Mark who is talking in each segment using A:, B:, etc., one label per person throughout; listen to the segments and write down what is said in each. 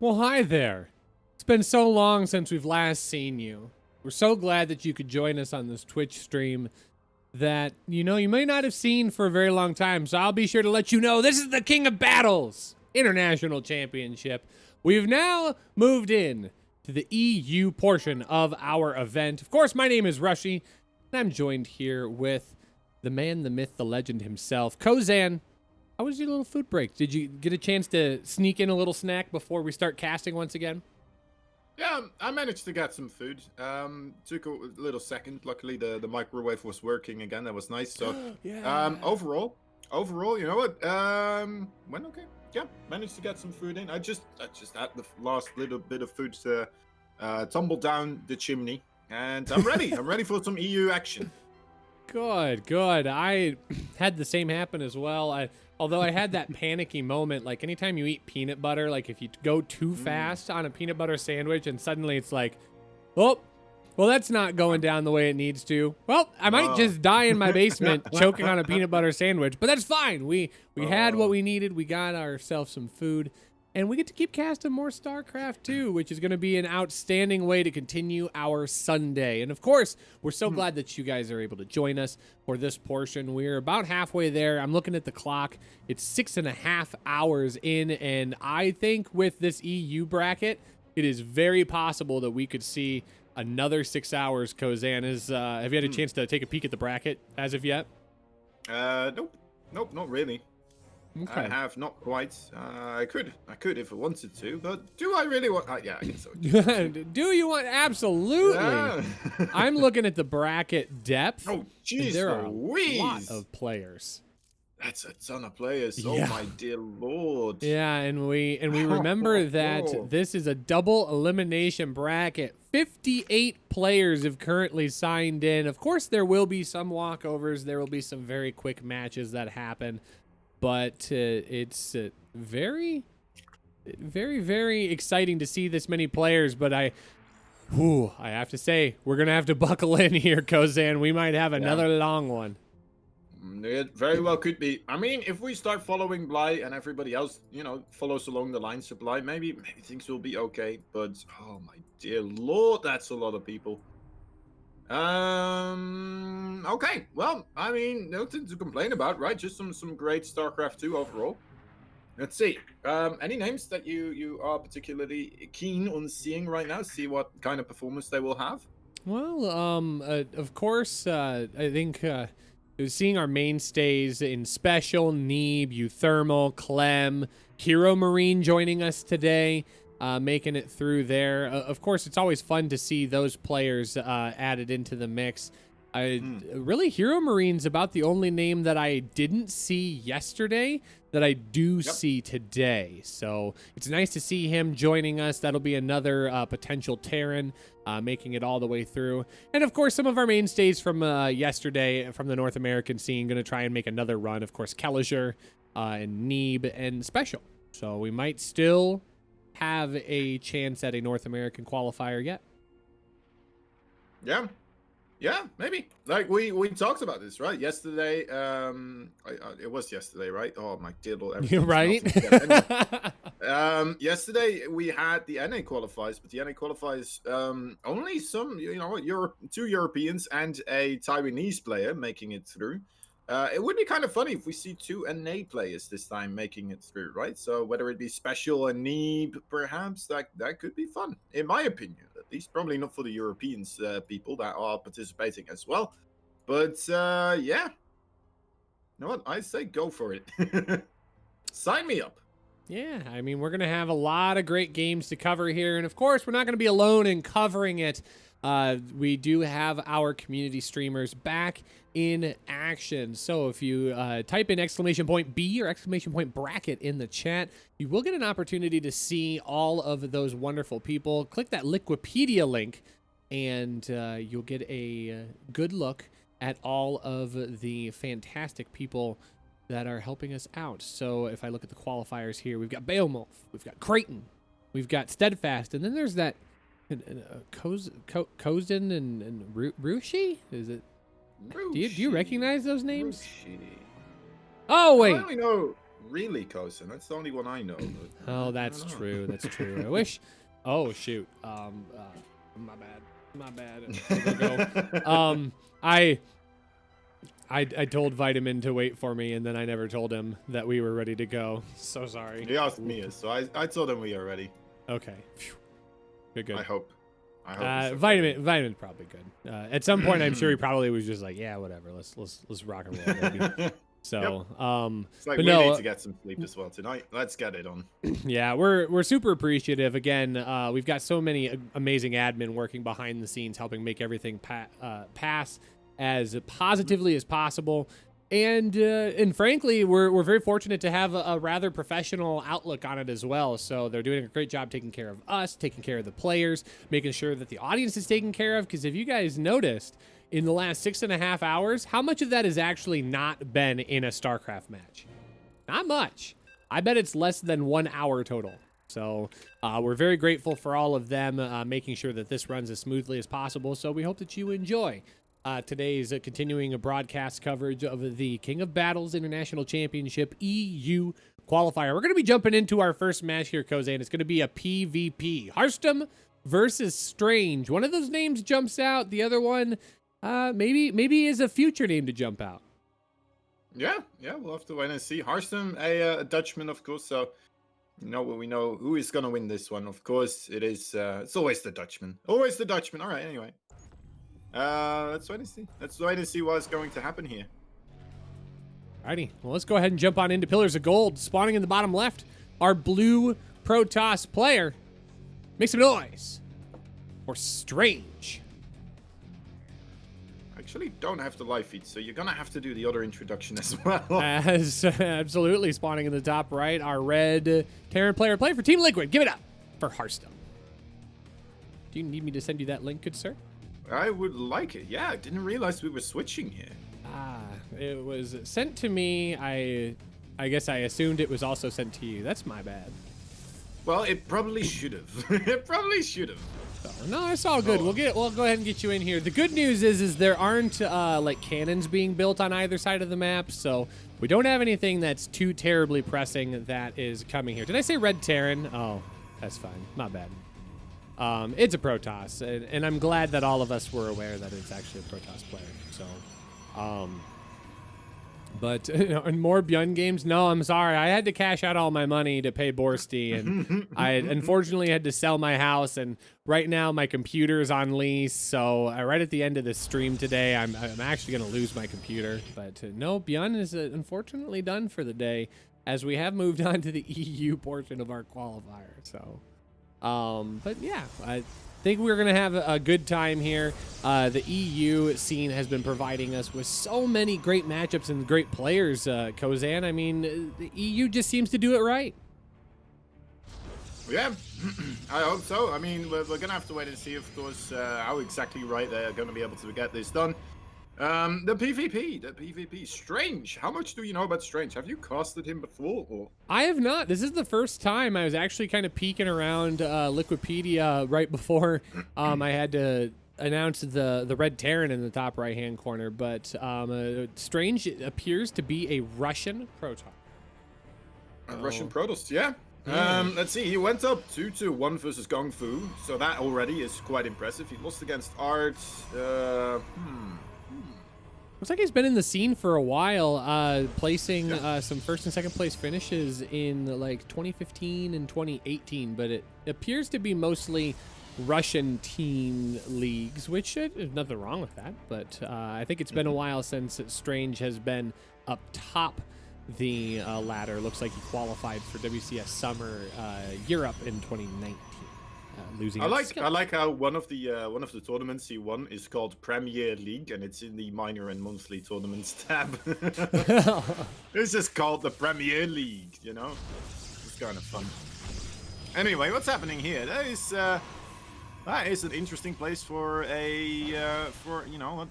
A: Well, hi there. It's been so long since we've last seen you. We're so glad that you could join us on this Twitch stream that, you may not have seen for a very long time. So I'll be sure to let you know this is the King of Battles International Championship. We've now moved in to the EU portion of our event. Of course, my name is Rushy, and I'm joined here with the man, the myth, the legend himself, Kozan. How was your little food break? Did you get a chance to sneak in a little snack before we start casting once again?
B: Yeah, I managed to get some food. Took a little second. Luckily, the microwave was working again. That was nice. So,
A: Yeah.
B: overall, you know what? Went okay. Yeah, managed to get some food in. I just had the last little bit of food to tumble down the chimney, and I'm ready. I'm ready for some EU action.
A: Good. I had the same happen as well. Although I had that panicky moment, like anytime you eat peanut butter, like if you go too fast on a peanut butter sandwich and suddenly it's like, oh, well, that's not going down the way it needs to. Well, I might just die in my basement choking on a peanut butter sandwich, but that's fine. We had what we needed. We got ourselves some food. And we get to keep casting more StarCraft too, which is going to be an outstanding way to continue our Sunday. And of course, we're so glad that you guys are able to join us for this portion. We're about halfway there. I'm looking at the clock. It's 6.5 hours in, and I think with this EU bracket, it is very possible that we could see another 6 hours. Kozan, have you had a chance to take a peek at the bracket as of yet?
B: Nope, not really.
A: Okay.
B: I have not quite. I could if I wanted to, but do I really want? Yeah, I guess so.
A: Do you want? Absolutely.
B: Yeah.
A: I'm looking at the bracket depth.
B: Oh, jeez,
A: There are
B: Louise.
A: a lot of players.
B: That's a ton of players.
A: Yeah.
B: Oh my dear lord.
A: Yeah, and we remember that this is a double elimination bracket. 58 players have currently signed in. Of course, there will be some walkovers. There will be some very quick matches that happen. But it's very, very, very exciting to see this many players. But I have to say, we're going to have to buckle in here, Kozan. We might have another long one.
B: It very well could be. I mean, if we start following Bly and everybody else, follows along the lines of Bly, maybe things will be okay. But, oh my dear lord, that's a lot of people. Okay, well, I mean, nothing to complain about, right? Just some great StarCraft 2 overall. Let's see. Any names that you are particularly keen on seeing right now? See what kind of performance they will have?
A: Well, of course, I think seeing our mainstays in Special, Neeb, UThermal, Clem, Hero Marine joining us today. Making it through there. Of course, it's always fun to see those players added into the mix. Really, Hero Marine's about the only name that I didn't see yesterday that I do see today. So it's nice to see him joining us. That'll be another potential Terran making it all the way through. And of course, some of our mainstays from yesterday from the North American scene going to try and make another run. Of course, Keliger and Neeb and Special. So we might still have a chance at a North American qualifier yet.
B: Yeah, maybe. Like we talked about this, right? Yesterday, it was yesterday, right? Oh my dear lord,
A: You're right.
B: Anyway. Yesterday we had the NA qualifiers, but the NA qualifiers, only some, two Europeans and a Taiwanese player making it through. It would be kind of funny if we see two NA players this time making it through, right? So whether it be Special and Neeb, perhaps, that could be fun, in my opinion. At least probably not for the Europeans people that are participating as well. But, yeah. You know what? I say go for it. Sign me up.
A: Yeah, I mean, we're going to have a lot of great games to cover here. And, of course, we're not going to be alone in covering it. We do have our community streamers back in action. So if you type in !B or !bracket in the chat, you will get an opportunity to see all of those wonderful people. Click that Liquipedia link and you'll get a good look at all of the fantastic people that are helping us out. So if I look at the qualifiers here, we've got Beowulf, we've got Creighton, we've got Steadfast, and then there's that Kozin and Rushi? Is it? Do you recognize those names?
B: Rushi.
A: Oh wait.
B: I only know really, Kosen. That's the only one I know. But,
A: Oh, that's true. That's true. I wish. Oh shoot. My bad. My bad. I told Vitamin to wait for me, and then I never told him that we were ready to go. So sorry.
B: He asked me, so I told him we are ready.
A: Okay. Phew. Good.
B: I hope.
A: Vitamin's probably good. At some point, I'm sure he probably was just like, yeah, whatever. Let's rock and roll, baby. So,
B: it's like we need to get some sleep as well tonight. Let's get it on.
A: Yeah, we're super appreciative. Again, we've got so many amazing admin working behind the scenes, helping make everything pass as positively as possible. And frankly, we're very fortunate to have a rather professional outlook on it as well. So they're doing a great job taking care of us, taking care of the players, making sure that the audience is taken care of. Because if you guys noticed, in the last 6.5 hours, how much of that has actually not been in a StarCraft match? Not much. I bet it's less than 1 hour total. So we're very grateful for all of them making sure that this runs as smoothly as possible. So we hope that you enjoy today's continuing broadcast coverage of the King of Battles International Championship EU Qualifier. We're going to be jumping into our first match here, Kozan. It's going to be a PvP. Hearthstone versus Strange. One of those names jumps out. The other one maybe is a future name to jump out.
B: Yeah, we'll have to wait and see. Hearthstone, a Dutchman, of course, so we know who is going to win this one. Of course, it's always the Dutchman. Always the Dutchman. All right, anyway. Let's wait and see. Let's wait and see what's going to happen here.
A: Alrighty, well, let's go ahead and jump on into Pillars of Gold. Spawning in the bottom left, our blue Protoss player. Make some noise for Strange.
B: Actually don't have the live feed, so you're gonna have to do the other introduction as well.
A: Absolutely. Spawning in the top right, our red Terran player play for Team Liquid. Give it up for Hearthstone. Do you need me to send you that link, good sir?
B: I would like it. Yeah, I didn't realize we were switching here.
A: It was sent to me. I guess I assumed it was also sent to you. That's my bad.
B: Well, it probably should have. It probably should have.
A: No, it's all good. We'll go ahead and get you in here. The good news is there aren't like cannons being built on either side of the map, so we don't have anything that's too terribly pressing that is coming here. Did I say red Terran? Oh, that's fine. Not bad. It's a Protoss, and I'm glad that all of us were aware that it's actually a Protoss player. So, but in more Bjorn games, no, I'm sorry. I had to cash out all my money to pay Borsty, and I unfortunately had to sell my house. And right now my computer's on lease. So right at the end of this stream today, I'm actually going to lose my computer. But no, Bjorn is unfortunately done for the day, as we have moved on to the EU portion of our qualifier. So, but yeah, I think we're going to have a good time here. The EU scene has been providing us with so many great matchups and great players, Kozan. I mean, the EU just seems to do it right.
B: Yeah, I hope so. I mean, we're going to have to wait and see, of course, how exactly right they're going to be able to get this done. The PvP, Strange. How much do you know about Strange? Have you casted him before? Or?
A: I have not. This is the first time. I was actually kind of peeking around Liquipedia right before I had to announce the red Terran in the top right-hand corner. But Strange appears to be a Russian Protoss.
B: Russian Protoss, yeah. Let's see. He went up 2-1 versus Kung Fu, so that already is quite impressive. He lost against Art.
A: Looks like he's been in the scene for a while, placing some first and second place finishes in like 2015 and 2018, but it appears to be mostly Russian team leagues, which there's nothing wrong with that, but I think it's been a while since Strange has been up top the ladder. Looks like he qualified for WCS Summer Europe in 2019. Losing. I
B: like how one of the tournaments he won is called Premier League, and it's in the minor and monthly tournaments tab. It's just called the Premier League, you know. It's kind of fun. Anyway, what's happening here? That is an interesting place for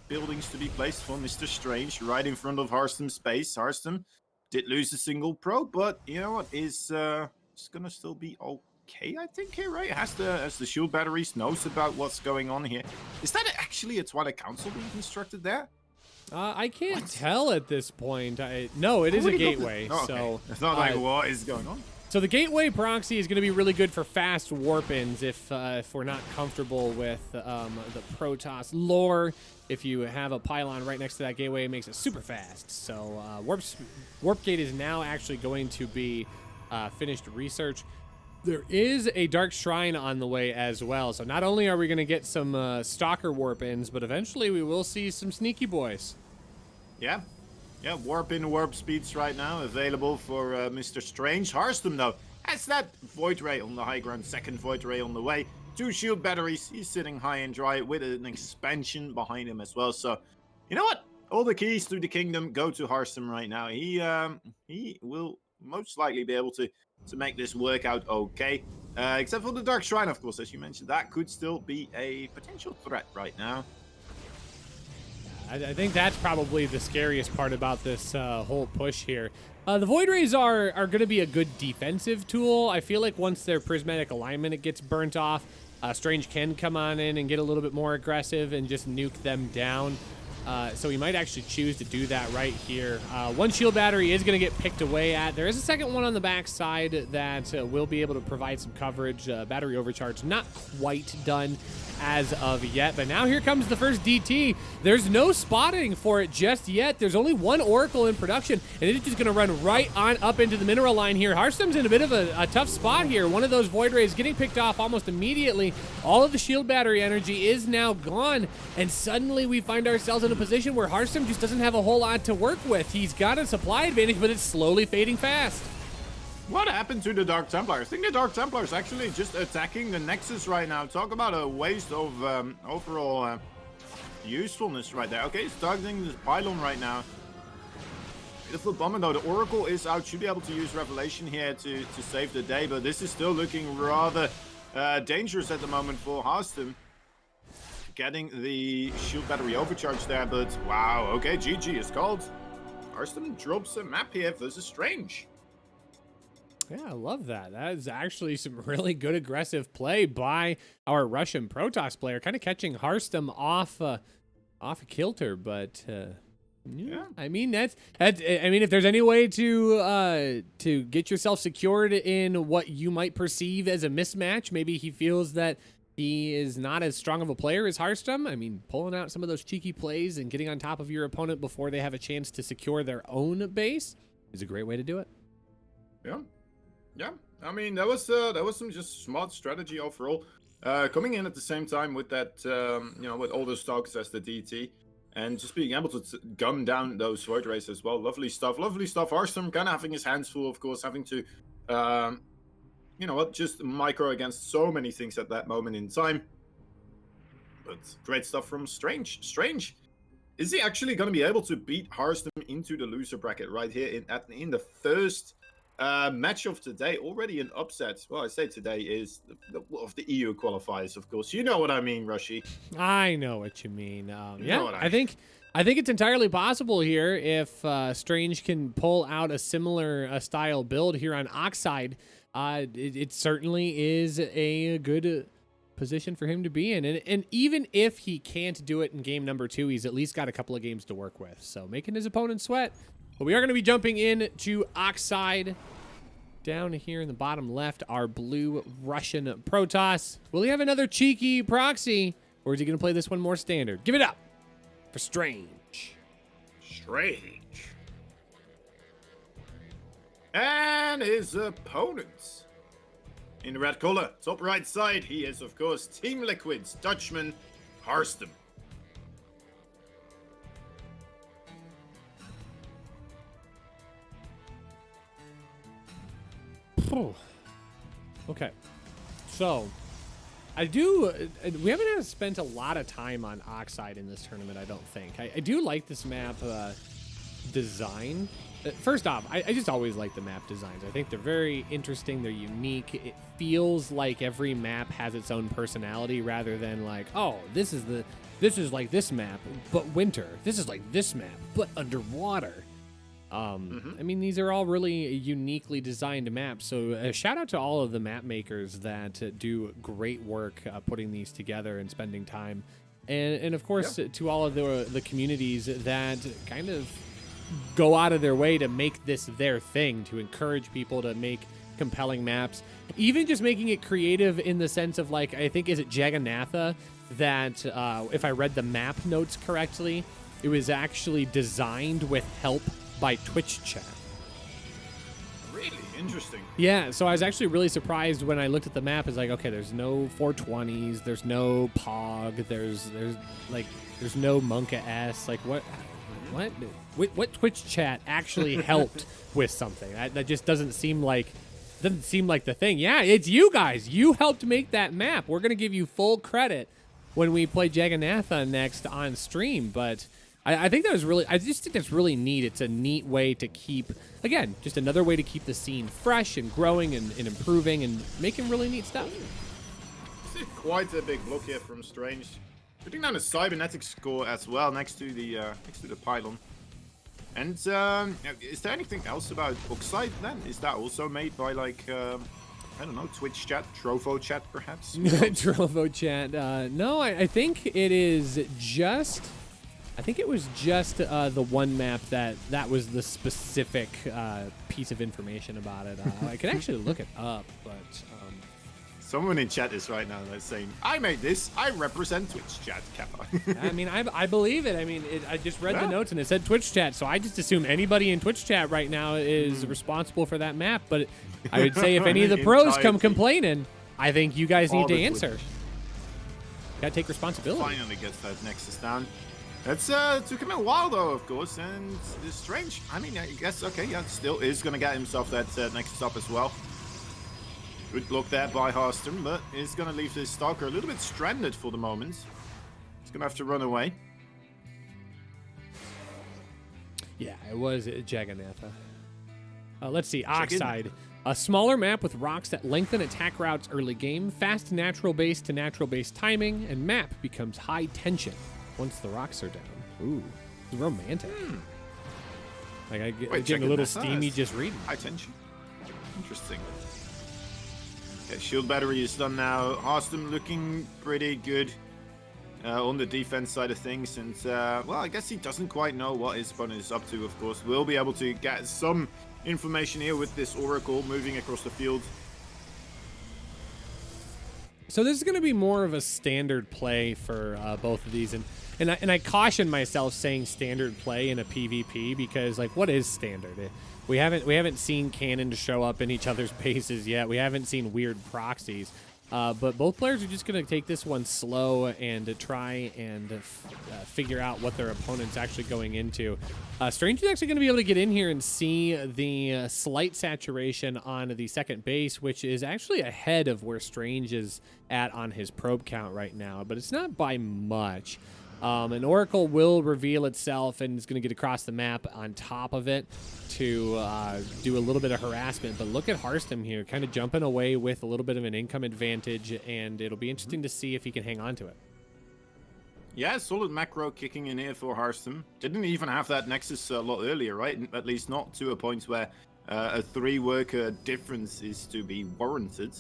B: buildings to be placed for Mr. Strange, right in front of Hearthstone space. Hearthstone did lose a single pro, but you know what, is it's gonna still be okay, I think, here, right? As the shield batteries knows about what's going on here. Is that actually a Twilight Council being constructed there?
A: I can't tell at this point. No, it is a gateway.
B: Oh, okay.
A: So
B: it's not like what is going on.
A: So the gateway proxy is going to be really good for fast warp-ins if we're not comfortable with the Protoss lore. If you have a pylon right next to that gateway, it makes it super fast. So warp gate is now actually going to be finished research. There is a dark shrine on the way as well. So not only are we going to get some stalker warp-ins, but eventually we will see some sneaky boys.
B: Yeah. Yeah, warp in warp speeds right now available for Mr. Strange. Hearthstone, though, has that Void Ray on the high ground, second Void Ray on the way. 2 shield batteries. He's sitting high and dry with an expansion behind him as well. So, you know what? All the keys to the kingdom go to Hearthstone right now. He will most likely be able to make this work out okay. Except for the Dark Shrine, of course, as you mentioned. That could still be a potential threat right now.
A: I think that's probably the scariest part about this whole push here. The Void Rays are going to be a good defensive tool. I feel like once their prismatic alignment it gets burnt off, Strange can come on in and get a little bit more aggressive and just nuke them down. So he might actually choose to do that right here. 1 shield battery is going to get picked away at. There is a second one on the back side that will be able to provide some coverage. Battery overcharge not quite done as of yet, but now here comes the first DT. There's no spotting for it just yet. There's only 1 Oracle in production, and it's just going to run right on up into the mineral line here. Hearthstone's in a bit of a tough spot here. One of those Void Rays getting picked off almost immediately. All of the shield battery energy is now gone, and suddenly we find ourselves in a position where Hearthstone just doesn't have a whole lot to work with. He's got a supply advantage, but it's slowly fading fast.
B: What happened to the Dark Templars? I think the Dark Templars actually just attacking the Nexus right now. Talk about a waste of overall usefulness right there. Okay, he's targeting this pylon right now. Beautiful bomber though. The Oracle is out. Should be able to use Revelation here to save the day, but this is still looking rather dangerous at the moment for Hearthstone. Getting the shield battery overcharge there, but wow. Okay, GG is called. Hearthstone drops a map here versus Strange.
A: Yeah, I love that. That is actually some really good aggressive play by our Russian Protoss player, kind of catching Hearthstone off a kilter. But yeah, I mean that's. I mean, if there's any way to get yourself secured in what you might perceive as a mismatch, maybe he feels that he is not as strong of a player as Hearthstone. I mean, pulling out some of those cheeky plays and getting on top of your opponent before they have a chance to secure their own base is a great way to do it.
B: Yeah. Yeah, I mean, that was some just smart strategy overall. Coming in at the same time with that, with all those stocks as the DT, and just being able to gun down those Void Rays as well. Lovely stuff, lovely stuff. Hearthstone kind of having his hands full, of course, having to, just micro against so many things at that moment in time. But great stuff from Strange. Strange, is he actually going to be able to beat Hearthstone into the loser bracket right here in the first match of today? Already an upset. Well, I say today is of the EU qualifiers, of course. You know what I mean, Rushy.
A: I know what you mean. I think it's entirely possible here if Strange can pull out a similar style build here on Oxide. It certainly is a good position for him to be in. And even if he can't do it in game number 2, he's at least got a couple of games to work with. So making his opponent sweat. But we are going to be jumping in to Oxide. Down here in the bottom left, our blue Russian Protoss. Will he have another cheeky proxy, or is he going to play this one more standard? Give it up for Strange.
B: Strange. And his opponents. In the red color, top right side, he is, of course, Team Liquid's Dutchman, Hearthstone.
A: Okay, so we haven't spent a lot of time on Oxide in this tournament, I don't think. I do like this map design. First off, I just always like the map designs. I think they're very interesting, they're unique. It feels like every map has its own personality rather than like, oh, this is like this map, but winter. This is like this map, but underwater. I mean, these are all really uniquely designed maps, so a shout out to all of the map makers that do great work putting these together and spending time And of course, to all of the communities that kind of go out of their way to make this their thing, to encourage people to make compelling maps, even just making it creative in the sense of, like, I think, is it Jagannatha that, if I read the map notes correctly, it was actually designed with help by Twitch chat.
B: Really interesting.
A: Yeah, so I was actually really surprised when I looked at the map. It's like, okay, there's no 420s, there's no Pog, there's no Monka S. Like, what Twitch chat actually helped with something? That just doesn't seem like the thing. Yeah, it's you guys. You helped make that map. We're gonna give you full credit when we play Jagannatha next on stream. But I think that was really, I just think that's really neat. It's a neat way to keep, again, just another way to keep the scene fresh and growing and improving and making really neat stuff.
B: This is quite a big block here from Strange. Putting down a cybernetic score as well next to the pylon. And is there anything else about Oxide then? Is that also made by, like, I don't know, Twitch chat, Trovo chat perhaps?
A: Trovo chat. No, I think it is just, I think it was just the one map that was the specific piece of information about it. I could actually look it up, but...
B: Someone in chat is right now that's saying, I made this, I represent Twitch chat, Kappa.
A: I mean, I believe it. I mean, I just read the notes and it said Twitch chat, so I just assume anybody in Twitch chat right now is responsible for that map. But I would say if any of the pros come complaining, I think you guys need to answer. Gotta take responsibility.
B: Finally gets that Nexus down. That's took him a while though, of course, and it's Strange. I mean, I guess, okay, yeah, still is gonna get himself that Nexus up as well. Good block there by Hearthstone, but is going to leave this Stalker a little bit stranded for the moment. He's going to have to run away.
A: Yeah, it was Jagannatha. Let's see, Oxide. A smaller map with rocks that lengthen attack routes early game, fast natural base to natural base timing, and map becomes high tension once the rocks are down. Ooh, it's romantic. Like I get a little steamy just reading.
B: High tension. Interesting. Okay, shield battery is done now. Hearthstone looking pretty good on the defense side of things. And, well, I guess he doesn't quite know what his opponent is up to, of course. We'll be able to get some information here with this Oracle moving across the field.
A: So this is going to be more of a standard play for both of these. And I caution myself saying standard play in a PvP because, like, what is standard? We haven't seen cannon show up in each other's bases yet. We haven't seen weird proxies. But both players are just going to take this one slow and try and figure out what their opponent's actually going into. Strange is actually going to be able to get in here and see the slight saturation on the second base, which is actually ahead of where Strange is at on his probe count right now, but it's not by much. An Oracle will reveal itself and is going to get across the map on top of it to do a little bit of harassment. But look at Hearthstone here, kind of jumping away with a little bit of an income advantage, and it'll be interesting to see if he can hang on to it.
B: Yeah, solid macro kicking in here for Hearthstone. Didn't even have that Nexus a lot earlier, right? At least not to a point where a 3-worker difference is to be warranted.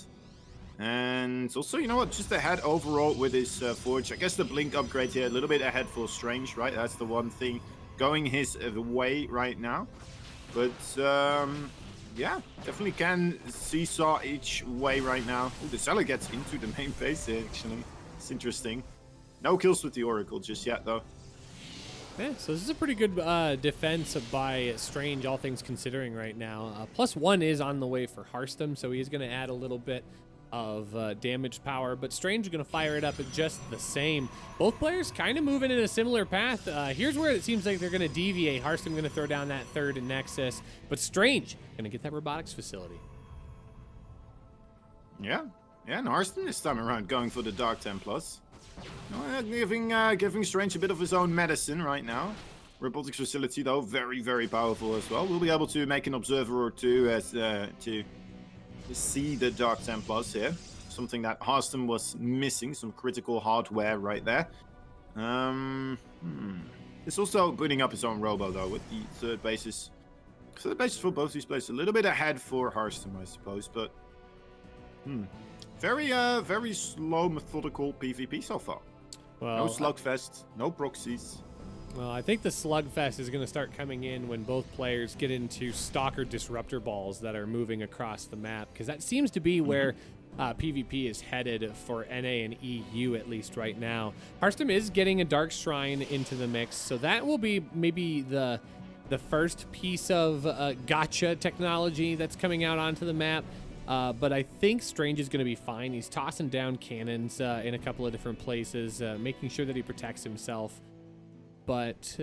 B: And also, you know what, just ahead overall with his Forge. I guess the Blink upgrade here, a little bit ahead for Strange, right? That's the one thing going his way right now. But, yeah, definitely can seesaw each way right now. Ooh, the Zealot gets into the main phase here, actually. It's interesting. No kills with the Oracle just yet, though.
A: Yeah, so this is a pretty good defense by Strange, all things considering right now. +1 is on the way for Hearthstone, so he's going to add a little bit of damage power, but Strange is going to fire it up at just the same. Both players kind of moving in a similar path. Here's where it seems like they're going to deviate. Hearthstone going to throw down that third Nexus, but Strange going to get that robotics facility.
B: Yeah, and Hearthstone this time around going for the Dark 10+. Giving Strange a bit of his own medicine right now. Robotics facility, though, very, very powerful as well. We'll be able to make an observer or two as to see the Dark 10+ here. Something that Hearthstone was missing, some critical hardware right there. It's also putting up his own robo, though, with the third bases. Third bases for both these players. A little bit ahead for Hearthstone, I suppose, but... very slow, methodical PvP so far.
A: Well,
B: no slugfest, no proxies.
A: Well, I think the slugfest is going to start coming in when both players get into stalker disruptor balls that are moving across the map, because that seems to be where PvP is headed for NA and EU, at least right now. Hearthstone is getting a Dark Shrine into the mix, so that will be maybe the first piece of gotcha technology that's coming out onto the map. But I think Strange is going to be fine. He's tossing down cannons in a couple of different places, making sure that he protects himself. But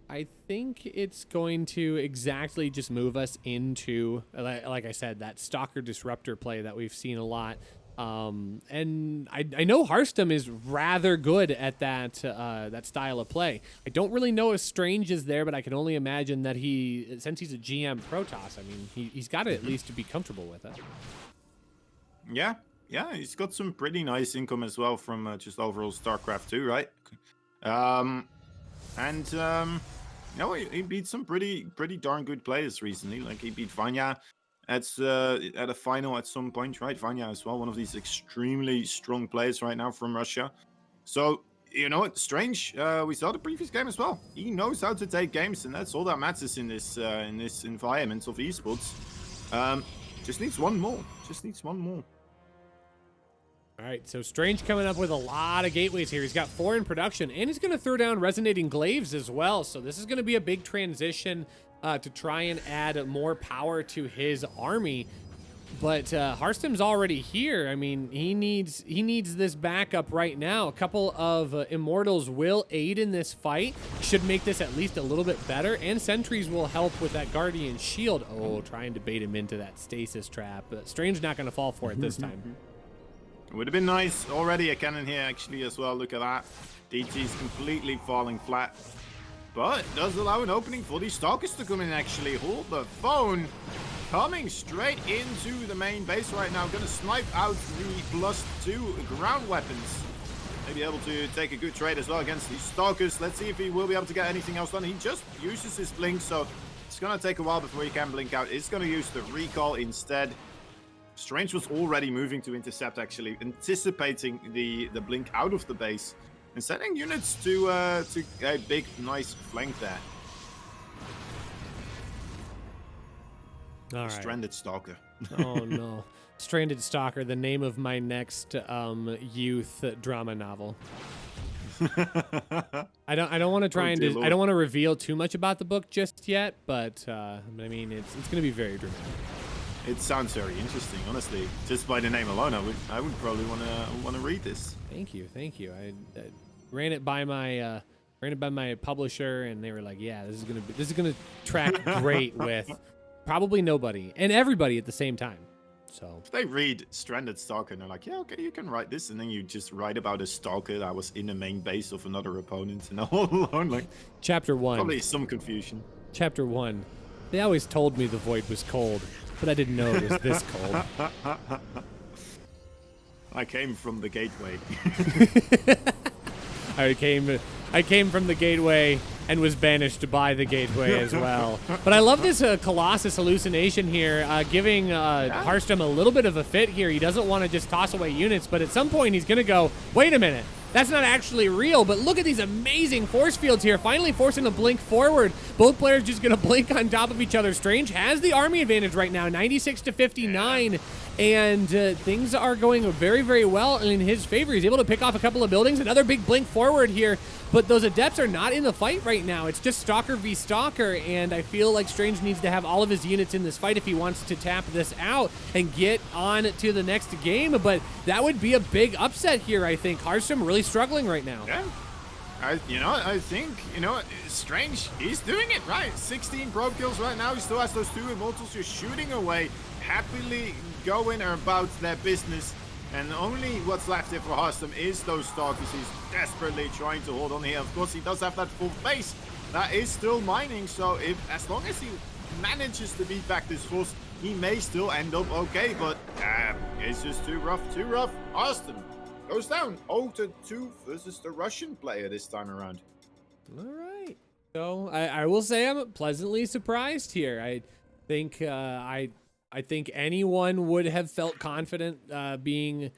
A: I think it's going to exactly just move us into, like I said, that Stalker Disruptor play that we've seen a lot. And I know Hearthstone is rather good at that style of play. I don't really know if Strange is there, but I can only imagine that since he's a GM Protoss, I mean, he's got to at least be comfortable with it.
B: Yeah, he's got some pretty nice income as well from just overall StarCraft 2, right? He beat some pretty darn good players recently. Like he beat Vanya at a final at some point, right? Vanya as well, one of these extremely strong players right now from Russia. So you know what, Strange, we saw the previous game as well. He knows how to take games, and that's all that matters in this environment of esports. Just needs one more.
A: All right, so Strange coming up with a lot of gateways here. He's got 4 in production, and he's going to throw down Resonating Glaives as well. So this is going to be a big transition to try and add more power to his army. But Hearthstone's already here. I mean, he needs this backup right now. A couple of Immortals will aid in this fight. Should make this at least a little bit better. And Sentries will help with that Guardian Shield. Oh, trying to bait him into that Stasis Trap. But Strange not going to fall for it this time.
B: Would have been nice. Already a cannon here actually as well. Look at that. DT's completely falling flat. But does allow an opening for these Stalkers to come in actually. Hold the phone. Coming straight into the main base right now. Gonna snipe out the +2 ground weapons. Maybe able to take a good trade as well against these Stalkers. Let's see if he will be able to get anything else done. He just uses his blink, so it's gonna take a while before he can blink out. He's gonna use the recall instead. Strange was already moving to intercept, actually, anticipating the blink out of the base and sending units to a big, nice flank there.
A: All right.
B: Stranded Stalker.
A: Oh, no. Stranded Stalker, the name of my next youth drama novel. I don't want to try I don't want to reveal too much about the book just yet, but I mean, it's going to be very dramatic.
B: It sounds very interesting, honestly. Just by the name alone, I would probably want to read this.
A: Thank you. I ran it by my publisher, and they were like, "Yeah, this is gonna track great with probably nobody and everybody at the same time." So
B: if they read Stranded Stalker and they're like, "Yeah, okay, you can write this," and then you just write about a stalker that was in the main base of another opponent and all alone, like
A: Chapter 1.
B: Probably some confusion.
A: Chapter 1. They always told me the void was cold, but I didn't know it was this cold.
B: I came from the gateway.
A: I came from the gateway and was banished by the gateway as well. But I love this Colossus hallucination here, giving Hearthstone a little bit of a fit here. He doesn't want to just toss away units, but at some point he's going to go, wait a minute. That's not actually real, but look at these amazing force fields here. Finally forcing a blink forward. Both players just going to blink on top of each other. Strange has the army advantage right now, 96-59, and things are going very, very well in his favor. He's able to pick off a couple of buildings. Another big blink forward here, but those Adepts are not in the fight right now. It's just Stalker v Stalker, and I feel like Strange needs to have all of his units in this fight if he wants to tap this out and get on to the next game, but that would be a big upset here, I think. Hearthstone really struggling right now.
B: Yeah. I think, Strange, he's doing it right. 16 probe kills right now. He still has those 2 Immortals just shooting away, happily going about their business. And only what's left here for Hearthstone is those Stalkers he's desperately trying to hold on here. Of course, he does have that full base that is still mining. So as long as he manages to beat back this force, he may still end up okay. But it's just too rough. Hearthstone goes down 0-2 versus the Russian player this time around.
A: All right. So I will say I'm pleasantly surprised here. I think I think anyone would have felt confident being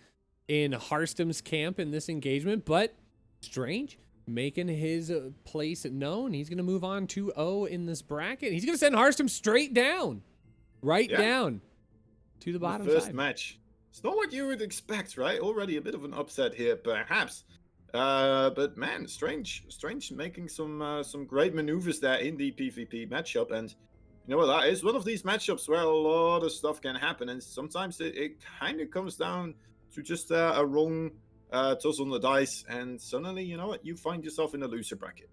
A: in Hearthstone's camp in this engagement, but Strange making his place known. He's going to move on 2-0 in this bracket. He's going to send Hearthstone straight down. Right down to the bottom
B: first
A: side.
B: match. It's not what you would expect, right? Already a bit of an upset here, perhaps. But man, Strange making some great maneuvers there in the PvP matchup. And you know what that is? One of these matchups where a lot of stuff can happen. And sometimes it kind of comes down to just a wrong toss on the dice. And suddenly, you know what? You find yourself in a loser bracket.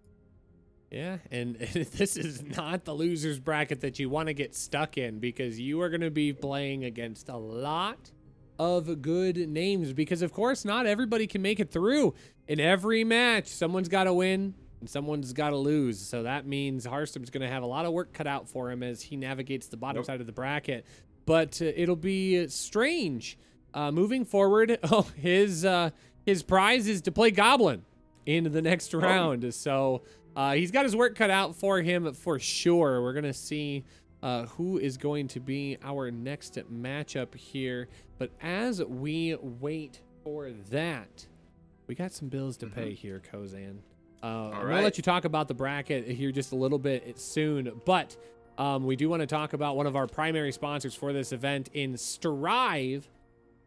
A: Yeah, and this is not the loser's bracket that you want to get stuck in, because you are going to be playing against a lot of good names, because of course not everybody can make it through. In every match, someone's got to win and someone's got to lose. So that means Hearthstone's going to have a lot of work cut out for him as he navigates the bottom side of the bracket. But it'll be strange moving forward. Oh, his prize is to play Goblin in the next round. So he's got his work cut out for him for sure. We're going to see who is going to be our next matchup here. But as we wait for that, we got some bills to pay here, Kozan. I'm going to let you talk about the bracket here just a little bit soon. But we do want to talk about one of our primary sponsors for this event in Strive.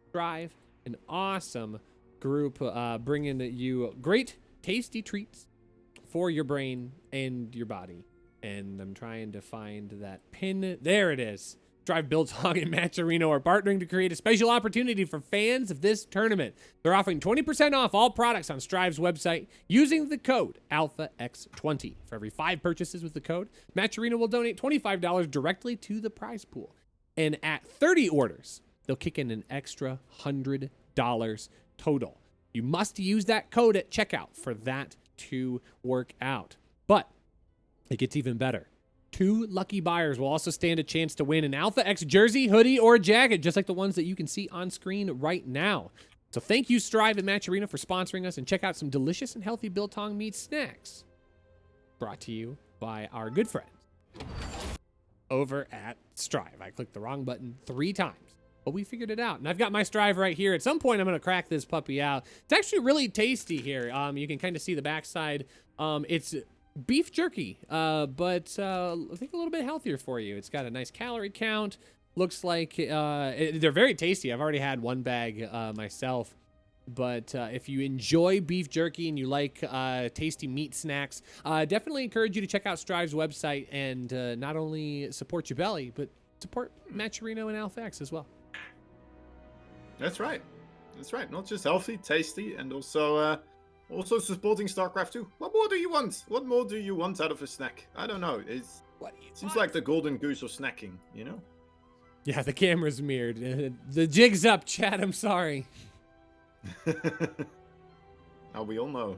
A: Strive, an awesome group bringing you great, tasty treats for your brain and your body. And I'm trying to find that pin. There it is. Strive, Biltong, and Matcherino are partnering to create a special opportunity for fans of this tournament. They're offering 20% off all products on Strive's website using the code AlphaX20. For every 5 purchases with the code, Matcherino will donate $25 directly to the prize pool. And at 30 orders, they'll kick in an extra $100 total. You must use that code at checkout for that to work out. But it gets even better. 2 lucky buyers will also stand a chance to win an Alpha X jersey, hoodie, or jacket, just like the ones that you can see on screen right now. So thank you, Strive and Matcherino, for sponsoring us, and check out some delicious and healthy Biltong meat snacks brought to you by our good friends over at Strive. I clicked the wrong button 3 times, but we figured it out. And I've got my Strive right here. At some point, I'm going to crack this puppy out. It's actually really tasty here. You can kind of see the backside. It's beef jerky, but I think a little bit healthier for you. It's got a nice calorie count. Looks like they're very tasty. I've already had 1 bag myself. But if you enjoy beef jerky and you like tasty meat snacks, definitely encourage you to check out Strive's website and not only support your belly, but support Matcherino and Alpha X as well.
B: That's right. That's right. Not just healthy, tasty, and also supporting StarCraft 2. What more do you want? What more do you want out of a snack? I don't know. It seems like the golden goose of snacking, you know?
A: Yeah, the camera's mirrored. The jig's up, chat. I'm sorry.
B: Now we all know.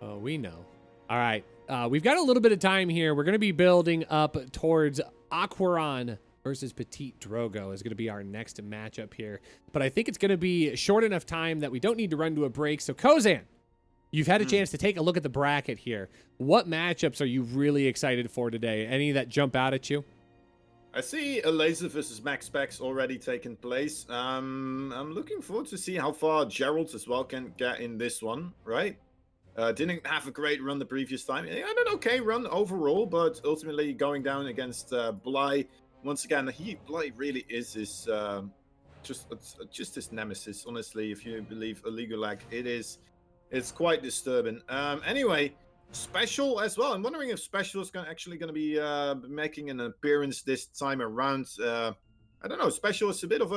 A: Oh, we know. All right. We've got a little bit of time here. We're going to be building up towards Aquaron versus Petite Drogo is going to be our next matchup here. But I think it's going to be short enough time that we don't need to run to a break. So, Kozan, you've had a chance to take a look at the bracket here. What matchups are you really excited for today? Any that jump out at you?
B: I see a Laser versus Max Specs already taking place. I'm looking forward to see how far Gerald as well can get in this one, right? Didn't have a great run the previous time. He had an okay run overall, but ultimately going down against Bly. Once again, Bly really is his just his nemesis. Honestly, if you believe illegal lag, it's quite disturbing. Anyway, Special as well. I'm wondering if Special is actually going to be making an appearance this time around. I don't know. Special is a bit of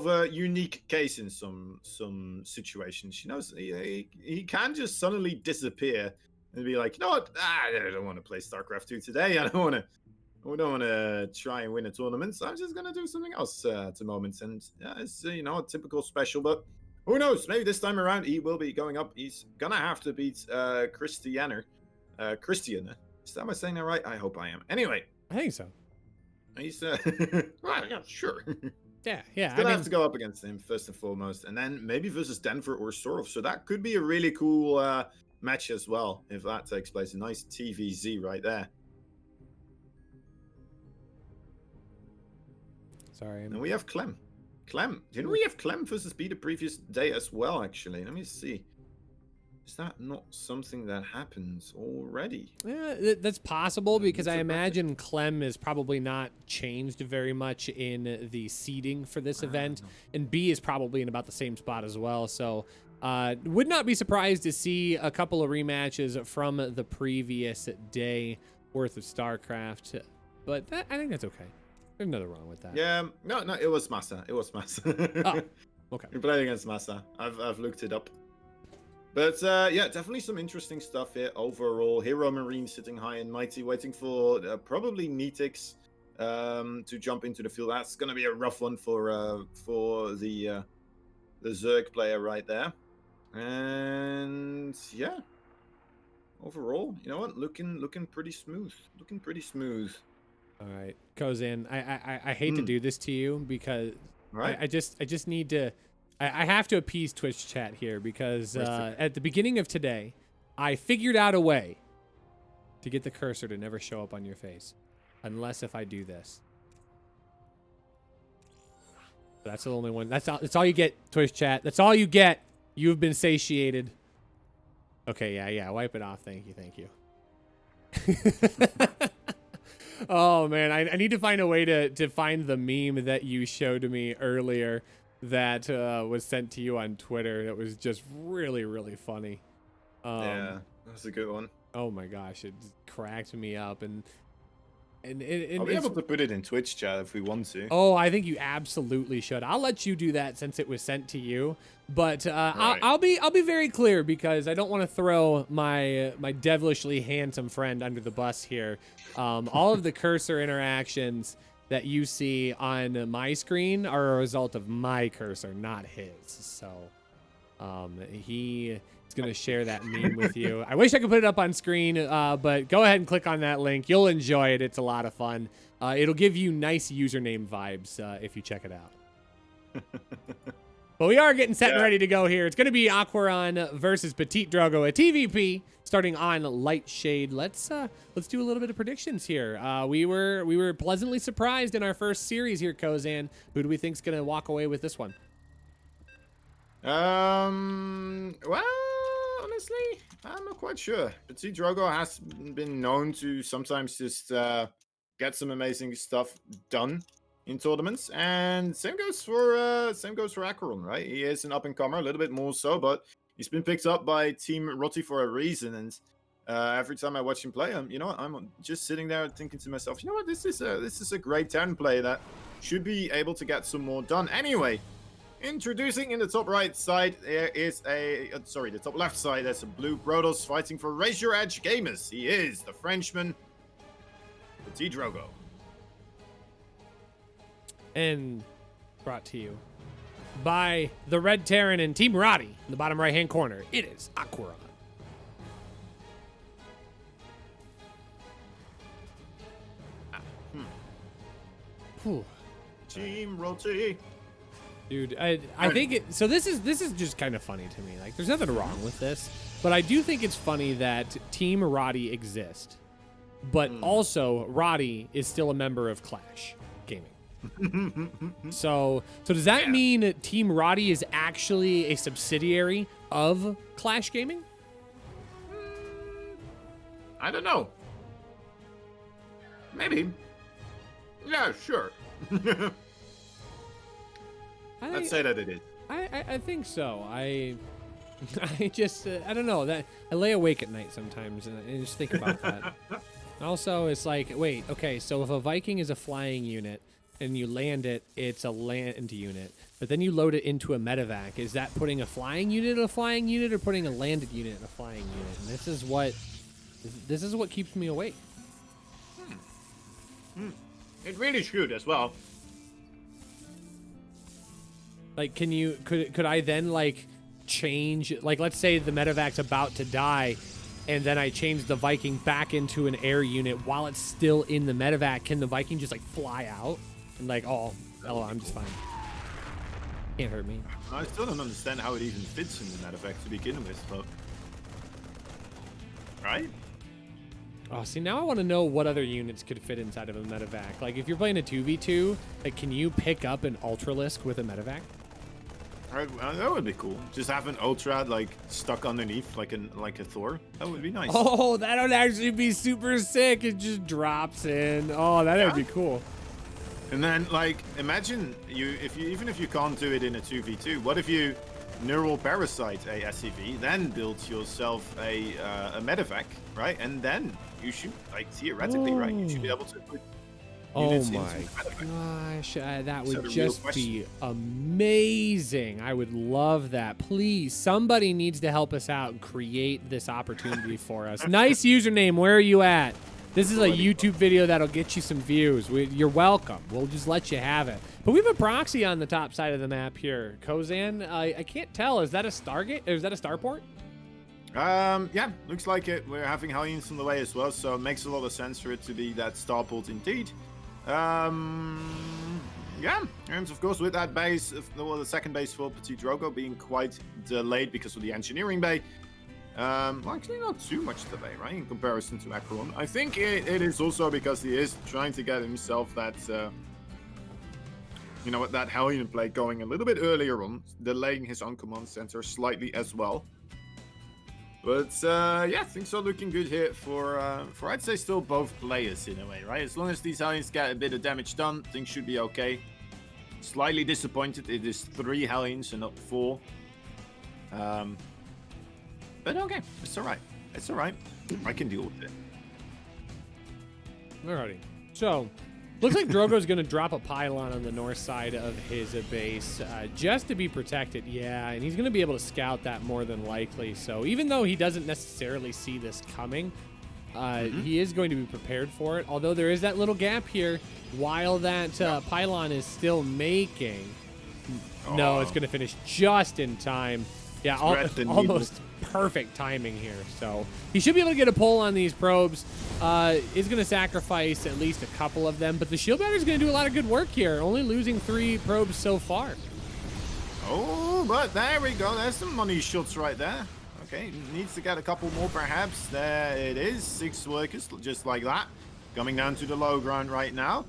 B: a unique case in some situations. You know, he can just suddenly disappear and be like, you know what? I don't want to play StarCraft 2 today. I don't want to try and win a tournament. So I'm just going to do something else at the moment. And yeah, it's a typical Special, but who knows? Maybe this time around he will be going up. He's gonna have to beat Christian. Christian. Am I saying that right? I hope I am. Anyway,
A: I think so.
B: He's well, yeah, sure.
A: Yeah.
B: He's gonna have to go up against him first and foremost, and then maybe versus Denver or Sorov. So that could be a really cool match as well if that takes place. A nice TVZ right there.
A: Sorry.
B: And we have Clem. Didn't we have Clem versus B the previous day as well, actually? Let me see. Is that not something that happens already?
A: Yeah, that's possible because I
B: It's a
A: imagine Clem is probably not changed very much in the seeding for this event, and B is probably in about the same spot as well. So would not be surprised to see a couple of rematches from the previous day worth of StarCraft, but I think that's okay. There's nothing wrong with that.
B: Yeah, no, it was Massa. It was Massa.
A: Oh, okay.
B: We played against Massa. I've looked it up. But yeah, definitely some interesting stuff here overall. Hero Marine sitting high and mighty, waiting for probably Netix to jump into the field. That's going to be a rough one for the Zerg player right there. And yeah, overall, you know what? Looking pretty smooth. Looking pretty smooth.
A: All right, Kozan, I hate to do this to you because
B: Right.
A: I just need to. I have to appease Twitch chat here because at the beginning of today, I figured out a way to get the cursor to never show up on your face, unless if I do this. That's the only one. That's all you get, Twitch chat. That's all you get. You've been satiated. Okay, yeah. Wipe it off. Thank you. Oh man, I need to find a way to find the meme that you showed me earlier that was sent to you on Twitter. That was just really funny.
B: Yeah, that's a good one.
A: Oh my gosh, it just cracked me up, and
B: I'll be able to put it in Twitch chat if we want to.
A: Oh, I think you absolutely should. I'll let you do that since it was sent to you. But
B: Right.
A: I'll be very clear because I don't want to throw my devilishly handsome friend under the bus here. All of the cursor interactions that you see on my screen are a result of my cursor, not his. So he is going to share that meme with you. I wish I could put it up on screen, but go ahead and click on that link. You'll enjoy it. It's a lot of fun. It'll give you nice username vibes if you check it out. But we are getting set and ready to go here. It's going to be Aquaron versus Petite Drogo, a TVP starting on Light Shade. Let's do a little bit of predictions here. We were pleasantly surprised in our first series here, Kozan. Who do we think's going to walk away with this one?
B: Well, honestly, I'm not quite sure. Petite Drogo has been known to sometimes just get some amazing stuff done in tournaments, and same goes for Aquaron, right? He is an up and comer, a little bit more so, but he's been picked up by Team Rotti for a reason. And every time I watch him play, I'm just sitting there thinking to myself, you know what, this is a great 10 play that should be able to get some more done. Anyway, introducing in the top right side, there is the top left side, there's a blue Brodos fighting for Raise Your Edge Gamers. He is the Frenchman, Petite Drogo.
A: And brought to you by the Red Terran and Team Roddy in the bottom right-hand corner. It is Aquaron.
B: Team Rotti.
A: Dude, I think it. So this is just kind of funny to me. Like, there's nothing wrong with this, but I do think it's funny that Team Roddy exists, but also Roddy is still a member of Clash Gaming. So does that mean Team Roddy is actually a subsidiary of Clash Gaming?
B: I don't know. Maybe. Yeah, sure. Let's say that it is.
A: I think so. I just I don't know, that I lay awake at night sometimes and I just think about that. Also, it's like, wait, okay, so if a Viking is a flying unit and you land it, it's a land unit, but then you load it into a medevac, is that putting a flying unit in a flying unit or putting a landed unit in a flying unit? And this is what keeps me awake.
B: It really should as well.
A: Like, could I then like change, like, let's say the medevac's about to die and then I change the Viking back into an air unit while it's still in the medevac, can the Viking just like fly out and like, oh, hello, I'm just fine, can't hurt me?
B: I still don't understand how it even fits in the medevac to begin with, but right?
A: Oh, see, now I want to know what other units could fit inside of a medevac. Like, if you're playing a 2v2, like, can you pick up an Ultralisk with a medevac?
B: That would be cool. Just have an ultra like stuck underneath, like a Thor. That would be nice.
A: Oh, that would actually be super sick. It just drops in. Oh, that would be cool.
B: And then, like, imagine even if you can't do it in a 2v2, what if you neural parasite a SCV, then build yourself a medevac, right? And then you should, like, theoretically, right? You should be able to put units into medevac.
A: Gosh, that would just be amazing. I would love that. Please, somebody needs to help us out and create this opportunity for us. Nice username. Where are you at? This is a YouTube video that'll get you some views. You're welcome. We'll just let you have it. But we have a proxy on the top side of the map here. Kozan, I can't tell. Is that a Stargate? Is that a starport?
B: Yeah, looks like it. We're having Hellions on the way as well, so it makes a lot of sense for it to be that starport indeed. Yeah, and of course with that base, well, the second base for Petite Drogo being quite delayed because of the engineering bay. Well, actually not too much delay, right, in comparison to Aquaron. I think it is also because he is trying to get himself that, you know what, that Hellion play going a little bit earlier on, delaying his own command center slightly as well. But yeah, things are looking good here for I'd say still both players in a way, right? As long as these Hellions get a bit of damage done, things should be okay. Slightly disappointed it is 3 Hellions and not 4. But okay, it's alright. It's alright. I can deal with it.
A: Alrighty. So, looks like Drogo's going to drop a pylon on the north side of his base just to be protected. Yeah, and he's going to be able to scout that more than likely. So, even though he doesn't necessarily see this coming, he is going to be prepared for it. Although there is that little gap here while that pylon is still making. No, it's going to finish just in time. Yeah, almost perfect timing here. So he should be able to get a pull on these probes. Is going to sacrifice at least a couple of them, but the shield bagger is going to do a lot of good work here. Only losing 3 probes so far.
B: Oh, but there we go. There's some money shots right there. Okay, needs to get a couple more perhaps. There it is. 6 workers just like that. Coming down to the low ground right now.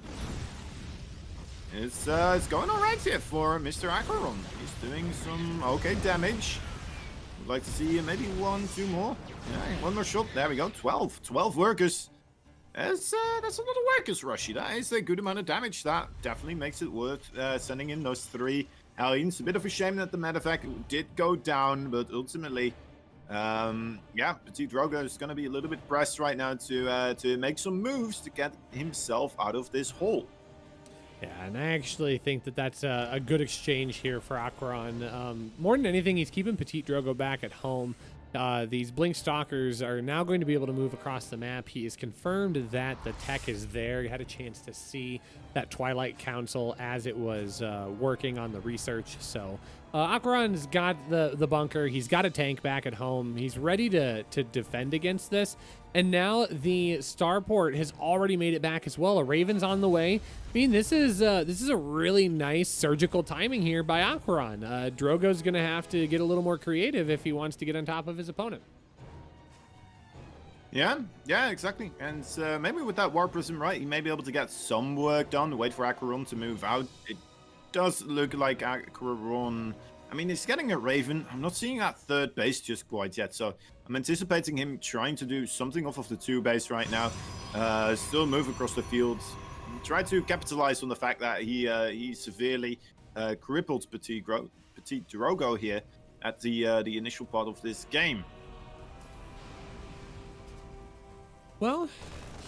B: It's going all right here for Mr. Aquaron. He's doing some okay damage. Would like to see maybe 1, 2 more. Yeah, 1 more shot. There we go. 12 workers. That's a lot of workers, Rushy. That is a good amount of damage. That definitely makes it worth sending in those 3 Hellions. A bit of a shame that the medevac did go down, but ultimately, yeah, Petite Drogo is going to be a little bit pressed right now to make some moves to get himself out of this hole.
A: Yeah, and I actually think that that's a good exchange here for Aquaron. More than anything, he's keeping Petite Drogo back at home. These Blink Stalkers are now going to be able to move across the map. He has confirmed that the tech is there. He had a chance to see that Twilight Council as it was working on the research. So Aquaron's got the bunker. He's got a tank back at home. He's ready to defend against this. And now the starport has already made it back as well. A Raven's on the way. I mean, this is a really nice surgical timing here by Aquaron. Drogo's going to have to get a little more creative if he wants to get on top of his opponent. Yeah, exactly. And maybe with that War Prism, right, he may be able to get some work done, wait for Aquaron to move out. It does look like Aquaron... I mean, he's getting a Raven. I'm not seeing that 3rd base just quite yet, so I'm anticipating him trying to do something off of the 2 base right now. Still move across the field. Try to capitalize on the fact that he severely crippled Petite Drogo here at the initial part of this game. Well,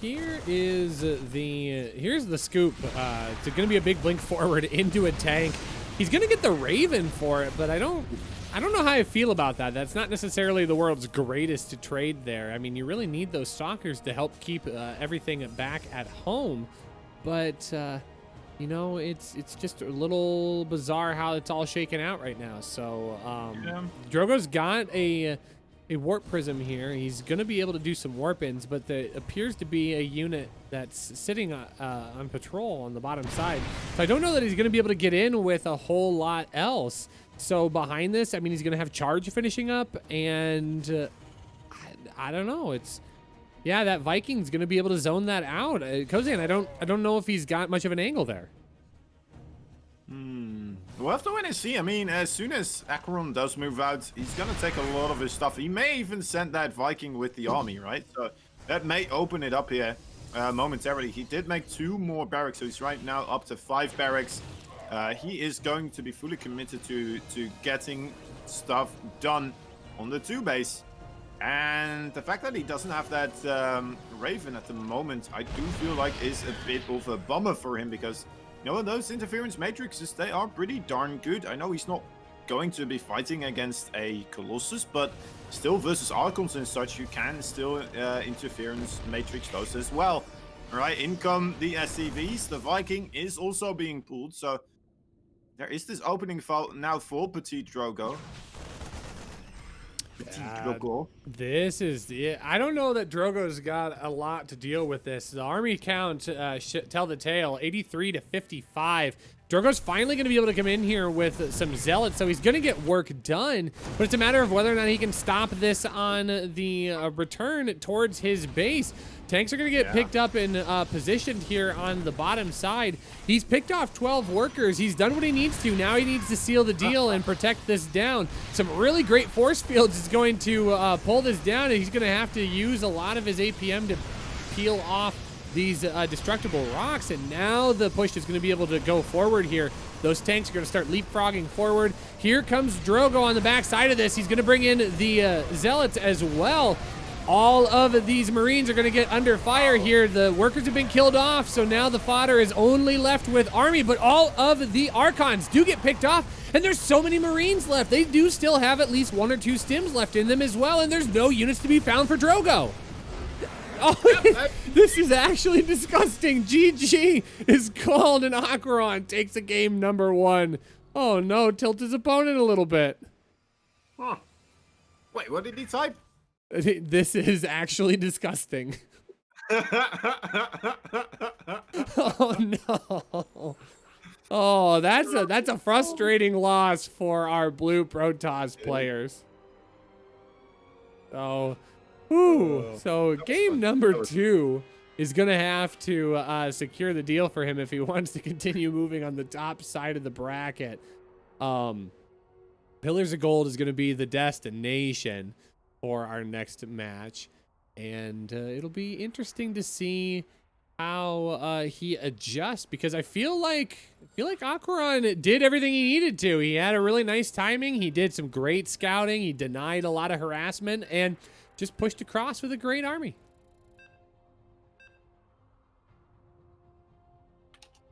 A: here's the scoop. It's going to be a big blink forward into a tank. He's going to get the Raven for it, but I don't know how I feel about that. That's not necessarily the world's greatest trade there. I mean, you really need those Stalkers to help keep everything back at home. But, you know, it's just a little bizarre how it's all shaken out right now. So, Drogo's got a warp prism here. He's going to be able to do some warp-ins, but there appears to be a unit that's sitting on patrol on the bottom side. So I don't know that he's going to be able to get in with a whole lot else. So behind this, I mean, he's going to have charge finishing up, and I don't know. Yeah, that Viking's going to be able to zone that out. Kozan, I don't know if he's got much of an angle there.
B: We'll have to wait and see. I mean, as soon as Aquaron does move out, he's going to take a lot of his stuff. He may even send that Viking with the army, right? So that may open it up here momentarily. He did make 2 more barracks, so he's right now up to 5 barracks. He is going to be fully committed to getting stuff done on the 2 base. And the fact that he doesn't have that Raven at the moment, I do feel like is a bit of a bummer for him, because you know, those interference matrices, they are pretty darn good. I know he's not going to be fighting against a Colossus, but still versus Archons and such, you can still interference matrix those as well. All right, in come the SCVs. The Viking is also being pulled, so there is this opening now for Petite Drogo.
A: This is I don't know that Drogo's got a lot to deal with this. The army count tell the tale, 83 to 55. Drogo's finally going to be able to come in here with some zealots, so he's going to get work done, but it's a matter of whether or not he can stop this on the return towards his base. Tanks are going to get picked up and positioned here on the bottom side. He's picked off 12 workers. He's done what he needs to. Now he needs to seal the deal and protect this down. Some really great force fields is going to pull this down, and he's going to have to use a lot of his APM to peel off these destructible rocks, and now the push is going to be able to go forward here. Those tanks are going to start leapfrogging forward. Here comes Drogo on the back side of this. He's going to bring in the zealots as well. All of these Marines are going to get under fire here. The workers have been killed off, so now the fodder is only left with army, but all of the Archons do get picked off, and there's so many Marines left. They do still have at least 1 or 2 stims left in them as well, and there's no units to be found for Drogo. Oh, this is actually disgusting. GG is called, and Aquaron takes a game number 1. Oh no, tilt his opponent a little bit.
B: Huh. Wait, what did he type?
A: This is actually disgusting. Oh no. Oh, that's a frustrating loss for our blue Protoss players. So, so game number 2 is gonna have to secure the deal for him if he wants to continue moving on the top side of the bracket. Pillars of Gold is gonna be the destination for our next match, and it'll be interesting to see how he adjusts, because I feel like Aquaron did everything he needed to. He had a really nice timing. He did some great scouting. He denied a lot of harassment and just pushed across with a great army.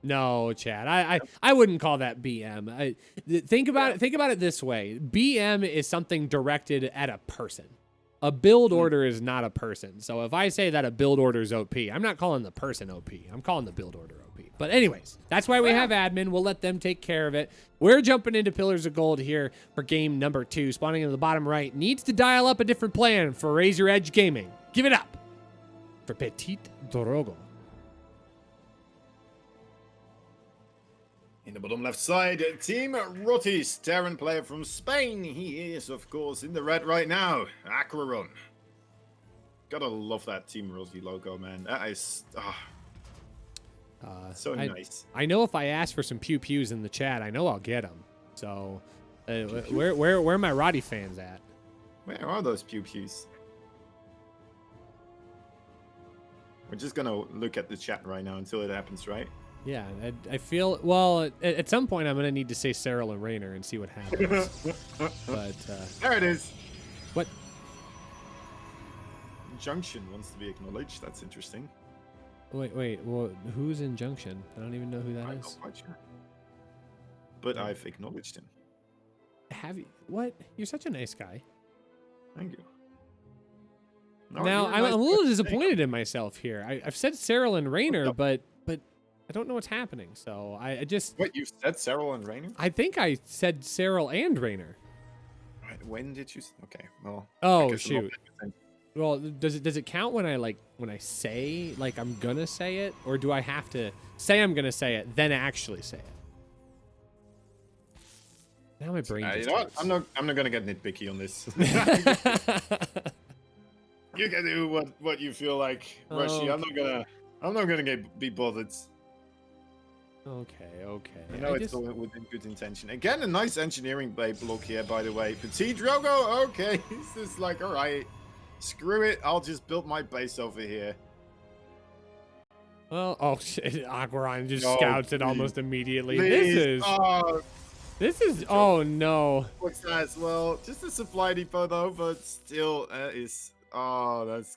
A: No, Chad, I wouldn't call that BM. Think about it this way. BM is something directed at a person. A build order is not a person. So if I say that a build order is OP, I'm not calling the person OP. I'm calling the build order OP. But anyways, that's why we have admin. We'll let them take care of it. We're jumping into Pillars of Gold here for game number 2. Spawning in the bottom right. Needs to dial up a different plan for Razor Edge Gaming. Give it up for Petite Drogo.
B: In the bottom left side, Team Rotis, Terran player from Spain. He is, of course, in the red right now. Aquaron. Gotta love that Team Roti logo, man. That is so nice.
A: I know if I ask for some pew-pews in the chat, I know I'll get them. So, where are my Roddy fans at?
B: Where are those pew-pews? We're just gonna look at the chat right now until it happens, right?
A: Yeah, I feel, well, at some point I'm going to need to say Cyril and Raynor and see what happens. But
B: there it is.
A: What?
B: Junction wants to be acknowledged. That's interesting.
A: Wait. Well, who's in Junction? I don't even know who that is.
B: I'm not quite sure. But I've acknowledged him.
A: Have you? What? You're such a nice guy.
B: Thank you.
A: No, now, I'm a little disappointed in myself here. I've said Cyril and Raynor, but I don't know what's happening, so I just...
B: What, you said Cyril and Raynor?
A: I think I said Cyril and Raynor.
B: Right, when did you... Okay, well...
A: Oh, shoot. Well, does it count when I say, like, I'm gonna say it? Or do I have to say I'm gonna say it, then actually say it? Now my brain just
B: you know what? I'm not gonna get nitpicky on this. You can do what you feel like, Rushy. I'm not gonna be bothered.
A: Okay.
B: I know it's all within good intention. Again, a nice engineering blade block here, by the way. Petite Drogo, okay. He's just like, all right, screw it. I'll just build my base over here.
A: Well, oh shit, Aquaron just scouts it almost immediately.
B: Please.
A: This is, oh no.
B: What's that as well? Just a supply depot though, but still, it's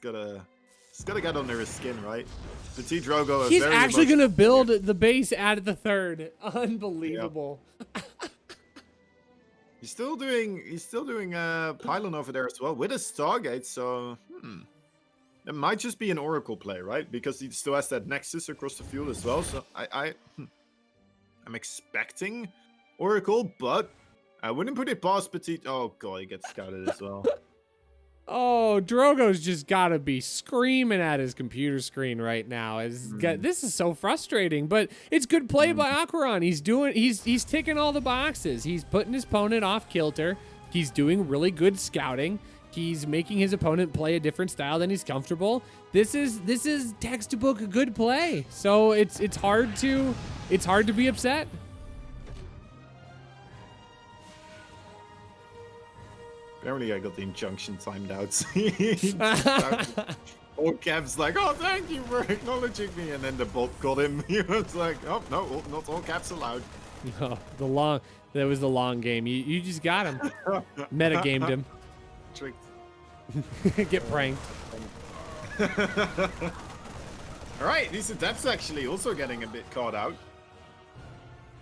B: gonna get under his skin, right? Petite Drogo.
A: He's actually gonna build the base at the third. Unbelievable.
B: Yep. He's still doing pylon over there as well with a Stargate, so it might just be an Oracle play, right? Because he still has that Nexus across the field as well. So I'm expecting Oracle, but I wouldn't put it past Petite. Oh god, he gets scouted as well.
A: Oh, Drogo's just gotta be screaming at his computer screen right now. This is so frustrating, but it's good play by Aquaron. He's ticking all the boxes. He's putting his opponent off kilter. He's doing really good scouting. He's making his opponent play a different style than he's comfortable. This is textbook good play. So it's hard to be upset.
B: Apparently I got the injunction timed out. All caps like, oh, thank you for acknowledging me. And then the bot got him. He was like, oh, no, not all caps allowed.
A: No, that was the long game. You just got him. Metagamed him.
B: Tricked.
A: Get pranked.
B: All right, these adepts actually also getting a bit caught out.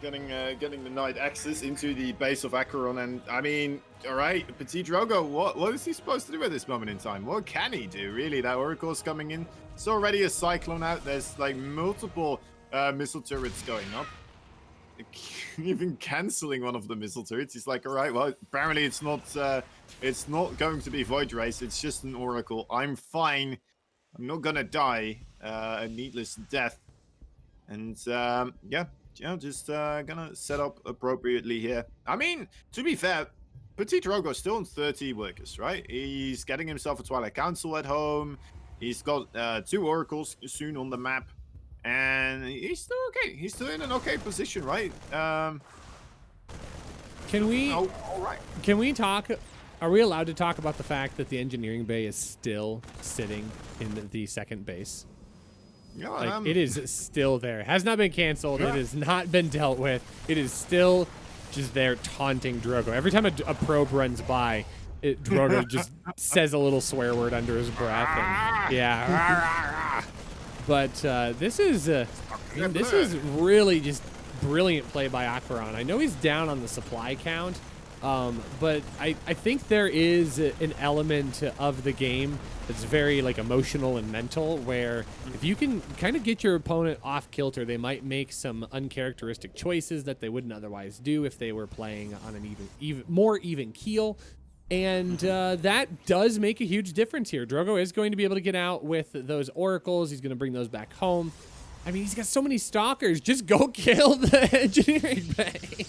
B: Getting the Knight Axis into the base of Aquaron, and I mean, all right, Petite Drogo, what is he supposed to do at this moment in time? What can he do, really? That Oracle's coming in. It's already a Cyclone out. There's like multiple missile turrets going up. Even canceling one of the missile turrets. He's like, all right, well, apparently it's not going to be Void Race. It's just an Oracle. I'm fine. I'm not gonna die a needless death. And yeah. Just gonna set up appropriately here. I mean, to be fair, Petite Drogo is still on 30 workers, right? He's getting himself a Twilight Council at home. He's got 2 Oracles soon on the map. And he's still okay. He's still in an okay position, right?
A: Can we...
B: Oh, all right.
A: Can we talk... Are we allowed to talk about the fact that the engineering bay is still sitting in the second base?
B: Yeah,
A: like, it is still there. It has not been canceled. Yeah. It has not been dealt with. It is still just there taunting Drogo. Every time a probe runs by, Drogo just says a little swear word under his breath. And, yeah. But this is really just brilliant play by Aquaron. I know he's down on the supply count, but I think there is an element of the game that's very like emotional and mental, where if you can kind of get your opponent off kilter, they might make some uncharacteristic choices that they wouldn't otherwise do if they were playing on an more even keel. And that does make a huge difference here. Drogo is going to be able to get out with those oracles. He's going to bring those back home. I mean, he's got so many stalkers. Just go kill the engineering bay.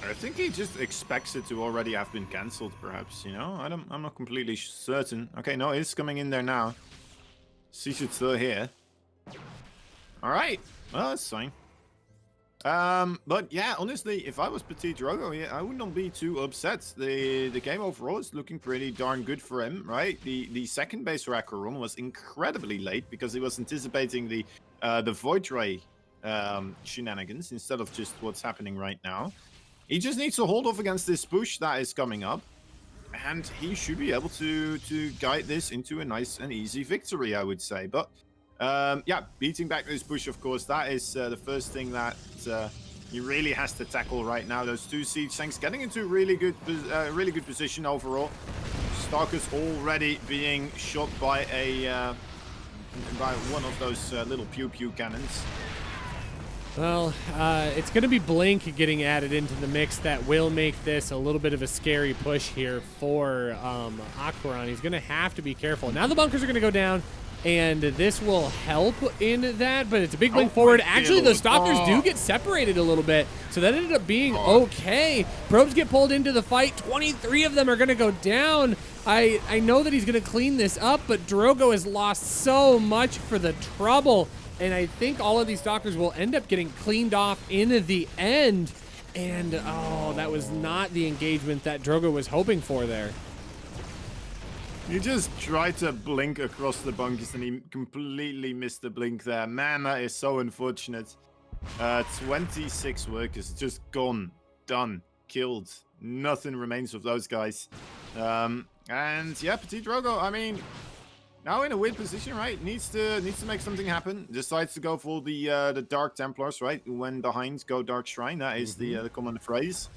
B: I think he just expects it to already have been cancelled, perhaps, you know? I'm not completely certain. Okay, no, it's coming in there now. Sees it still here. All right. Well, that's fine. But yeah, honestly, if I was Petite Drogo here, I would not be too upset. The game overall is looking pretty darn good for him, right? The second base for Aquaron was incredibly late because he was anticipating the Void Ray shenanigans instead of just what's happening right now. He just needs to hold off against this push that is coming up, and he should be able to guide this into a nice and easy victory, I would say. But yeah, beating back this push, of course, that is the first thing that he really has to tackle right now. Those 2 siege tanks getting into really good position overall. Stalkers already being shot by by one of those little pew pew cannons.
A: Well, it's going to be Blink getting added into the mix. That will make this a little bit of a scary push here for Aquaron. He's going to have to be careful. Now the bunkers are going to go down, and this will help in that, but it's a big Blink forward. Actually, the Stalkers do get separated a little bit, so that ended up being okay. Probes get pulled into the fight. 23 of them are going to go down. I know that he's going to clean this up, but Drogo has lost so much for the trouble. And I think all of these doctors will end up getting cleaned off in the end. And, oh, that was not the engagement that Drogo was hoping for there.
C: He just tried to blink across the bunkers and he completely missed the blink there. Man, that is so unfortunate. 26 workers just gone, done, killed. Nothing remains of those guys. And yeah, Petite Drogo, I mean, now in a weird position, right? Needs to make something happen. Decides to go for the Dark Templars, right? When behind, go Dark Shrine. That is the common phrase.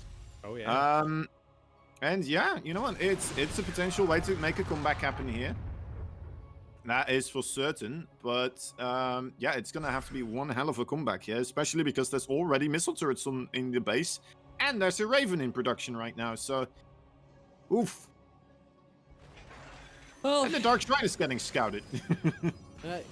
A: Oh yeah.
C: And yeah, you know what? It's a potential way to make a comeback happen here. That is for certain. But yeah, it's gonna have to be one hell of a comeback here, especially because there's already missile turrets in the base, and there's a Raven in production right now. So, oof.
A: Well,
C: and the Dark Shrine is getting scouted.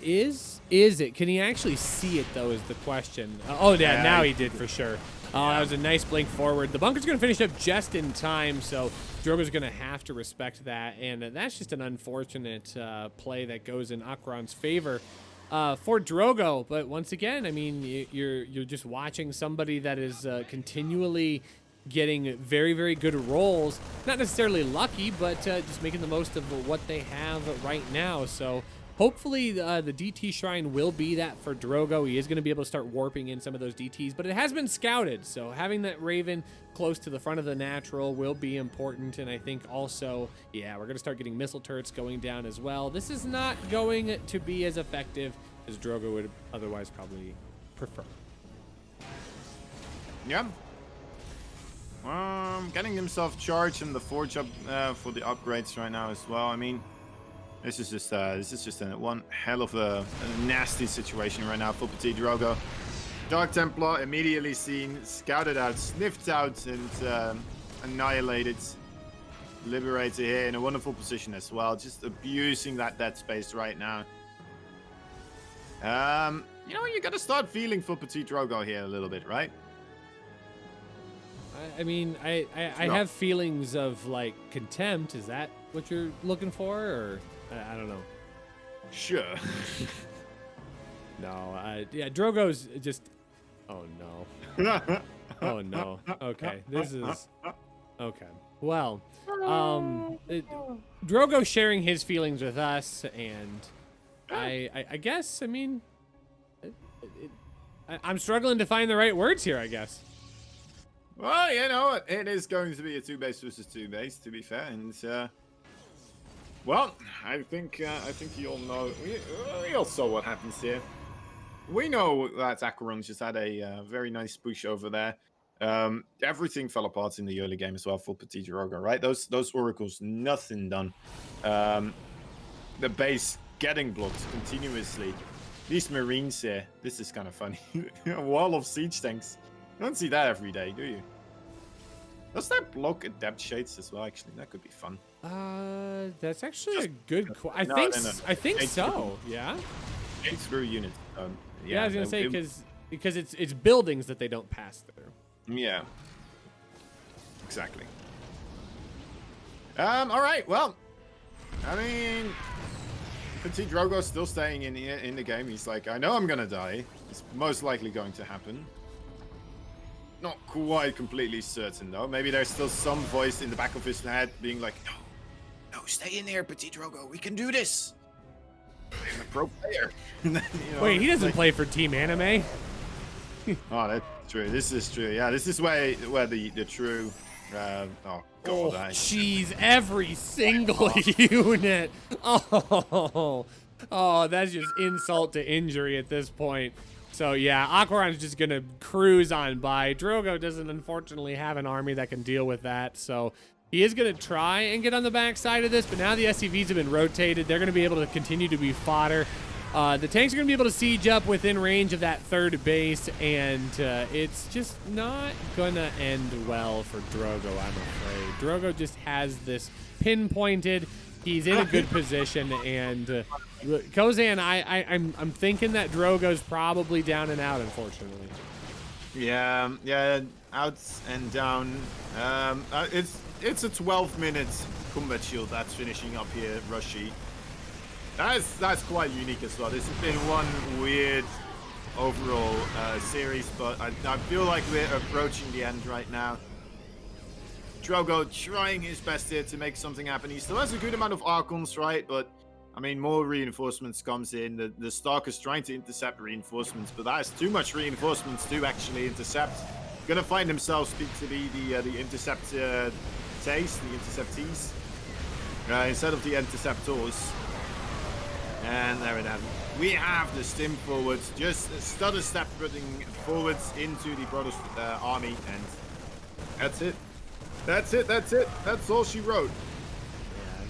A: Is it? Can he actually see it, though, is the question. Oh, yeah, now he did for sure. That was a nice blink forward. The bunker's going to finish up just in time, so Drogo's going to have to respect that. And that's just an unfortunate play that goes in Aquaron's favor for Drogo. But once again, I mean, you're just watching somebody that is continually getting very, very good rolls. Not necessarily lucky, but just making the most of what they have right now. So hopefully the DT Shrine will be that for Drogo. He is going to be able to start warping in some of those DTs, but it has been scouted. So having that Raven close to the front of the natural will be important. And I think also, yeah, we're going to start getting missile turrets going down as well. This is not going to be as effective as Drogo would otherwise probably prefer.
C: Yeah. Getting himself charged in the forge up for the upgrades right now as well. I mean, this is just one hell of a nasty situation right now for Petite Drogo. Dark Templar immediately seen, scouted out, sniffed out, and annihilated. Liberator here in a wonderful position as well, just abusing that dead space right now. You know, you gotta start feeling for Petite Drogo here a little bit, right?
A: I mean, I have feelings of like contempt. Is that what you're looking for, or I don't know.
C: Sure.
A: No, yeah, Drogo's just. Oh no. Oh no. Okay, this is. Okay. Well, Drogo sharing his feelings with us, and I guess, I mean, I'm struggling to find the right words here, I guess.
C: Well, you know, it is going to be a 2-base versus 2-base, to be fair, and well, I think you all know. We all saw what happens here. We know that Aquaron just had a very nice push over there. Everything fell apart in the early game as well for Petite Drogo, right? Those oracles, nothing done. The base getting blocked continuously. These marines here, this is kind of funny. A wall of siege tanks. You don't see that every day, do you? Does that block adept shades as well? Actually, that could be fun.
A: That's actually just a good question. I think so. Yeah.
C: It's through units.
A: Yeah, I was gonna say because it's buildings that they don't pass through.
C: Yeah. Exactly. All right. Well, I mean, Petite Drogo's still staying in the game. He's like, I know I'm gonna die. It's most likely going to happen. Not quite completely certain though. Maybe there's still some voice in the back of his head being like, no, stay in there, Petite Drogo. We can do this. I'm a pro player. You know,
A: wait, he doesn't play for Team Anime?
C: Oh, that's true. This is true. Yeah, this is where the true. Oh God.
A: Jeez, every single unit. Oh, that's just insult to injury at this point. So yeah, Aquaron's just gonna cruise on by. Drogo doesn't unfortunately have an army that can deal with that, so he is gonna try and get on the back side of this. But now the SCVs have been rotated; they're gonna be able to continue to be fodder. The tanks are gonna be able to siege up within range of that third base, and it's just not gonna end well for Drogo, I'm afraid. Drogo just has this pinpointed. He's in a good position, and Kozan, I'm thinking that Drogo's probably down and out, unfortunately.
C: Yeah, out and down. It's a 12-minute combat shield that's finishing up here, Rushy. That's quite unique as well. This has been one weird overall series, but I feel like we're approaching the end right now. Drogo trying his best here to make something happen. He still has a good amount of Archons, right? But I mean, more reinforcements comes in. The Stalker's trying to intercept reinforcements, but that is too much reinforcements to actually intercept. Gonna find himself speak to be the interceptees instead of the interceptors. And there we have it. We have the stim forwards, just stutter step putting forwards into the Brothers army, and that's it. That's it. That's all she wrote.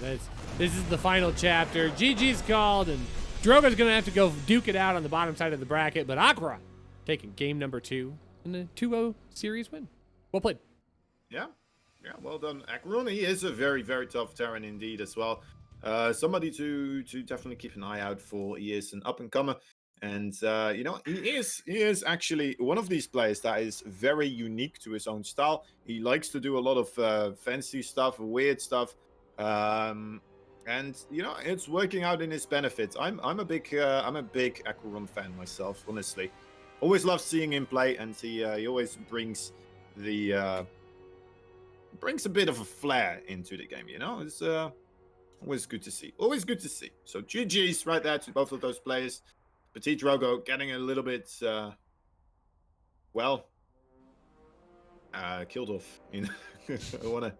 A: Yeah, this is the final chapter. GG's called, and Drogo's gonna have to go duke it out on the bottom side of the bracket, but Aquaron taking game number 2 in the 2-0 series win. Well played.
B: Yeah, well done, Aquaron. He is a very, very tough Terran indeed as well. Somebody to definitely keep an eye out for. He is an up and comer, and you know, he is actually one of these players that is very unique to his own style. He likes to do a lot of fancy stuff, weird stuff, and you know, it's working out in his benefit. I'm a big Aquaron fan myself, honestly. Always love seeing him play, and he always brings the brings a bit of a flair into the game. You know, it's always good to see. Always good to see. So GG's right there to both of those players. Petite Drogo getting a little bit, killed off. You know, I want to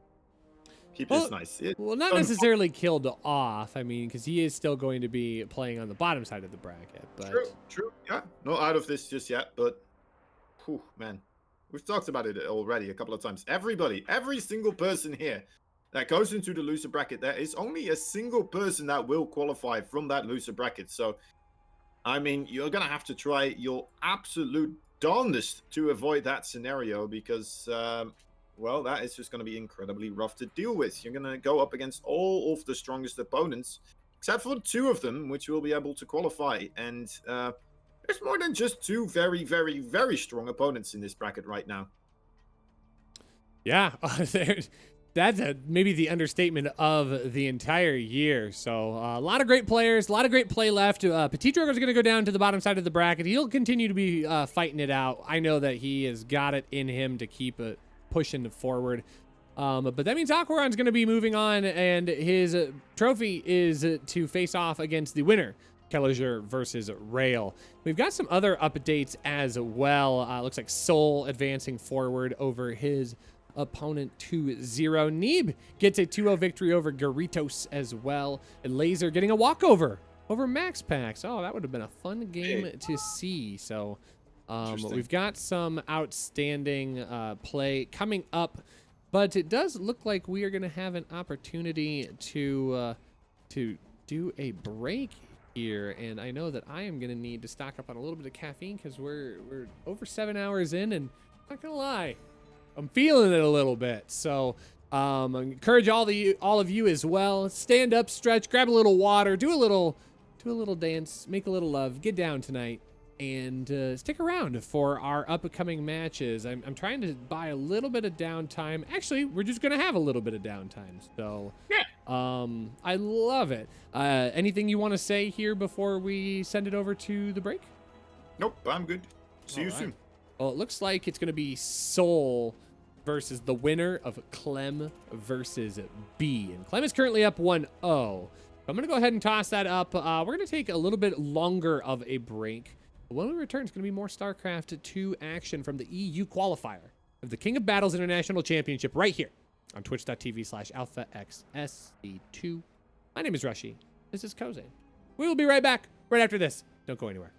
B: keep this nice.
A: Well, not necessarily killed off. I mean, because he is still going to be playing on the bottom side of the bracket. But
B: True. Yeah, not out of this just yet, but, whew, man, we've talked about it already a couple of times. Every single person here that goes into the loser bracket, there is only a single person that will qualify from that loser bracket. So, I mean, you're going to have to try your absolute darndest to avoid that scenario because, well, that is just going to be incredibly rough to deal with. You're going to go up against all of the strongest opponents, except for 2 of them, which will be able to qualify. And there's more than just 2 very, very, very strong opponents in this bracket right now.
A: yeah, that's maybe the understatement of the entire year. So a lot of great players, a lot of great play left. Petite Drogo is going to go down to the bottom side of the bracket. He'll continue to be fighting it out. I know that he has got it in him to keep it pushing forward. But that means Aquaron's going to be moving on, and his trophy is to face off against the winner, Keliger versus Rail. We've got some other updates as well. Looks like Soul advancing forward over his opponent 2-0. Neeb gets a 2-0 victory over Garitos as well. And Laser getting a walkover over Max Pax. Oh, that would have been a fun game to see. So we've got some outstanding play coming up, but it does look like we are going to have an opportunity to do a break here. And I know that I am going to need to stock up on a little bit of caffeine because we're over 7 hours in, and I'm not going to lie, I'm feeling it a little bit. So I encourage all of you as well. Stand up, stretch, grab a little water, do a little dance, make a little love, get down tonight, and stick around for our upcoming matches. I'm trying to buy a little bit of downtime. Actually, we're just gonna have a little bit of downtime. So
B: yeah,
A: I love it. Anything you want to say here before we send it over to the break?
B: Nope, I'm good. See you soon.
A: Well, it looks like it's going to be Soul versus the winner of Clem versus B. And Clem is currently up 1-0. So I'm going to go ahead and toss that up. We're going to take a little bit longer of a break. When we return, it's going to be more StarCraft 2 action from the EU qualifier of the King of Battles International Championship right here on twitch.tv/alphaxsc2. My name is Rushy. This is Koze. We will be right back right after this. Don't go anywhere.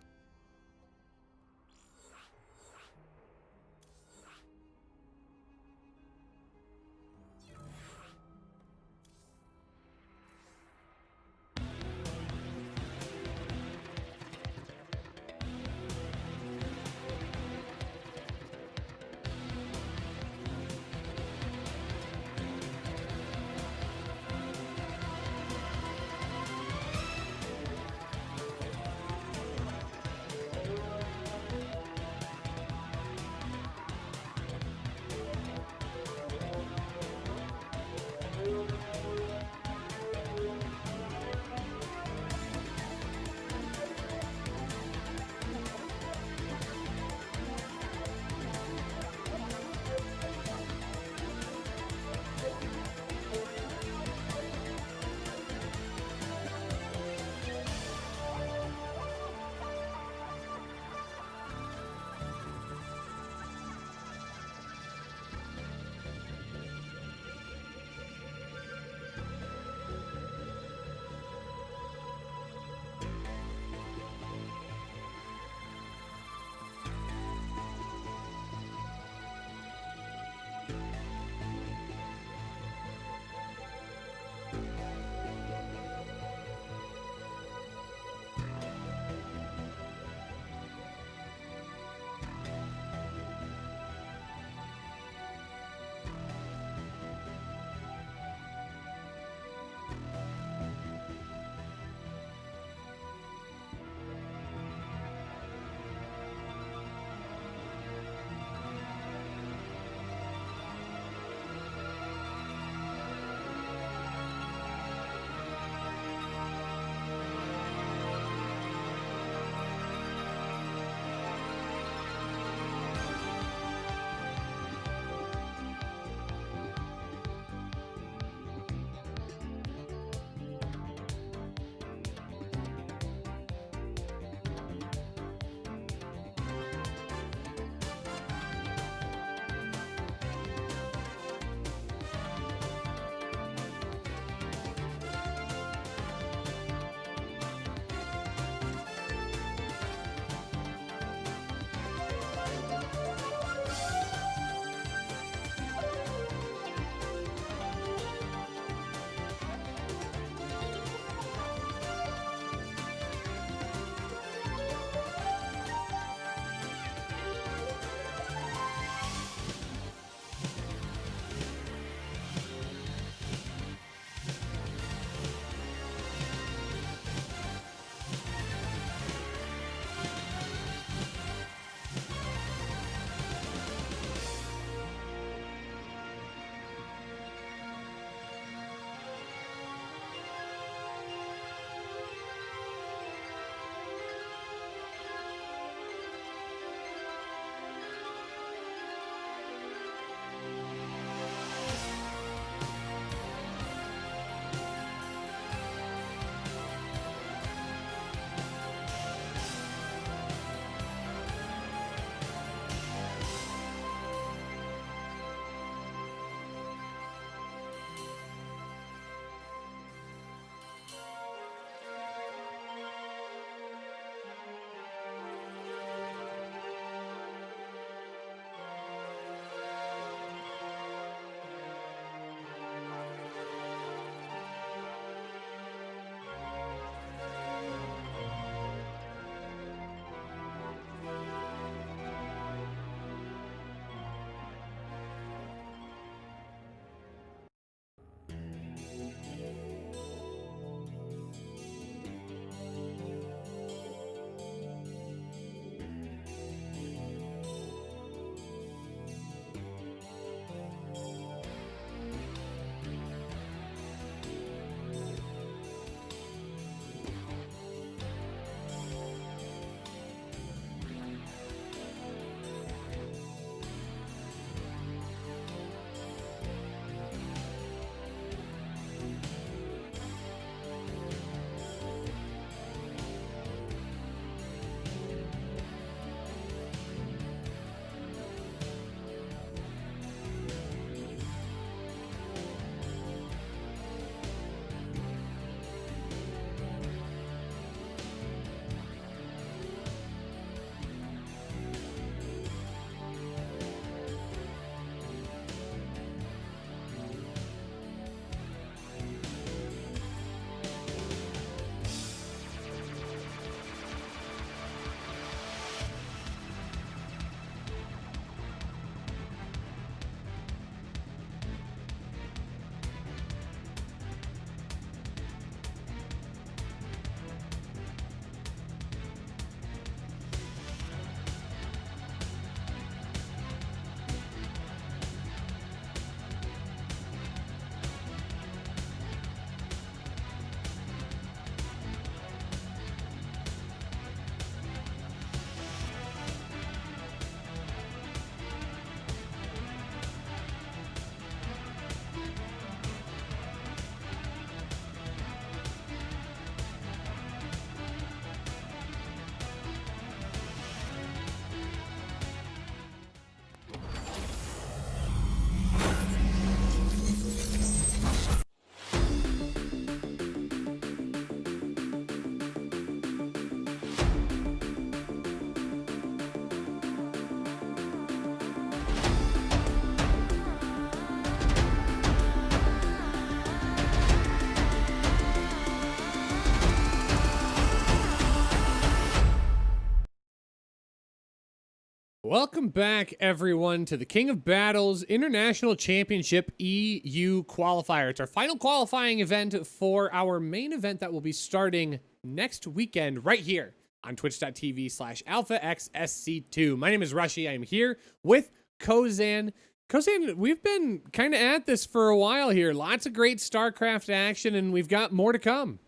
A: Welcome back, everyone, to the King of Battles International Championship EU Qualifier. It's our final qualifying event for our main event that will be starting next weekend right here on twitch.tv/alphaxsc2. My name is Rushy. I am here with Kozan. Kozan, we've been kind of at this for a while here. Lots of great StarCraft action, and we've got more to come.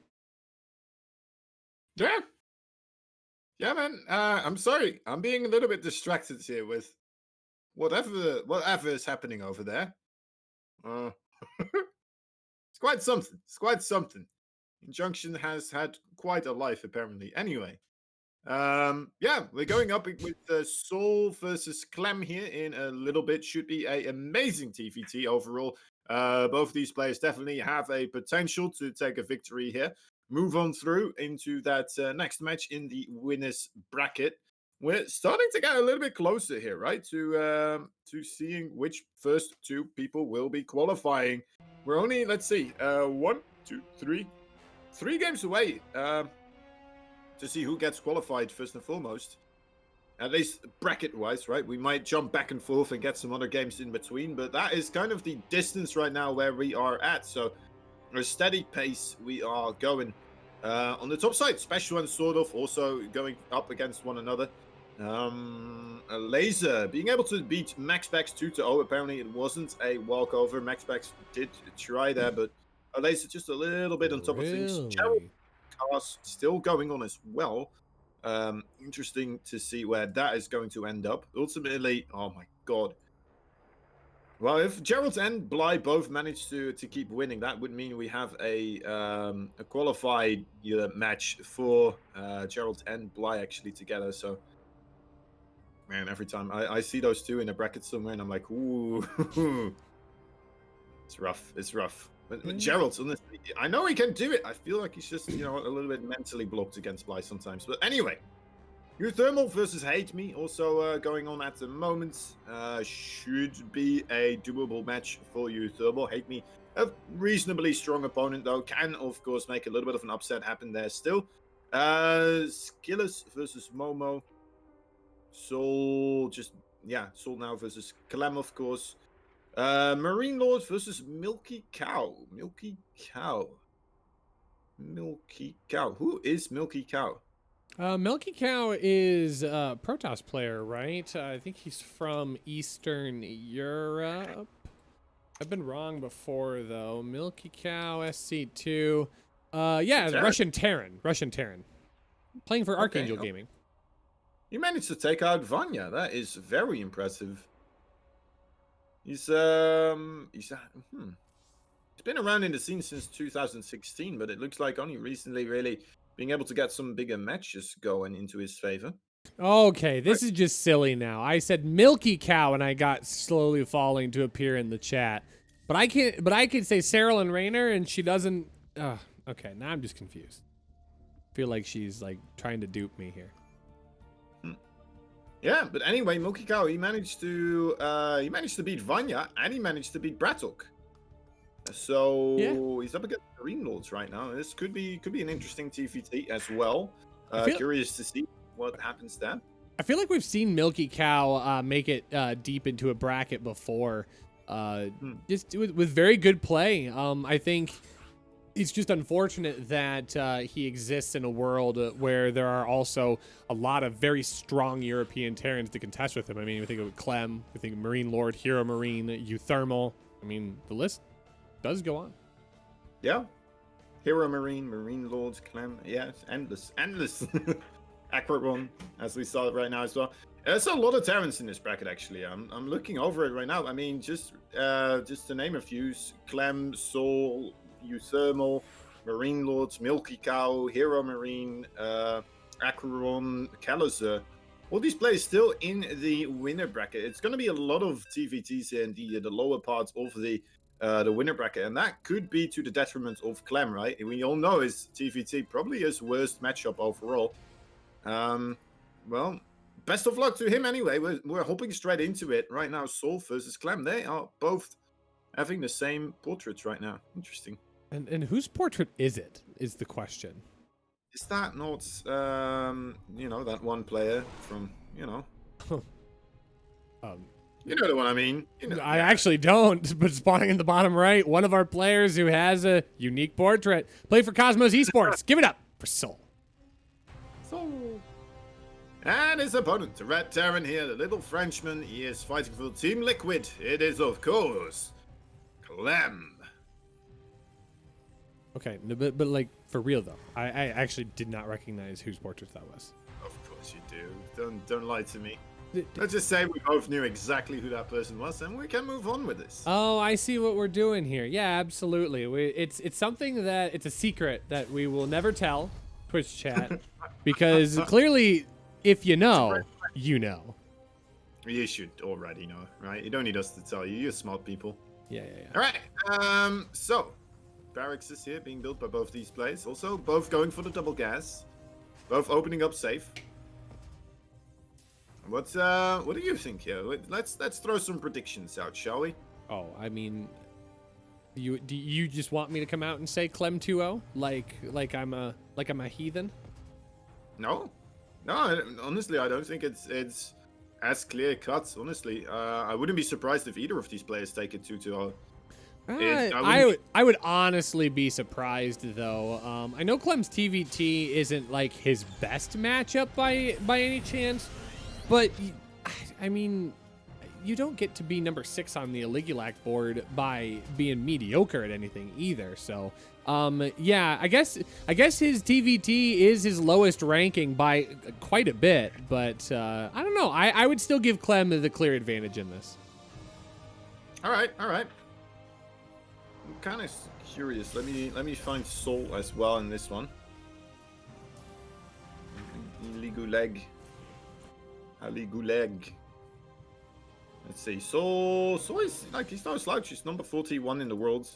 C: Yeah. Yeah, man. I'm sorry. I'm being a little bit distracted here with whatever is happening over there. It's quite something. It's quite something. Injunction has had quite a life, apparently. Anyway, yeah, we're going up with Soul versus Clem here in a little bit. Should be a amazing TvT overall. Both these players definitely have a potential to take a victory here. Move on through into that next match in the winners bracket. We're starting to get a little bit closer here, right? To seeing which first two people will be qualifying. We're only, let's see, 3 games away to see who gets qualified first and foremost. At least bracket-wise, right? We might jump back and forth and get some other games in between, but that is kind of the distance right now where we are at. So a steady pace we are going. On the top side, Special and sort of also going up against one another. A Laser being able to beat MaxPax 2-0. Apparently it wasn't a walkover. MaxPax did try there, but a Laser just a little bit on top of things. Gerald Cars still going on as well. Interesting to see where that is going to end up. Ultimately, oh my god. Well, if Gerald and Bly both manage to keep winning, that would mean we have a qualified match for Gerald and Bly actually together. So, man, every time I see those two in a bracket somewhere, and I'm like, ooh, it's rough. It's rough. But Gerald, honestly, I know he can do it. I feel like he's just, a little bit mentally blocked against Bly sometimes. But anyway. UThermal versus Hate Me also going on at the moment. Should be a doable match for UThermal. Hate Me, a reasonably strong opponent though. Can of course make a little bit of an upset happen there still. Skillers versus Momo. Soul now versus Clem of course. Marine Lord versus Milky Cow. Milky Cow. Who is Milky Cow?
A: Milky Cow is a Protoss player, right? I think he's from Eastern Europe. I've been wrong before, though. Milky Cow, SC2. Yeah, Russian Terran. Playing for Archangel Gaming.
B: You managed to take out Vanya. That is very impressive. He's been around in the scene since 2016, but it looks like only recently really being able to get some bigger matches going into his favor.
A: Okay, this is just silly now. I said Milky Cow and I got slowly falling to appear in the chat. But I can say Cyril and Rainer and she doesn't. Okay, now I'm just confused. I feel like she's like trying to dupe me here.
B: Yeah, but anyway, Milky Cow, he managed to beat Vanya and he managed to beat Bratok. So he's up against Marine Lords right now. This could be an interesting TvT as well. Curious to see what happens there.
A: I feel like we've seen Milky Cow make it deep into a bracket before, just with very good play. I think it's just unfortunate that he exists in a world where there are also a lot of very strong European Terrans to contest with him. I mean, we think of Clem, we think of Marine Lord, Hero Marine, UThermal. I mean, the list does go on.
B: Yeah. Hero Marine, Marine Lords, Clem. Yeah, it's endless. Aquaron, as we saw it right now as well. There's a lot of Terrans in this bracket, actually. I'm looking over it right now. I mean, just to name a few: Clem, Soul, UThermal, Marine Lords, Milky Cow, Hero Marine, Aquaron, Keliger. All these players still in the winner bracket. It's going to be a lot of TvTs here in the lower parts of the winner bracket, and that could be to the detriment of Clem, right? We all know his TvT probably his worst matchup overall. Well, best of luck to him anyway. We're hopping straight into it right now. Soul versus Clem. They are both having the same portraits right now. Interesting.
A: And whose portrait is it? Is the question.
B: Is that not that one player from You know the one I mean. You know,
A: I actually don't, but spawning in the bottom right, one of our players who has a unique portrait. Play for Cosmos Esports. Give it up for Soul.
B: And his opponent, the Red Terran here, the little Frenchman, he is fighting for Team Liquid. It is, of course, Clem.
A: Okay, no, but like, for real though, I actually did not recognize whose portrait that was.
B: Of course you do. Don't lie to me. Let's just say we both knew exactly who that person was, and we can move on with this.
A: Oh, I see what we're doing here. Yeah, absolutely. It's something that it's a secret that we will never tell Twitch chat because clearly, if you know, you know.
B: You should already know, right? You don't need us to tell you. You're smart people.
A: Yeah.
B: All right. So barracks is here being built by both these players. Also, both going for the double gas. Both opening up safe. What do you think here? Let's throw some predictions out, shall we?
A: Oh, I mean, do you just want me to come out and say Clem 2-0 like I'm a heathen?
B: No, honestly, I don't think it's as clear cut. Honestly, I wouldn't be surprised if either of these players take it 2-0.
A: I would honestly be surprised though. I know Clem's TvT isn't like his best matchup by any chance. But, I mean, you don't get to be number 6 on the Aligulac board by being mediocre at anything either. So, yeah, I guess his TvT is his lowest ranking by quite a bit. But I don't know. I would still give Clem the clear advantage in this.
B: All right. I'm kind of curious. Let me find Soul as well in this one. Guleg. Let's see. So he's no slouch. He's number 41 in the world.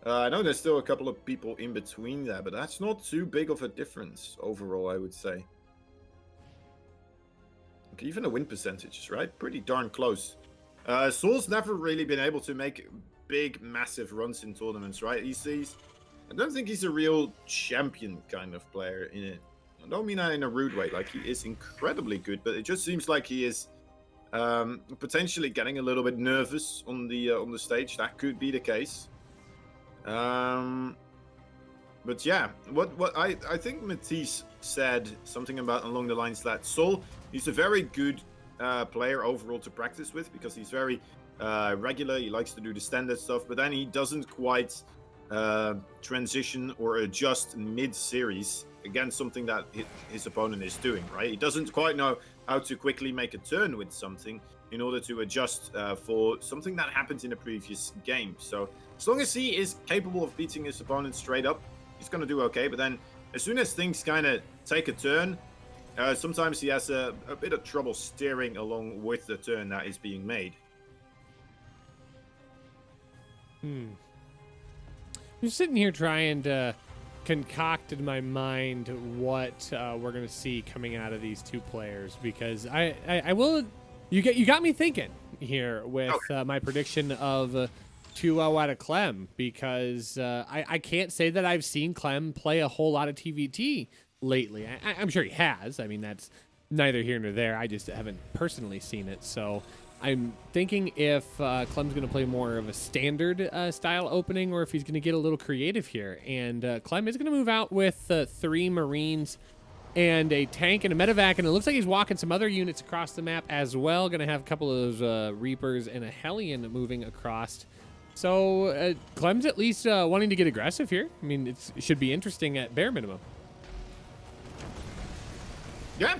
B: I know there's still a couple of people in between there, but that's not too big of a difference overall, I would say. Okay, even the win percentages, right? Pretty darn close. Soul's never really been able to make big, massive runs in tournaments, right? I don't think he's a real champion kind of player in it. I don't mean that in a rude way. Like, he is incredibly good, but it just seems like he is potentially getting a little bit nervous on the stage. That could be the case. But yeah, what I think Matisse said something about along the lines that Soul, he's a very good player overall to practice with because he's very regular. He likes to do the standard stuff, but then he doesn't quite transition or adjust mid-series against something that his opponent is doing, right? He doesn't quite know how to quickly make a turn with something in order to adjust for something that happened in a previous game. So as long as he is capable of beating his opponent straight up, he's going to do okay. But then as soon as things kind of take a turn, sometimes he has a bit of trouble steering along with the turn that is being made.
A: I'm sitting here trying to concoct in my mind what we're gonna see coming out of these two players, because I will. You got me thinking here with my prediction of 2-0 out of Clem, because I can't say that I've seen Clem play a whole lot of TvT lately. I'm sure he has. I mean, that's neither here nor there. I just haven't personally seen it. So I'm thinking if Clem's going to play more of a standard style opening, or if he's going to get a little creative here. And Clem is going to move out with 3 Marines and a tank and a medevac, and it looks like he's walking some other units across the map as well. Going to have a couple of those Reapers and a Hellion moving across. So Clem's at least wanting to get aggressive here. I mean, it should be interesting at bare minimum.
B: Yeah.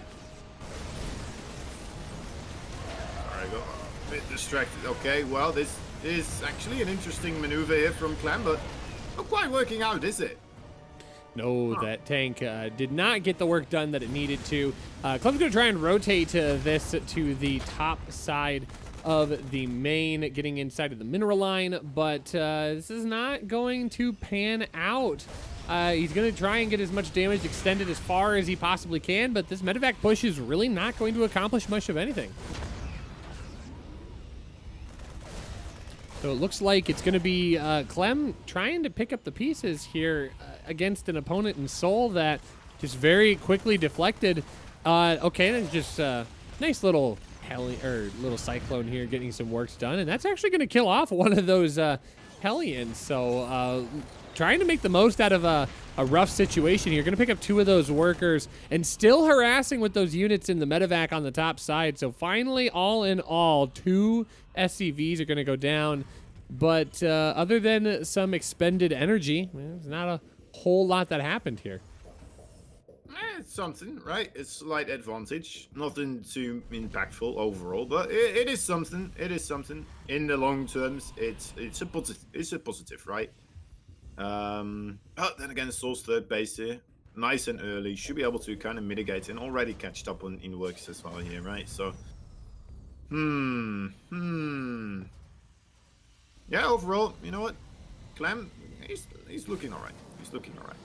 B: Alright, go. A bit distracted. Okay, well, this is actually an interesting maneuver here from Clem, but not quite working out, is it?
A: No, that tank did not get the work done that it needed to. Clem's going to try and rotate this to the top side of the main, getting inside of the mineral line, but this is not going to pan out. He's going to try and get as much damage extended as far as he possibly can, but this medevac push is really not going to accomplish much of anything. So it looks like it's going to be Clem trying to pick up the pieces here against an opponent in Soul that just very quickly deflected. Okay, that's just a nice little little cyclone here getting some works done, and that's actually going to kill off one of those Hellions. So trying to make the most out of a rough situation here. Going to pick up 2 of those workers and still harassing with those units in the medevac on the top side. So finally, all in all, 2 SCVs are going to go down. But other than some expended energy, there's not a whole lot that happened here.
B: It's something, right? It's slight advantage. Nothing too impactful overall, but it is something. It is something. In the long terms, it's a positive, right? But then again, Soul's third base here, nice and early, should be able to kind of mitigate and already catch up on in works as well here, right? So, yeah, overall, you know what, Clem, he's looking all right. He's looking all right.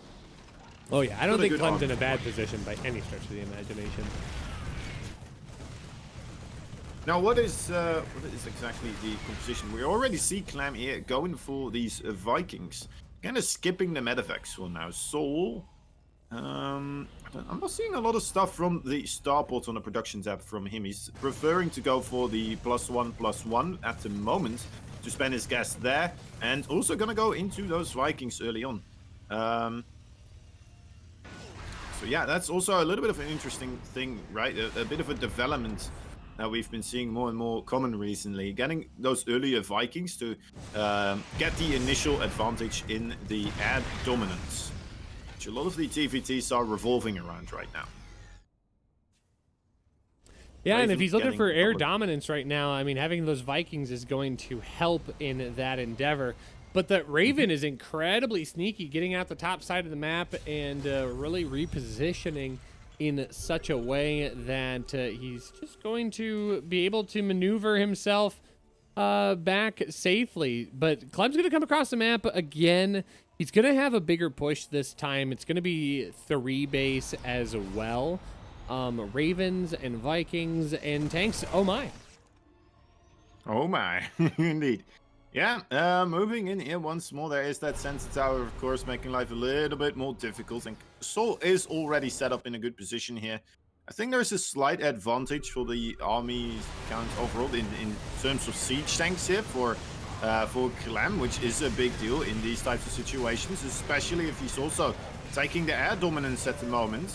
A: Oh yeah, I don't think Clem's in a bad
B: army.
A: position by any stretch of the imagination.
C: Now, what is exactly the composition? We already see Clem here going for these Vikings, kind of skipping the medevacs for now. Soul, I'm not seeing a lot of stuff from the starport on the production tab from him. He's preferring to go for the +1/+1 at the moment to spend his gas there, and also gonna go into those Vikings early on. So yeah, that's also a little bit of an interesting thing, right? A bit of a development that we've been seeing more and more common recently. Getting those earlier Vikings to get the initial advantage in the air dominance, which a lot of the TvTs are revolving around right now.
A: Yeah, and if he's looking for air dominance right now, I mean, having those Vikings is going to help in that endeavor. But that Raven is incredibly sneaky, getting out the top side of the map and really repositioning in such a way that he's just going to be able to maneuver himself back safely. But Clem's going to come across the map again. He's going to have a bigger push this time. It's going to be 3 base as well. Ravens and Vikings and tanks. Oh my.
C: Oh my, indeed. Yeah, moving in here once more. There is that sensor tower, of course, making life a little bit more difficult. And Soul is already set up in a good position here. I think there's a slight advantage for the army count overall in terms of siege tanks here for Clem, which is a big deal in these types of situations, especially if he's also taking the air dominance at the moment.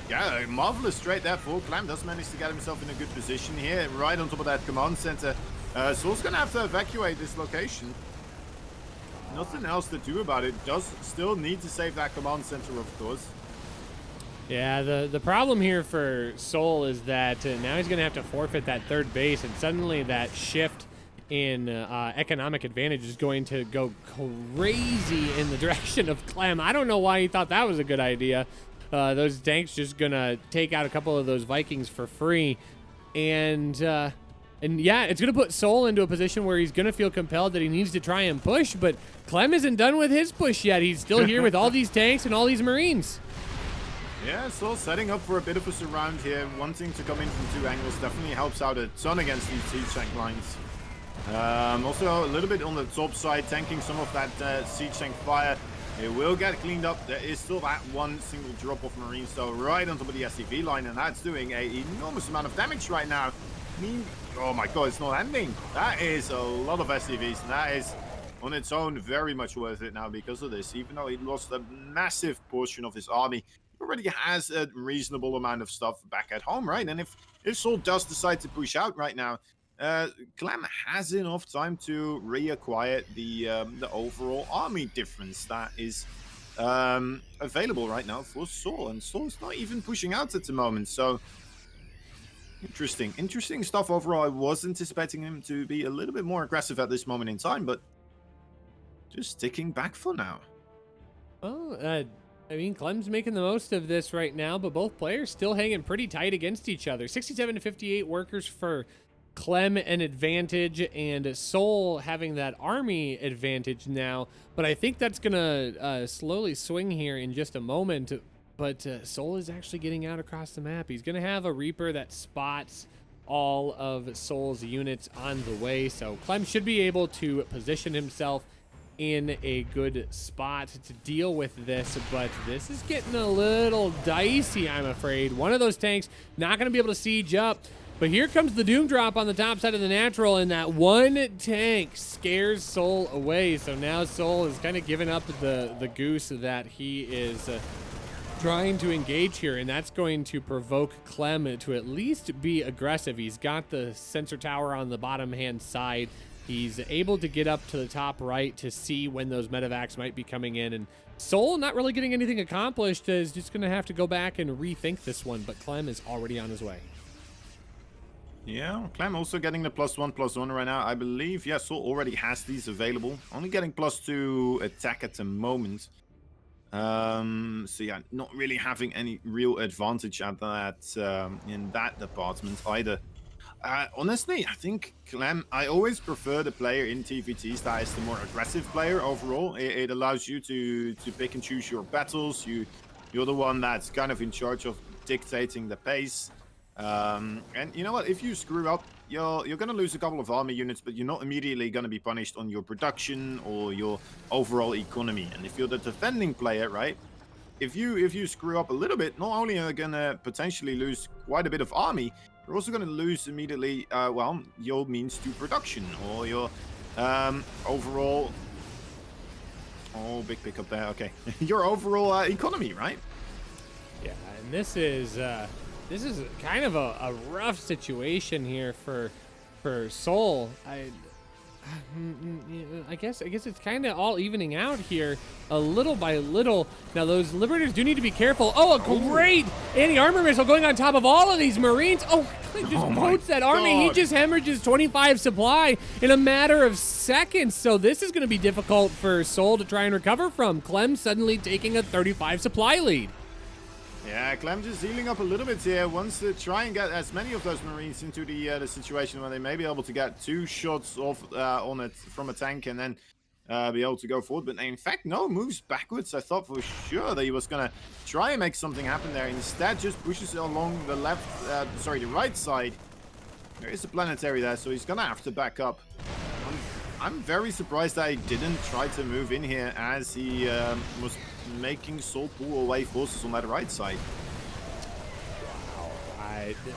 C: Yeah, marvelous trade there for Clem. Does manage to get himself in a good position here, right on top of that command center. Soul's gonna have to evacuate this location. Nothing else to do about it. Does still need to save that command center, of course.
A: Yeah, the problem here for Soul is that now he's going to have to forfeit that 3rd base, and suddenly that shift in economic advantage is going to go crazy in the direction of Clem. I don't know why he thought that was a good idea. Those tanks just going to take out a couple of those Vikings for free. And yeah, it's going to put Soul into a position where he's going to feel compelled that he needs to try and push, but Clem isn't done with his push yet. He's still here with all these tanks and all these Marines.
C: Yeah, Soul setting up for a bit of a surround here, wanting to come in from 2 angles. Definitely helps out a ton against these siege tank lines. Also, a little bit on the top side, tanking some of that siege tank fire. It will get cleaned up. There is still that 1 single drop of Marines, so right on top of the SCV line, and that's doing an enormous amount of damage right now. Oh my god, it's not ending. That is a lot of SCVs, and that is on its own very much worth it now because of this. Even though he lost a massive portion of his army, he already has a reasonable amount of stuff back at home, right? And if Soul does decide to push out right now, Clem has enough time to reacquire the overall army difference that is available right now for Soul. And Soul's not even pushing out at the moment, so interesting stuff overall. I was anticipating him to be a little bit more aggressive at this moment in time, but just sticking back for now.
A: Oh, I mean, Clem's making the most of this right now, but both players still hanging pretty tight against each other. 67 to 58 workers for Clem an advantage, and Soul having that army advantage now. But I think that's going to slowly swing here in just a moment. But Soul is actually getting out across the map. He's going to have a Reaper that spots all of Soul's units on the way. So Clem should be able to position himself in a good spot to deal with this, but this is getting a little dicey, I'm afraid. One of those tanks not going to be able to siege up. But here comes the Doom Drop on the top side of the natural, and that one tank scares Soul away. So now Soul is kind of giving up the goose that he is trying to engage here, and that's going to provoke Clem to at least be aggressive. He's got the sensor tower on the bottom hand side. He's able to get up to the top right to see when those medevacs might be coming in, and Soul not really getting anything accomplished, is just going to have to go back and rethink this one, but Clem is already on his way.
C: Yeah, Clem also getting the +1/+1 right now. I believe, yeah, Soul already has these available. Only getting +2 attack at the moment. So yeah, not really having any real advantage at that in that department either. Honestly, I think Clem, I always prefer the player in TvTs that is the more aggressive player overall. It allows you to pick and choose your battles. You're the one that's kind of in charge of dictating the pace. And you know what? If you screw up, you're going to lose a couple of army units, but you're not immediately going to be punished on your production or your overall economy. And if you're the defending player, right? If you screw up a little bit, not only are you going to potentially lose quite a bit of army, you're also going to lose immediately, well, your means to production or your overall... Oh, big pickup there. Okay. Your overall economy, right?
A: Yeah, and this is kind of a rough situation here for Soul. I guess it's kind of all evening out here, a little by little. Now those Liberators do need to be careful. Oh, a great anti-armor missile going on top of all of these Marines. Oh, he just coats that army. He just hemorrhages 25 supply in a matter of seconds. So this is going to be difficult for Soul to try and recover from. Clem suddenly taking a 35 supply lead.
C: Yeah, Clem just healing up a little bit here. Wants to try and get as many of those Marines into the situation where they may be able to get 2 shots off on it from a tank and then be able to go forward. But in fact, no, moves backwards. I thought for sure that he was going to try and make something happen there. Instead, just pushes along the the right side. There is a planetary there, so he's going to have to back up. I'm very surprised that he didn't try to move in here as he was making Soul pull away forces on that right side.
A: Wow,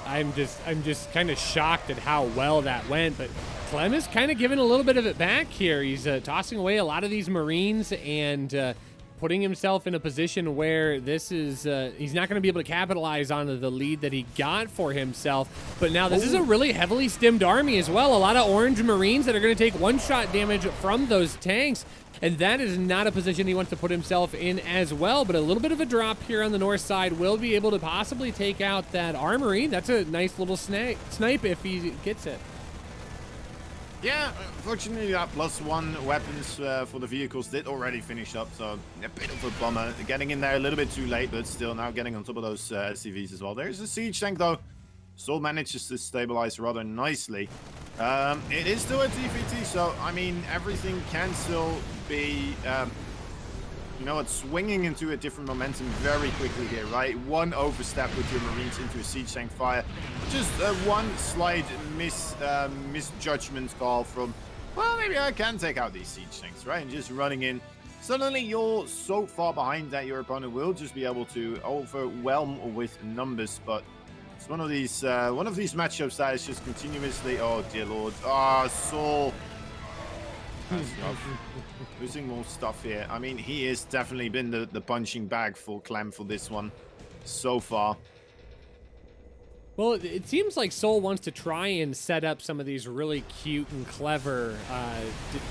A: I'm just kind of shocked at how well that went, but Clem is kind of giving a little bit of it back here. He's tossing away a lot of these Marines and putting himself in a position where this is he's not going to be able to capitalize on the lead that he got for himself. But now this is a really heavily stimmed army as well. A lot of orange Marines that are going to take one-shot damage from those tanks. And that is not a position he wants to put himself in as well. But a little bit of a drop here on the north side will be able to possibly take out that armory. That's a nice little snipe if he gets it.
C: Yeah, unfortunately that +1 weapons for the vehicles did already finish up, so a bit of a bummer. Getting in there a little bit too late, but still now getting on top of those SCVs as well. There's a siege tank though. Still manages to stabilize rather nicely. It is still a TvT, so I mean everything can still be, you know, it's swinging into a different momentum very quickly here, right? One overstep with your Marines into a siege tank fire. Just one slight misjudgment call from, well, maybe I can take out these siege tanks, right? And just running in. Suddenly you're so far behind that your opponent will just be able to overwhelm with numbers, but it's one of these matchups that is just continuously, oh dear lord, Soul. Losing more stuff here. I mean, he has definitely been the punching bag for Clem for this one so far.
A: Well, it seems like Soul wants to try and set up some of these really cute and clever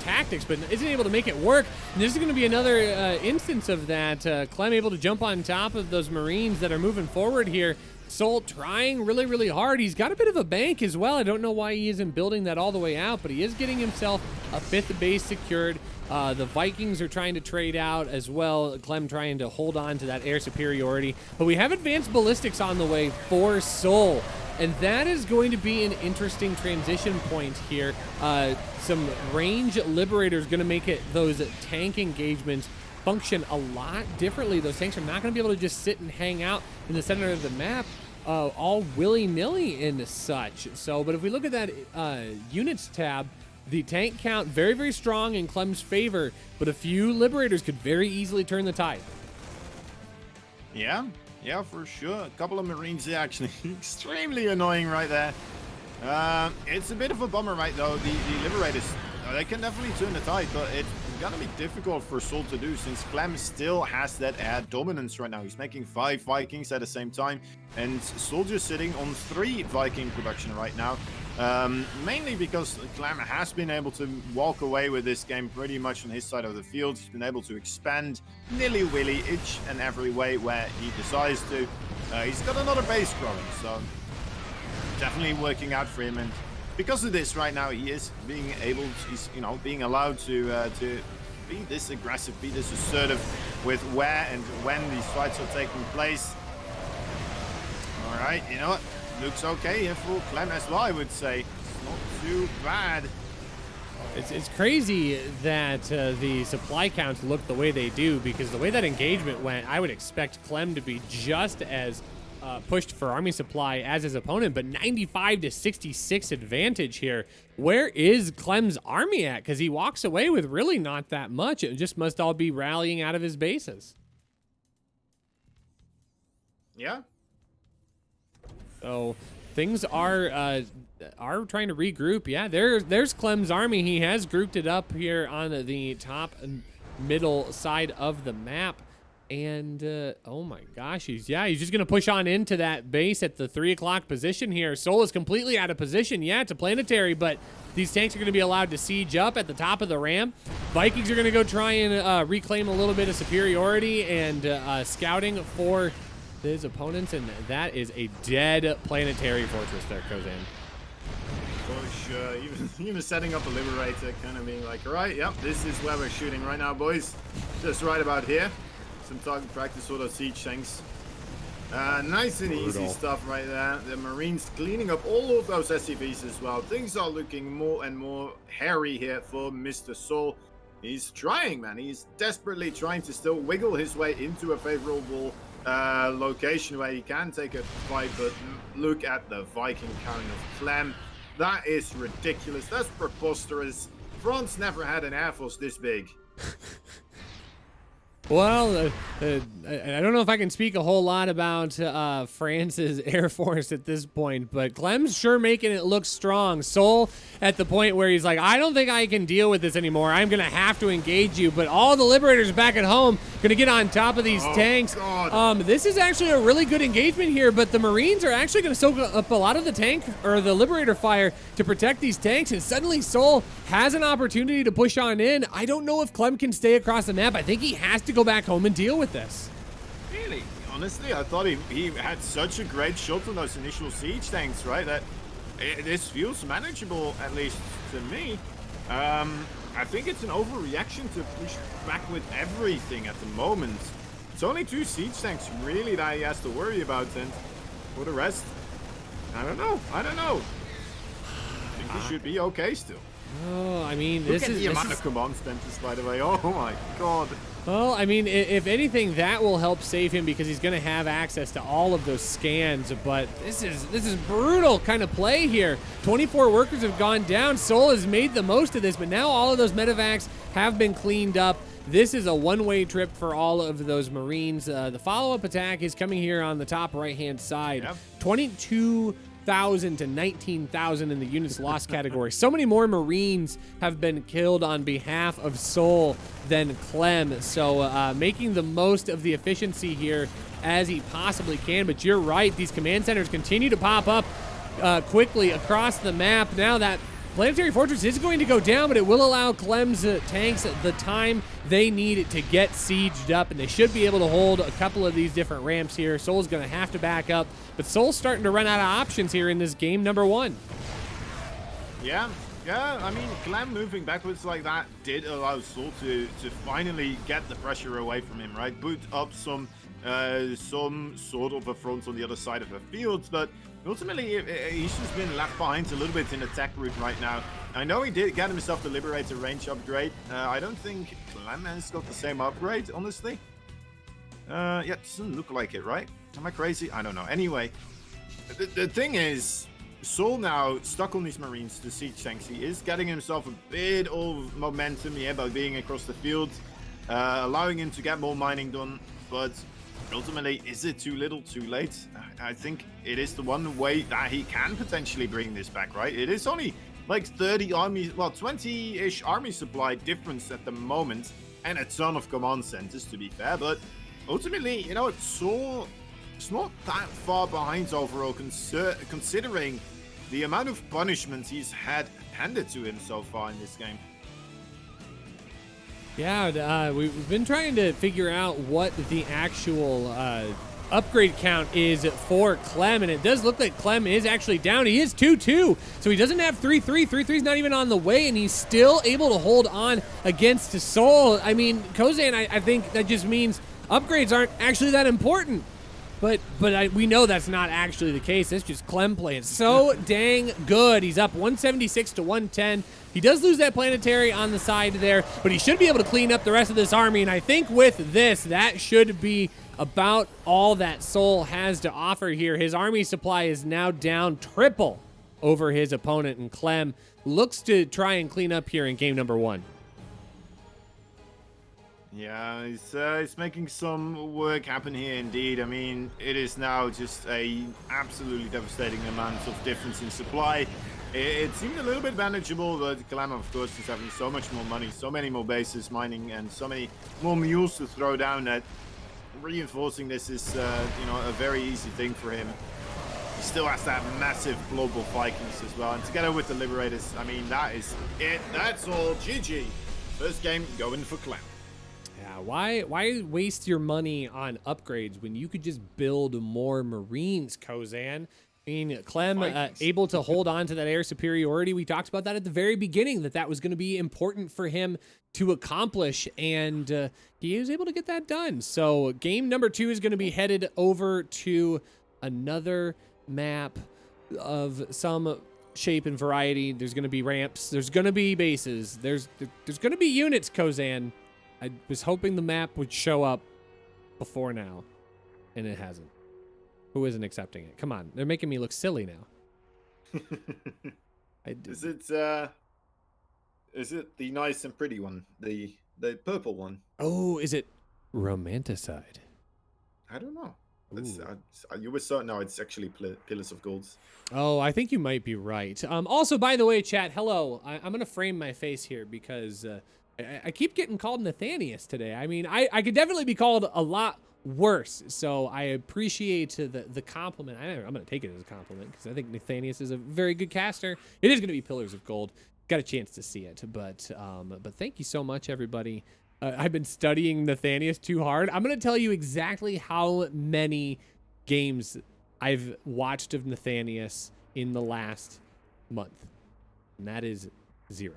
A: tactics, but isn't able to make it work. And this is going to be another instance of that. Clem able to jump on top of those Marines that are moving forward here. Soul trying really, really hard. He's got a bit of a bank as well. I don't know why he isn't building that all the way out, but he is getting himself a 5th base secured. The Vikings are trying to trade out as well. Clem trying to hold on to that air superiority. But we have advanced ballistics on the way for Soul. And that is going to be an interesting transition point here. Some range Liberators going to make it those tank engagements function a lot differently. Those tanks are not going to be able to just sit and hang out in the center of the map all willy-nilly and such. So, but if we look at that units tab, the tank count very, very strong in Clem's favor, but a few Liberators could very easily turn the tide.
C: Yeah, for sure. A couple of Marines there actually extremely annoying right there. It's a bit of a bummer, right, though. The Liberators, they can definitely turn the tide, but it's gonna be difficult for Soul to do since Clem still has that air dominance right now. He's making 5 Vikings at the same time, and Soul just sitting on 3 Viking production right now. Mainly because Clem has been able to walk away with this game pretty much on his side of the field. He's been able to expand nilly-willy each and every way where he decides to. He's got another base growing, so definitely working out for him. And because of this right now, he is being able to, he's, you know, being allowed to be this aggressive, be this assertive with where and when these fights are taking place. All right, you know what? Looks okay here for Clem as well, I would say. It's not too bad.
A: It's crazy that the supply counts look the way they do, because the way that engagement went, I would expect Clem to be just as pushed for army supply as his opponent, but 95 to 66 advantage here. Where is Clem's army at? Because he walks away with really not that much. It just must all be rallying out of his bases.
B: Yeah.
A: So things are trying to regroup. Yeah, there's Clem's army. He has grouped it up here on the top and middle side of the map. And oh my gosh, he's just gonna push on into that base at the 3 o'clock position here. Soul is completely out of position. Yeah, it's a planetary, but these tanks are gonna be allowed to siege up at the top of the ramp. Vikings are gonna go try and reclaim a little bit of superiority and scouting for his opponents, and that is a dead planetary fortress that goes in.
B: For sure. Even setting up a Liberator, kind of being like, all right, yep, this is where we're shooting right now, boys. Just right about here. Some target practice sort of siege tanks. Nice and easy stuff right there. The Marines cleaning up all of those SCVs as well. Things are looking more and more hairy here for Mr. Soul. He's trying, man. He's desperately trying to still wiggle his way into a favorable location where he can take a fight, but look at the Viking count of Clem. That is ridiculous. That's preposterous. France never had an air force this big.
A: Well, I don't know if I can speak a whole lot about France's Air Force at this point, but Clem's sure making it look strong. Soul at the point where he's like, I don't think I can deal with this anymore. I'm going to have to engage you. But all the Liberators back at home going to get on top of these tanks. This is actually a really good engagement here, but the Marines are actually going to soak up a lot of the tank or the Liberator fire to protect these tanks, and suddenly Soul has an opportunity to push on in. I don't know if Clem can stay across the map. I think he has to go back home and deal with this.
C: Really? Honestly, I thought he had such a great shot on those initial siege tanks, right? That this feels manageable, at least to me. I think it's an overreaction to push back with everything at the moment. It's only 2 siege tanks really that he has to worry about, and for the rest, I don't know. I think he should be okay still.
A: Oh, I mean,
C: Look at the amount of command centers, by the way. Oh my god.
A: Well, I mean, if anything, that will help save him because he's going to have access to all of those scans. But this is brutal kind of play here. 24 workers have gone down. Soul has made the most of this, but now all of those medevacs have been cleaned up. This is a one-way trip for all of those Marines. The follow-up attack is coming here on the top right-hand side. Yep. 22,000 to 19,000 in the units lost category. So many more Marines have been killed on behalf of Soul than Clem. So making the most of the efficiency here as he possibly can. But you're right, these command centers continue to pop up quickly across the map. Now that Planetary Fortress is going to go down, but it will allow Clem's tanks the time they need to get sieged up, and they should be able to hold a couple of these different ramps here. Soul's going to have to back up, but Soul's starting to run out of options here in this game number 1.
C: Yeah, I mean, Clem moving backwards like that did allow Soul to finally get the pressure away from him, right? Boot up some sort of a front on the other side of the field, but ultimately he's just been left behind a little bit in the tech route right now. I know he did get himself the Liberator range upgrade. I don't think Clem has got the same upgrade, honestly. Yeah, it doesn't look like it, right? Am I crazy? I don't know. Anyway, the thing is, Soul now stuck on these Marines, the siege tanks. He is getting himself a bit of momentum here by being across the field, allowing him to get more mining done, but Ultimately, is it too little, too late? I think it is the one way that he can potentially bring this back, right? It is only like 30 army, well, 20-ish army supply difference at the moment, and a ton of command centers, to be fair. But ultimately, you know, it's not that far behind overall, considering the amount of punishments he's had handed to him so far in this game.
A: Yeah, we've been trying to figure out what the actual upgrade count is for Clem, and it does look like Clem is actually down. He is 2-2, so he doesn't have 3-3. 3-3's not even on the way, and he's still able to hold on against Soul. I mean, Kozan, I think that just means upgrades aren't actually that important. But we know that's not actually the case. It's just Clem playing so dang good. He's up 176 to 110. He does lose that planetary on the side there, but he should be able to clean up the rest of this army. And I think with this, that should be about all that Soul has to offer here. His army supply is now down triple over his opponent, and Clem looks to try and clean up here in game number 1.
C: Yeah, he's making some work happen here indeed. I mean, it is now just a absolutely devastating amount of difference in supply. It seemed a little bit manageable, but Clem, of course, is having so much more money, so many more bases mining, and so many more mules to throw down that reinforcing this is, you know, a very easy thing for him. He still has that massive global Vikings as well, and together with the Liberators, I mean, that is it. That's all. GG. First game going for Clem.
A: Yeah, why waste your money on upgrades when you could just build more Marines, Kozan? I mean, Clem able to hold on to that air superiority. We talked about that at the very beginning, that was going to be important for him to accomplish, and he was able to get that done. So game number 2 is going to be headed over to another map of some shape and variety. There's going to be ramps. There's going to be bases. There's going to be units, Kozan. I was hoping the map would show up before now, and it hasn't. Who isn't accepting it? Come on, they're making me look silly now.
B: Is it the nice and pretty one, the purple one?
A: Oh, is it romanticide?
B: I don't know. You were certain? No, it's actually Pillars of Gold.
A: Oh, I think you might be right. Also, by the way, chat, hello. I'm gonna frame my face here because I keep getting called Nathanius today. I mean, I could definitely be called a lot worse, so I appreciate the compliment. I'm going to take it as a compliment because I think Nathanius is a very good caster. It is going to be Pillars of Gold. Got a chance to see it, but thank you so much, everybody. I've been studying Nathanius too hard. I'm going to tell you exactly how many games I've watched of Nathanius in the last month, and that is 0.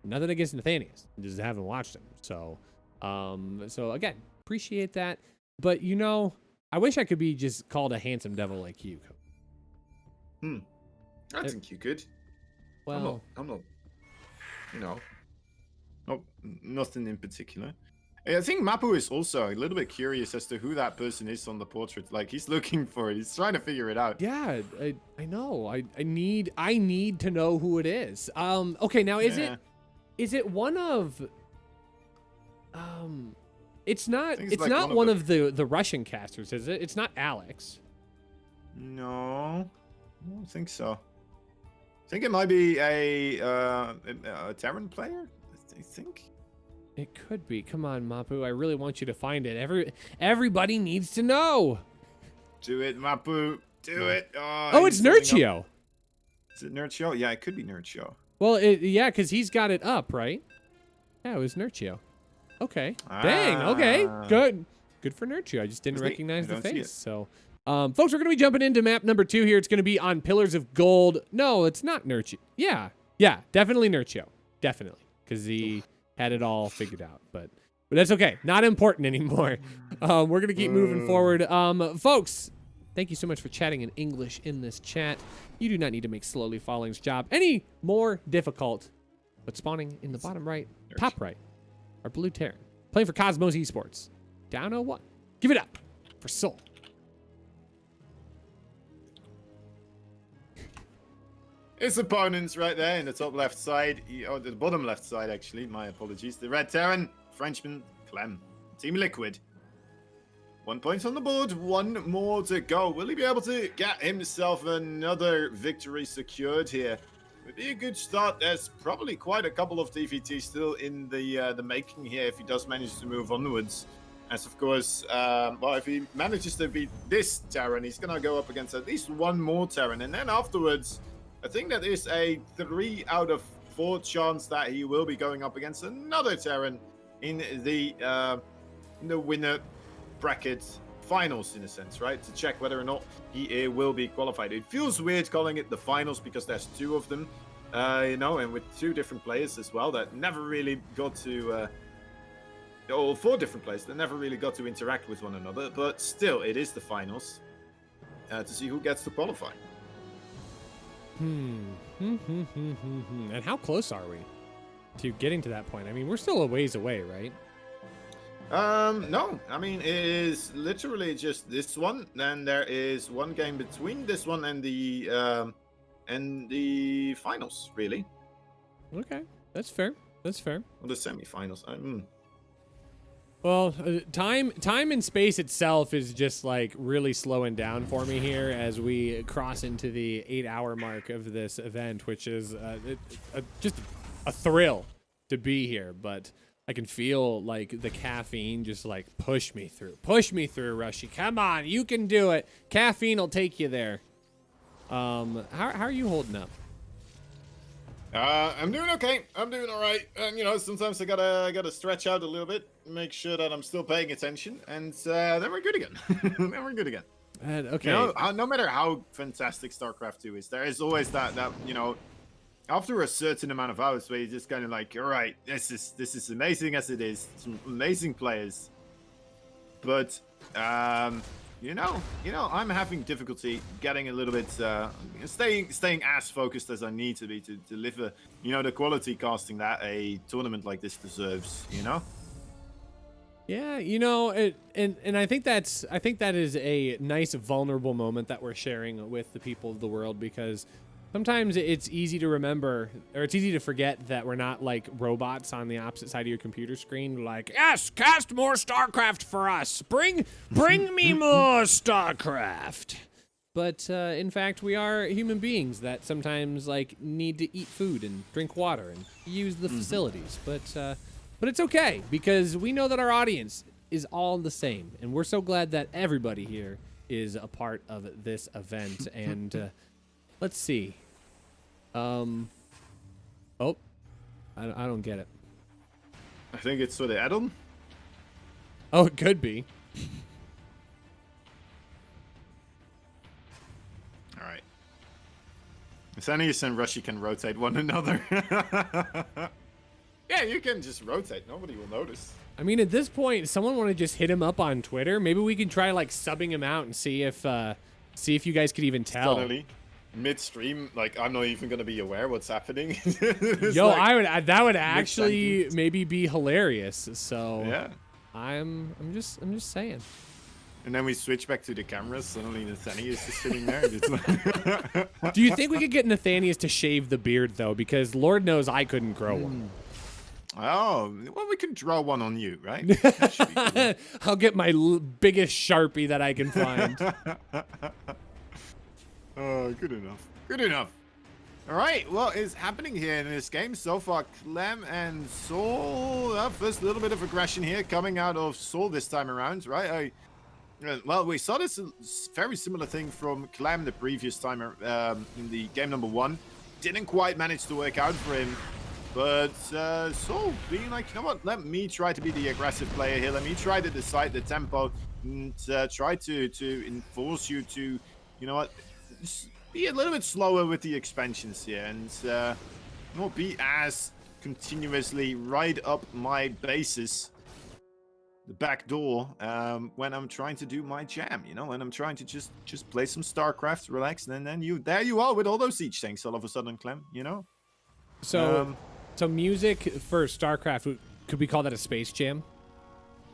A: Nothing against Nathanius, just haven't watched him. So again, appreciate that. But you know, I wish I could be just called a handsome devil like you.
B: I think you could.
A: Well,
B: I'm not. You know.
C: Oh, nothing in particular. I think Mapu is also a little bit curious as to who that person is on the portrait. Like, he's looking for it. He's trying to figure it out.
A: Yeah, I know. I need to know who it is. Okay, now is it one of it's not like one of the Russian casters, is it? It's not Alex.
C: No, I don't think so. I think it might be a Terran player. I think
A: it could be. Come on, Mapu. I really want you to find it. Everybody needs to know.
C: Do it, Mapu. Do it.
A: Oh, it's Nurchio.
C: Is it Nurchio? Yeah, it could be Nurchio.
A: Well, yeah, because he's got it up, right? Yeah, it was Nurchio. Okay. Dang. Okay. Good for Nurchio. I just didn't recognize the face. So, folks, we're going to be jumping into map number 2 here. It's going to be on Pillars of Gold. No, it's not Nurchio. Yeah, definitely Nurchio. Definitely. Because he had it all figured out. But that's okay. Not important anymore. We're going to keep moving forward. Folks, thank you so much for chatting in English in this chat. You do not need to make Slowly Falling's job any more difficult. But spawning in the bottom right, top right, are Blue Terran. Playing for Cosmos Esports. Down 0-1. Give it up for Soul.
C: His opponents right there in the top left side, or the bottom left side actually, my apologies. The Red Terran, Frenchman, Clem. Team Liquid. 1 point on the board, one more to go. Will he be able to get himself another victory secured here? Would be a good start. There's probably quite a couple of TvT still in the making here if he does manage to move onwards. As of course, well, if he manages to beat this Terran, he's going to go up against at least one more Terran. And then afterwards, I think that is a 3 out of 4 chance that he will be going up against another Terran in the winner bracket finals, in a sense, right? To check whether or not he will be qualified. It feels weird calling it the finals because there's 2 of them, you know, and with 2 different players as well that never really got to, or 4 different players that never really got to interact with one another. But still, it is the finals to see who gets to qualify.
A: And how close are we to getting to that point? I mean, we're still a ways away, right?
C: No, I mean, it is literally just this one. Then there is one game between this one and the finals, really.
A: Okay, that's fair. That's fair.
C: Or the semifinals.
A: Well, time and space itself is just like really slowing down for me here as we cross into the 8-hour mark of this event, which is just a thrill to be here. But I can feel like the caffeine just like push me through, Rushy. Come on, you can do it. Caffeine will take you there. How are you holding up?
C: I'm doing okay. I'm doing all right. And you know, sometimes I gotta stretch out a little bit, make sure that I'm still paying attention, and then we're good again. Then we're good again.
A: Okay.
C: You know, no matter how fantastic StarCraft 2 is, there is always that you know, after a certain amount of hours where you're just kind of like, all right, this is amazing as it is, some amazing players, but you know, I'm having difficulty getting a little bit, staying as focused as I need to be to deliver, you know, the quality casting that a tournament like this deserves, you know?
A: Yeah, you know, and I think that is a nice vulnerable moment that we're sharing with the people of the world, because sometimes it's easy to remember, or it's easy to forget that we're not like robots on the opposite side of your computer screen. Like, yes, cast more StarCraft for us. Bring me more StarCraft. But in fact, we are human beings that sometimes like need to eat food and drink water and use the facilities. But it's okay, because we know that our audience is all the same, and we're so glad that everybody here is a part of this event. And let's see. Oh, I don't get it.
C: I think it's for the add-on.
A: Oh, it could be.
C: All right. Sanius and Rushy can rotate one another. Yeah, you can just rotate. Nobody will notice.
A: I mean, at this point, someone want to just hit him up on Twitter. Maybe we can try like subbing him out and see if you guys could even tell.
C: Suddenly, midstream, like I'm not even gonna be aware what's happening.
A: Yo,
C: like,
A: that would actually maybe be hilarious. So
C: yeah,
A: I'm just saying.
C: And then we switch back to the cameras. Suddenly Nathanius is sitting there.
A: Do you think we could get Nathanius to shave the beard though? Because Lord knows I couldn't grow one.
C: Oh, well, we can draw one on you, right? That should be cool.
A: I'll get my biggest Sharpie that I can find.
C: Oh, good enough. Good enough. All right, what is happening here in this game so far? Clem and Soul. First little bit of aggression here coming out of Soul this time around, right? Well, we saw this very similar thing from Clem the previous time in the game number 1. Didn't quite manage to work out for him. But Soul being like, you know what, let me try to be the aggressive player here. Let me try to decide the tempo and try to enforce you to, you know what, be a little bit slower with the expansions here and not be as continuously right up my bases, the back door, when I'm trying to do my jam, you know, when I'm trying to just play some StarCraft, relax, and then there you are with all those siege tanks all of a sudden, Clem, you know?
A: So music for StarCraft, could we call that a space jam?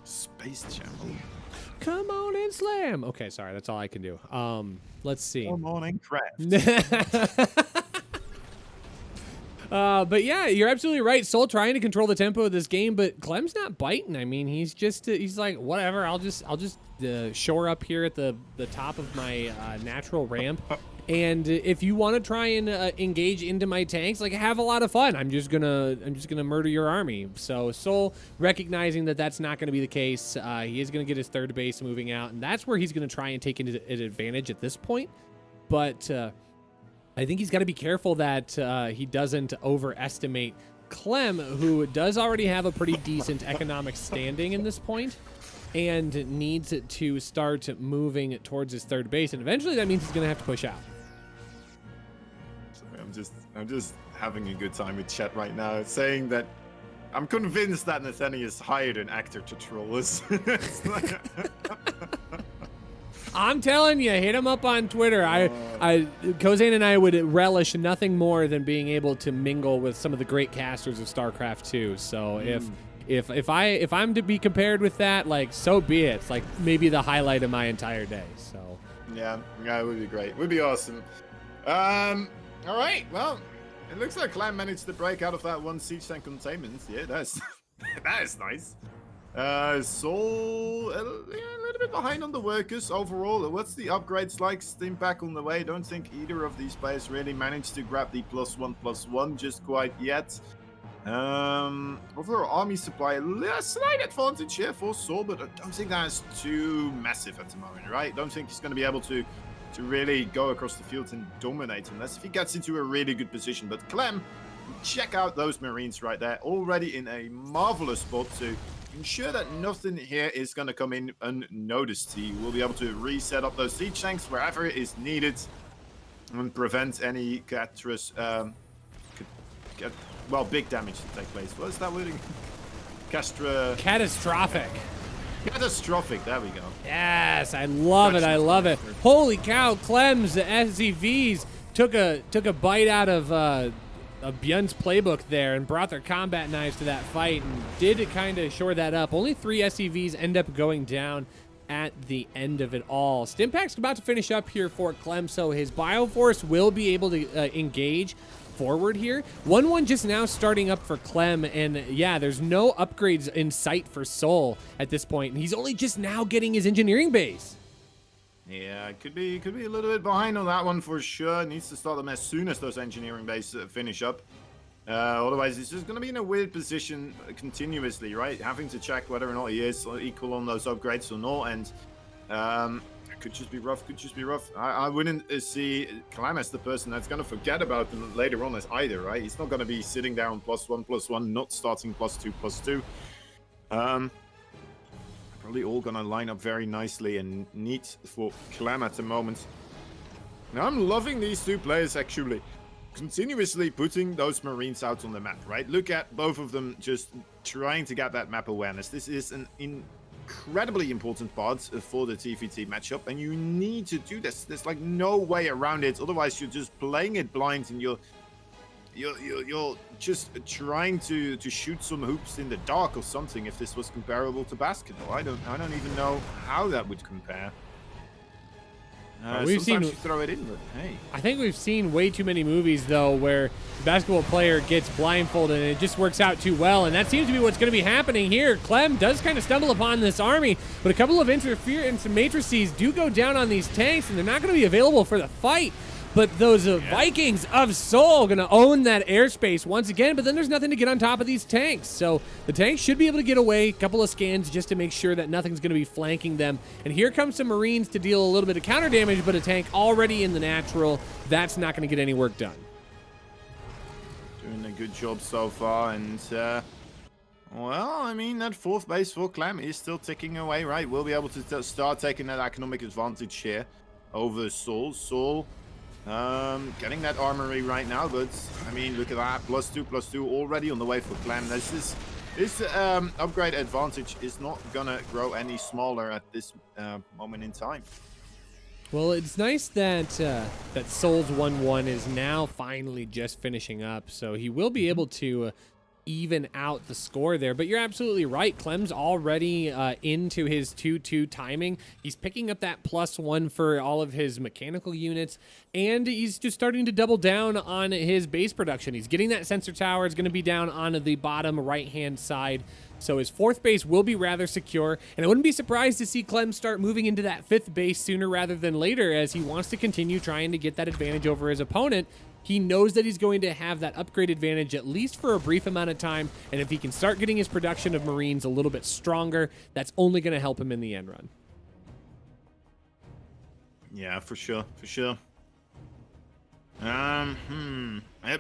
C: Space jam.
A: Come on and slam. Okay, sorry, that's all I can do. Let's see.
C: Come on and craft.
A: But yeah, you're absolutely right. Soul trying to control the tempo of this game, but Clem's not biting. I mean, he's like, whatever. I'll just shore up here at the top of my natural ramp. And if you want to try and engage into my tanks, like, have a lot of fun. I'm just gonna murder your army. So Soul, recognizing that that's not going to be the case, he is going to get his third base moving out, and that's where he's going to try and take an advantage at this point. But I think he's got to be careful that he doesn't overestimate Clem, who does already have a pretty decent economic standing in this point, and needs to start moving towards his third base, and eventually that means he's going to have to push out.
C: I'm just having a good time with chat right now, saying that I'm convinced that Nathaniel's hired an actor to troll us.
A: I'm telling you, hit him up on Twitter. Kozane and I would relish nothing more than being able to mingle with some of the great casters of StarCraft 2. So if I'm to be compared with that, like, so be it. It's like maybe the highlight of my entire day. So
C: yeah, it would be great. It would be awesome. All right, well, it looks like Clem managed to break out of that one siege tank containment. Yeah, that's that is nice. Soul a little bit behind on the workers overall. What's the upgrades like? Steam pack on the way. Don't think either of these players really managed to grab the +1/+1 just quite yet. Overall army supply, a slight advantage here for Soul, but I don't think that's too massive at the moment, right? Don't think he's going to be able to really go across the field and dominate unless if he gets into a really good position. But Clem, check out those Marines right there, already in a marvelous spot to ensure that nothing here is going to come in unnoticed. He will be able to reset up those siege tanks wherever it is needed and prevent any big damage to take place. What is that wording?
A: catastrophic.
C: Catastrophic, there we go.
A: Yes, I love it. I love it. Holy cow, Clem's SCVs took a bite out of Björn's playbook there and brought their combat knives to that fight and did kind of shore that up. Only 3 SCVs end up going down at the end of it all. Stimpak's about to finish up here for Clem, so his Bioforce will be able to engage forward here. 1-1 just now starting up for Clem, and yeah, there's no upgrades in sight for Soul at this point, and he's only just now getting his engineering base.
C: Yeah, it could be a little bit behind on that one for sure. Needs to start them as soon as those engineering bases finish up. Otherwise, he's just going to be in a weird position continuously, right? Having to check whether or not he is equal on those upgrades or not, and could just be rough. I wouldn't see Clem as the person that's going to forget about them later on as either, right? He's not going to be sitting down +1/+1, not starting +2/+2. Probably all going to line up very nicely and neat for Clem at the moment. Now, I'm loving these two players actually continuously putting those Marines out on the map, right? Look at both of them just trying to get that map awareness. This is an incredibly important part for the TvT matchup, and you need to do this. There's like no way around it. Otherwise, you're just playing it blind, and you're just trying to shoot some hoops in the dark or something. If this was comparable to basketball, I don't even know how that would compare.
A: We've seen
C: you throw it in, but hey.
A: I think we've seen way too many movies though where the basketball player gets blindfolded and it just works out too well, and that seems to be what's going to be happening here. Clem does kind of stumble upon this army, but a couple of interference matrices do go down on these tanks, and they're not going to be available for the fight. But those Vikings of Soul going to own that airspace once again, but then there's nothing to get on top of these tanks. So the tanks should be able to get away. A couple of scans just to make sure that nothing's going to be flanking them. And here comes some Marines to deal a little bit of counter damage, but a tank already in the natural, that's not going to get any work done.
C: Doing a good job so far, and well, I mean, that 4th base for Clem is still ticking away, right? We'll be able to start taking that economic advantage here over Soul. Soul getting that armory right now, but I mean, look at that, +2/+2 already on the way for Clem. This upgrade advantage is not gonna grow any smaller at this moment in time.
A: Well, it's nice that Soul's 1-1 is now finally just finishing up, so he will be able to even out the score there. But you're absolutely right. Clem's already into his 2-2 timing. He's picking up that +1 for all of his mechanical units, and he's just starting to double down on his base production. He's getting that sensor tower. It's going to be down on the bottom right-hand side. So his 4th base will be rather secure, and I wouldn't be surprised to see Clem start moving into that 5th base sooner rather than later, as he wants to continue trying to get that advantage over his opponent. He knows that he's going to have that upgrade advantage at least for a brief amount of time, and if he can start getting his production of Marines a little bit stronger, that's only going to help him in the end run.
C: Yeah, for sure, for sure.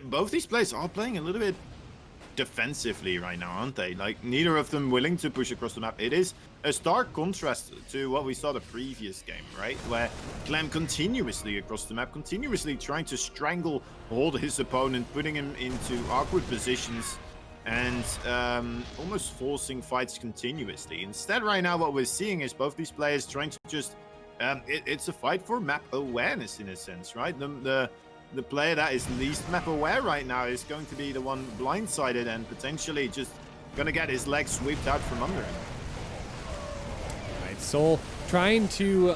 C: Both these players are playing a little bit defensively right now, aren't they? Like, neither of them willing to push across the map. It is a stark contrast to what we saw the previous game, right? Where Clem continuously across the map, continuously trying to strangle hold his opponent, putting him into awkward positions, and almost forcing fights continuously. Instead, right now, what we're seeing is both these players trying to just... it's a fight for map awareness, in a sense, right? The player that is least map aware right now is going to be the one blindsided and potentially just gonna get his legs swept out from under him.
A: All right, Soul trying to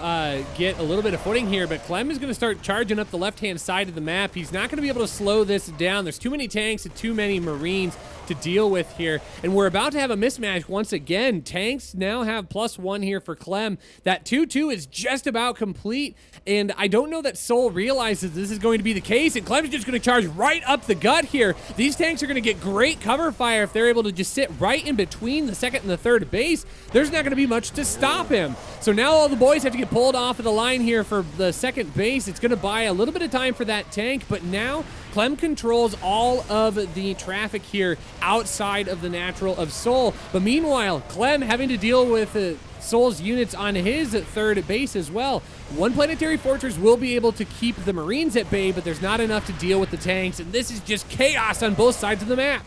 A: get a little bit of footing here, but Clem is going to start charging up the left-hand side of the map. He's not going to be able to slow this down. There's too many tanks and too many Marines to deal with here, and we're about to have a mismatch once again. Tanks now have +1 here for Clem. That 2-2 is just about complete, and I don't know that Soul realizes this is going to be the case, and Clem's just going to charge right up the gut here. These tanks are going to get great cover fire if they're able to just sit right in between the 2nd and the 3rd base. There's not going to be much to stop him. So now all the boys have to get pulled off of the line here for the 2nd base. It's going to buy a little bit of time for that tank, but now Clem controls all of the traffic here outside of the natural of Soul. But meanwhile, Clem having to deal with Soul's units on his 3rd base as well. One planetary fortress will be able to keep the Marines at bay, but there's not enough to deal with the tanks, and this is just chaos on both sides of the map.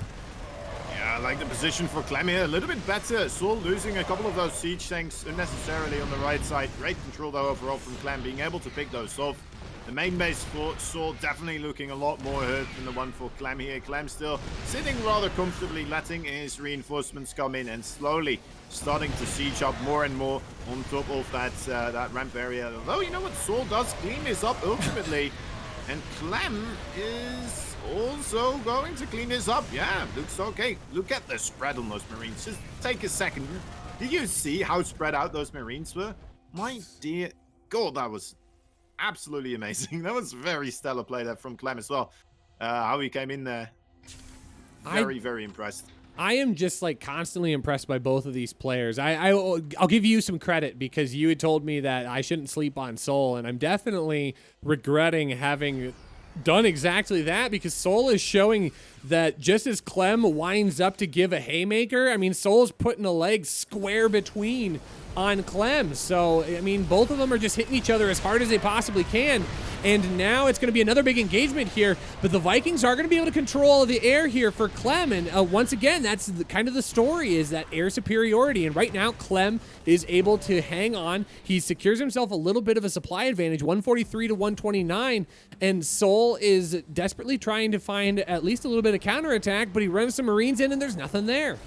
C: I like the position for Clem here. A little bit better. Soul losing a couple of those siege tanks unnecessarily on the right side. Great control though overall from Clem, being able to pick those off. The main base for Soul definitely looking a lot more hurt than the one for Clem here. Clem still sitting rather comfortably, letting his reinforcements come in and slowly starting to siege up more and more on top of that ramp area. Although, you know what, Soul does clean this up ultimately, and Clem is also going to clean this up. Yeah, looks okay. Look at the spread on those Marines. Just take a second. Did you see how spread out those Marines were? My dear God, that was absolutely amazing. That was very stellar play there from Clem as well. How he came in there. Very impressed.
A: I am just like constantly impressed by both of these players. I'll give you some credit because you had told me that I shouldn't sleep on Soul, and I'm definitely regretting having done exactly that, because Soul is showing that just as Clem winds up to give a haymaker, I mean, Soul's putting a leg square between on Clem. So, I mean, both of them are just hitting each other as hard as they possibly can. And now it's going to be another big engagement here, but the Vikings are going to be able to control the air here for Clem. And once again, that's kind of the story, is that air superiority. And right now, Clem is able to hang on. He secures himself a little bit of a supply advantage, 143 to 129. And Soul is desperately trying to find at least a little bit of counterattack, but he runs some Marines in and there's nothing there.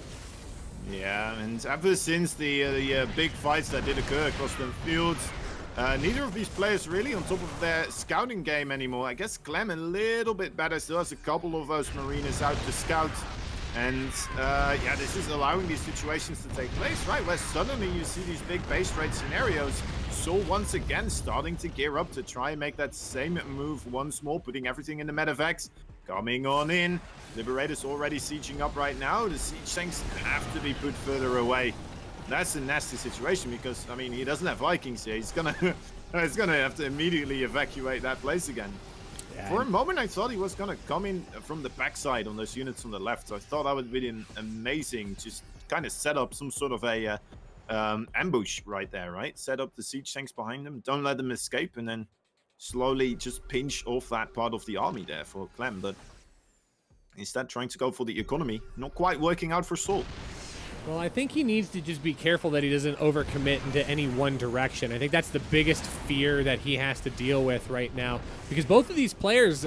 C: Yeah, and ever since the big fights that did occur across the fields, neither of these players really on top of their scouting game anymore. I guess Clem a little bit better, still has a couple of those Marines out to scout. And yeah, this is allowing these situations to take place, right? Where suddenly you see these big base raid scenarios. Soul once again starting to gear up to try and make that same move once more, putting everything in the medevacs. Coming on in. Liberator's already sieging up right now. The siege tanks have to be put further away. That's a nasty situation because, I mean, he doesn't have Vikings here. He's gonna have to immediately evacuate that place again. Yeah. For a moment, I thought he was gonna come in from the backside on those units on the left. So I thought that would be amazing. Just kind of set up some sort of a ambush right there, right? Set up the siege tanks behind them. Don't let them escape, and then slowly just pinch off that part of the army there for Clem. But instead, trying to go for the economy, not quite working out for Soul.
A: Well, I think he needs to just be careful that he doesn't overcommit into any one direction. I think that's the biggest fear that he has to deal with right now. Because both of these players,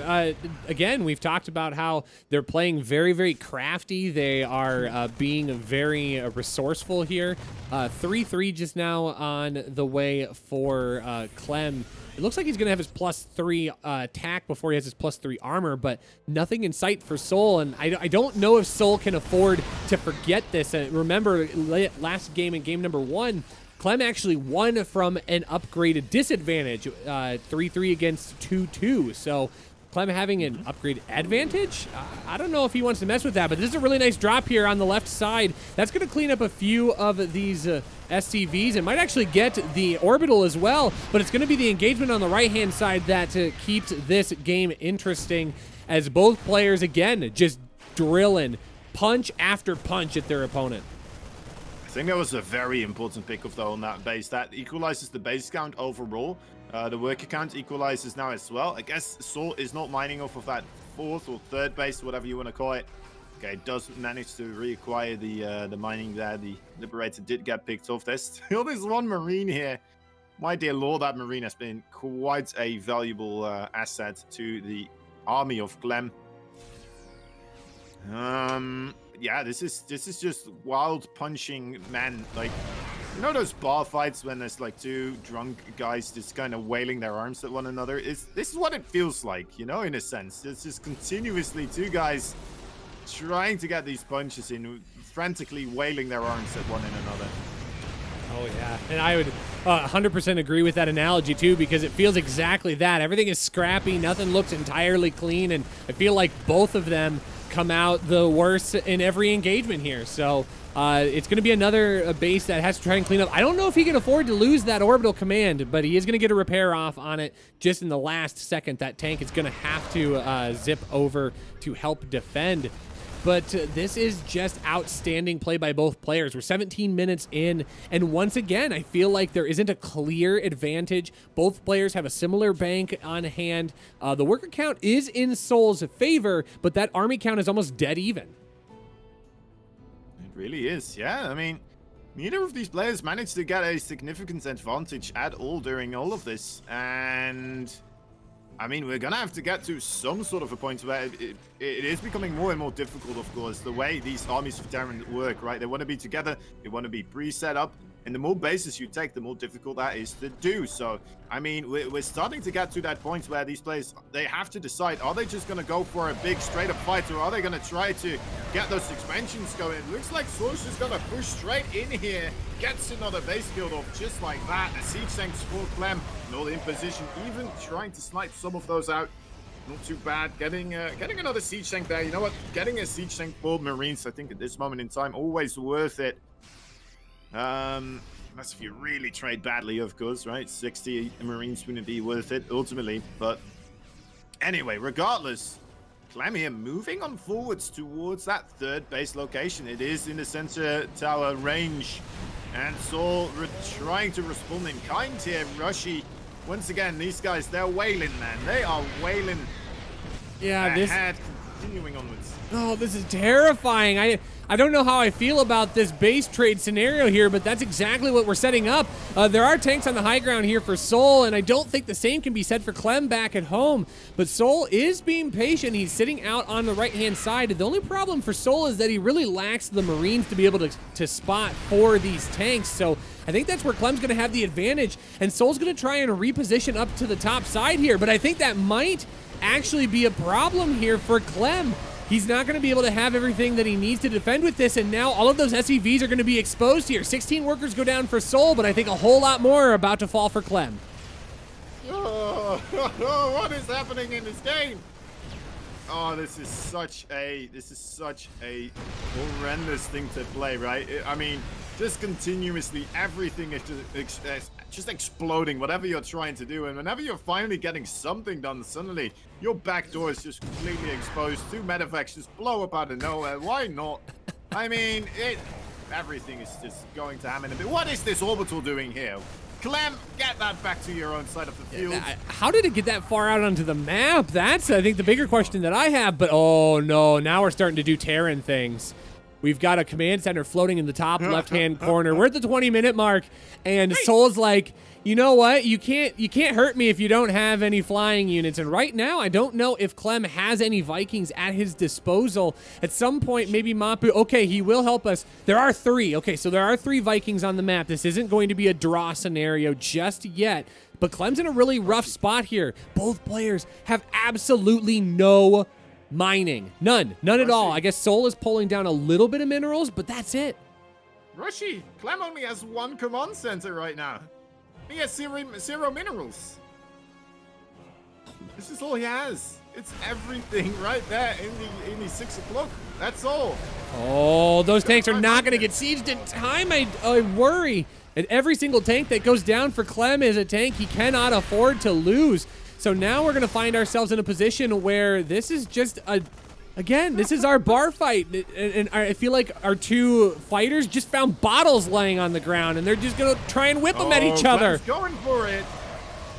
A: again, we've talked about how they're playing very, very crafty. They are being very resourceful here. 3-3 just now on the way for Clem. It looks like he's going to have his +3 attack before he has his +3 armor, but nothing in sight for Soul. And I don't know if Soul can afford to forget this. Remember, last game in game number 1, Clem actually won from an upgraded disadvantage, 3-3 against 2-2. So Clem having an upgraded advantage? I don't know if he wants to mess with that, but this is a really nice drop here on the left side. That's going to clean up a few of these SCVs. It might actually get the orbital as well, but it's going to be the engagement on the right-hand side that keeps this game interesting, as both players, again, just drilling punch after punch at their opponent.
C: I think that was a very important pickup, though, on that base. That equalizes the base count overall. The worker count equalizes now as well. I guess Soul is not mining off of that 4th or 3rd base, whatever you want to call it. Okay, does manage to reacquire the mining there. The Liberator did get picked off. There's still this one Marine here. My dear Lord, that Marine has been quite a valuable asset to the army of Clem. Yeah, this is just wild punching men. Like, you know those bar fights when there's like 2 drunk guys just kind of wailing their arms at one another? This is what it feels like, you know, in a sense. It's just continuously 2 guys trying to get these punches in, frantically wailing their arms at one another.
A: Oh, yeah. And I would 100% agree with that analogy, too, because it feels exactly that. Everything is scrappy. Nothing looks entirely clean. And I feel like both of them come out the worst in every engagement here. So it's going to be another base that has to try and clean up. I don't know if he can afford to lose that orbital command, but he is going to get a repair off on it just in the last second. That tank is going to have to zip over to help defend. But this is just outstanding play by both players. We're 17 minutes in, and once again, I feel like there isn't a clear advantage. Both players have a similar bank on hand. The worker count is in Soul's favor, but that army count is almost dead even.
C: It really is, yeah. I mean, neither of these players managed to get a significant advantage at all during all of this, and I mean, we're going to have to get to some sort of a point where it is becoming more and more difficult, of course, the way these armies of Terran work, right? They want to be together, they want to be pre-set up, and the more bases you take, the more difficult that is to do. So, I mean, we're starting to get to that point where these players, they have to decide, are they just going to go for a big straight-up fight, or are they going to try to get those expansions going? It looks like Soul's just going to push straight in here, gets another base killed off just like that. The siege tanks for Clem, not in position, even trying to snipe some of those out. Not too bad. Getting another siege tank there. You know what? Getting a siege tank for Marines, I think at this moment in time, always worth it. Unless if you really trade badly, of course, right? 60 Marines wouldn't be worth it ultimately. But anyway, regardless, Clem here moving on forwards towards that 3rd base location. It is in the center tower range. And Soul trying to respond in kind here. Rushy, once again, these guys, they're wailing, man. They are wailing.
A: Yeah, this
C: continuing onwards.
A: Oh, this is terrifying. I don't know how I feel about this base trade scenario here, but that's exactly what we're setting up. There are tanks on the high ground here for Soul, and I don't think the same can be said for Clem back at home. But Soul is being patient. He's sitting out on the right-hand side. The only problem for Soul is that he really lacks the Marines to be able to spot for these tanks. So I think that's where Clem's going to have the advantage, and Soul's going to try and reposition up to the top side here. But I think that might actually be a problem here for Clem. He's not going to be able to have everything that he needs to defend with this, and now all of those SCVs are going to be exposed here. 16 workers go down for Soul, but I think a whole lot more are about to fall for Clem.
C: Oh, what is happening in this game? Oh, this is such a horrendous thing to play, right? I mean, just continuously everything is just exploding, whatever you're trying to do, and whenever you're finally getting something done, suddenly your back door is just completely exposed. 2 medevacs just blow up out of nowhere. Why not? I mean, everything is just going to happen a bit. What is this orbital doing here? Clem, get that back to your own side of the field.
A: How did it get that far out onto the map? That's, I think, the bigger question that I have. But, oh, no, now we're starting to do Terran things. We've got a command center floating in the top left-hand corner. We're at the 20-minute mark, and Soul's like, you know what? You can't hurt me if you don't have any flying units. And right now, I don't know if Clem has any Vikings at his disposal. At some point, maybe Mapu. Okay, he will help us. There are 3. Okay, so there are 3 Vikings on the map. This isn't going to be a draw scenario just yet. But Clem's in a really rough spot here. Both players have absolutely no mining. None at all. I guess Soul is pulling down a little bit of minerals, but that's it.
C: Rushy, Clem only has 1 command center right now. He has 0 minerals. This is all he has. It's everything right there in the 6 o'clock. That's all.
A: Oh, those tanks are not going to get sieged in time. I worry. And every single tank that goes down for Clem is a tank he cannot afford to lose. So now we're going to find ourselves in a position where this is just again, this is our bar fight. And I feel like our 2 fighters just found bottles laying on the ground, and they're just going to try and whip them at each other.
C: Clem's going for it.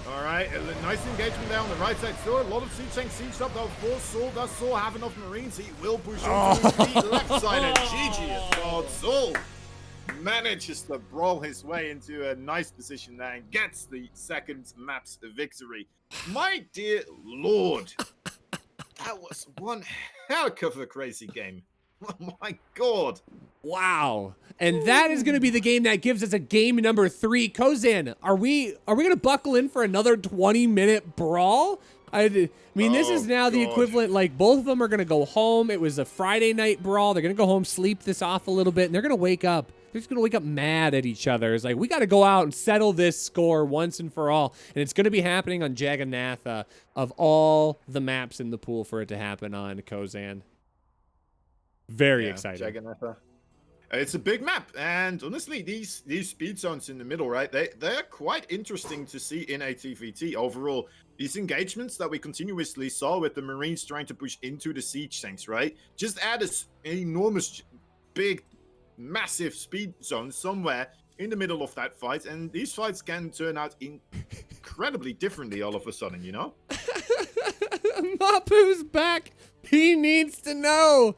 C: All right, a nice engagement there on the right side. Still a lot of siege tanks sieged up though. For Soul, does Soul have enough Marines? He will push onto the left side, and GG is God. Soul manages to brawl his way into a nice position there and gets the second map's victory. My dear Lord, that was one heck of a crazy game. Oh my God.
A: Wow. And that is going to be the game that gives us a game number 3. Kozan, are we going to buckle in for another 20-minute brawl? I mean, this is now the equivalent, like, both of them are going to go home. It was a Friday night brawl. They're going to go home, sleep this off a little bit, and they're going to wake up. They're just going to wake up mad at each other. It's like, we got to go out and settle this score once and for all. And it's going to be happening on Jagannatha, of all the maps in the pool for it to happen on, Kozan. Very exciting.
C: Jagannatha. It's a big map, and honestly, these speed zones in the middle, right? They're quite interesting to see in a TvT overall. These engagements that we continuously saw with the Marines trying to push into the siege tanks, right? Just add an enormous, big, massive speed zone somewhere in the middle of that fight, and these fights can turn out incredibly differently all of a sudden, you know?
A: Mapu's back. He needs to know.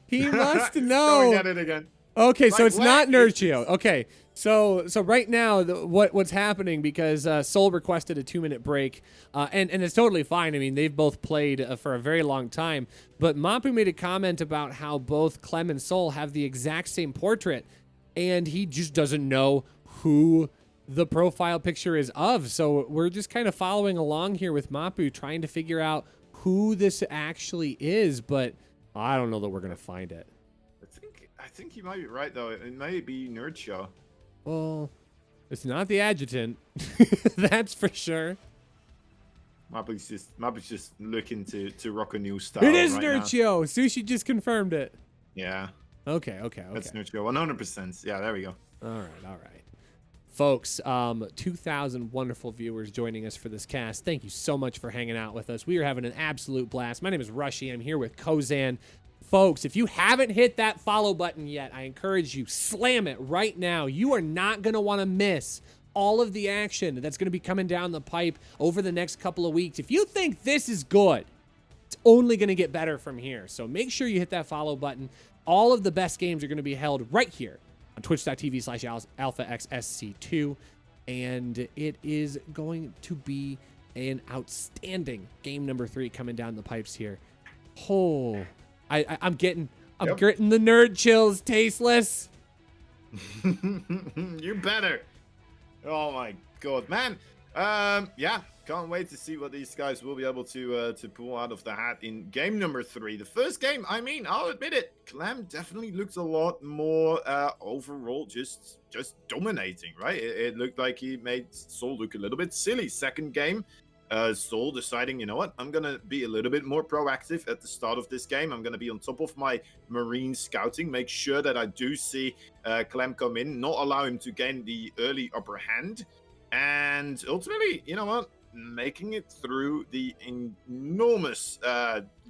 A: He must know.
C: Going at it again.
A: Okay, so it's not Nurchio. Okay, so right now, what's happening, because Soul requested a 2-minute break, and it's totally fine. I mean, they've both played for a very long time, but Mapu made a comment about how both Clem and Soul have the exact same portrait, and he just doesn't know who the profile picture is of. So we're just kind of following along here with Mapu, trying to figure out who this actually is, but I don't know that we're going to find it.
C: I think you might be right, though. It may be Nurchio.
A: Well, it's not the adjutant. That's for sure.
C: Mapu's just looking to rock a new style.
A: It is
C: right
A: Nurchio. Sushi just confirmed it.
C: Yeah.
A: Okay.
C: That's Nurchio, 100%. Yeah, there we go.
A: All right. Folks, 2,000 wonderful viewers joining us for this cast. Thank you so much for hanging out with us. We are having an absolute blast. My name is Rushy. I'm here with Kozan. Folks, if you haven't hit that follow button yet, I encourage you, slam it right now. You are not going to want to miss all of the action that's going to be coming down the pipe over the next couple of weeks. If you think this is good, it's only going to get better from here. So make sure you hit that follow button. All of the best games are going to be held right here on twitch.tv/alphaxsc2. And it is going to be an outstanding game number 3 coming down the pipes here. Oh, I'm getting the nerd chills, Tasteless.
C: You better. Oh my God, man. Yeah, can't wait to see what these guys will be able to pull out of the hat in game number 3. The first game, I mean, I'll admit it, Clem definitely looked a lot more overall just dominating, right? It looked like he made Soul look a little bit silly. Second game, Soul deciding, you know what, I'm gonna be a little bit more proactive at the start of this game. I'm gonna be on top of my Marine scouting, make sure that I do see Clem come in, not allow him to gain the early upper hand, and ultimately, you know what, making it through the enormous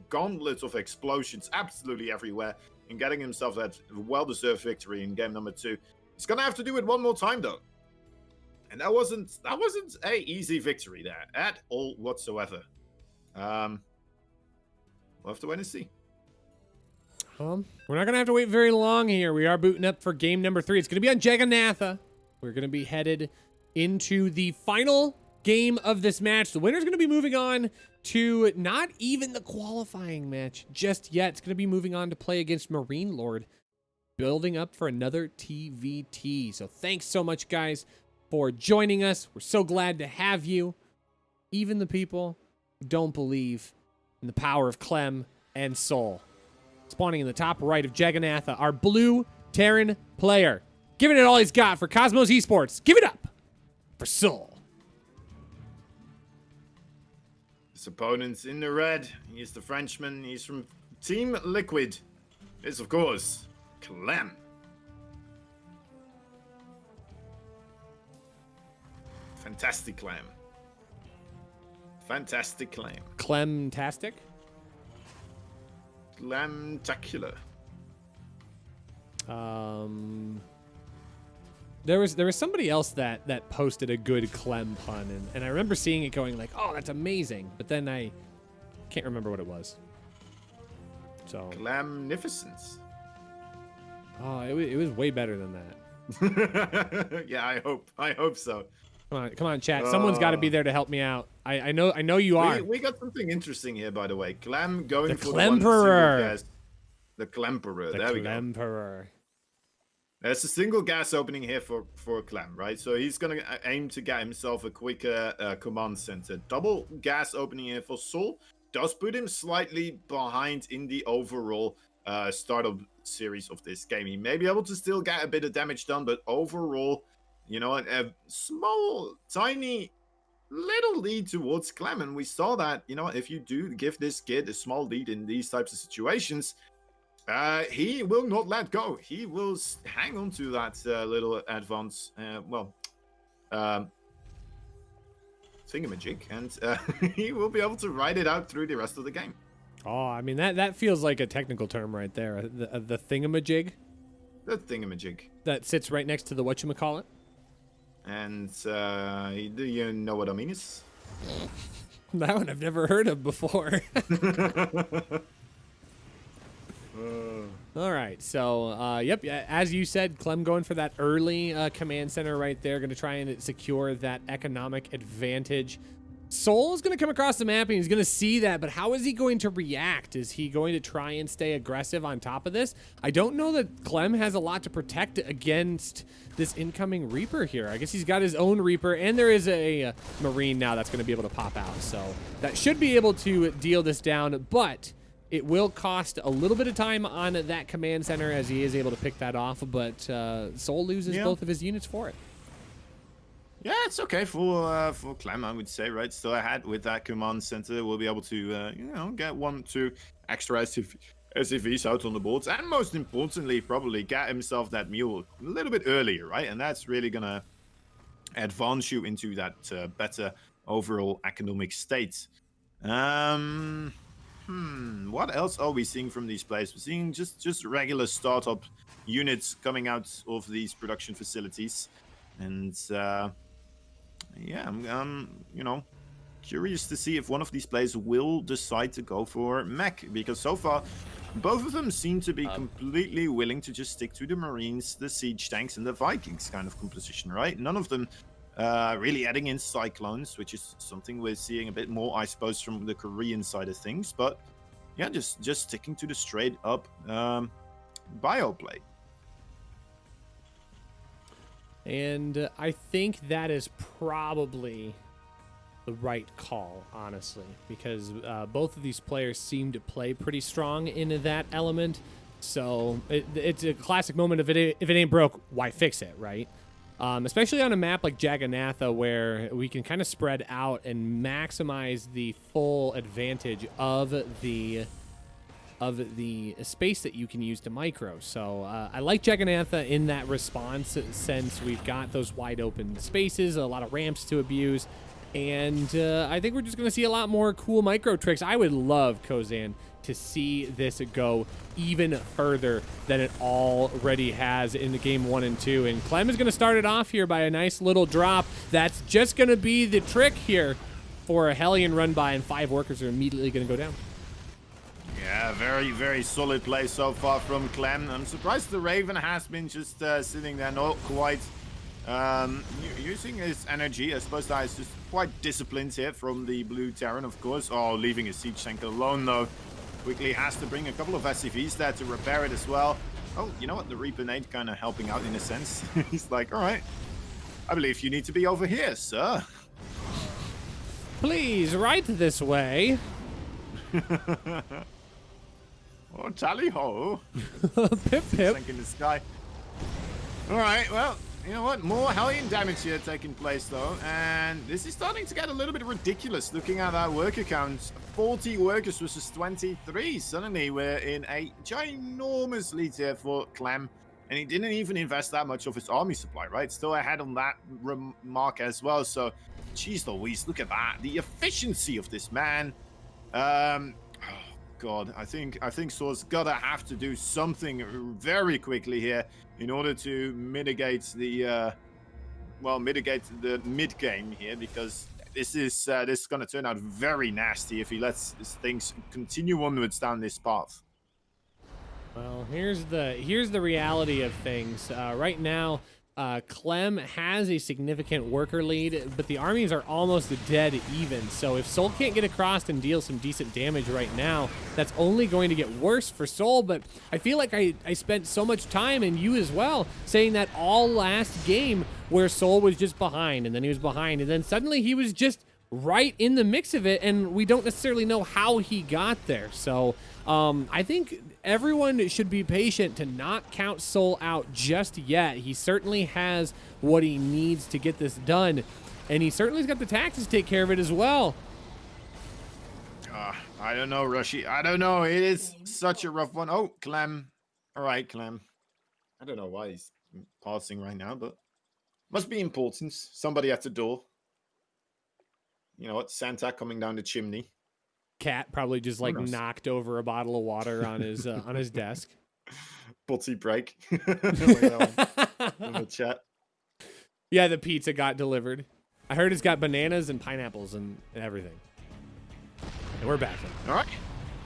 C: gauntlet of explosions absolutely everywhere and getting himself that well-deserved victory in game number 2. He's gonna have to do it one more time though. And that wasn't a easy victory there at all whatsoever. We'll have to wait and see.
A: We're not going to have to wait very long here. We are booting up for game number 3. It's going to be on Jagannatha. We're going to be headed into the final game of this match. The winner's going to be moving on to not even the qualifying match just yet. It's going to be moving on to play against Marine Lord, building up for another TvT. So thanks so much, guys, for joining us. We're so glad to have you. Even the people who don't believe in the power of Clem and Soul. Spawning in the top right of Jagannatha, our blue Terran player. Giving it all he's got for Cosmos Esports. Give it up for Soul.
C: His opponent's in the red. He's the Frenchman. He's from Team Liquid. It's, of course, Clem. Fantastic Clem. Fantastic Clem.
A: Clem-tastic?
C: Clem-tacular.
A: There was somebody else that posted a good Clem pun, and I remember seeing it going like, oh, that's amazing. But then I can't remember what it was. So
C: Clemnificence.
A: Oh, it was way better than that.
C: Yeah, I hope so.
A: Come on, chat. Someone's got to be there to help me out. I know you are.
C: We got something interesting here, by the way. Clem going
A: the
C: for
A: Clemperor.
C: The Clemperor.
A: The
C: There we go.
A: Clemperor.
C: There's a single gas opening here for Clem, right? So he's going to aim to get himself a quicker command center. Double gas opening here for Soul does put him slightly behind in the overall startup series of this game. He may be able to still get a bit of damage done, but overall, you know, a small, tiny, little lead towards Clem. And we saw that, you know, if you do give this kid a small lead in these types of situations, he will not let go. He will hang on to that little advance, thingamajig, and he will be able to ride it out through the rest of the game.
A: Oh, I mean, that feels like a technical term right there. The thingamajig.
C: The thingamajig.
A: That sits right next to the whatchamacallit.
C: And do you know what I mean?
A: That one I've never heard of before. All right, so yep, as you said, Clem going for that early command center right there, going to try and secure that economic advantage. Soul is going to come across the map and he's going to see that, but how is he going to react? Is he going to try and stay aggressive on top of this? I don't know that Clem has a lot to protect against this incoming Reaper here. I guess he's got his own Reaper, and there is a Marine now that's going to be able to pop out, so that should be able to deal this down, but it will cost a little bit of time on that command center as he is able to pick that off, but Soul loses both of his units for it.
C: Yeah, it's okay for Clem, I would say, right? Still ahead with that command center. We'll be able to, you know, get 1-2 extra SCVs out on the boards. And most importantly, probably get himself that mule a little bit earlier, right? And that's really going to advance you into that better overall economic state. What else are we seeing from these players? We're seeing just regular startup units coming out of these production facilities. And yeah, I'm you know, curious to see if one of these players will decide to go for mech, because so far both of them seem to be completely willing to just stick to the Marines, the siege tanks, and the Vikings kind of composition, right? None of them really adding in Cyclones, which is something we're seeing a bit more, I suppose, from the Korean side of things. But yeah, just sticking to the straight up bio play.
A: And I think that is probably the right call, honestly, because both of these players seem to play pretty strong in that element. So it's a classic moment of if it ain't broke, why fix it, right? Especially on a map like Jagannatha, where we can kind of spread out and maximize the full advantage of the space that you can use to micro. So I like Jagannatha in that response, since we've got those wide open spaces, a lot of ramps to abuse, and I think we're just going to see a lot more cool micro tricks. I would love, Kozan, to see this go even further than it already has in the game 1 and 2. And Clem is going to start it off here by a nice little drop. That's just going to be the trick here for a Hellion run by, and 5 workers are immediately going to go down.
C: Yeah, Yeah, very, very solid play so far from Clem. I'm surprised the Raven has been just sitting there, not quite using his energy. I suppose that is just quite disciplined here from the blue Terran, of course. Oh, leaving his siege tank alone, though. Quickly has to bring a couple of SCVs there to repair it as well. Oh, you know what? The Reaper Nade kind of helping out in a sense. He's like, all right, I believe you need to be over here, sir.
A: Please, right this way.
C: Oh, tally ho.
A: Pip, pip.
C: Sank in the sky. All right, well, you know what? More Hellion damage here taking place, though. And this is starting to get a little bit ridiculous looking at that worker count. 40 workers versus 23. Suddenly, we're in a ginormous lead here for Clem. And he didn't even invest that much of his army supply, right? Still ahead on that remark as well. So, geez Louise, look at that. The efficiency of this man. Oh, God. I think Saul's gotta have to do something very quickly here in order to mitigate the mid game here, because this is going to turn out very nasty if he lets things continue onwards down this path.
A: Well, here's the reality of things. Right now, Clem has a significant worker lead, but the armies are almost dead even. So if Soul can't get across and deal some decent damage right now, that's only going to get worse for Soul. But I feel like I spent so much time, and you as well, saying that all last game where Soul was just behind, and then he was behind, and then suddenly he was just right in the mix of it, and we don't necessarily know how he got there. So I think everyone should be patient to not count Soul out just yet. He certainly has what he needs to get this done, and he certainly's got the taxes to take care of it as well.
C: I don't know, Rushy. I don't know. It is such a rough one. Oh, Clem. All right, Clem. I don't know why he's passing right now, but must be important. Somebody at the door. You know what? Santa coming down the chimney.
A: Cat probably just like knocked over a bottle of water on his desk.
C: Potty break. In the chat.
A: Yeah, the pizza got delivered. I heard it's got bananas and pineapples and everything. And we're back.
C: All right.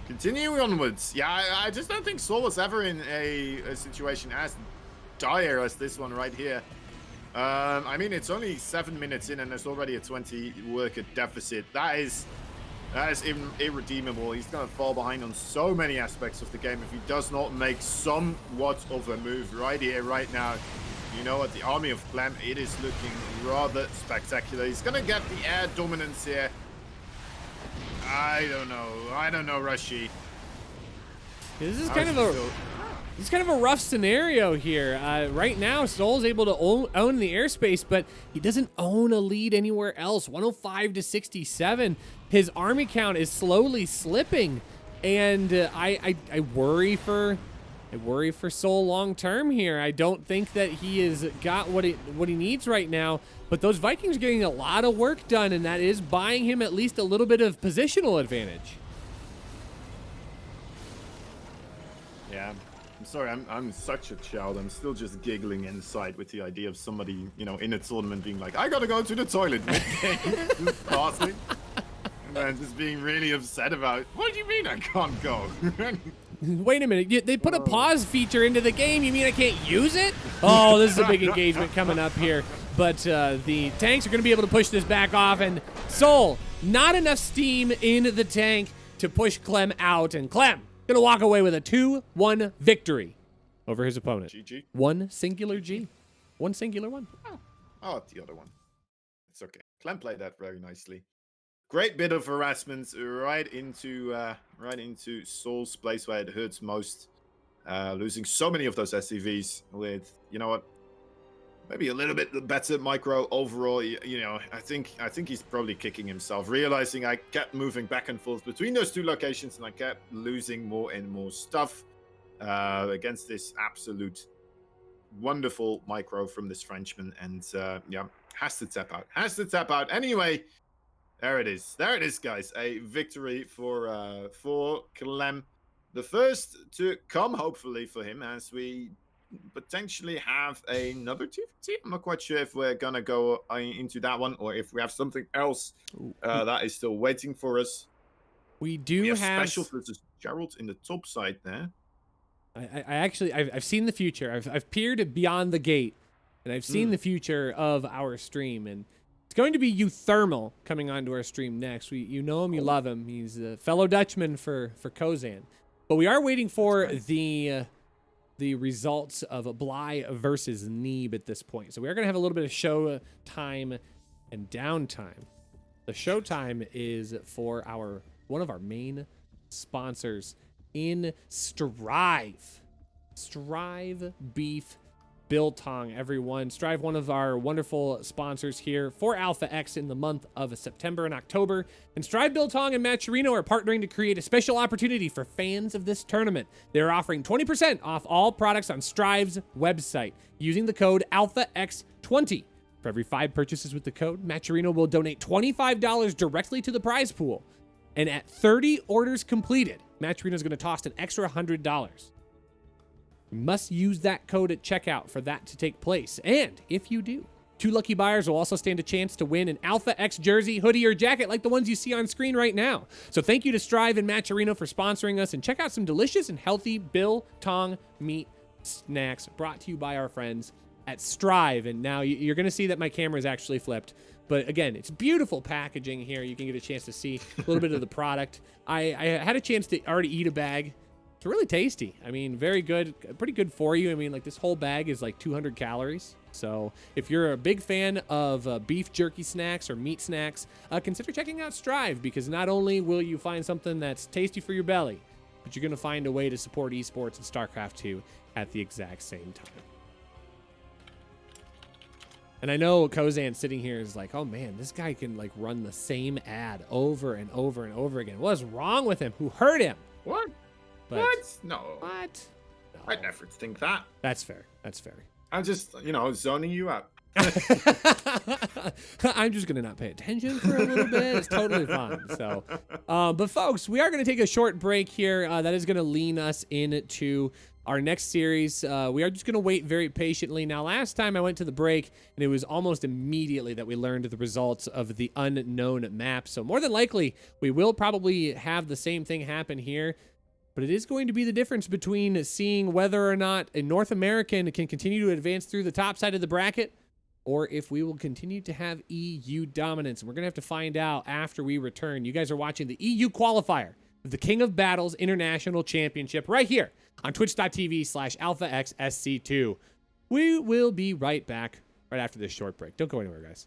C: Continuing onwards. Yeah, I just don't think Saul was ever in a situation as dire as this one right here. I mean, it's only 7 minutes in and there's already a 20 worker deficit. That is irredeemable. He's going to fall behind on so many aspects of the game if he does not make somewhat of a move right here, right now. You know what? The army of Clem, it is looking rather spectacular. He's going to get the air dominance here. I don't know, Rushy.
A: This is kind of a rough scenario here. Right now, Soul's able to own the airspace, but he doesn't own a lead anywhere else. 105 to 67. His army count is slowly slipping, and I worry for Soul long term here. I don't think that he has got what he needs right now. But those Vikings are getting a lot of work done, and that is buying him at least a little bit of positional advantage.
C: Yeah. I'm sorry, I'm such a child. I'm still just giggling inside with the idea of somebody, you know, in a tournament being like, I gotta go to the toilet mid-game, just passing. And then just being really upset about, what do you mean I can't go?
A: Wait a minute, they put a pause feature into the game. You mean I can't use it? Oh, this is a big engagement coming up here. But the tanks are going to be able to push this back off. And Soul, not enough steam in the tank to push Clem out. And Clem going to walk away with a 2-1 victory over his opponent.
C: GG.
A: One singular G. One singular one.
C: Oh, the other one. It's okay. Clem played that very nicely. Great bit of harassment right into Soul's place where it hurts most. Losing so many of those SCVs with, you know what, maybe a little bit better micro overall. You know, I think he's probably kicking himself, realizing I kept moving back and forth between those two locations and I kept losing more and more stuff against this absolute wonderful micro from this Frenchman. And yeah, has to tap out. Anyway, there it is, guys. A victory for Clem. The first to come, hopefully, for him, as we potentially have another TvT. I'm not quite sure if we're gonna go into that one or if we have something else that is still waiting for us.
A: We do
B: We have
A: have
B: Special versus Gerald in the top side there.
A: I've seen the future. I've peered beyond the gate, and I've seen the future of our stream, and it's going to be UThermal coming onto our stream next. You know him, you love him. He's a fellow Dutchman for Kozan, but we are waiting for the results of Bly versus Neeb at this point. So we are going to have a little bit of show time and downtime. The show time is for one of our main sponsors in Strive beef biltong, everyone. Strive, one of our wonderful sponsors here for Alpha X in the month of September and October. And Strive Biltong and Matcherino are partnering to create a special opportunity for fans of this tournament. They're offering 20% off all products on Strive's website using the code AlphaX20. For every 5 purchases with the code, Matcherino will donate $25 directly to the prize pool. And at 30 orders completed, Matcherino is going to toss an extra $100. You must use that code at checkout for that to take place. And if you do, 2 lucky buyers will also stand a chance to win an Alpha X jersey, hoodie, or jacket like the ones you see on screen right now. So thank you to Strive and Matcherino for sponsoring us, and check out some delicious and healthy biltong meat snacks brought to you by our friends at Strive. And now you're going to see that my camera is actually flipped. But again, it's beautiful packaging here. You can get a chance to see a little bit of the product. I had a chance to already eat a bag. It's really tasty. I mean, very good, pretty good for you. I mean, like this whole bag is like 200 calories. So if you're a big fan of beef jerky snacks or meat snacks, consider checking out Strive, because not only will you find something that's tasty for your belly, but you're going to find a way to support esports and StarCraft 2 at the exact same time. And I know Kozan sitting here is like, oh man, this guy can like run the same ad over and over and over again. What's wrong with him? Who hurt him?
B: What?
A: But,
B: What? No.
A: What? No.
B: I'd never think that.
A: That's fair. That's fair.
B: I'm just, zoning you out.
A: I'm just gonna not pay attention for a little bit. It's totally fine. So, but folks, we are gonna take a short break here. That is gonna lean us into our next series. We are just gonna wait very patiently. Now, last time I went to the break, and it was almost immediately that we learned the results of the unknown map. So more than likely, we will probably have the same thing happen here. But it is going to be the difference between seeing whether or not a North American can continue to advance through the top side of the bracket, or if we will continue to have EU dominance. And we're going to have to find out after we return. You guys are watching the EU Qualifier, the King of Battles International Championship, right here on twitch.tv/AlphaXSC2. We will be right back right after this short break. Don't go anywhere, guys.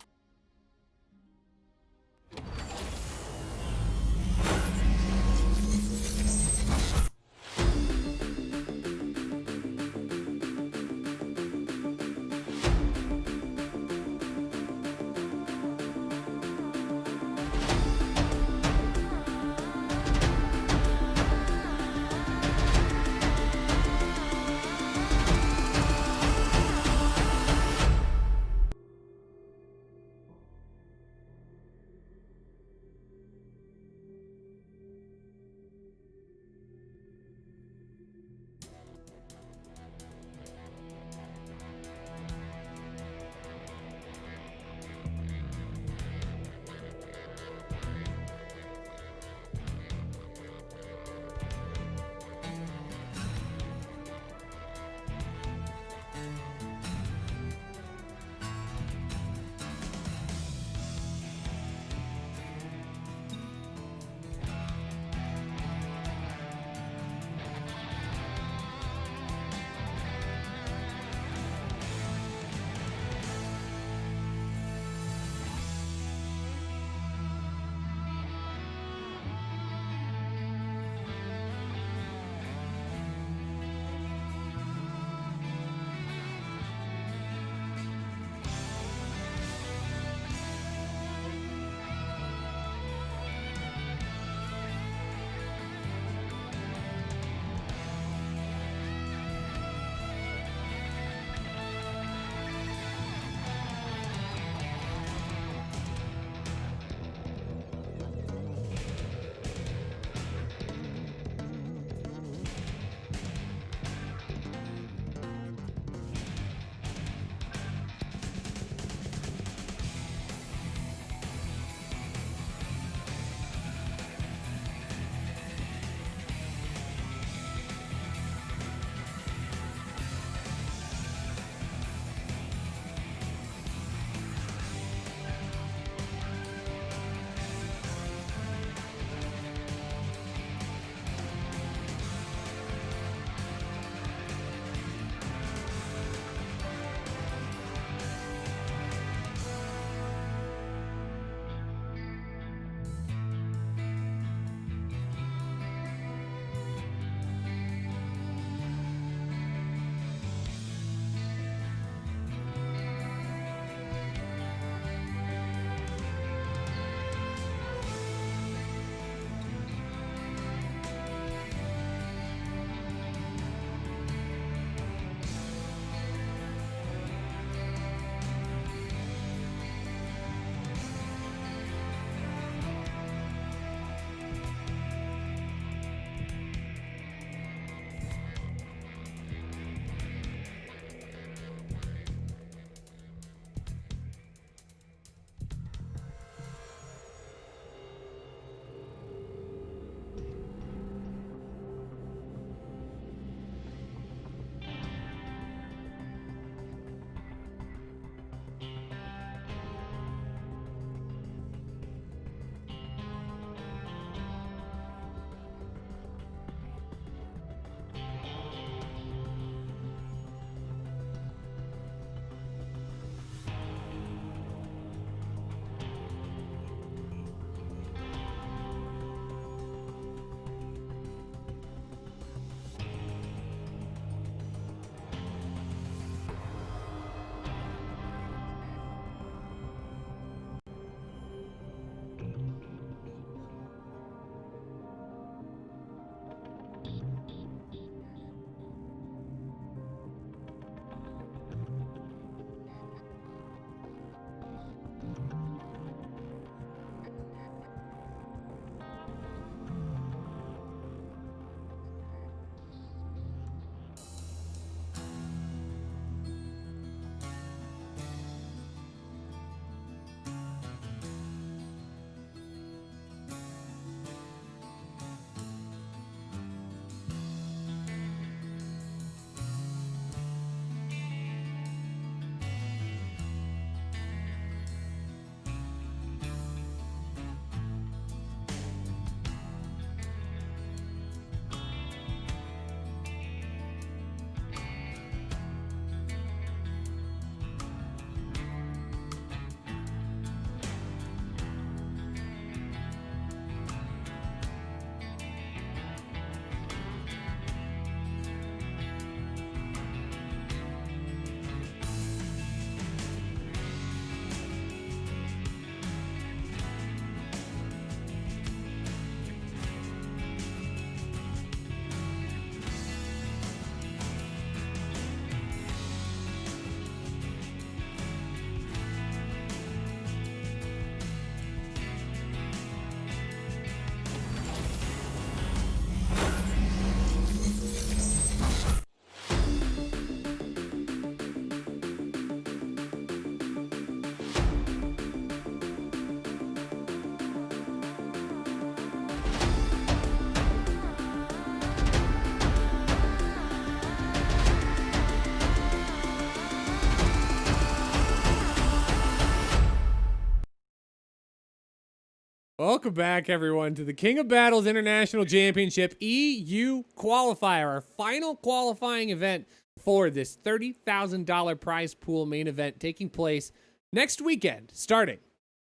A: Welcome back, everyone, to the King of Battles International Championship EU Qualifier, our final qualifying event for this $30,000 prize pool main event taking place next weekend, starting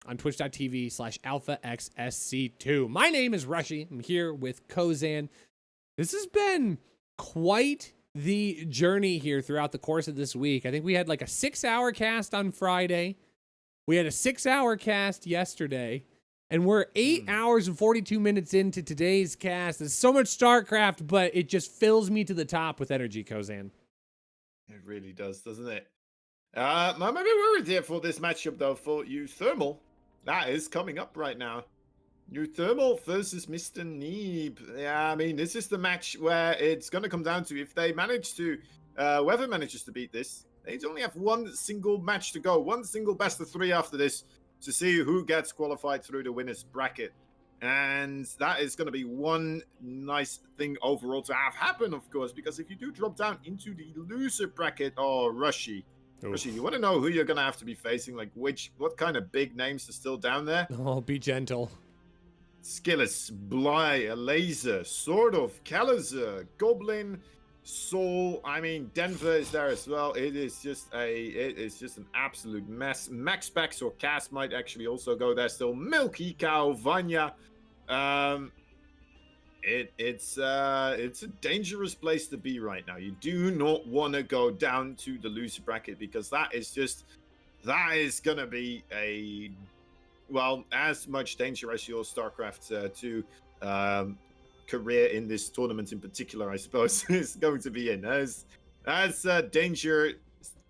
A: on twitch.tv/alphaxsc2. My name is Rushy. I'm here with Kozan. This has been quite the journey here throughout the course of this week. I think we had like a 6-hour cast on Friday. We had a 6-hour cast yesterday. And we're 8 hours and 42 minutes into today's cast. There's so much StarCraft, but it just fills me to the top with energy, Kozan.
C: It really does, doesn't it? Maybe we're there for this matchup, though, for UThermal. That is coming up right now. UThermal versus Mr. Neeb. Yeah, I mean, this is the match where it's going to come down to if they manage to, whoever manages to beat this, they only have one single match to go, one single best of 3 after this, to see who gets qualified through the winner's bracket. And that is going to be one nice thing overall to have happen, of course, because if you do drop down into the loser bracket, oh, Rushy, you want to know who you're going to have to be facing? Like, what kind of big names are still down there?
A: Oh, be gentle.
C: Skillus, Bly, Laser, Sword of Keliger, Goblin, Soul. I mean, Denver is there as well. It is just an absolute mess. Max Pax or Cass might actually also go there still. Milky Cow, Vanya. It's a dangerous place to be right now. You do not want to go down to the loser bracket because that is gonna be as much danger as your StarCraft 2 career in this tournament in particular, I suppose, is going to be in. That's a danger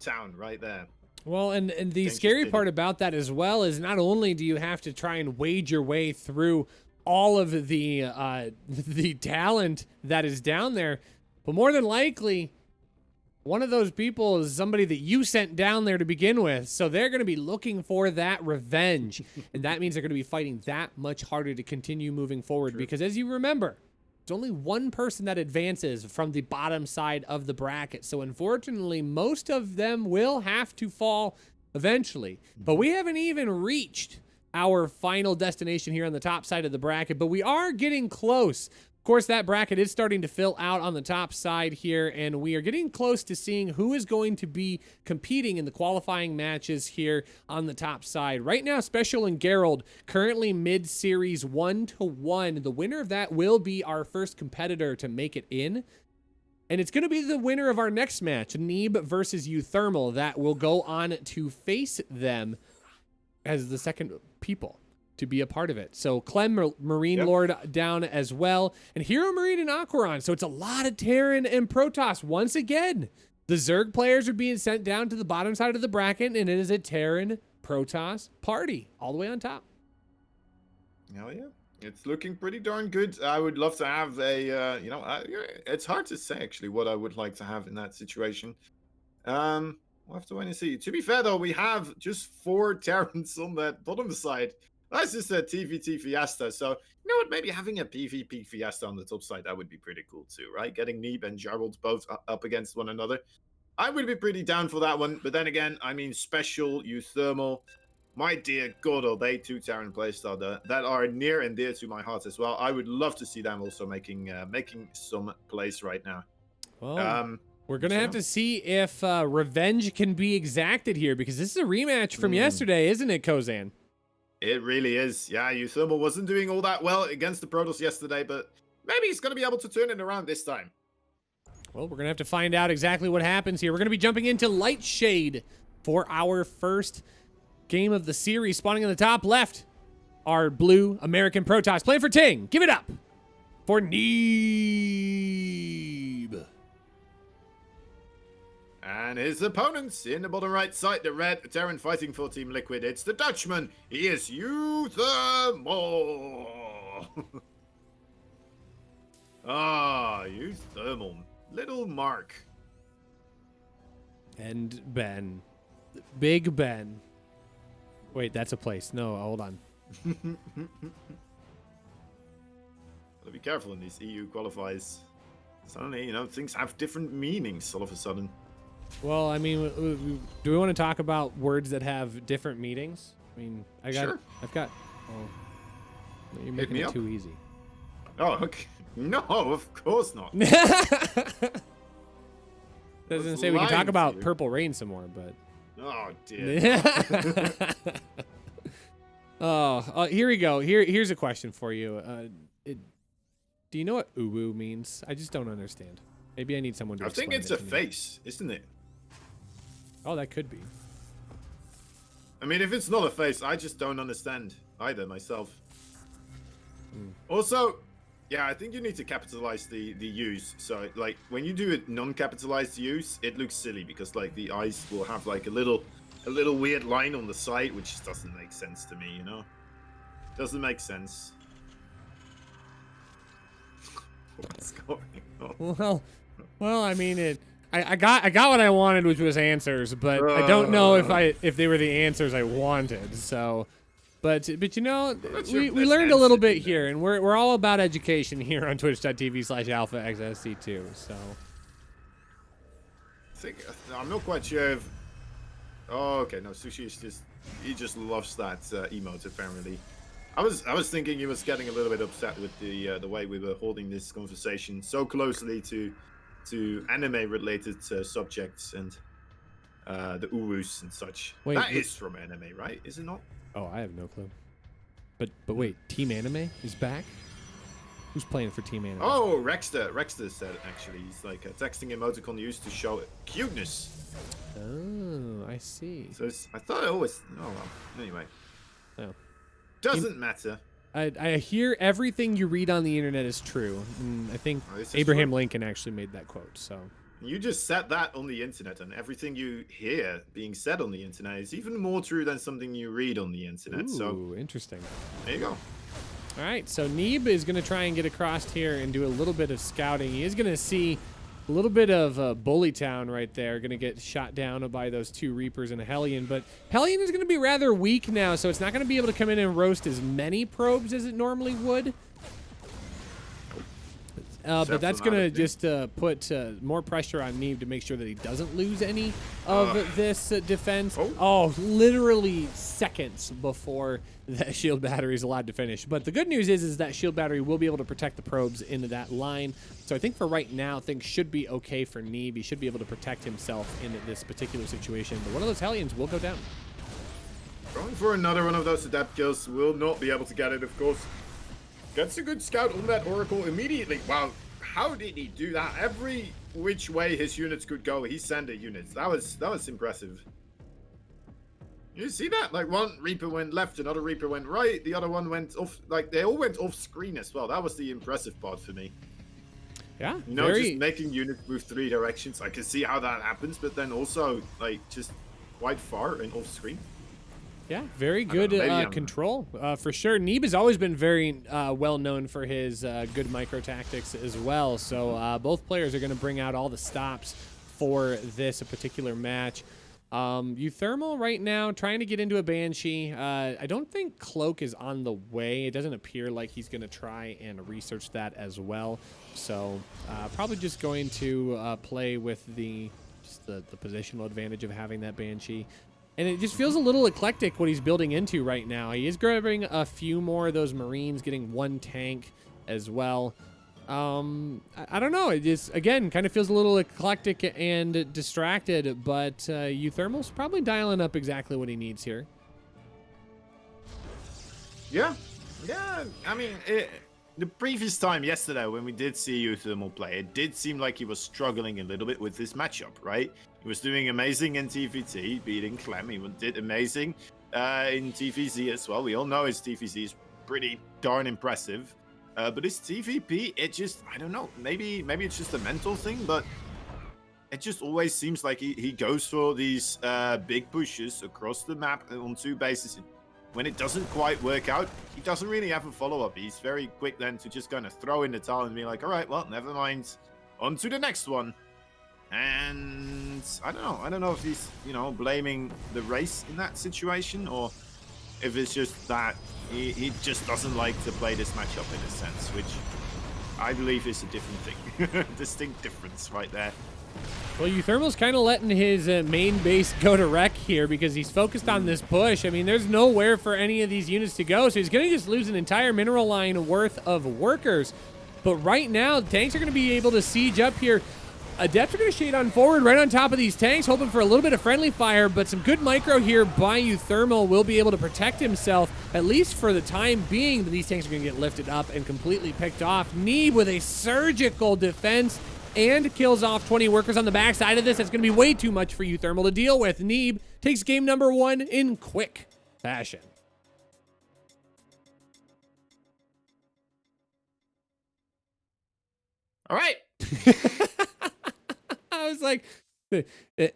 C: town right there.
A: Well, and the scary part about that as well is not only do you have to try and wade your way through all of the talent that is down there, but more than likely, one of those people is somebody that you sent down there to begin with. So they're going to be looking for that revenge. And that means they're going to be fighting that much harder to continue moving forward. True. Because as you remember, there's only one person that advances from the bottom side of the bracket. So unfortunately, most of them will have to fall eventually. But we haven't even reached our final destination here on the top side of the bracket, but we are getting close. Of course, that bracket is starting to fill out on the top side here, and we are getting close to seeing who is going to be competing in the qualifying matches here on the top side. Right now, Special and Gerald currently mid-series 1-1. The winner of that will be our first competitor to make it in. And it's going to be the winner of our next match, Neeb versus UThermal, that will go on to face them as the second people to be a part of it. So Clem Marine Lord down as well, and Hero Marine and Aquaron. So it's a lot of Terran and Protoss. Once again, the Zerg players are being sent down to the bottom side of the bracket, and it is a Terran Protoss party all the way on top.
C: Hell yeah. It's looking pretty darn good. I would love to have a, it's hard to say actually what I would like to have in that situation. We'll have to wait and see. To be fair though, we have just 4 Terrans on that bottom side. That's just a TvT Fiesta. So, you know what? Maybe having a PvP Fiesta on the top side, that would be pretty cool too, right? Getting Neeb and Gerald both up against one another. I would be pretty down for that one. But then again, I mean, Special, UThermal, my dear God, are they 2 Terran playstyle that are near and dear to my heart as well. I would love to see them also making some plays right now.
A: Well, we're going to have to see if revenge can be exacted here, because this is a rematch from yesterday, isn't it, Kozan?
C: It really is. Yeah, UThermal wasn't doing all that well against the Protoss yesterday, but maybe he's going to be able to turn it around this time.
A: Well, we're going to have to find out exactly what happens here. We're going to be jumping into Lightshade for our first game of the series. Spawning in the top left, our blue American Protoss. Playing for Ting. Give it up for Neeb.
C: And his opponents in the bottom right side, the red Terran fighting for Team Liquid. It's the Dutchman. He is UThermal. UThermal. Little Mark.
A: And Ben. Big Ben. Wait, that's a place. No, hold on.
C: Gotta be careful in these EU qualifiers. Suddenly, things have different meanings all of a sudden.
A: Well, I mean, do we want to talk about words that have different meanings? I mean, I've got. Oh. You're making
B: me
A: it
B: up.
A: too easy.
B: Oh, okay. No, of course not.
A: Doesn't say we can
B: lying
A: talk
B: to
A: about
B: you.
A: Purple Rain some more, but.
B: Oh dear.
A: Here we go. Here's a question for you. Do you know what uwu means? I just don't understand. Maybe I need someone to
B: I think
A: explain
B: it's
A: it
B: a
A: to me.
B: face, isn't it?
A: Oh, that could be.
B: I mean, if it's not a face, I just don't understand either myself. Also, yeah, I think you need to capitalize the use. So, like, when you do a non-capitalized use, it looks silly because, like, the eyes will have like a little weird line on the side, which just doesn't make sense to me. You know, doesn't make sense. What's going on?
A: Well, I mean, I got what I wanted, which was answers, but I don't know if they were the answers I wanted. So, but you know, we learned a little bit here, and we're all about education here on twitch.tv/alphaxsc2. So,
B: I think I'm not quite sure if. Oh, okay. No, Sushi is he just loves that emote apparently. I was thinking he was getting a little bit upset with the way we were holding this conversation so closely to anime related subjects and the urus and such.
A: Wait,
B: that is from anime, right? Is it not?
A: oh, I have no clue. But wait, Team Anime is back? Who's playing for Team Anime?
B: Oh, Rexter said actually he's like texting emoticon used to show cuteness.
A: Oh, I see.
B: So I thought it always. Oh well. Anyway.
A: Oh.
B: Doesn't matter.
A: I hear everything you read on the internet is true. And I think
B: Oh, this is
A: Abraham
B: true.
A: Lincoln actually made that quote. So
B: You just said that on the internet, and everything you hear being said on the internet is even more true than something you read on the internet. So
A: ooh, interesting.
B: there you go.
A: All right, so Neeb is going to try and get across here and do a little bit of scouting. He is going to see a little bit of Bully Town right there. Going to get shot down by those two Reapers and a Hellion. But Hellion is going to be rather weak now, so it's not going to be able to come in and roast as many probes as it normally would. But that's going to just put more pressure on Neeb to make sure that he doesn't lose any of this defense. Oh, literally seconds before that shield battery is allowed to finish. But the good news is that shield battery will be able to protect the probes into that line. So I think for right now, things should be okay for Neeb. He should be able to protect himself in this particular situation. But one of those Hellions will go down.
B: Going for another one of those adapt kills. Will not be able to get it, of course. Gets a good scout on that Oracle immediately. Wow, how did he do that? Every which way his units could go, he sent the units. That was impressive. You see that? Like one Reaper went left, another Reaper went right, the other one went off. Like they all went off screen as well. That was the impressive part for me.
A: Yeah,
B: You know, just making units move 3 directions. I can see how that happens, but then also like just quite far and off screen.
A: Yeah, very good control for sure. Neeb has always been very well known for his good micro tactics as well. So both players are going to bring out all the stops for this particular match. UThermal right now trying to get into a Banshee. I don't think Cloak is on the way. It doesn't appear like he's going to try and research that as well. So probably just going to play with the positional advantage of having that Banshee. And it just feels a little eclectic what he's building into right now. He is grabbing a few more of those Marines, getting one tank as well. I don't know. It just, again, kind of feels a little eclectic and distracted, but UThermal's probably dialing up exactly what he needs here.
C: Yeah. I mean, the previous time yesterday when we did see UThermal play, it did seem like he was struggling a little bit with this matchup, right? He was doing amazing in TvT, beating Clem. He did amazing in TvZ as well. We all know his TvZ is pretty darn impressive. But his TvP, it just, I don't know, maybe it's just a mental thing, but it just always seems like he goes for these big pushes across the map on 2 bases. When it doesn't quite work out, he doesn't really have a follow-up. He's very quick then to just kind of throw in the towel and be like, all right, well, never mind. On to the next one. And I don't know if he's, blaming the race in that situation or if it's just that he just doesn't like to play this matchup in a sense, which I believe is a different thing. Distinct difference right there.
A: Well, UThermal's kind of letting his main base go to wreck here because he's focused on this push. I mean, there's nowhere for any of these units to go, so he's going to just lose an entire mineral line worth of workers. But right now, the tanks are going to be able to siege up here. Adepts are going to shade on forward right on top of these tanks, hoping for a little bit of friendly fire, but some good micro here by UThermal will be able to protect himself, at least for the time being. But these tanks are going to get lifted up and completely picked off. Neeb with a surgical defense and kills off 20 workers on the backside of this. That's going to be way too much for UThermal to deal with. Neeb takes game number 1 in quick fashion.
C: All right.
A: I was like,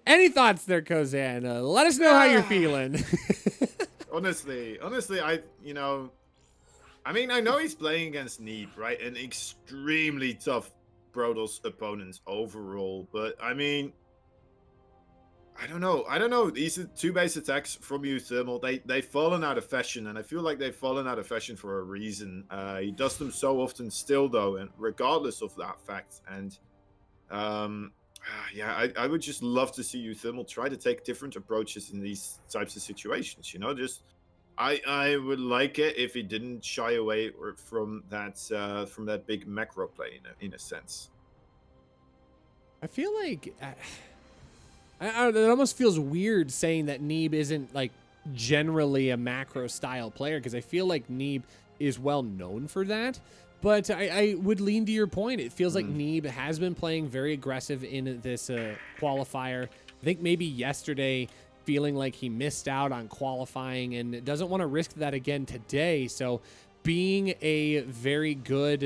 A: any thoughts there, Kozan? Let us know how you're feeling.
B: honestly, I mean, I know he's playing against Neeb, right? An extremely tough Brodel's opponents overall, but I mean, I don't know. These are 2 base attacks from UThermal. They've fallen out of fashion, and I feel like they've fallen out of fashion for a reason. He does them so often still, though, and regardless of that fact. And yeah, I would just love to see UThermal try to take different approaches in these types of situations. Just I would like it if he didn't shy away from that big macro play in a sense.
A: I feel like it almost feels weird saying that Neeb isn't like generally a macro style player, because I feel like Neeb is well known for that. But I would lean to your point. It feels like Neeb has been playing very aggressive in this qualifier. I think maybe yesterday feeling like he missed out on qualifying and doesn't want to risk that again today. So being a very good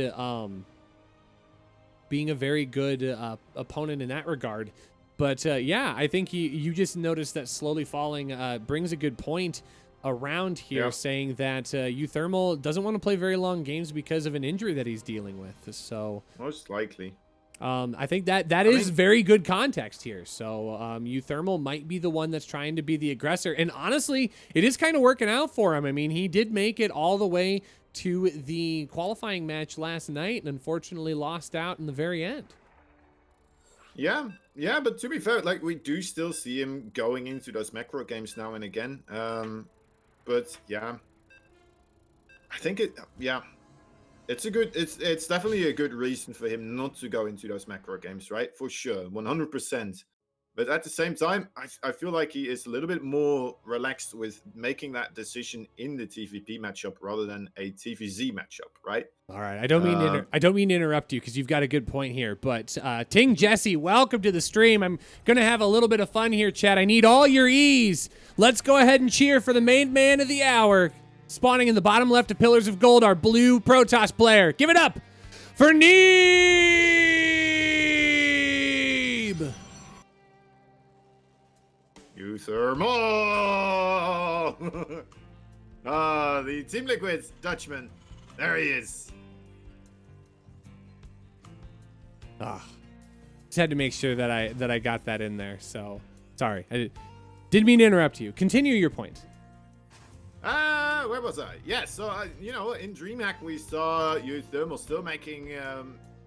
A: opponent in that regard. But yeah, I think you just noticed that slowly falling brings a good point around here, saying that UThermal doesn't want to play very long games because of an injury that he's dealing with. So
B: most likely.
A: I think that is very good context here. So UThermal might be the one that's trying to be the aggressor. And honestly, it is kind of working out for him. I mean, he did make it all the way to the qualifying match last night and unfortunately lost out in the very end.
B: Yeah, but to be fair, like, we do still see him going into those macro games now and again. But yeah, I think it's definitely a good reason for him not to go into those macro games, right? For sure, 100%. But at the same time, I feel like he is a little bit more relaxed with making that decision in the TVP matchup rather than a TVZ matchup, right?
A: All right, I don't mean to interrupt you because you've got a good point here. But Ting Jesse, welcome to the stream. I'm gonna have a little bit of fun here, chat. I need all your E's. Let's go ahead and cheer for the main man of the hour. Spawning in the bottom left of Pillars of Gold, our blue Protoss player. Give it up for Neeb!
B: UThermal! The Team Liquid's Dutchman. There he is.
A: Just had to make sure that I got that in there. So sorry, I didn't mean to interrupt you. Continue your point.
B: Where was I? Yeah, so, in DreamHack, we saw UThermal still making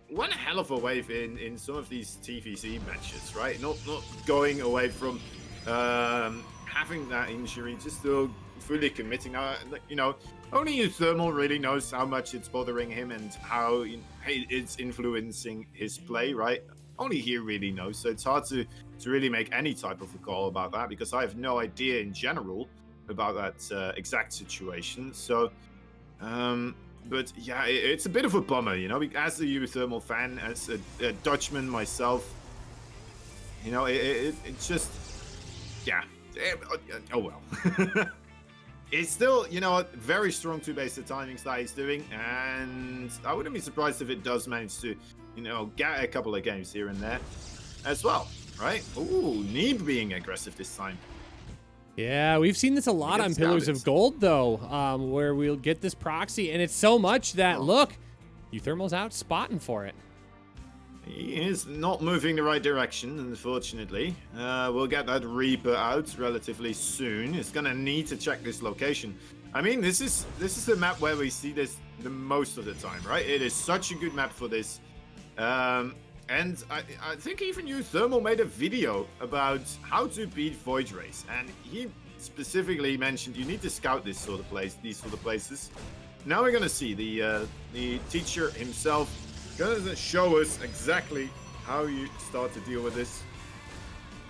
B: one hell of a wave in some of these TVC matches, right? Not going away from having that injury, just still fully committing. Only UThermal really knows how much it's bothering him and how it's influencing his play, right? Only he really knows, so it's hard to really make any type of a call about that, because I have no idea in general about that exact situation. So but yeah, it's a bit of a bummer, as a UThermal fan, as a Dutchman myself, it's just, yeah, oh well. It's still, very strong 2-base timings that he's doing, and I wouldn't be surprised if it does manage to, get a couple of games here and there as well, right? Ooh, Neeb being aggressive this time.
A: Yeah, we've seen this a lot on Pillars of Gold, though, where we'll get this proxy, and it's so much that, look, UThermal's out spotting for it.
B: He is not moving the right direction, unfortunately. We'll get that Reaper out relatively soon. It's going to need to check this location. I mean, this is the map where we see this the most of the time, right? It is such a good map for this. And I think even UThermal made a video about how to beat Void Race, and he specifically mentioned you need to scout these sort of places. Now we're gonna see the teacher himself gonna show us exactly how you start to deal with this.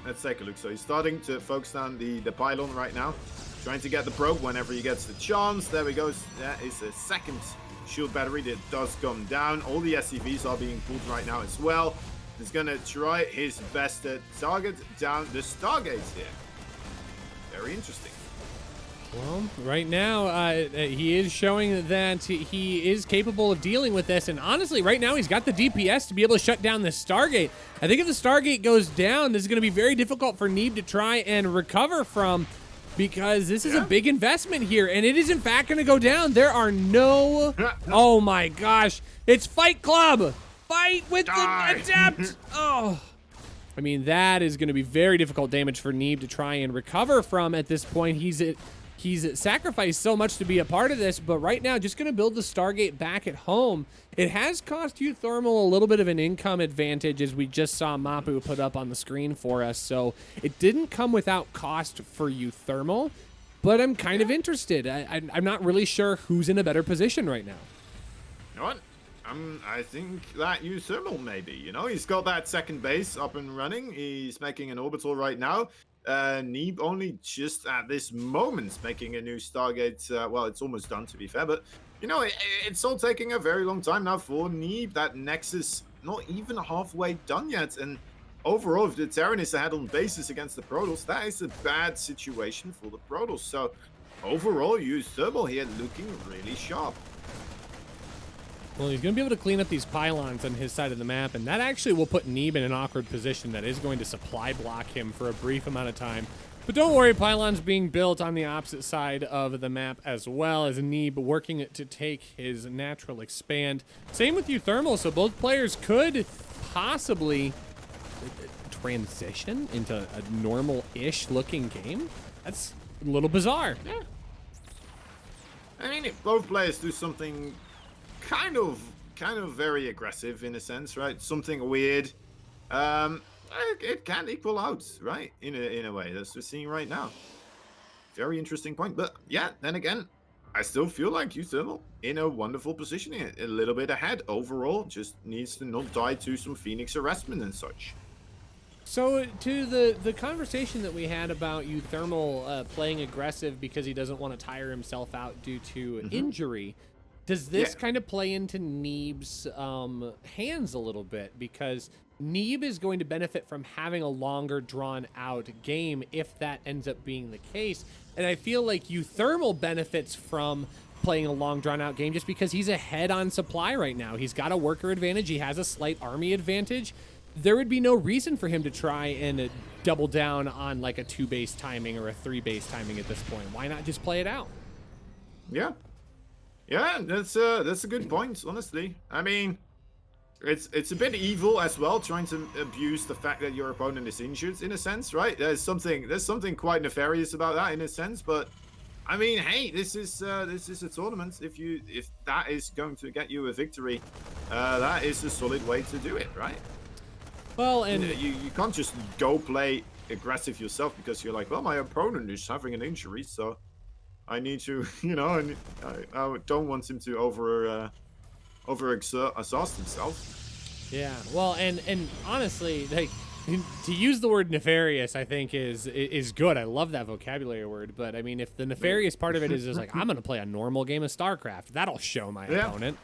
B: Let's take a look. So he's starting to focus on the pylon right now, trying to get the probe whenever he gets the chance. There we go. That is a second shield battery that does come down. All the SCVs are being pulled right now as well. He's gonna try his best to target down the Stargates here. Very interesting.
A: Well, right now, he is showing that he is capable of dealing with this. And honestly, right now, he's got the DPS to be able to shut down the Stargate. I think if the Stargate goes down, this is going to be very difficult for Neeb to try and recover from, because this is a big investment here. And it is, in fact, going to go down. There are no... Oh, my gosh. It's Fight Club. Fight with the Adept. Oh. I mean, that is going to be very difficult damage for Neeb to try and recover from at this point. He's sacrificed so much to be a part of this, but right now, just going to build the Stargate back at home. It has cost UThermal a little bit of an income advantage, as we just saw Mapu put up on the screen for us. So it didn't come without cost for UThermal, but I'm kind of interested. I'm not really sure who's in a better position right now.
B: You know what? I think that UThermal maybe. You know, he's got that second base up and running. He's making an orbital right now. Neeb only just at this moment making a new Stargate. Well, it's almost done, to be fair, but you know, it's all taking a very long time now for Neeb. That Nexus not even halfway done yet, and overall, if the Terran is ahead on bases against the Protoss, that is a bad situation for the Protoss. So overall, UThermal here looking really sharp.
A: Well, he's going to be able to clean up these pylons on his side of the map, and that actually will put Neeb in an awkward position that is going to supply block him for a brief amount of time. But don't worry, pylons being built on the opposite side of the map as well, as Neeb working to take his natural expand. Same with UThermal, so both players could possibly transition into a normal-ish looking game. That's a little bizarre.
B: Yeah. I mean, if both players do something kind of very aggressive in a sense, right? Something weird. It can equal out, right? In a way, that's what we're seeing right now. Very interesting point. But yeah, then again, I still feel like UThermal in a wonderful position here, a little bit ahead overall. Just needs to not die to some Phoenix harassment and such.
A: So to the conversation that we had about UThermal playing aggressive because he doesn't want to tire himself out due to injury. Does this kind of play into Neeb's hands a little bit? Because Neeb is going to benefit from having a longer drawn-out game if that ends up being the case. And I feel like UThermal benefits from playing a long, drawn-out game just because he's ahead on supply right now. He's got a worker advantage. He has a slight army advantage. There would be no reason for him to try and double down on like a 2-base timing or a 3-base timing at this point. Why not just play it out?
B: Yeah. Yeah, that's a good point, honestly. I mean, it's a bit evil as well, trying to abuse the fact that your opponent is injured in a sense, right? There's something quite nefarious about that in a sense, but I mean, hey, this is a tournament. If that is going to get you a victory, that is a solid way to do it, right?
A: Well, and
B: you can't just go play aggressive yourself because you're like, well, my opponent is having an injury, so I need to, you know, and I don't want him to exhaust himself.
A: Yeah, well, and honestly, like, to use the word nefarious, I think is good. I love that vocabulary word, but I mean, if the nefarious part of it is just like, I'm gonna play a normal game of StarCraft, that'll show my opponent.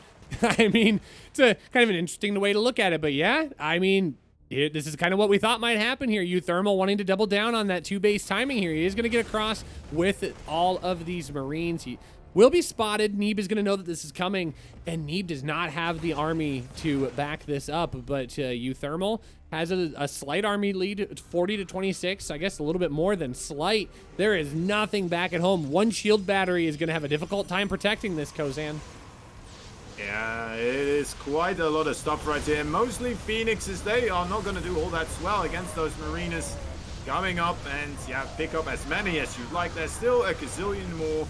A: I mean, it's a kind of an interesting way to look at it, but yeah, I mean, this is kind of what we thought might happen here. UThermal wanting to double down on that 2-base timing here. He is going to get across with all of these Marines. He will be spotted. Neeb is going to know that this is coming, and Neeb does not have the army to back this up, but UThermal has a slight army lead, 40-26. I guess a little bit more than slight. There is nothing back at home. One shield battery is going to have a difficult time protecting this, Kozan.
B: Yeah, it is quite a lot of stuff right here. Mostly Phoenixes, they are not going to do all that swell against those Marinas coming up and, yeah, pick up as many as you'd like. There's still a gazillion more.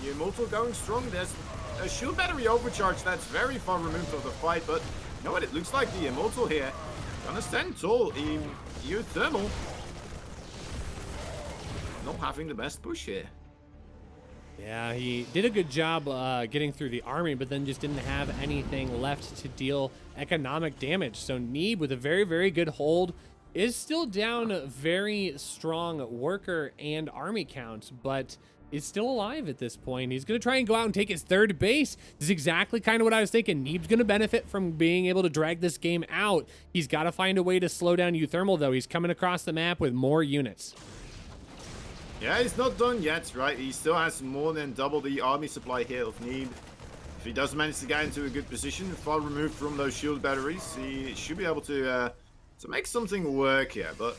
B: The Immortal going strong. There's a shield battery overcharge that's very far removed from the fight, but you know what? It looks like the Immortal here Gonna stand tall in UThermal. Not having the best push here.
A: Yeah, he did a good job getting through the army, but then just didn't have anything left to deal economic damage. So Neeb, with a very, very good hold, is still down a very strong worker and army count, but is still alive at this point. He's going to try and go out and take his third base. This is exactly kind of what I was thinking. Neeb's going to benefit from being able to drag this game out. He's got to find a way to slow down UThermal, though. He's coming across the map with more units.
B: Yeah, he's not done yet, right? He still has more than double the army supply here of Neeb. If he does manage to get into a good position, far removed from those shield batteries, he should be able to make something work here. But,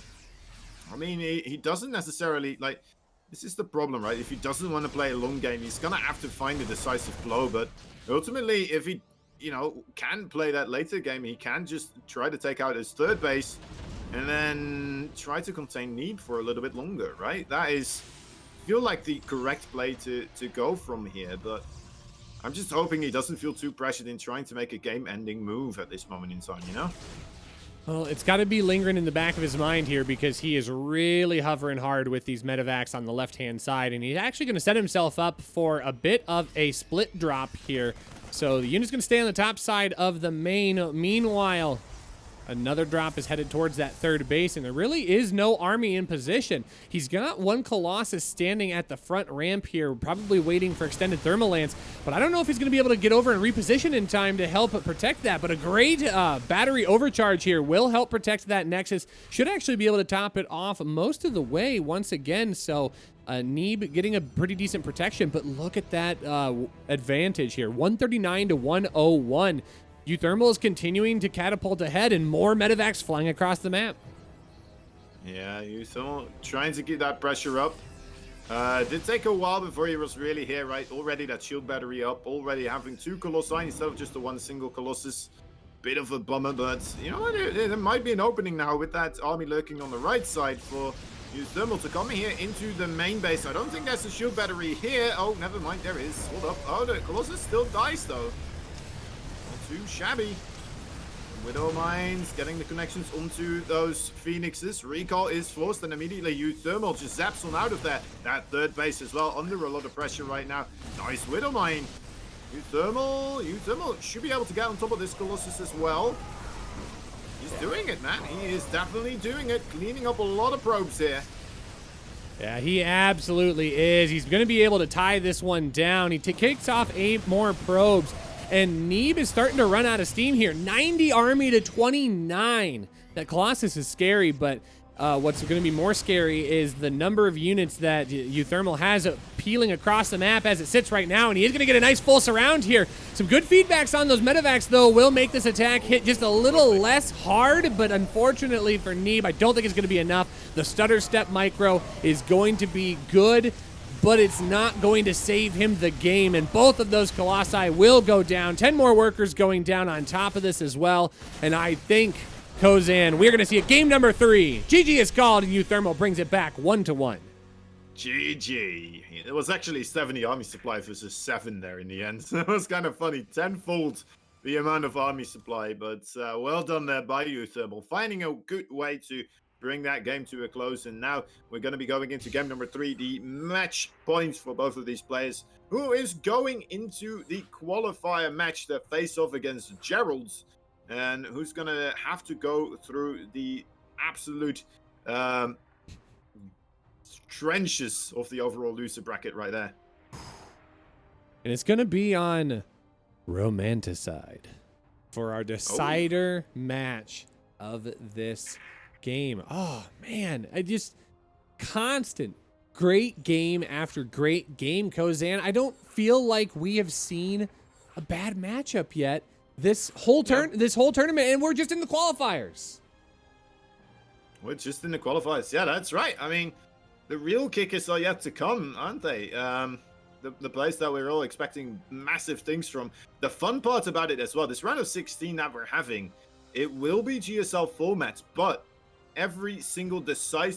B: I mean, he doesn't necessarily, like, this is the problem, right? If he doesn't want to play a long game, he's going to have to find a decisive blow. But ultimately, if he, you know, can play that later game, he can just try to take out his third base and then try to contain Neeb for a little bit longer, right? That is, feel like the correct play to go from here. But I'm just hoping he doesn't feel too pressured in trying to make a game-ending move at this moment in time, you know?
A: Well, it's got to be lingering in the back of his mind here because he is really hovering hard with these medevacs on the left-hand side, and he's actually going to set himself up for a bit of a split drop here. So the unit's going to stay on the top side of the main. Meanwhile, another drop is headed towards that third base, and there really is no army in position. He's got one Colossus standing at the front ramp here, probably waiting for extended thermal lance, but I don't know if he's going to be able to get over and reposition in time to help protect that, but a great battery overcharge here will help protect that Nexus. Should actually be able to top it off most of the way once again, so Neeb getting a pretty decent protection, but look at that advantage here, 139 to 101. UThermal is continuing to catapult ahead and more medevacs flying across the map.
B: Yeah, UThermal trying to get that pressure up. Did take a while before he was really here, right? Already that shield battery up, already having two Colossi instead of just the one single Colossus. Bit of a bummer, but you know what? There might be an opening now with that army lurking on the right side for UThermal to come here into the main base. I don't think there's a shield battery here. Oh, never mind, there is. Hold up. Oh, the Colossus still dies though. Too shabby. Widow Mines getting the connections onto those Phoenixes. Recall is forced, and immediately UThermal just zaps on out of there. That third base as well, under a lot of pressure right now. Nice Widow Mine. UThermal should be able to get on top of this Colossus as well. He's doing it, man. He is definitely doing it. Cleaning up a lot of probes here.
A: Yeah, he absolutely is. He's going to be able to tie this one down. He kicks off 8 more probes. And Neeb is starting to run out of steam here. 90 army to 29. That Colossus is scary, but what's going to be more scary is the number of units that UThermal has peeling across the map as it sits right now, and he is going to get a nice full surround here. Some good feedbacks on those medevacs, though, will make this attack hit just a little less hard, but unfortunately for Neeb, I don't think it's going to be enough. The stutter step micro is going to be good, but it's not going to save him the game, and both of those Colossi will go down. 10 more workers going down on top of this as well, and I think, Kozan, we're going to see a game number 3. GG is called, and UThermal brings it back 1-1.
B: GG. It was actually 70 army supply versus 7 there in the end. So it was kind of funny. Tenfold the amount of army supply, but well done there by UThermal. Finding a good way to bring that game to a close, and now we're going to be going into game number 3, the match points for both of these players, who is going into the qualifier match to face off against Gerald's, and who's going to have to go through the absolute trenches of the overall loser bracket right there.
A: And it's going to be on Romanticide for our decider match of this game. Oh man, I just constant great game after great game, Kozan. I don't feel like we have seen a bad matchup yet this whole tournament, and we're just in the qualifiers.
B: We're just in the qualifiers. Yeah, that's right. I mean, the real kickers are yet to come, aren't they? The place that we're all expecting massive things from. The fun part about it as well, this round of 16 that we're having, it will be GSL formats, but every single decider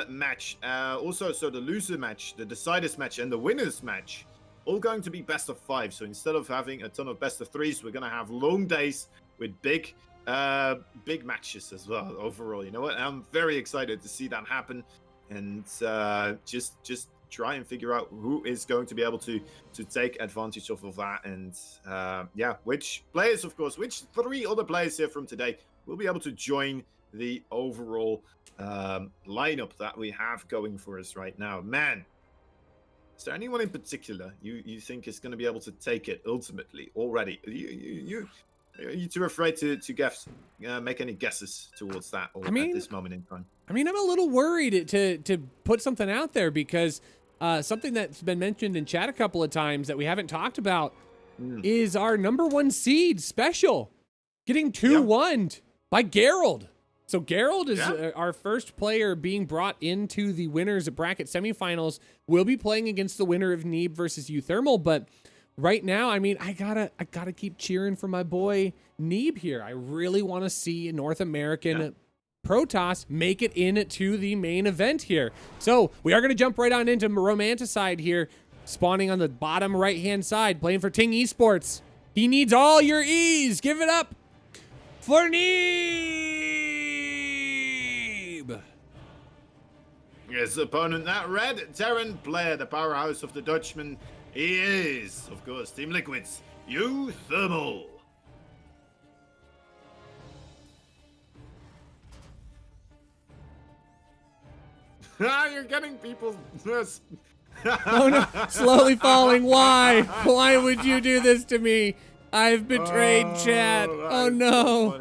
B: match, also so the loser match, the deciders match, and the winners match, all going to be best of 5. So instead of having a ton of best of 3s, we're going to have long days with big big matches as well overall. You know what? I'm very excited to see that happen, and just try and figure out who is going to be able to take advantage of that, and yeah, which players, of course, which 3 other players here from today will be able to join the overall lineup that we have going for us right now. Man, is there anyone in particular you think is going to be able to take it ultimately already? Are you too afraid to guess, make any guesses towards that, or at this moment in time?
A: I mean, I'm a little worried to put something out there, because something that's been mentioned in chat a couple of times that we haven't talked about is our #1 seed special getting 2-1'd by Gerald. So Gerald is our first player being brought into the winners bracket semifinals. We'll be playing against the winner of Neeb versus UThermal, but right now, I mean, I gotta keep cheering for my boy Neeb here. I really want to see a North American Protoss make it into the main event here. So we are going to jump right on into Romanticide here, spawning on the bottom right-hand side, playing for Ting Esports. He needs all your E's. Give it up for Neeb.
B: His opponent, that red Terran player, the powerhouse of the Dutchman, he is, of course, Team Liquid's UThermal. You're getting people.
A: Oh no, slowly falling. Why? Why would you do this to me? I've betrayed chat. Oh no.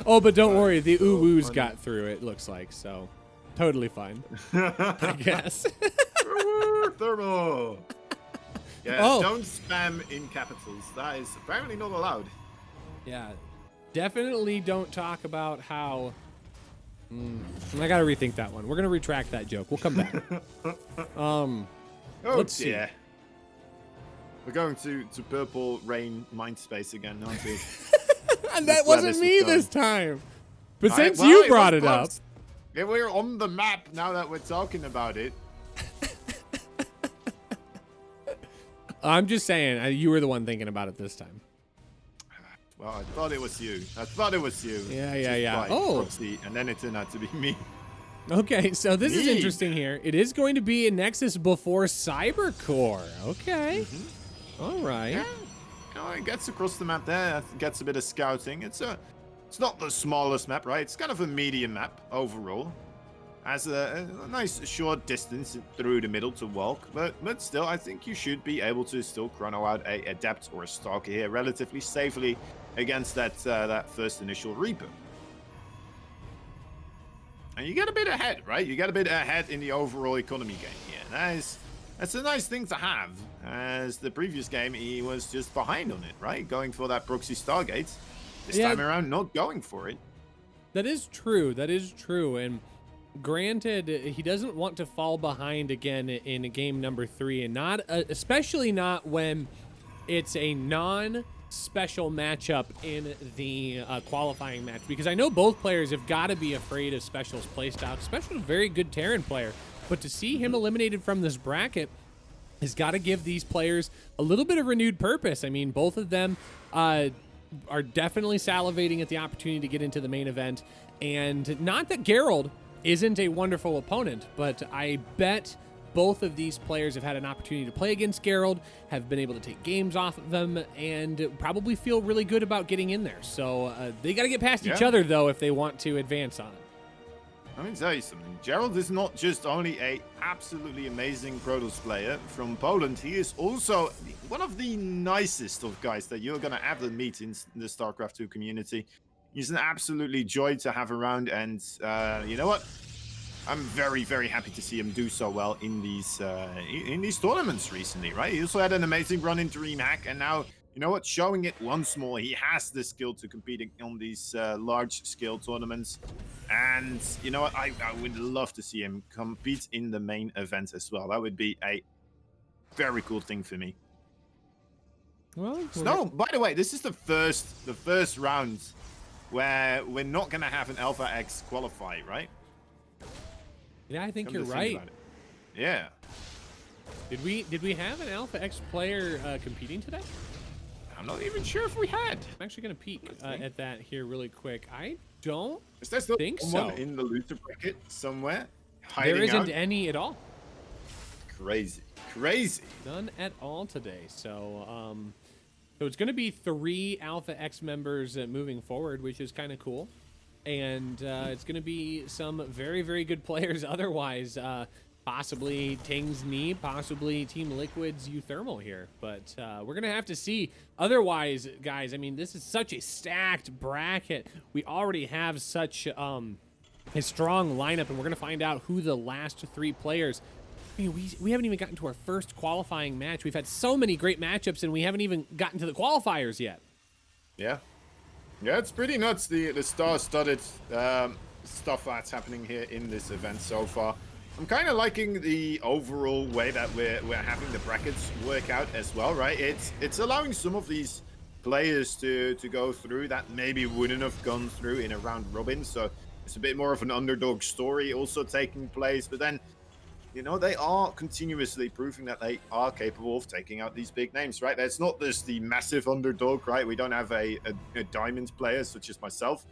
A: Oh, but don't worry, the ooh-woos got through, it looks like, so totally fine, I guess.
B: Thermal. Yeah, don't spam in capitals. That is apparently not allowed.
A: Yeah, definitely don't talk about how... I gotta rethink that one. We're gonna retract that joke. We'll come back. Let's see.
C: We're going to Purple Rain Mindspace again, aren't we?
A: And that wasn't me this time. But since you brought it up...
C: Yeah, we're on the map now that we're talking about it.
A: I'm just saying, you were the one thinking about it this time.
C: Well, I thought it was you.
A: Yeah. Oh.
C: Proxy, and then it turned out to be me.
A: Okay, so this is interesting here. It is going to be a Nexus before Cybercore. Okay. All right.
C: Yeah. It gets across the map there. Gets a bit of scouting. It's not the smallest map, right? It's kind of a medium map overall. Has a nice short distance through the middle to walk, but still, I think you should be able to still chrono out a Adept or a Stalker here relatively safely against that first initial Reaper. And you get a bit ahead, right? You get a bit ahead in the overall economy game here. That's a nice thing to have, as the previous game he was just behind on it, right? Going for that proxy Stargate. This time around, not going for it.
A: That is true. That is true. And granted, he doesn't want to fall behind again in game number 3, and not especially not when it's a non-special matchup in the qualifying match, because I know both players have got to be afraid of Special's playstyle. Special's a very good Terran player, but to see him eliminated from this bracket has got to give these players a little bit of renewed purpose. I mean, both of them are definitely salivating at the opportunity to get into the main event, and not that Gerald isn't a wonderful opponent, but I bet both of these players have had an opportunity to play against Gerald, have been able to take games off of them, and probably feel really good about getting in there. So they got to get past each other, though, if they want to advance on it.
C: Let me tell you something. Gerald is not just only a absolutely amazing Protoss player from Poland. He is also one of the nicest of guys that you're going to ever meet in the StarCraft 2 community. He's an absolutely joy to have around, and you know what? I'm very, very happy to see him do so well in these tournaments recently, right? He also had an amazing run in DreamHack, and now, you know what? Showing it once more, he has the skill to compete on these large-scale tournaments. And you know what? I would love to see him compete in the main event as well. That would be a very cool thing for me.
A: Well,
C: no, by the way, this is the first round where we're not going to have an Alpha X qualify, right?
A: Yeah, I think you're right.
C: Yeah.
A: Did we have an Alpha X player competing today?
C: I'm not even sure if we had.
A: I'm actually going to peek at that here really quick. I don't
C: Is there still
A: think
C: someone
A: so.
C: in the loser bracket somewhere?
A: There isn't
C: Out?
A: any at all.
C: Crazy. Crazy.
A: None at all today. So, so it's going to be 3 Alpha X members moving forward, which is kind of cool. And it's going to be some very, very good players otherwise. Possibly Ting's Neeb, possibly Team Liquid's UThermal here. But we're going to have to see. Otherwise, guys, I mean, this is such a stacked bracket. We already have such a strong lineup, and we're going to find out who the last 3 players. I mean, we haven't even gotten to our first qualifying match. We've had so many great matchups, and we haven't even gotten to the qualifiers yet.
C: Yeah. Yeah, it's pretty nuts, the star-studded stuff that's happening here in this event so far. I'm kind of liking the overall way that we're having the brackets work out as well, right? It's allowing some of these players to go through that maybe wouldn't have gone through in a round robin, so it's a bit more of an underdog story also taking place. But then, you know, they are continuously proving that they are capable of taking out these big names, right? It's not just the massive underdog, right? We don't have a diamond player such as myself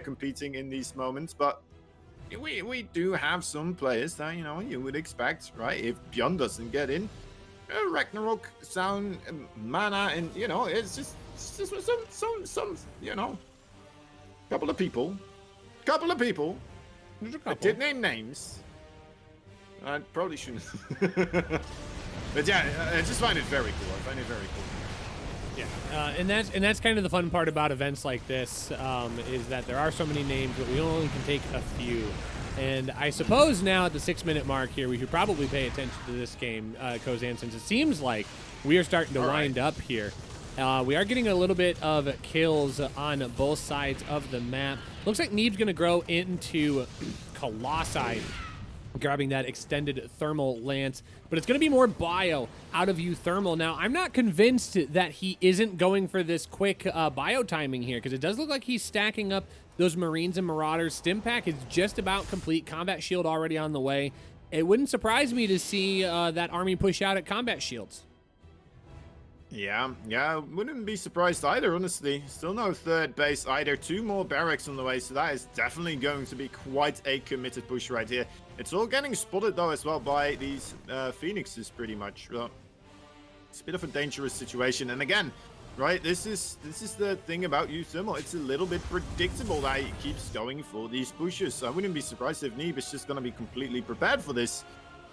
C: competing in these moments, but we do have some players that, you know, you would expect, right? If Bjorn doesn't get in, Ragnarok, Sound, Mana, and, you know, it's just some, you know, couple of people. I did name names. I probably shouldn't. But yeah, I just find it very cool. I find it very cool.
A: Yeah, and that's kind of the fun part about events like this, is that there are so many names, but we only can take a few. And I suppose now at the 6-minute mark here, we should probably pay attention to this game, Kozan, since it seems like we are starting to wind up here. We are getting a little bit of kills on both sides of the map. Looks like Neeb's going to grow into Colossi, grabbing that extended thermal lance, but it's going to be more bio out of UThermal. Now, I'm not convinced that he isn't going for this quick bio timing here, because it does look like he's stacking up those Marines and Marauders. Stim pack is just about complete. Combat shield already on the way. It wouldn't surprise me to see that army push out at combat shields.
C: Yeah, wouldn't be surprised either, honestly. Still no third base either. 2 more barracks on the way, so that is definitely going to be quite a committed push right here. It's all getting spotted, though, as well by these Phoenixes, pretty much. It's a bit of a dangerous situation, and again, right, this is the thing about UThermal. It's a little bit predictable that he keeps going for these pushes. So I wouldn't be surprised if Neeb is just going to be completely prepared for this.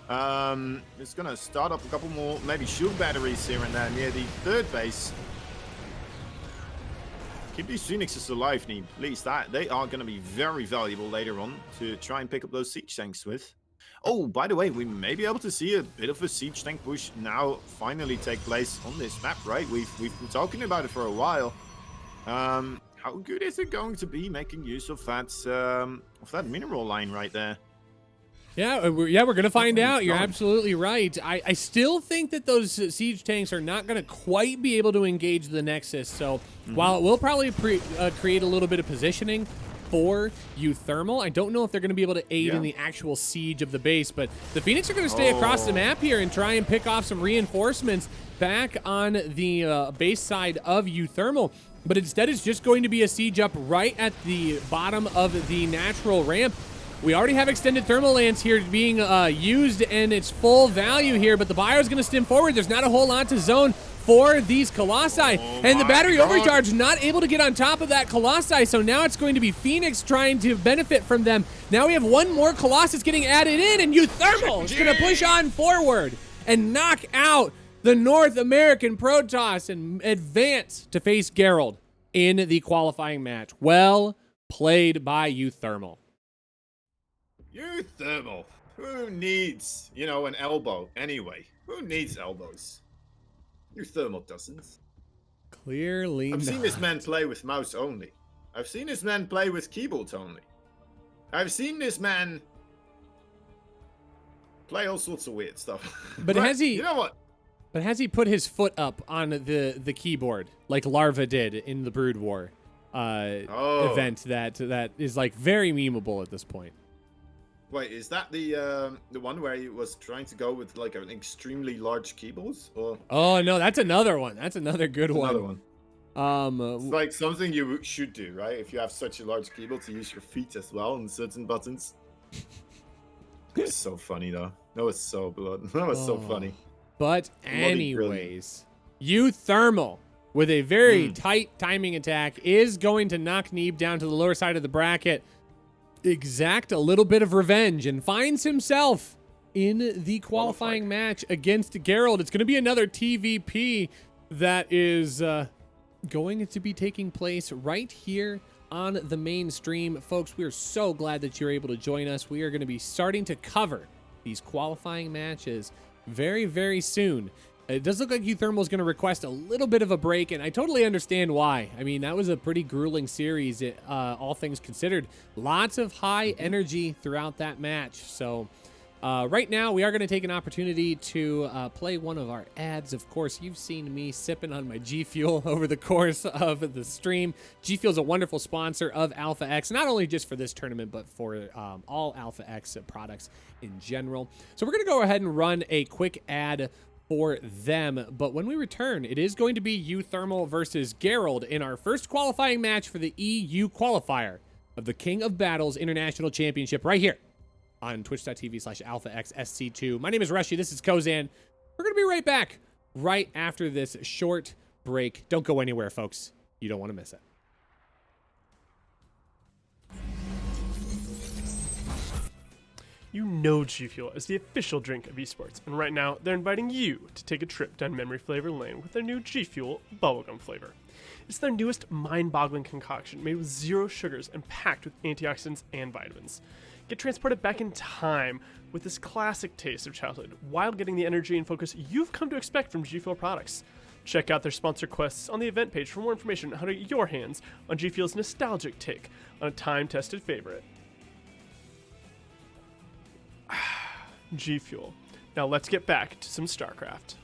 C: It's going to start up a couple more, maybe shield batteries here and there near the third base. Keep these Phoenixes alive, Neeb, please. They are going to be very valuable later on to try and pick up those siege tanks with. Oh, by the way, we may be able to see a bit of a siege tank push now finally take place on this map, right? We've been talking about it for a while. How good is it going to be making use of that mineral line right there?
A: Yeah, we're going to find out. You're absolutely right. I still think that those siege tanks are not going to quite be able to engage the Nexus. So while it will probably create a little bit of positioning for UThermal, I don't know if they're going to be able to aid in the actual siege of the base. But the Phoenix are going to stay across the map here and try and pick off some reinforcements back on the base side of UThermal. But instead, it's just going to be a siege up right at the bottom of the natural ramp. We already have extended thermal lance here being used and its full value here, but the bio is going to stim forward. There's not a whole lot to zone for these Colossi, and the battery overcharge not able to get on top of that Colossi, so now it's going to be Phoenix trying to benefit from them. Now we have one more Colossus getting added in, and UThermal is going to push on forward and knock out the North American Protoss and advance to face Gerald in the qualifying match. Well played by UThermal.
B: UThermal. Who needs, you know, an elbow anyway? Who needs elbows? UThermal doesn't.
A: Clearly
B: I've seen this man play with mouse only. I've seen this man play with keyboard only. I've seen this man play all sorts of weird stuff.
A: But has he?
B: You know what?
A: But has he put his foot up on the keyboard like Larva did in the Brood War event that is like very memeable at this point?
B: Wait, is that the one where he was trying to go with like an extremely large keyboard? Or
A: oh no, that's another one. That's another good one.
B: Another one. It's like something you should do, right? If you have such a large keyboard, to use your feet as well on certain buttons. It's so funny though. That was so blood. That was so funny.
A: But anyways, UThermal with a very tight timing attack is going to knock Neeb down to the lower side of the bracket, exact a little bit of revenge, and finds himself in the qualifying match against Gerald. It's going to be another TVP that is going to be taking place right here on the main stream. Folks, we are so glad that you're able to join us. We are going to be starting to cover these qualifying matches very, very soon. It does look like UThermal is going to request a little bit of a break, and I totally understand why. I mean, that was a pretty grueling series, all things considered. Lots of high energy throughout that match. So right now, we are going to take an opportunity to play one of our ads. Of course, you've seen me sipping on my G Fuel over the course of the stream. G Fuel is a wonderful sponsor of Alpha X, not only just for this tournament, but for all Alpha X products in general. So we're going to go ahead and run a quick ad for them. But when we return, it is going to be UThermal versus Gerald in our first qualifying match for the EU qualifier of the King of Battles International Championship right here on twitch.tv/alphaxsc2. My name is Rushy. This is Kozan. We're going to be right back right after this short break. Don't go anywhere, folks. You don't want to miss it.
D: You know G Fuel is the official drink of esports, and right now they're inviting you to take a trip down memory flavor lane with their new G Fuel bubblegum flavor. It's their newest mind-boggling concoction made with 0 sugars and packed with antioxidants and vitamins. Get transported back in time with this classic taste of childhood while getting the energy and focus you've come to expect from G Fuel products. Check out their sponsor quests on the event page for more information on how to get your hands on G Fuel's nostalgic take on a time-tested favorite. G Fuel. Now let's get back to some StarCraft.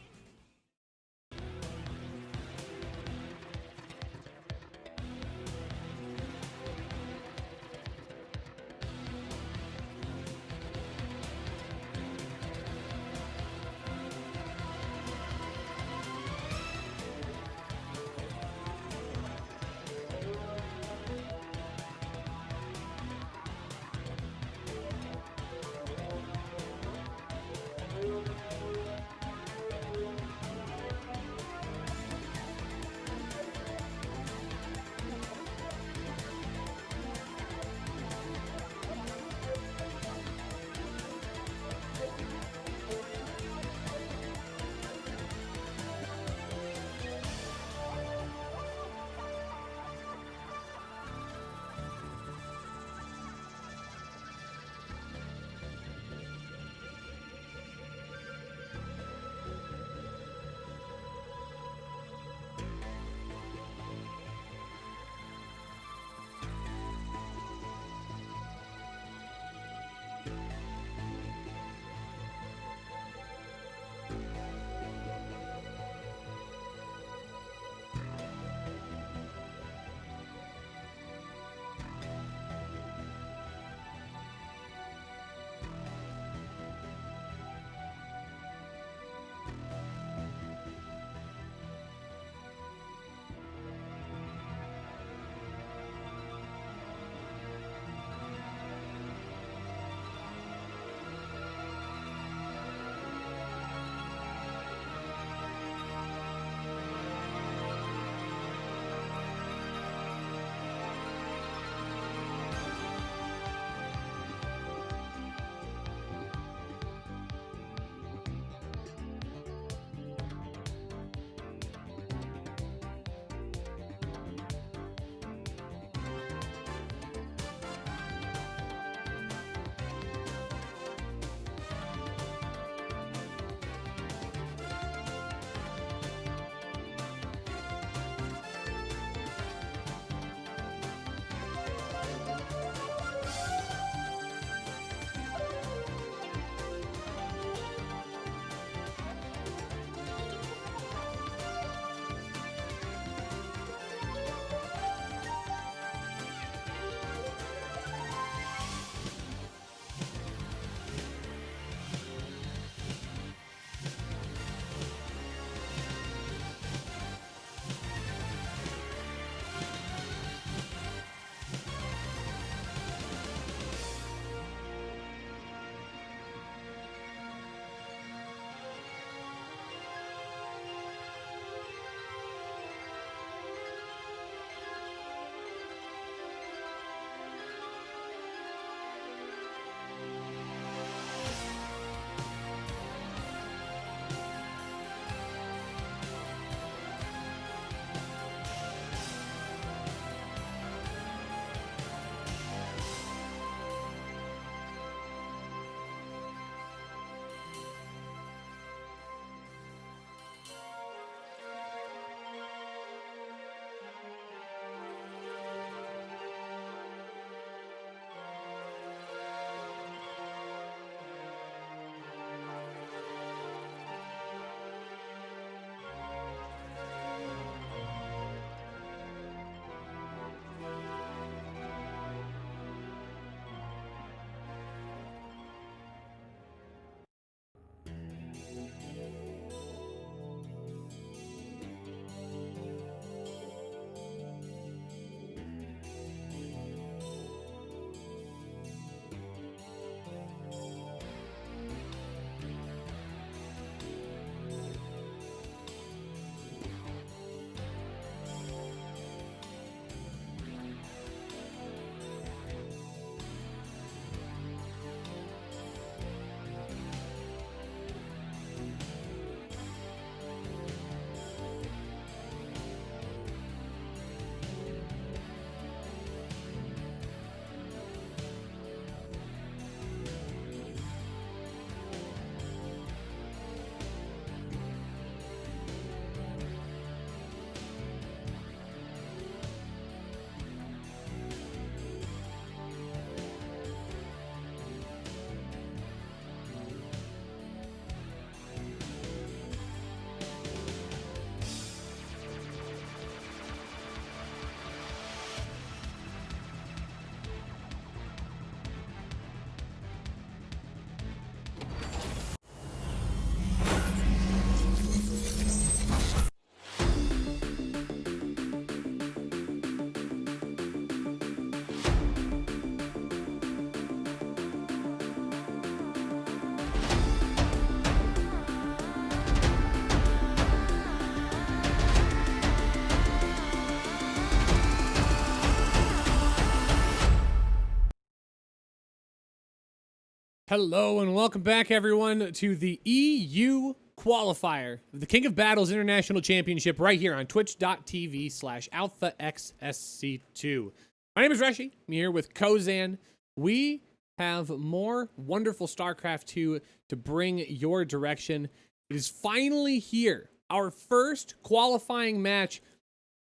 A: Hello and welcome back, everyone, to the EU Qualifier of the King of Battles International Championship right here on twitch.tv/AlphaXSC2. My name is Reshi. I'm here with Kozan. We have more wonderful StarCraft 2 to bring your direction. It is finally here, our first qualifying match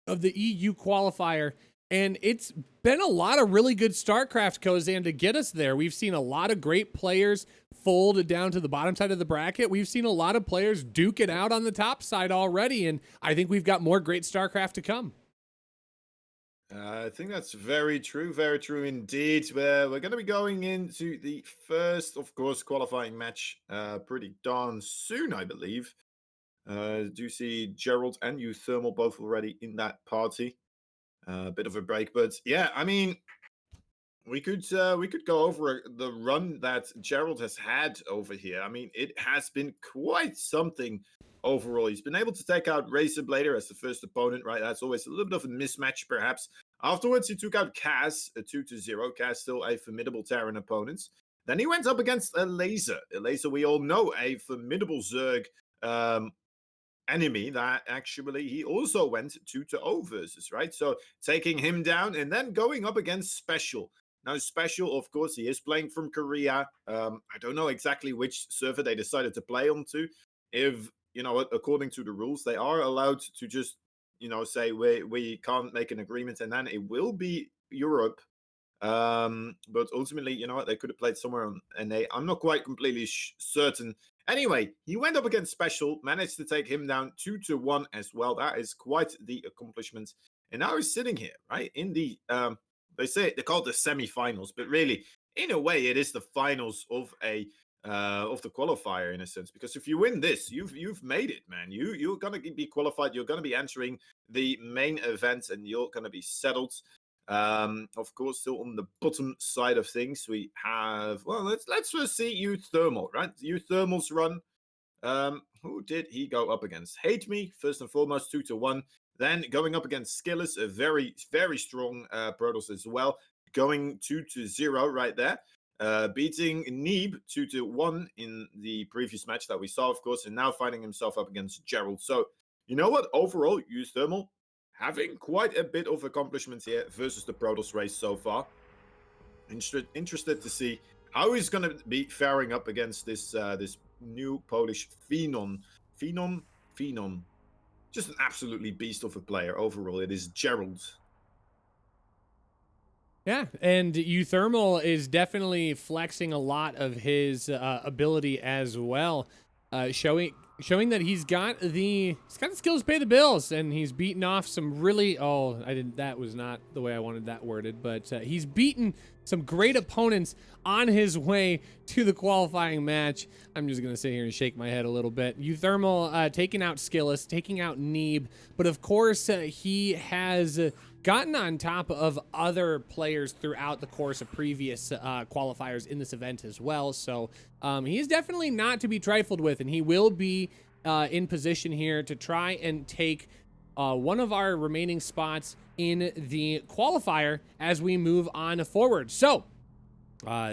A: of the EU Qualifier. And it's been a lot of really good StarCraft, Kozan, to get us there. We've seen a lot of great players fold down to the bottom side of the bracket. We've seen a lot of players duke it out on the top side already, and I think we've got more great StarCraft to come.
B: I think that's very true indeed. We're going to be going into the first, of course, qualifying match pretty darn soon, I believe. Do see Gerald and UThermal both already in that party. A bit of a break, but yeah, I mean, we could go over the run that Gerald has had over here. I mean, it has been quite something overall. He's been able to take out Razorblader as the first opponent, right? That's always a little bit of a mismatch, perhaps. Afterwards, he took out Kaz, a 2-0. Kaz still a formidable Terran opponent. Then he went up against a Laser. A Laser, we all know, a formidable Zerg enemy that actually he also went 2-0 versus, right? So taking him down and then going up against Special. Now, Special, of course, he is playing from Korea. I don't know exactly which server they decided to play onto. If, you know, according to the rules, they are allowed to just, you know, say we can't make an agreement and then it will be Europe. But ultimately, you know what, they could have played somewhere on NA. I'm not quite completely certain. Anyway, he went up against Special, managed to take him down 2-1 as well. That is quite the accomplishment. And now he's sitting here, right, in the they call it the semi-finals, but really, in a way, it is the finals of a of the qualifier in a sense. Because if you win this, you've made it, man. You're gonna be qualified. You're gonna be entering the main event, and you're gonna be settled. Of course, still on the bottom side of things, we have, well, let's first see UThermal, right? UThermal's run. Who did he go up against? Hate Me, first and foremost, 2-1. Then going up against Skillers, a very, very strong Protoss as well, going 2-0 right there. Beating Neeb 2-1 in the previous match that we saw, of course, and now finding himself up against Gerald. So, you know what? Overall, UThermal having quite a bit of accomplishments here versus the Protoss race so far. Interested to see how he's going to be faring up against this this new Polish phenom. Just an absolutely beast of a player overall. It is Gerald.
A: Yeah, and UThermal is definitely flexing a lot of his ability as well, showing that he's got the skills to pay the bills, and he's beaten off some really, that was not the way I wanted that worded, but he's beaten some great opponents on his way to the qualifying match. I'm just going to sit here and shake my head a little bit. UThermal taking out Skillus, taking out Neeb, but of course he has gotten on top of other players throughout the course of previous qualifiers in this event as well. So he is definitely not to be trifled with, and he will be in position here to try and take one of our remaining spots in the qualifier as we move on forward. So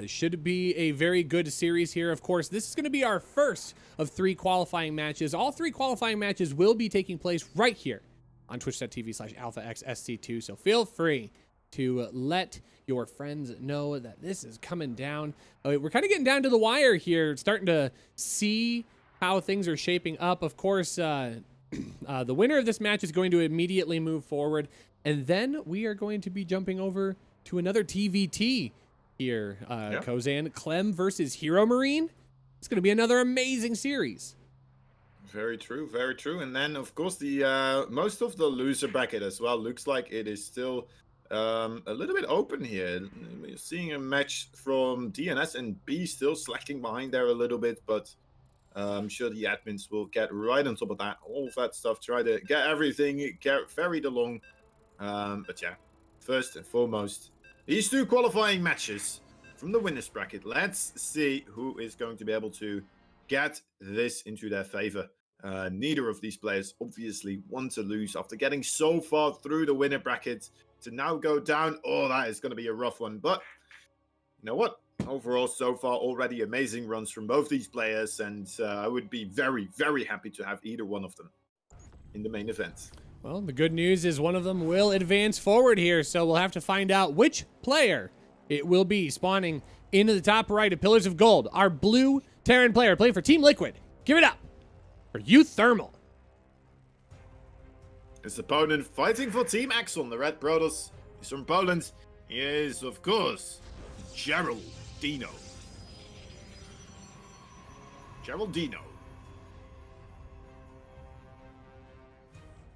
A: should be a very good series here. Of course, this is going to be our first of 3 qualifying matches. All 3 qualifying matches will be taking place right here on twitch.tv/AlphaXSC2. So feel free to let your friends know that this is coming down. We're kind of getting down to the wire here, starting to see how things are shaping up. Of course, the winner of this match is going to immediately move forward, and then we are going to be jumping over to another TvT here, Kozan. Clem versus Hero Marine. It's going to be another amazing series.
B: Very true, very true. And then, of course, the most of the loser bracket as well looks like it is still a little bit open here. We're seeing a match from DNS and B still slacking behind there a little bit, but I'm sure the admins will get right on top of that. All of that stuff, try to get everything ferried along. But yeah, first and foremost, these 2 qualifying matches from the winners bracket. Let's see who is going to be able to get this into their favor. Neither of these players obviously want to lose after getting so far through the winner bracket to now go down. Oh, that is going to be a rough one. But you know what? overall, so far, already amazing runs from both these players, and I would be very, very happy to have either one of them in the main event.
A: Well, the good news is one of them will advance forward here, so we'll have to find out which player it will be spawning into the top right of Pillars of Gold. Our blue Terran player playing for Team Liquid. Give it up for UThermal.
B: His opponent fighting for Team Axon, the Red Brothers. He's from Poland. He is, of course, Geraldino. Geraldino.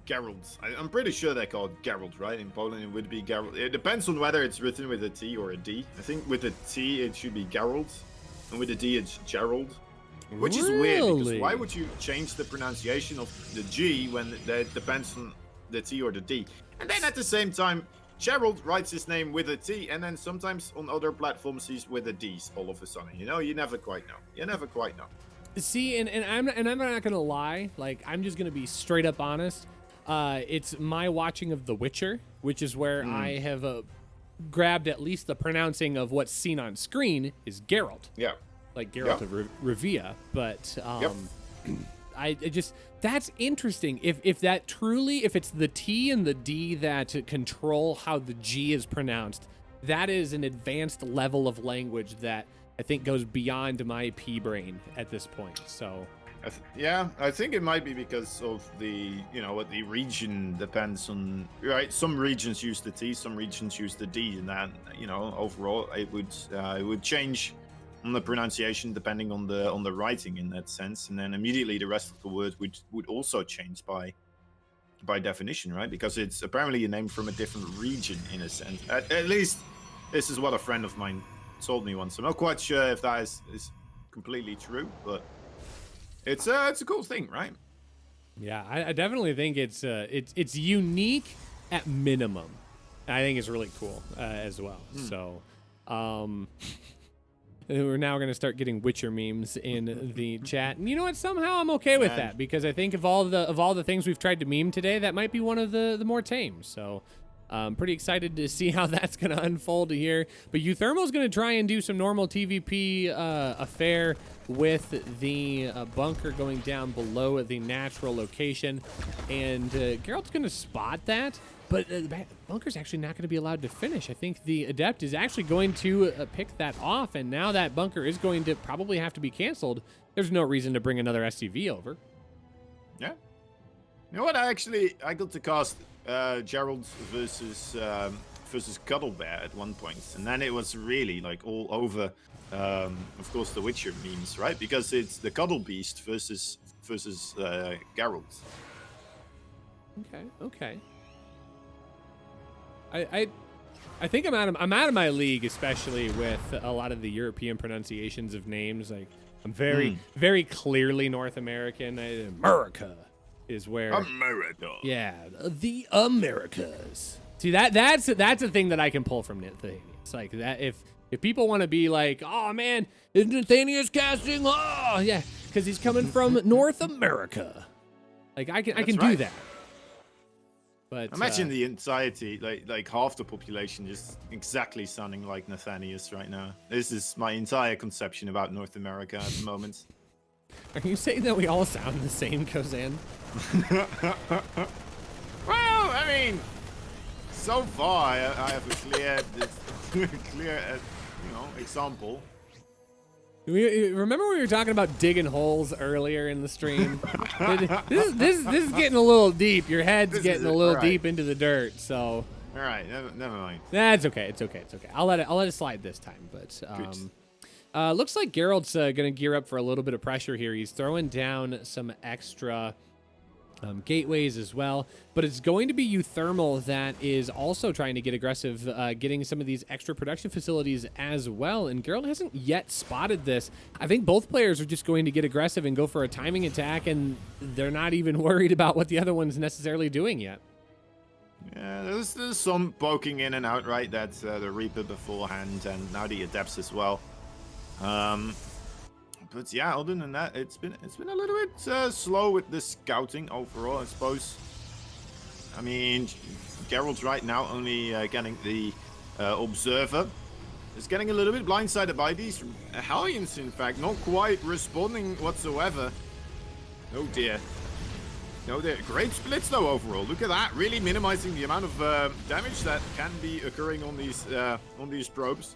B: Gerald. I'm pretty sure they're called Gerald, right? In Poland, it would be Gerald. It depends on whether it's written with a T or a D. I think with a T, it should be Gerald. And with a D, it's Gerald. Which is weird, because why would you change the pronunciation of the G when it depends on the T or the D? And then at the same time, Gerald writes his name with a T, and then sometimes on other platforms he's with a D all of a sudden. You know, you never quite know. You never quite know.
A: See, and I'm not gonna lie. Like, I'm just gonna be straight up honest. It's my watching of The Witcher, which is where I have grabbed at least the pronouncing of what's seen on screen is Geralt.
B: Yeah.
A: Like Geralt of Rivia, but I just, that's interesting. If that truly, if it's the T and the D that control how the G is pronounced, that is an advanced level of language that I think goes beyond my pea brain at this point. So
C: I think it might be because of the, what the region depends on, right? Some regions use the T, some regions use the D, and then, overall it would change on the pronunciation depending on the writing in that sense, and then immediately the rest of the word would also change by definition, right? Because it's apparently a name from a different region in a sense. At least this is what a friend of mine told me once. I'm not quite sure if that is completely true, but it's a cool thing, right?
A: Yeah, I definitely think it's unique at minimum. I think it's really cool as well. So we're now going to start getting Witcher memes in the chat, and you know what? Somehow I'm okay with that, because I think of all the things we've tried to meme today, that might be one of the more tame. So I'm pretty excited to see how that's going to unfold here. But UThermal's going to try and do some normal TvP affair with the bunker going down below the natural location, and Geralt's going to spot that. But the bunker's actually not going to be allowed to finish. I think the Adept is actually going to pick that off, and now that bunker is going to probably have to be canceled. There's no reason to bring another SCV over.
C: Yeah. You know what? I got to cast Gerald versus Cuddle Bear at one point, and then it was really like all over, of course, the Witcher memes, right? Because it's the Cuddle Beast versus Geralt.
A: Okay. I think I'm out of my league, especially with a lot of the European pronunciations of names. Like, I'm very clearly North American. America is where
C: America.
A: Yeah, the Americas. See, that's a thing that I can pull from Nathaniel. It's like that if people want to be like, oh man, is Nathaniel's casting? Oh yeah, because he's coming from North America. Like I can do that. But
C: imagine the entirety, like half the population, just exactly sounding like Nathanius right now. This is my entire conception about North America at the moment.
A: Are you saying that we all sound the same, Kozan?
C: Well, I mean, so far I have a clear example.
A: Remember we were talking about digging holes earlier in the stream? this is getting a little deep. Your head's getting a little deep into the dirt. So.
C: All right, never mind.
A: That's okay. It's okay. I'll let it slide this time. But looks like Geralt's gonna gear up for a little bit of pressure here. He's throwing down some extra gateways as well, but it's going to be UThermal that is also trying to get aggressive, getting some of these extra production facilities as well, and Geralt hasn't yet spotted this. I think both players are just going to get aggressive and go for a timing attack, and they're not even worried about what the other one's necessarily doing yet.
C: Yeah, there's some poking in and out, right? That's the Reaper beforehand, and now the Adepts as well. But yeah, other than that, it's been a little bit slow with the scouting overall, I suppose. I mean, Geralt's right now only getting the Observer is getting a little bit blindsided by these Hellions, in fact. Not quite responding whatsoever. Oh dear. No, dear. Great splits though overall. Look at that. Really minimizing the amount of damage that can be occurring on these probes.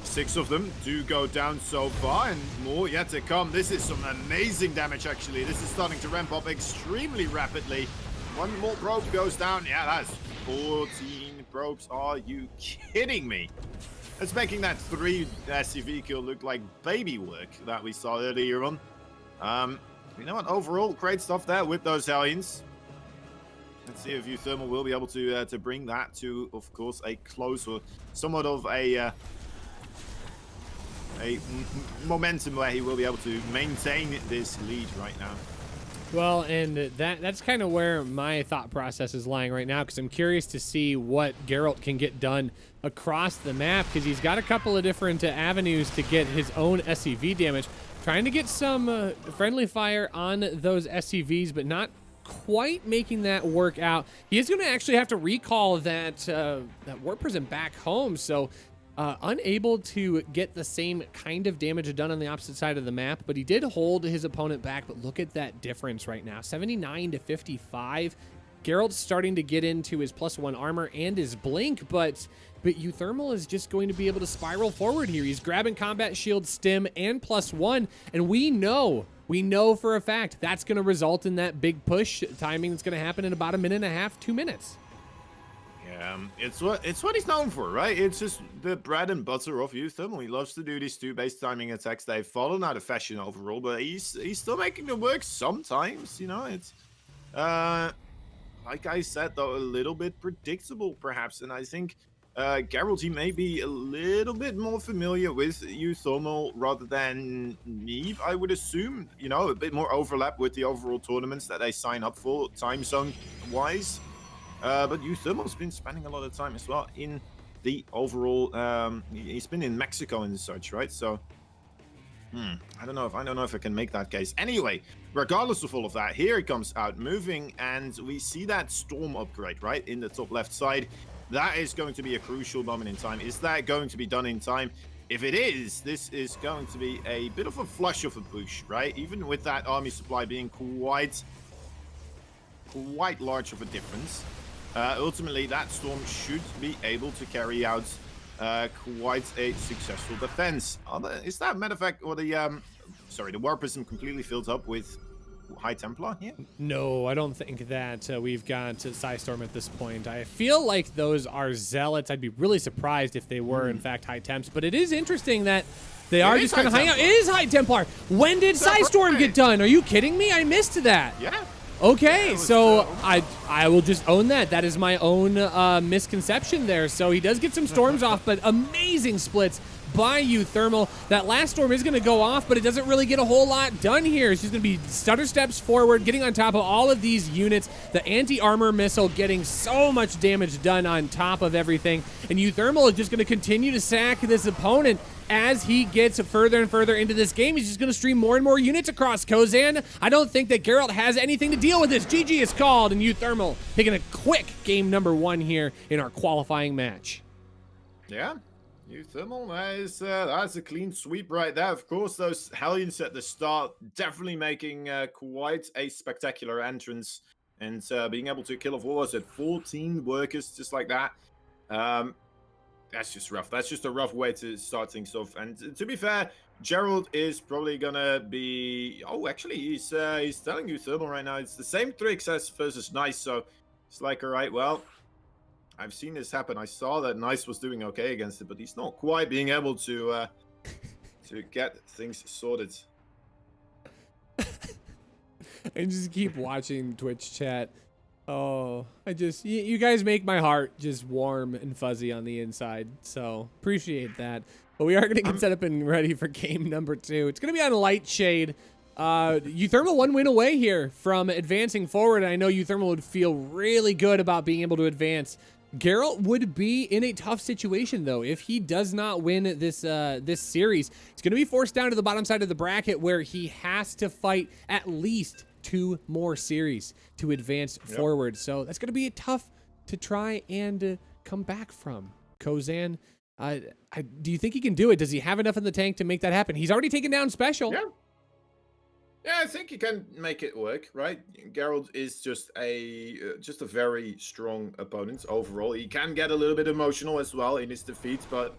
C: 6 of them do go down so far, and more yet to come. This is some amazing damage, actually. This is starting to ramp up extremely rapidly. 1 more probe goes down. Yeah, that's 14 probes. Are you kidding me? That's making that 3 SCV kill look like baby work that we saw earlier on. You know what? Overall, great stuff there with those Hellions. Let's see if UThermal will be able to bring that to, of course, a close or somewhat of a momentum where he will be able to maintain this lead right now.
A: Well, and that's kind of where my thought process is lying right now, because I'm curious to see what Geralt can get done across the map, because he's got a couple of different avenues to get his own SCV damage. Trying to get some friendly fire on those SCVs, but not quite making that work out. He is going to actually have to recall that Warp Prison back home, so unable to get the same kind of damage done on the opposite side of the map, but he did hold his opponent back. But look at that difference right now, 79 to 55. Geralt's starting to get into his +1 armor and his blink, but UThermal is just going to be able to spiral forward here. He's grabbing combat shield, stim, and +1, and we know for a fact that's going to result in that big push timing that's going to happen in about 1.5 minutes, 2 minutes.
C: Yeah, it's what he's known for, right? It's just the bread and butter of UThermal. He loves to do these 2-base timing attacks. They've fallen out of fashion overall, but he's still making them work sometimes. You know, it's like I said, though, a little bit predictable perhaps, and I think Geralt, he may be a little bit more familiar with UThermal rather than Neeb, I would assume. You know, a bit more overlap with the overall tournaments that they sign up for, time zone wise. But UThermal's been spending a lot of time as well in the overall. He's been in Mexico and such, right? So, I don't know if I can make that case. Anyway, regardless of all of that, here it comes out moving, and we see that storm upgrade right in the top left side. That is going to be a crucial moment in time. Is that going to be done in time? If it is, this is going to be a bit of a flush of a push, right? Even with that army supply being quite large of a difference. Ultimately, that storm should be able to carry out quite a successful defense. Is that, matter of fact, or the Warp Prism completely filled up with High Templar here?
A: No, I don't think that we've got Psystorm at this point. I feel like those are Zealots. I'd be really surprised if they were, in fact, High Temps. But it is interesting that they are just kind of hanging out. It is High Templar. When did Psystorm get done? Are you kidding me? I missed that.
C: Yeah.
A: Okay,
C: yeah,
A: so I will just own that. That is my own misconception there. So he does get some storms off, but amazing splits by UThermal. That last storm is going to go off, but it doesn't really get a whole lot done here. She's going to be stutter steps forward, getting on top of all of these units. The anti-armor missile getting so much damage done on top of everything. And UThermal is just going to continue to sack this opponent as he gets further and further into this game. He's just going to stream more and more units across Kozan. I don't think that Geralt has anything to deal with this. GG is called, and UThermal taking a quick game number 1 here in our qualifying match.
C: Yeah. UThermal, that's a clean sweep right there. Of course, those Hellions at the start definitely making quite a spectacular entrance, and being able to kill off, what was it, 14 workers just like that. That's just rough. That's just a rough way to start things off. And to be fair, Gerald is probably gonna be. Oh, actually, he's telling UThermal right now it's the same 3XS versus Nice. So it's like, all right, well, I've seen this happen. I saw that Nice was doing okay against it, but he's not quite being able to get things sorted.
A: I just keep watching Twitch chat. Oh, you guys make my heart just warm and fuzzy on the inside. So appreciate that. But we are going to get set up and ready for game number 2. It's going to be on Light Shade. UThermal 1 win away here from advancing forward. I know UThermal would feel really good about being able to advance. Geralt would be in a tough situation, though. If he does not win this this series, he's going to be forced down to the bottom side of the bracket where he has to fight at least 2 more series to advance forward. So that's going to be tough to try and come back from. Kozan Do you think he can do it? Does he have enough in the tank to make that happen? He's already taken down Special.
B: Yeah. Yeah, I think he can make it work, right? Geralt is just a very strong opponent overall. He can get a little bit emotional as well in his defeats, but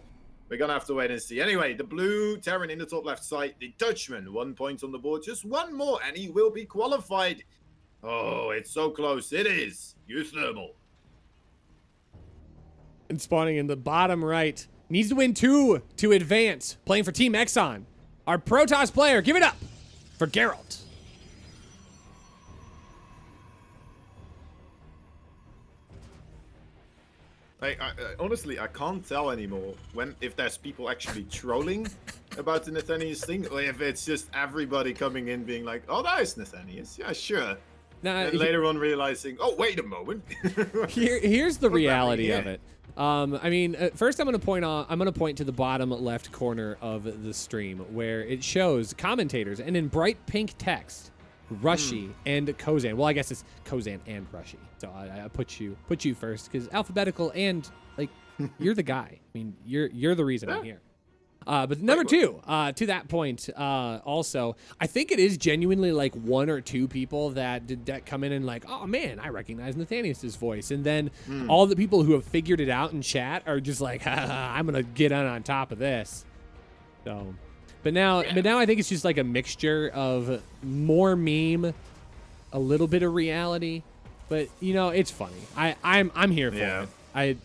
B: we're gonna have to wait and see. Anyway, the blue Terran in the top left side, the Dutchman, 1 point on the board, just one more, and he will be qualified. Oh, it's so close. It is UThermal.
A: And spawning in the bottom right. Needs to win 2 to advance. Playing for Team Exxon. Our Protoss player, give it up for Geralt.
B: Honestly, I can't tell anymore if there's people actually trolling about the Nathanius thing, or if it's just everybody coming in being like, "Oh, that is Nathanius. Yeah, sure."
A: Now,
B: And later on realizing, "Oh, wait a moment."
A: here's the reality of it. I mean, first I'm going to point to the bottom left corner of the stream where it shows commentators, and in bright pink text, Rushy and Kozan. Well, I guess it's Kozan and Rushy. So I put you first because alphabetical and like you're the guy. I mean, you're the reason I'm here. But number 2, to that point, also, I think it is genuinely like 1 or 2 people that come in and like, oh man, I recognize Nathanius's voice. And then all the people who have figured it out in chat are just like, I'm going to get on top of this. So, but now I think it's just like a mixture of more meme, a little bit of reality, but you know, it's funny. I'm here for it.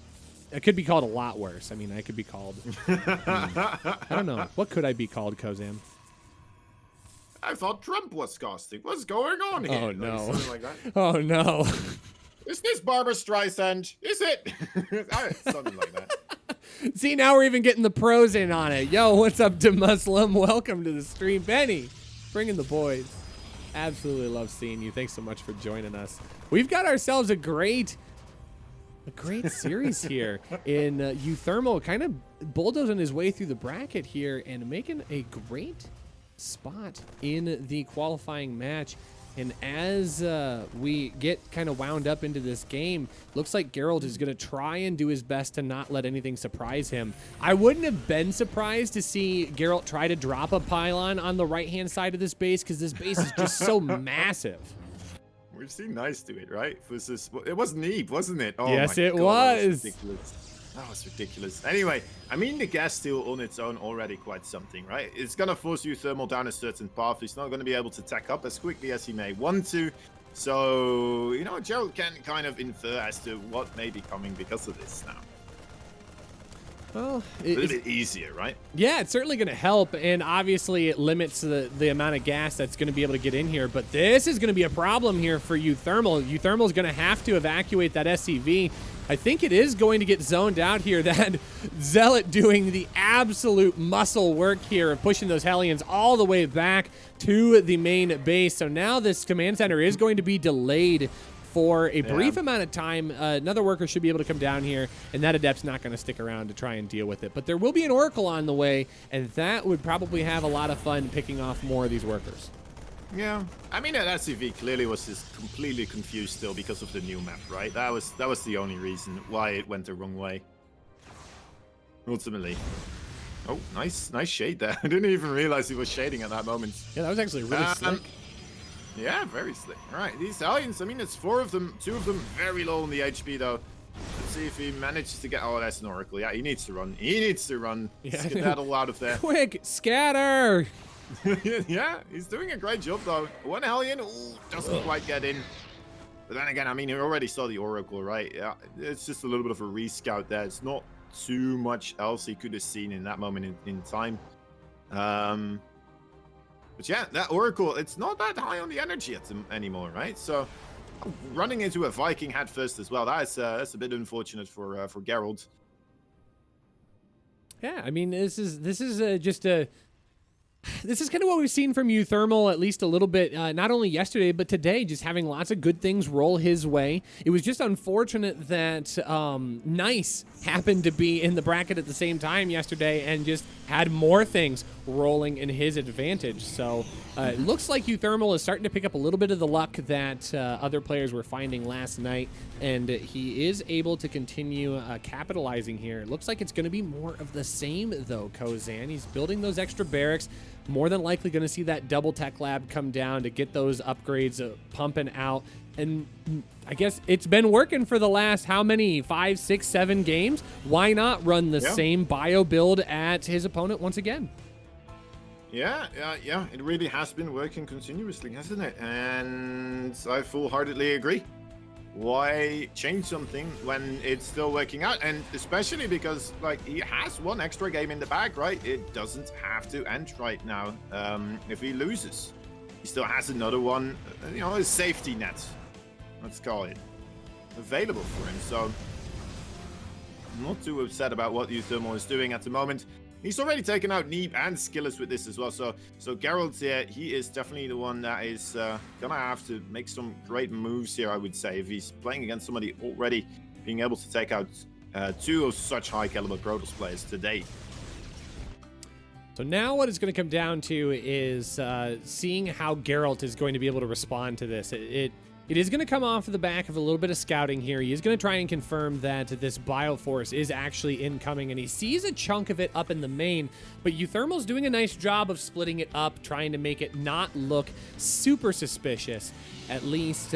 A: It could be called a lot worse. I mean, I could be called... I don't know. What could I be called, Kozam?
B: I thought Trump was casting. What's going on here?
A: Oh, no.
B: Something like that.
A: Oh, no.
C: Is this Barbara Streisand? Is it? Something like that.
A: See, now we're even getting the pros in on it. Yo, what's up to Muslim? Welcome to the stream. Benny, bringing the boys. Absolutely love seeing you. Thanks so much for joining us. We've got ourselves a great series here in UThermal, kind of bulldozing his way through the bracket here and making a great spot in the qualifying match. And as we get kind of wound up into this game, looks like Geralt is going to try and do his best to not let anything surprise him. I wouldn't have been surprised to see Geralt try to drop a pylon on the right-hand side of this base because this base is just so massive.
C: We've seen nice to it, right? It was Neeb, wasn't it? Oh
A: yes,
C: my
A: it
C: God,
A: was.
C: That was ridiculous. Anyway, I mean, the gas steal on its own already quite something, right? It's going to force UThermal down a certain path. He's not going to be able to tack up as quickly as he may want to. So, you know, Gerald can kind of infer as to what may be coming because of this now.
A: Well,
C: a little bit easier, right?
A: Yeah, it's certainly going to help, and obviously it limits the amount of gas that's going to be able to get in here, but this is going to be a problem here for UThermal. UThermal is going to have to evacuate that SCV. I think it is going to get zoned out here. That Zealot doing the absolute muscle work here of pushing those Hellions all the way back to the main base. So now this command center is going to be delayed for a brief amount of time. Another worker should be able to come down here, and that Adept's not going to stick around to try and deal with it. But there will be an Oracle on the way, and that would probably have a lot of fun picking off more of these workers.
C: Yeah, I mean, that SCV clearly was just completely confused still because of the new map, right? That was the only reason why it went the wrong way. Ultimately. Oh, nice shade there. I didn't even realize he was shading at that moment.
A: Yeah, that was actually really slick.
C: Yeah, very slick. All right, these Hellions, I mean, it's 4 of them, 2 of them very low on the HP, though. Let's see if he manages to get... Oh, that's an Oracle. Yeah, he needs to run. He needs to run.
A: Yeah.
C: Skedaddle out of there.
A: Quick, scatter!
C: Yeah, he's doing a great job, though. 1 Hellion, doesn't quite get in. But then again, I mean, he already saw the Oracle, right? Yeah, it's just a little bit of a rescout there. It's not too much else he could have seen in that moment in time. But yeah, that Oracle, it's not that high on the energy anymore, right? So running into a Viking head first as well, that's a bit unfortunate for Geralt.
A: Yeah, I mean, this is kind of what we've seen from UThermal, at least a little bit, not only yesterday, but today, just having lots of good things roll his way. It was just unfortunate that Nice happened to be in the bracket at the same time yesterday and just had more things rolling in his advantage. So it looks like UThermal is starting to pick up a little bit of the luck that other players were finding last night, and he is able to continue capitalizing here. It looks like it's going to be more of the same, though, Kozan. He's building those extra barracks, more than likely going to see that double tech lab come down to get those upgrades pumping out. And I guess it's been working for the last, how many, 5, 6, 7 games? Why not run the same bio build at his opponent once again?
C: Yeah, it really has been working continuously, hasn't it? And I full-heartedly agree. Why change something when it's still working out? And especially because, like, he has one extra game in the bag, right? It doesn't have to end right now. If he loses, he still has another one, you know, a safety net, let's call it, available for him. So, not too upset about what UThermal is doing at the moment. He's already taken out Neeb and Skillers with this as well. So Geralt here, he is definitely the one that is gonna have to make some great moves here, I would say, if he's playing against somebody already being able to take out 2 of such high caliber Protoss players today.
A: So now what it's going to come down to is seeing how Geralt is going to be able to respond to this. It is going to come off of the back of a little bit of scouting here. He is going to try and confirm that this Bioforce is actually incoming, and he sees a chunk of it up in the main, but UThermal's doing a nice job of splitting it up, trying to make it not look super suspicious, at least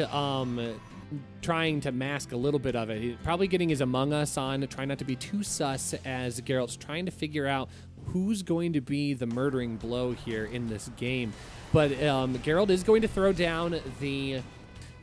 A: trying to mask a little bit of it. He's probably getting his Among Us on to try not to be too sus as Geralt's trying to figure out who's going to be the murdering blow here in this game. But Geralt is going to throw down the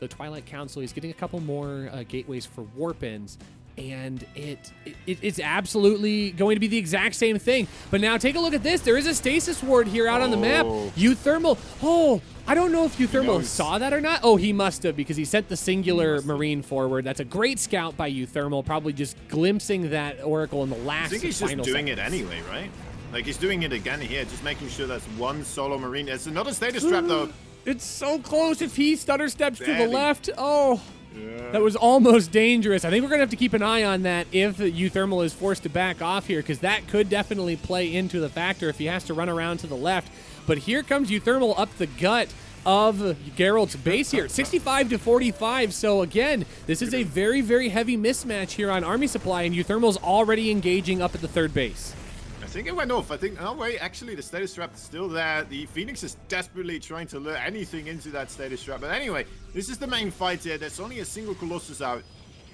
A: Twilight Council. He's getting a couple more gateways for warp-ins, and it's absolutely going to be the exact same thing. But now take a look at this. There is a stasis ward here out on the map. UThermal, I don't know if UThermal saw that or not. Oh, he must have, because he sent the singular Marine forward. That's a great scout by UThermal, probably just glimpsing that Oracle in the last.
C: I think he's just doing it anyway, right? Like, he's doing it again here, just making sure that's one solo Marine. It's another status trap, though.
A: It's so close. If he stutter steps to the left, that was almost dangerous. I think we're going to have to keep an eye on that if UThermal is forced to back off here, because that could definitely play into the factor if he has to run around to the left. But here comes UThermal up the gut of Geralt's base here, 65 to 45. So again, this is a very, very heavy mismatch here on army supply, and UThermal's already engaging up at the third base.
C: I think it went off. I think, oh wait, actually the status trap is still there. The Phoenix is desperately trying to lure anything into that status trap. But anyway, this is the main fight here. There's only a single Colossus out.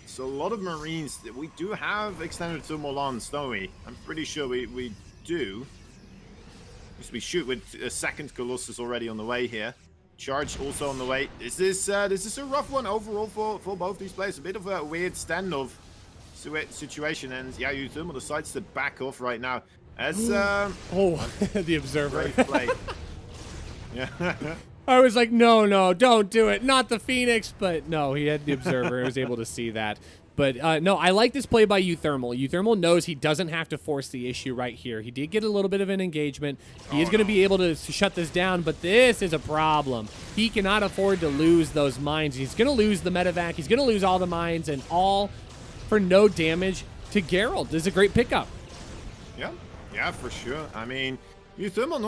C: So a lot of Marines. We do have extended thermal on, don't we? I'm pretty sure we do. Because we shoot with a second Colossus already on the way here. Charge also on the way. This is a rough one overall for both these players. A bit of a weird standoff situation, and yeah, UThermal decides to back off right now. As
A: the observer.
C: Great play. Yeah.
A: I was like, no, don't do it. Not the Phoenix, but no, he had the observer. He was able to see that. But no, I like this play by UThermal. UThermal knows he doesn't have to force the issue right here. He did get a little bit of an engagement. He is going to be able to shut this down, but this is a problem. He cannot afford to lose those mines. He's going to lose the medevac. He's going to lose all the mines, and all for no damage to Geralt. This is a great pickup.
C: Yeah, for sure. I mean, UThermal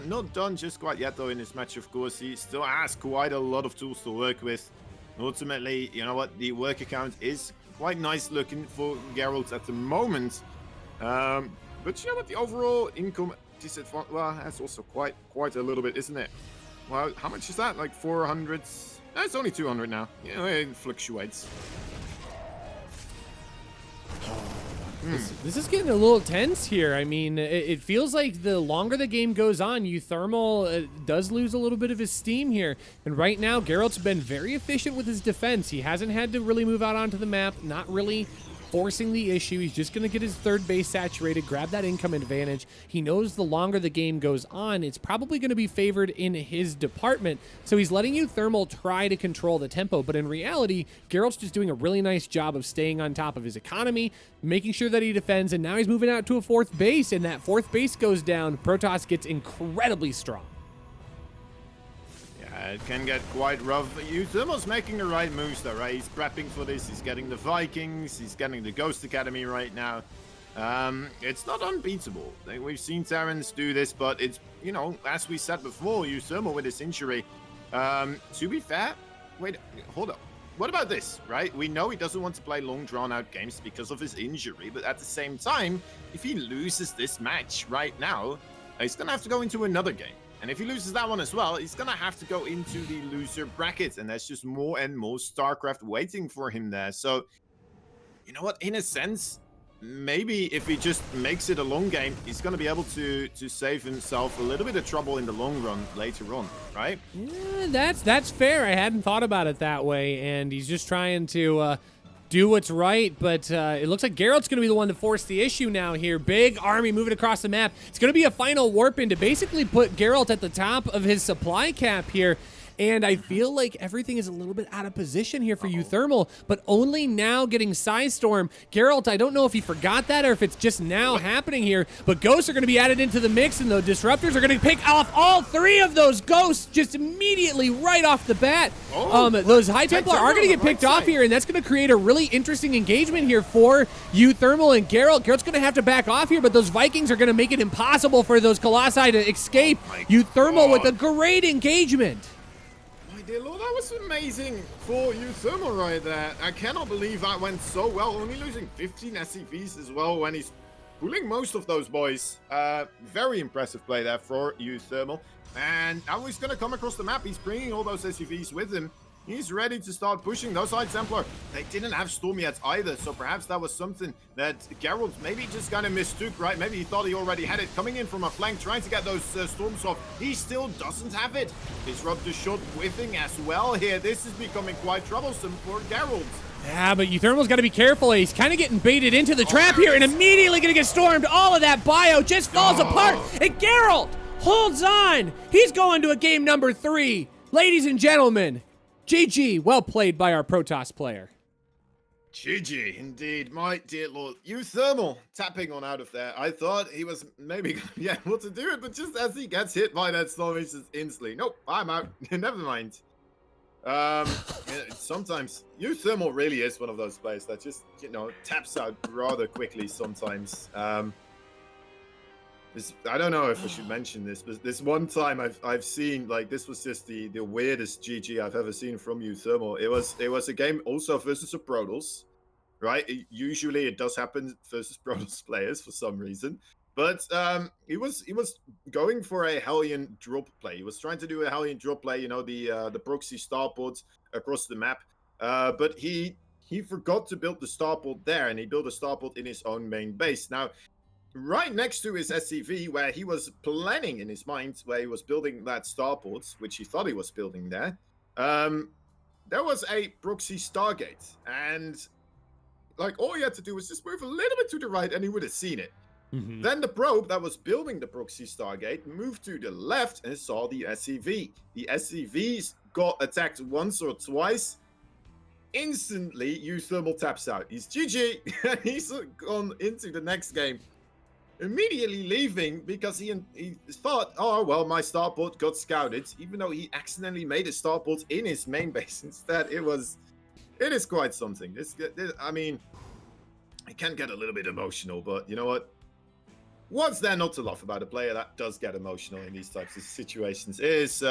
C: not done just quite yet, though, in this match, of course. He still has quite a lot of tools to work with. Ultimately, you know what? The work account is quite nice looking for Geralt at the moment. But you know what? The overall income disadvantage, well, that's also quite a little bit, isn't it? Well, how much is that? Like 400? No, it's only 200 now. You know, it fluctuates.
A: This is getting a little tense here. I mean, it feels like the longer the game goes on, UThermal does lose a little bit of his steam here. And right now, Geralt's been very efficient with his defense. He hasn't had to really move out onto the map, not really forcing the issue. He's just going to get his third base saturated, grab that income advantage. He knows the longer the game goes on, it's probably going to be favored in his department. So he's letting UThermal try to control the tempo. But in reality, Geralt's just doing a really nice job of staying on top of his economy, making sure that he defends, and now he's moving out to a fourth base, and that fourth base goes down. Protoss gets incredibly strong.
C: It can get quite rough. UThermal's making the right moves though, right? He's prepping for this. He's getting the Vikings. He's getting the Ghost Academy right now. It's not unbeatable. We've seen Terrans do this, but it's, you know, as we said before, UThermal with his injury. To be fair, wait, hold up. What about this, right? We know he doesn't want to play long drawn-out games because of his injury, but at the same time, if he loses this match right now, he's going to have to go into another game. And if he loses that one as well, he's going to have to go into the loser bracket, and there's just more and more StarCraft waiting for him there. So, you know what? In a sense, maybe if he just makes it a long game, he's going to be able to save himself a little bit of trouble in the long run later on, right?
A: Yeah, that's fair. I hadn't thought about it that way, and he's just trying to do what's right, but it looks like Geralt's going to be the one to force the issue now here. Big army moving across the map. It's going to be a final warp in to basically put Geralt at the top of his supply cap here. And I feel like everything is a little bit out of position here for UThermal, but only now getting Psystorm. Geralt, I don't know if he forgot that or if it's just now happening here, but ghosts are going to be added into the mix, and the disruptors are going to pick off all 3 of those ghosts just immediately right off the bat. Those High Templar are going to get picked off here, and that's going to create a really interesting engagement here for UThermal and Geralt. Geralt's going to have to back off here, but those Vikings are going to make it impossible for those Colossi to escape. UThermal with a great engagement.
C: Dear Lord, that was amazing for UThermal right there. I cannot believe that went so well, only losing 15 SCVs as well when he's pulling most of those boys. Very impressive play there for UThermal. And now he's going to come across the map. He's bringing all those SCVs with him. He's ready to start pushing those High Templar. They didn't have Storm yet either, so perhaps that was something that Geralt maybe just kind of mistook, right? Maybe he thought he already had it coming in from a flank, trying to get those Storms off. He still doesn't have it. Disruptor shot whiffing as well here. This is becoming quite troublesome for Geralt.
A: Yeah, but UThermal's got to be careful. He's kind of getting baited into the trap here and immediately going to get stormed. All of that bio just falls apart, and Geralt holds on. He's going to a game number 3. Ladies and gentlemen, GG, well played by our Protoss player.
C: GG, indeed, my dear Lord. UThermal tapping on out of there. I thought he was maybe going to be able to do it, but just as he gets hit by that storm, he's just instantly, nope, I'm out. Never mind. Sometimes UThermal really is one of those players that just, you know, taps out rather quickly sometimes. I don't know if I should mention this, but this one time I've seen, like, this was just the weirdest GG I've ever seen from UThermal. It was a game also versus a Protoss, right? Usually it does happen versus Protoss players for some reason, but he was going for a Hellion drop play. He was trying to do a Hellion drop play, you know, the proxy starports across the map, but he forgot to build the starport there, and he built a starport in his own main base. Now, right next to his SCV, where he was planning in his mind, where he was building that starport, which he thought he was building there, there was a proxy Stargate. And, like, all he had to do was just move a little bit to the right, and he would have seen it.
A: Mm-hmm.
C: Then the probe that was building the proxy Stargate moved to the left and saw the SCV. The SCVs got attacked once or twice. Instantly, UThermal taps out. He's GG, and he's gone into the next game. Immediately leaving because he thought, oh, well, my starport got scouted, even though he accidentally made a starport in his main base instead. It is quite something. I mean, I can get a little bit emotional, but you know what? What's there not to love about a player that does get emotional in these types of situations? Is you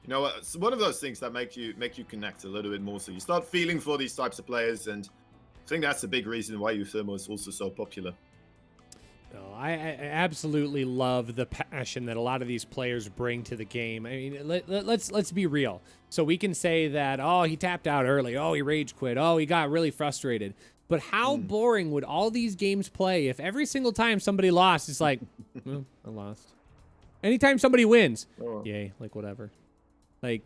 C: know what? It's one of those things that make you connect a little bit more. So you start feeling for these types of players, and I think that's a big reason why UThermal is also so popular.
A: No, I absolutely love the passion that a lot of these players bring to the game. I mean, let's be real. So we can say that, oh, he tapped out early. Oh, he rage quit. Oh, he got really frustrated. But how boring would all these games play if every single time somebody lost, it's like, well, I lost. Anytime somebody wins, yay, like whatever. Like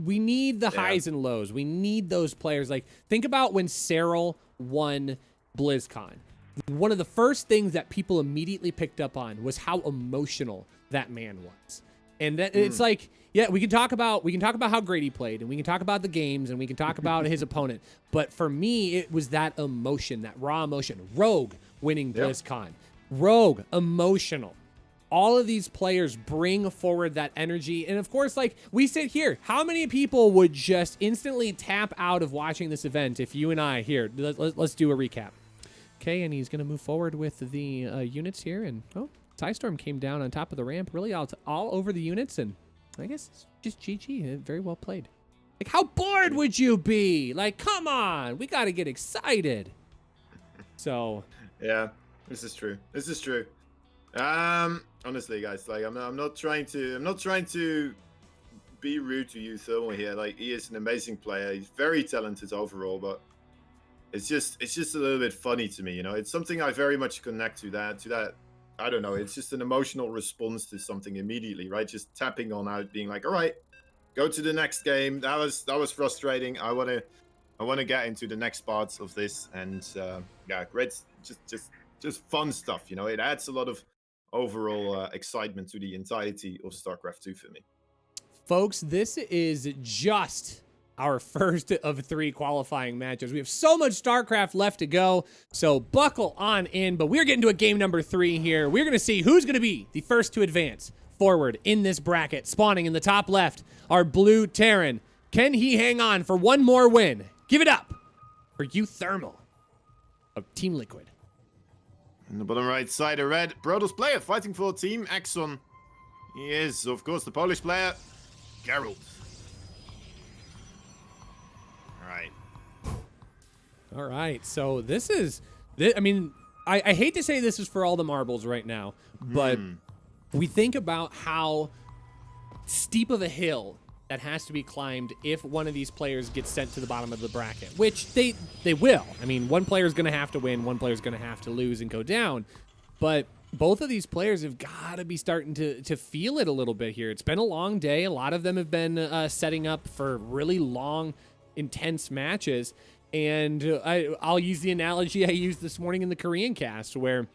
A: we need the highs and lows. We need those players. Like, think about when Cyril won BlizzCon. One of the first things that people immediately picked up on was how emotional that man was. And that it's like, yeah, we can talk about how great he played, and we can talk about the games, and we can talk about his opponent. But for me, it was that emotion, that raw emotion. Rogue winning BlizzCon. Rogue, emotional. All of these players bring forward that energy. And of course, like, we sit here, how many people would just instantly tap out of watching this event if you and I, here, let's do a recap. Okay, and he's going to move forward with the units here. And, oh, Psystorm came down on top of the ramp, really all over the units. And I guess it's just GG. Very well played. Like, how bored would you be? Like, come on. We got to get excited. So.
B: Yeah, this is true. This is true. Honestly, guys, like, I'm not trying to be rude to UThermal here. Like, he is an amazing player. He's very talented overall, but it's just a little bit funny to me, you know. It's something I very much connect to that. I don't know. It's just an emotional response to something immediately, right? Just tapping on out, being like, all right, go to the next game. That was frustrating. I wanna get into the next parts of this, and yeah, great, just fun stuff, you know. It adds a lot of overall excitement to the entirety of StarCraft 2 for me.
A: Folks, this is just our first of 3 qualifying matches. We have so much StarCraft left to go, so buckle on in. But we're getting to a game number 3 here. We're going to see who's going to be the first to advance forward in this bracket. Spawning in the top left, our blue Terran. Can he hang on for one more win? Give it up for UThermal of Team Liquid.
C: On the bottom right side, a red Protoss player fighting for Team Axon. He is, of course, the Polish player, Geralt.
A: All right, so this is, I mean, I hate to say this is for all the marbles right now, but we think about how steep of a hill that has to be climbed if one of these players gets sent to the bottom of the bracket, which they will. I mean, one player is going to have to win, one player is going to have to lose and go down, but both of these players have got to be starting to feel it a little bit here. It's been a long day. A lot of them have been setting up for really long, intense matches. And I'll use the analogy I used this morning in the Korean cast, where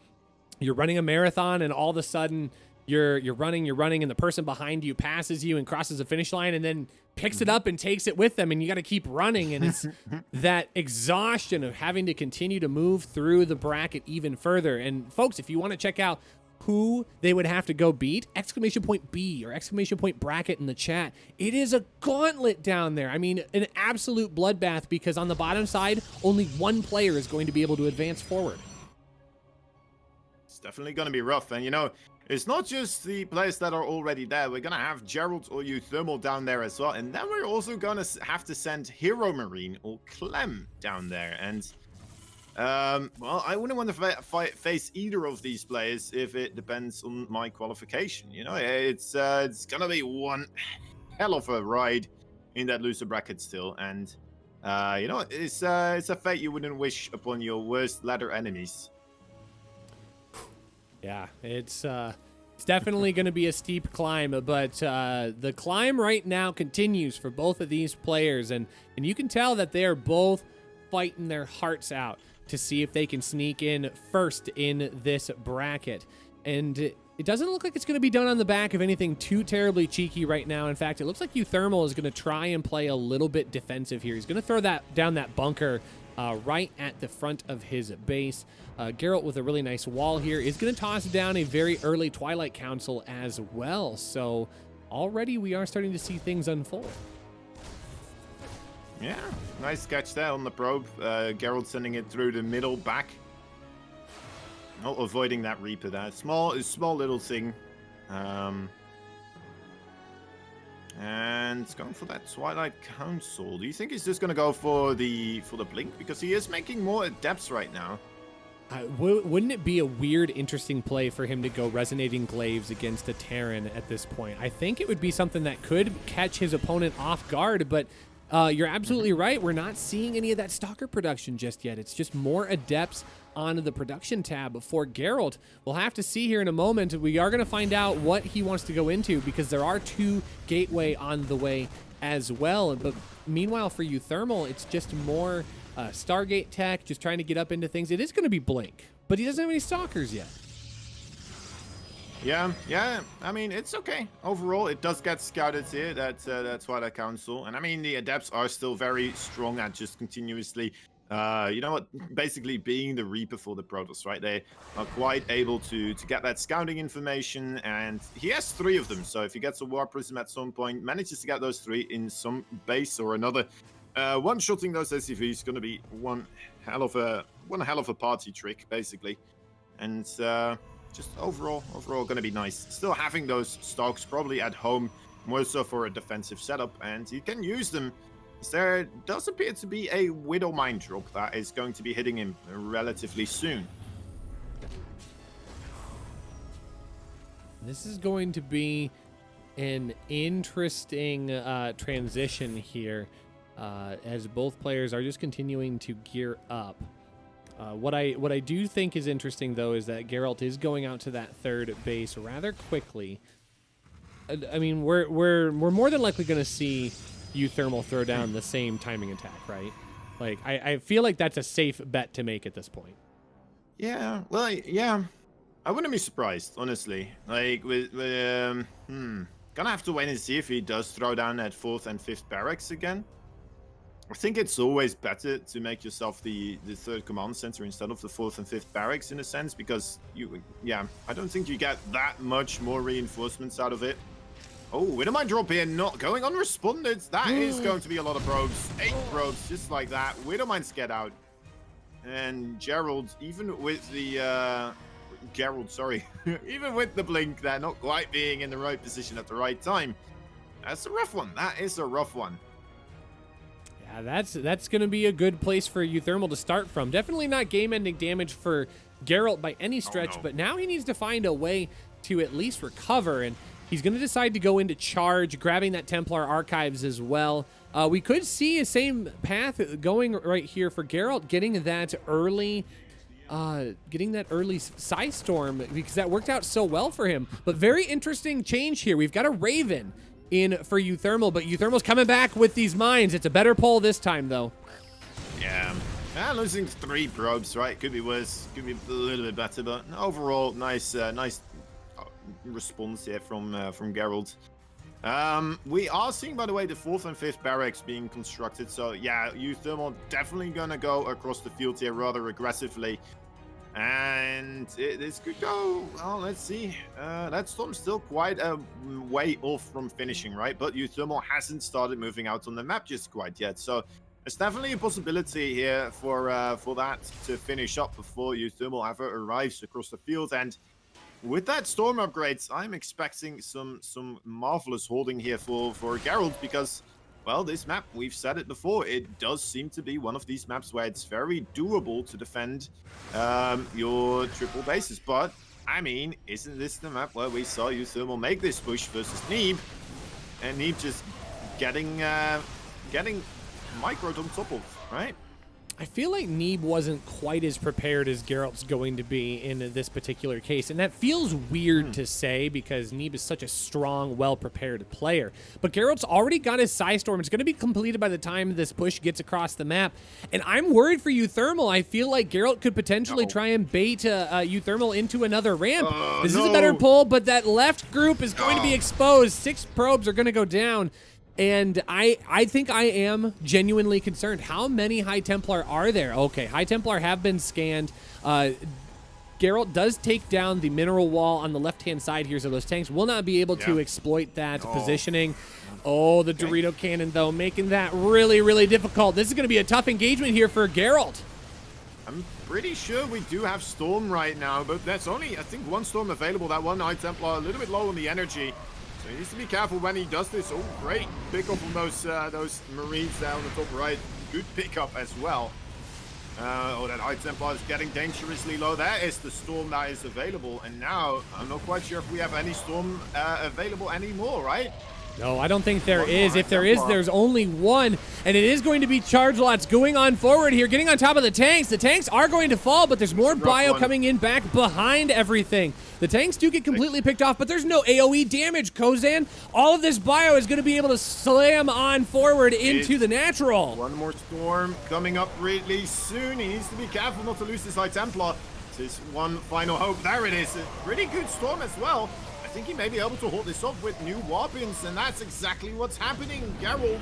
A: you're running a marathon and all of a sudden you're running, and the person behind you passes you and crosses the finish line and then picks it up and takes it with them, and you got to keep running. And it's that exhaustion of having to continue to move through the bracket even further. And folks, if you want to check out who they would have to go beat, !B or !bracket in the chat. It is a gauntlet down there. I mean, an absolute bloodbath, because on the bottom side, only one player is going to be able to advance forward.
C: It's definitely going to be rough. And, you know, it's not just the players that are already there. We're going to have Geralt or UThermal down there as well. And then we're also going to have to send Hero Marine or Clem down there. And well, I wouldn't want to face either of these players if it depends on my qualification. You know, it's gonna be one hell of a ride in that loser bracket still, and you know, it's a fate you wouldn't wish upon your worst ladder enemies.
A: Yeah, it's definitely going to be a steep climb, but the climb right now continues for both of these players, and you can tell that they are both fighting their hearts out to see if they can sneak in first in this bracket. And it doesn't look like it's going to be done on the back of anything too terribly cheeky right now. In fact, it looks like UThermal is going to try and play a little bit defensive here. He's going to throw that down that bunker right at the front of his base. Geralt, with a really nice wall here, is going to toss down a very early Twilight Council as well. So already we are starting to see things unfold.
C: Yeah, nice catch there on the probe. Geralt sending it through the middle back. Not avoiding that Reaper there. Small little thing. And going for that Twilight Council. Do you think he's just going to go for the Blink? Because he is making more Adepts right now.
A: Wouldn't it be a weird, interesting play for him to go Resonating Glaives against a Terran at this point? I think it would be something that could catch his opponent off guard, but you're absolutely right. We're not seeing any of that Stalker production just yet. It's just more Adepts on the production tab for Geralt. We'll have to see here in a moment. We are going to find out what he wants to go into, because there are 2 Gateway on the way as well. But meanwhile, for UThermal, it's just more Stargate tech, just trying to get up into things. It is going to be Blink, but he doesn't have any Stalkers yet.
C: Yeah. I mean, it's okay. Overall, it does get scouted here. That's Twilight Council. And I mean, the Adepts are still very strong at just continuously, you know what, basically being the Reaper for the Protoss, right? They are quite able to get that scouting information, and he has 3 of them. So if he gets a War Prism at some point, manages to get those 3 in some base or another, one-shotting those SCVs is going to be one hell of a one hell of a party trick, basically. And just overall going to be nice. Still having those stocks probably at home, more so for a defensive setup, and you can use them. There does appear to be a Widow Mine drop that is going to be hitting him relatively soon.
A: This is going to be an interesting transition here, as both players are just continuing to gear up. What I do think is interesting, though, is that Geralt is going out to that third base rather quickly. I mean, we're more than likely going to see UThermal throw down the same timing attack, right? Like, I feel like that's a safe bet to make at this point.
C: Yeah, well, yeah. I wouldn't be surprised, honestly. Like, gonna have to wait and see if he does throw down that 4th and 5th barracks again. I think it's always better to make yourself the 3rd command center instead of the 4th and 5th barracks, in a sense, because I don't think you get that much more reinforcements out of it. Oh, Widow Mine drop here, not going unresponded. That is going to be a lot of probes. 8 probes, just like that. Widow Mines get out. And Gerald, even with the... even with the blink there, not quite being in the right position at the right time. That's a rough one. That is a rough one.
A: Yeah, that's going to be a good place for UThermal to start from. Definitely not game-ending damage for Geralt by any stretch, but now he needs to find a way to at least recover, and he's going to decide to go into charge, grabbing that Templar Archives as well. We could see a same path going right here for Geralt, getting that early Psy Storm, because that worked out so well for him. But very interesting change here. We've got a Raven in for UThermal, but UThermal's coming back with these mines. It's a better pull this time, though.
C: Yeah. Losing 3 probes, right? Could be worse. Could be a little bit better, but overall, nice response here from Geralt. We are seeing, by the way, the 4th and 5th barracks being constructed. So yeah, UThermal definitely gonna go across the field here rather aggressively. And this could go, well, let's see. That storm's still quite a way off from finishing, right? But UThermal hasn't started moving out on the map just quite yet. So there's definitely a possibility here for that to finish up before UThermal ever arrives across the field. And with that storm upgrades, I'm expecting some marvelous holding here for Geralt, because, well, this map, we've said it before, it does seem to be one of these maps where it's very doable to defend your triple bases. But, I mean, isn't this the map where we saw UThermal make this push versus Neeb, and Neeb just getting microed on top of, right?
A: I feel like Neeb wasn't quite as prepared as Geralt's going to be in this particular case, and that feels weird to say because Neeb is such a strong, well-prepared player. But Geralt's already got his Psy Storm. It's going to be completed by the time this push gets across the map, and I'm worried for UThermal. I feel like Geralt could potentially try and bait UThermal into another ramp. This is a better pull, but that left group is going to be exposed. 6 probes are going to go down. And I think I am genuinely concerned. How many High Templar are there? Okay, High Templar have been scanned. Geralt does take down the mineral wall on the left-hand side here, so those tanks will not be able to exploit that positioning. Oh, the Dorito Cannon, though, making that really, really difficult. This is going to be a tough engagement here for Geralt.
C: I'm pretty sure we do have Storm right now, but that's only, I think, 1 Storm available. That one High Templar a little bit low on the energy. So he needs to be careful when he does this. Oh, great pick up on those Marines down the top right. Good pickup as well. That High Templar is getting dangerously low. That is the Storm that is available. And now, I'm not quite sure if we have any Storm available anymore, right?
A: No, I don't think there is. If there is, there's only one, and it is going to be charge lots going on forward here, getting on top of the tanks. The tanks are going to fall, but there's more bio coming in back behind everything. The tanks do get completely picked off, but there's no AoE damage, Kozan. All of this bio is going to be able to slam on forward into the natural.
C: One more Storm coming up really soon. He needs to be careful not to lose this High Templar. This is one final hope. There it is. A pretty good Storm as well. I think he may be able to hold this off with new weapons, and that's exactly what's happening. Geralt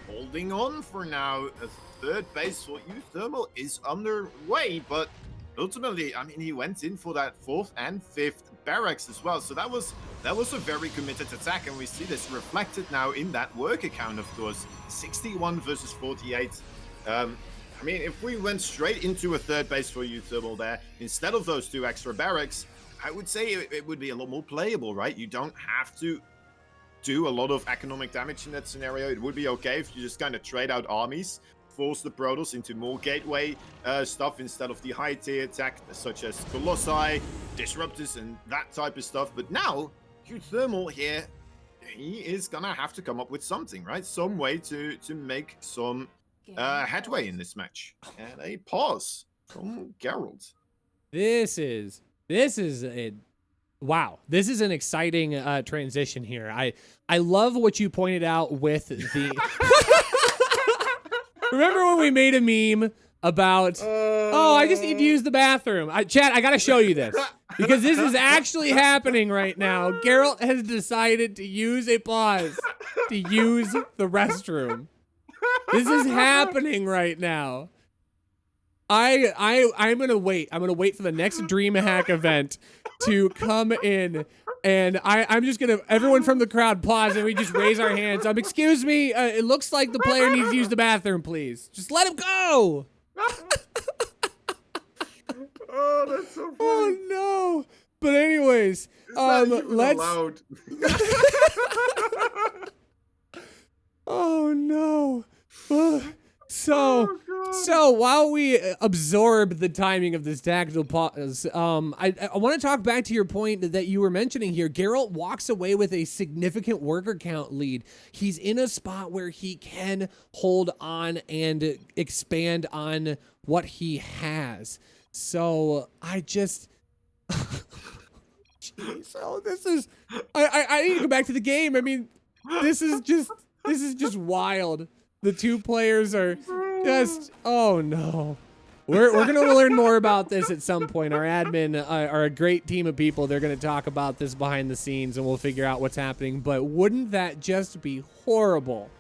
C: holding on for now. A 3rd base for UThermal is underway, but ultimately, I mean, he went in for that 4th and 5th barracks as well. So that was a very committed attack, and we see this reflected now in that worker count, of course. 61 versus 48. I mean, if we went straight into a third base for UThermal there, instead of those 2 extra barracks, I would say it would be a lot more playable, right? You don't have to do a lot of economic damage in that scenario. It would be okay if you just kind of trade out armies, force the Protoss into more gateway stuff instead of the high tier tech, such as Colossi, Disruptors, and that type of stuff. But now, UThermal here, he is gonna have to come up with something, right? Some way to make some headway in this match. And a pause from Geralt.
A: This is a wow. This is an exciting transition here. I love what you pointed out with the. Remember when we made a meme about? Oh, I just need to use the bathroom. Chad, I gotta show you this because this is actually happening right now. Geralt has decided to use a pause to use the restroom. This is happening right now. I'm gonna wait. I'm gonna wait for the next DreamHack event to come in, and I'm just gonna everyone from the crowd pause and we just raise our hands. Excuse me. It looks like the player needs to use the bathroom, please. Just let him go.
C: Oh, that's so funny.
A: Oh no. But anyways, let's.
C: Allowed.
A: Oh no. So while we absorb the timing of this tactical pause, I want to talk back to your point that you were mentioning here. Geralt walks away with a significant worker count lead. He's in a spot where he can hold on and expand on what he has. So I just, jeez, oh, this is, I need to go back to the game. I mean, this is just wild. The 2 players are just, oh no. We're going to learn more about this at some point. Our admin are a great team of people. They're going to talk about this behind the scenes and we'll figure out what's happening. But wouldn't that just be horrible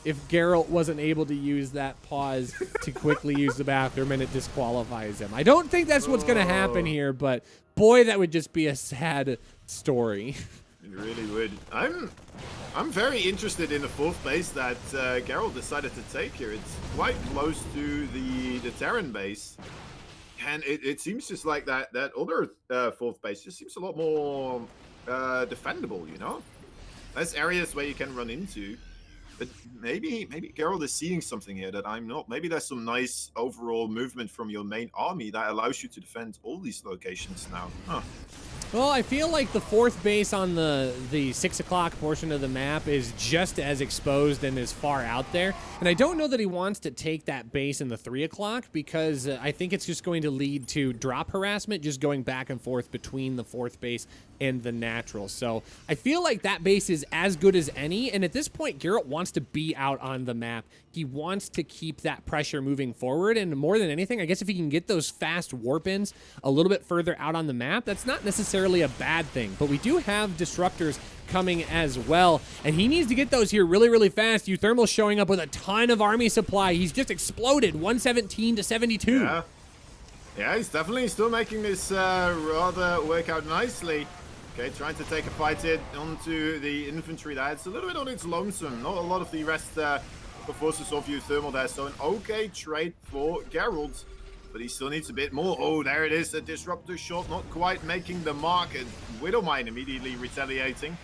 A: if Geralt wasn't able to use that pause to quickly use the bathroom and it disqualifies him? I don't think that's what's going to happen here, but boy, that would just be a sad story.
C: It really would. I'm very interested in the 4th base that Geralt decided to take here. It's quite close to the Terran base. And it seems just like that other 4th base just seems a lot more defendable, you know? There's areas where you can run into. But maybe Geralt is seeing something here that I'm not. Maybe there's some nice overall movement from your main army that allows you to defend all these locations now. Huh.
A: Well, I feel like the 4th base on the 6 o'clock portion of the map is just as exposed and as far out there. And I don't know that he wants to take that base in the 3 o'clock because I think it's just going to lead to drop harassment, just going back and forth between the 4th base and the natural. So I feel like that base is as good as any. And at this point, Geralt wants to be out on the map. He wants to keep that pressure moving forward. And more than anything, I guess if he can get those fast warp-ins a little bit further out on the map, that's not necessarily a bad thing. But we do have disruptors coming as well. And he needs to get those here really, really fast. UThermal showing up with a ton of army supply. He's just exploded 117 to 72.
C: Yeah, he's definitely still making this rather work out nicely. Okay, trying to take a fight here onto the infantry there. It's a little bit on its lonesome. Not a lot of the rest the forces of UThermal there. So an okay trade for Geralt. But he still needs a bit more. Oh, there it is. A disruptor shot, not quite making the mark. And Widowmine immediately retaliating.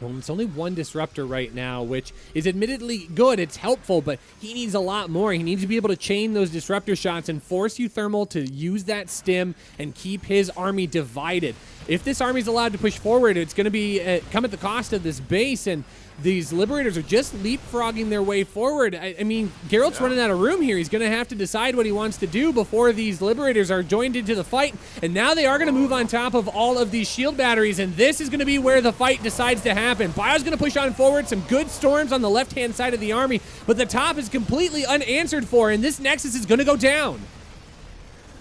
A: Well, it's only 1 disruptor right now, which is admittedly good. It's helpful, but he needs a lot more. He needs to be able to chain those disruptor shots and force UThermal to use that stim and keep his army divided. If this army is allowed to push forward, it's going to be come at the cost of this base, and these Liberators are just leapfrogging their way forward. I mean, Geralt's running out of room here. He's going to have to decide what he wants to do before these Liberators are joined into the fight. And now they are going to move on top of all of these shield batteries, and this is going to be where the fight decides to happen. Bio's going to push on forward, some good storms on the left-hand side of the army, but the top is completely unanswered for, and this Nexus is going to go down.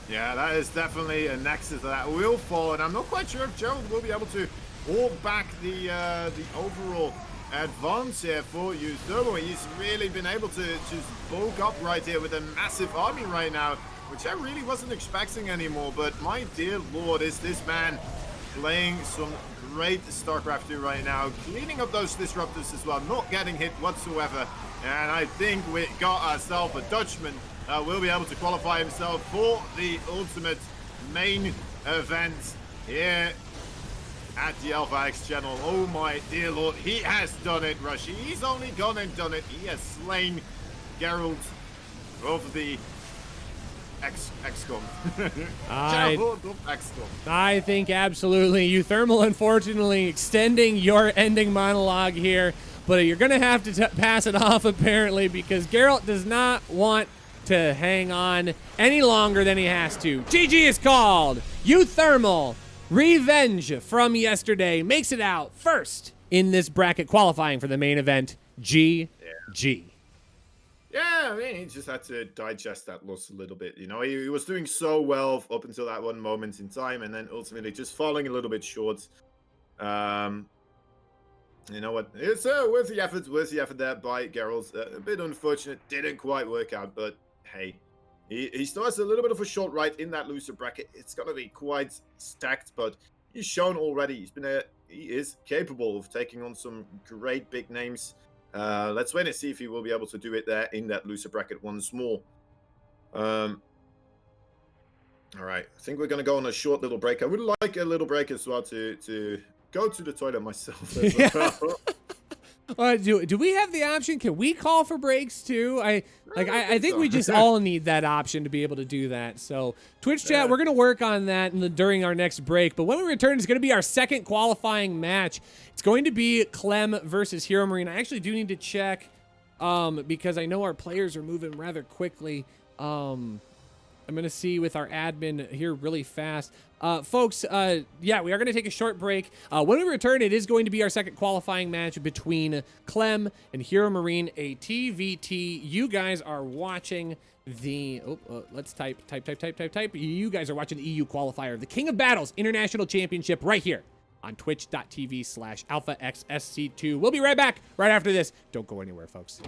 C: Yeah, that is definitely a Nexus that will fall, and I'm not quite sure if Gerald will be able to hold back the overall advance here for UThermal. He's really been able to just bulk up right here with a massive army right now, which I really wasn't expecting anymore. But my dear lord, is this man playing some great StarCraft 2 right now, cleaning up those disruptors as well, not getting hit whatsoever. And I think we got ourselves a Dutchman that will be able to qualify himself for the ultimate main event here at the Alpha X channel. Oh my dear lord, he has done it, Rushy. He's only gone and done it. He has slain Geralt of the XCOM. Geralt of XCOM.
A: I think absolutely. UThermal, unfortunately, extending your ending monologue here, but you're going to have to pass it off, apparently, because Geralt does not want to hang on any longer than he has to. GG is called. UThermal, revenge from yesterday, makes it out first in this bracket, qualifying for the main event. GG.
C: Yeah, I mean, he just had to digest that loss a little bit. You know, he was doing so well up until that one moment in time, and then ultimately just falling a little bit short. You know what? It's worth the effort there by Geralt. A bit unfortunate, didn't quite work out, but hey, he still has a little bit of a short right in that loser bracket. It's gonna be quite stacked, but he's shown already he is capable of taking on some great big names. Let's wait and see if he will be able to do it there in that loser bracket once more. All right, I think we're gonna go on a short little break. I would like a little break as well to go to the toilet myself as well.
A: Do we have the option? Can we call for breaks too? I think we just all need that option to be able to do that. So Twitch chat, we're gonna work on that during our next break. But when we return, it's gonna be our second qualifying match. It's going to be Clem versus Hero Marine. I actually do need to check because I know our players are moving rather quickly. I'm going to see with our admin here really fast. Folks, yeah, we are going to take a short break. When we return, it is going to be our second qualifying match between Clem and Hero Marine, a TvT. You guys are watching the... let's type. You guys are watching the EU Qualifier, the King of Battles International Championship right here on twitch.tv/AlphaXSC2. We'll be right back right after this. Don't go anywhere, folks.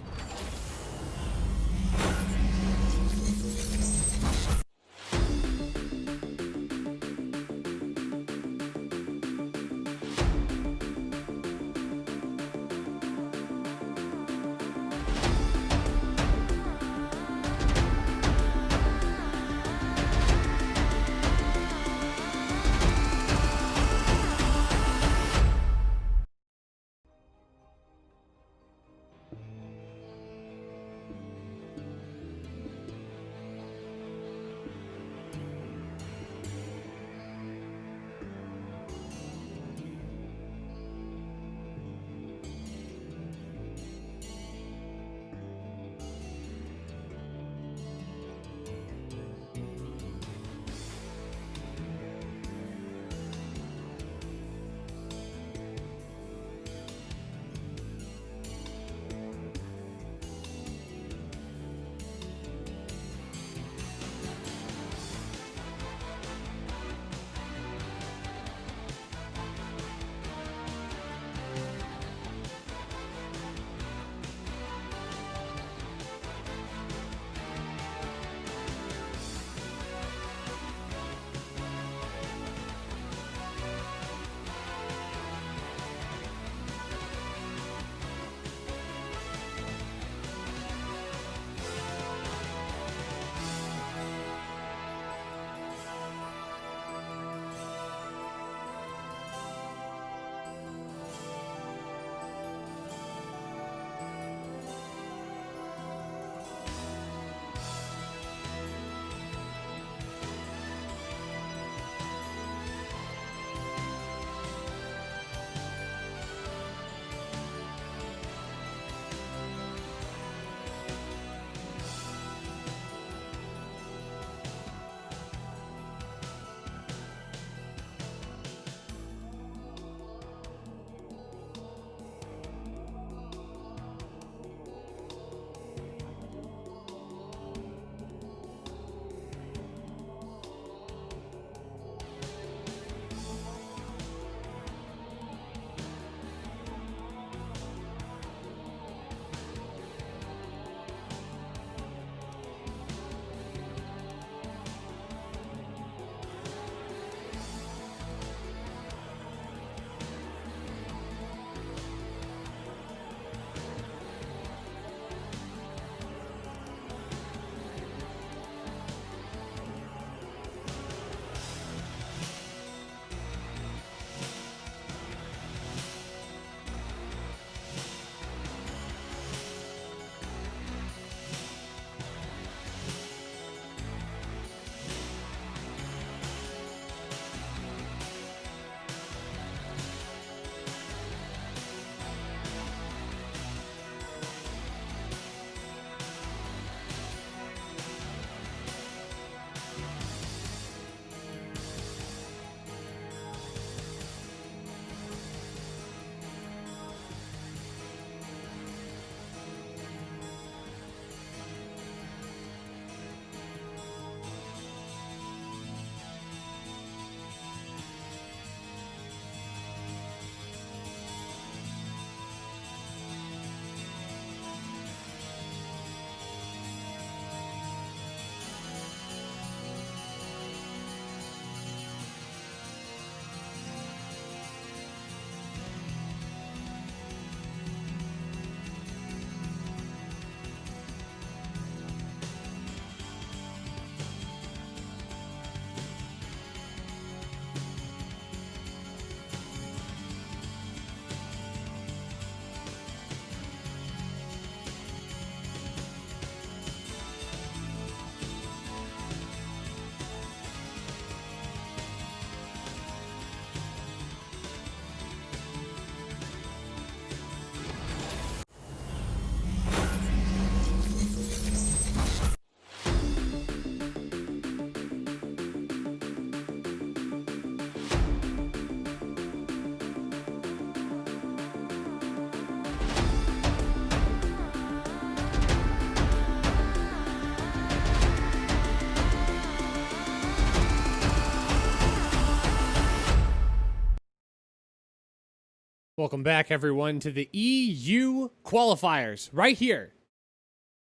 A: Welcome back, everyone, to the EU qualifiers right here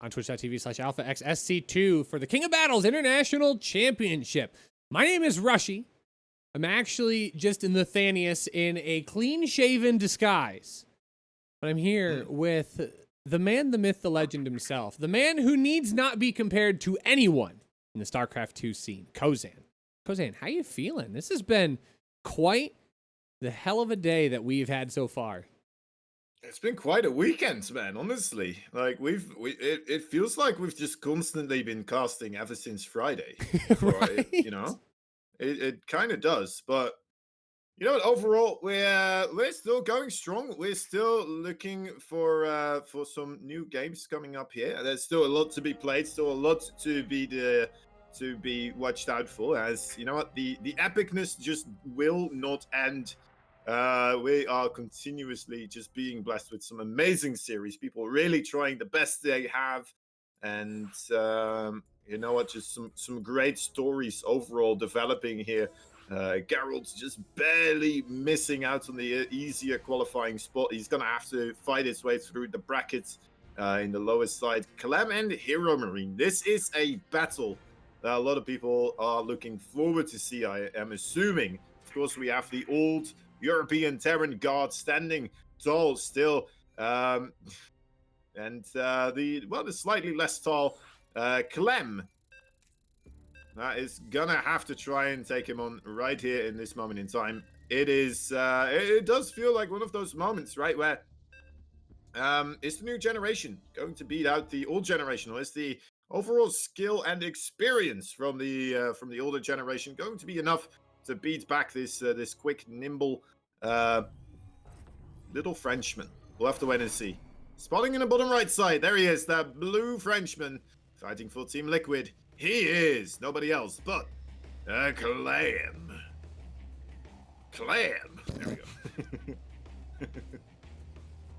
A: on twitch.tv/alphaxsc2 for the King of Battles International Championship. My name is Rushy. I'm actually just Nathanius in a clean-shaven disguise. But I'm here with the man, the myth, the legend himself. The man who needs not be compared to anyone in the StarCraft 2 scene, Kozan. Kozan, how you feeling? This has been quite the hell of a day that we've had so far.
B: It's been quite a weekend, man, honestly. Like, it feels like we've just constantly been casting ever since Friday.
A: Right?
B: It kind of does, but you know what? Overall, we're still going strong. We're still looking for some new games coming up here. There's still a lot to be played, still a lot to be watched out for. As you know what, the epicness just will not end. We are continuously just being blessed with some amazing series. People really trying the best they have, and you know what? Just some great stories overall developing here. Geralt's just barely missing out on the easier qualifying spot. He's gonna have to fight his way through the brackets in the lowest side. Clem and Hero Marine. This is a battle that a lot of people are looking forward to see. I am assuming. Of course, we have the old European Terran guard standing tall still, and the slightly less tall Clem. That is gonna have to try and take him on right here in this moment in time. It is it does feel like one of those moments, right, where is the new generation going to beat out the old generation, or is the overall skill and experience from the older generation going to be enough to beat back this quick, nimble little Frenchman? We'll have to wait and see. Spotting in the bottom right side, there he is, that blue Frenchman fighting for Team Liquid. He is nobody else but Clem. Clem. There we go.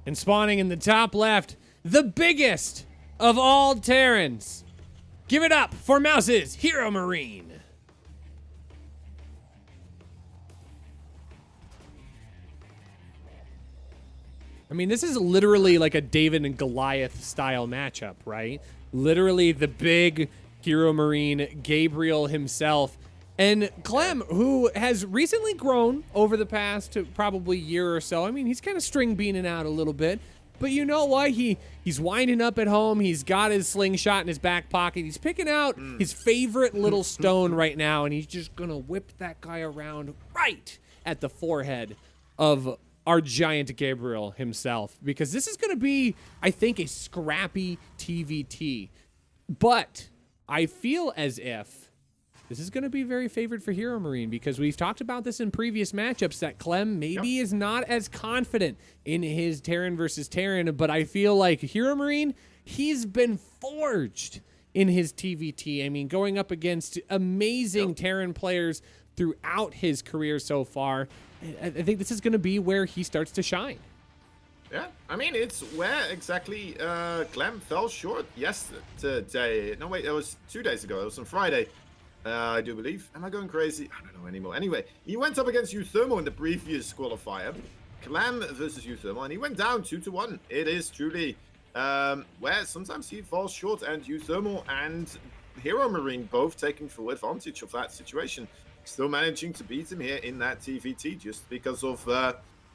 A: And spawning in the top left, the biggest of all Terrans. Give it up for Mouse's Hero Marine. I mean, this is literally like a David and Goliath style matchup, right? Literally the big Hero Marine, Gabriel himself, and Clem, who has recently grown over the past probably year or so. I mean, he's kind of string beaning out a little bit, but you know what? He's winding up at home. He's got his slingshot in his back pocket. He's picking out his favorite little stone right now, and he's just gonna whip that guy around right at the forehead of our giant Gabriel himself, because this is gonna be, I think, a scrappy TvT, but I feel as if this is going to be very favored for Hero Marine, because we've talked about this in previous matchups that Clem maybe is not as confident in his Terran versus Terran, but I feel like Hero Marine, he's been forged in his TvT. I mean, going up against amazing Terran players throughout his career so far, I think this is going to be where he starts to shine.
B: Yeah, I mean, it's where exactly Clem fell short yesterday. No, wait, it was 2 days ago. It was on Friday, I do believe. Am I going crazy? I don't know anymore. Anyway, he went up against UThermal in the previous qualifier. Clem versus UThermal, and he went down 2-1. It is truly where sometimes he falls short, and UThermal and Hero Marine both taking full advantage of that situation. Still managing to beat him here in that TvT just because of...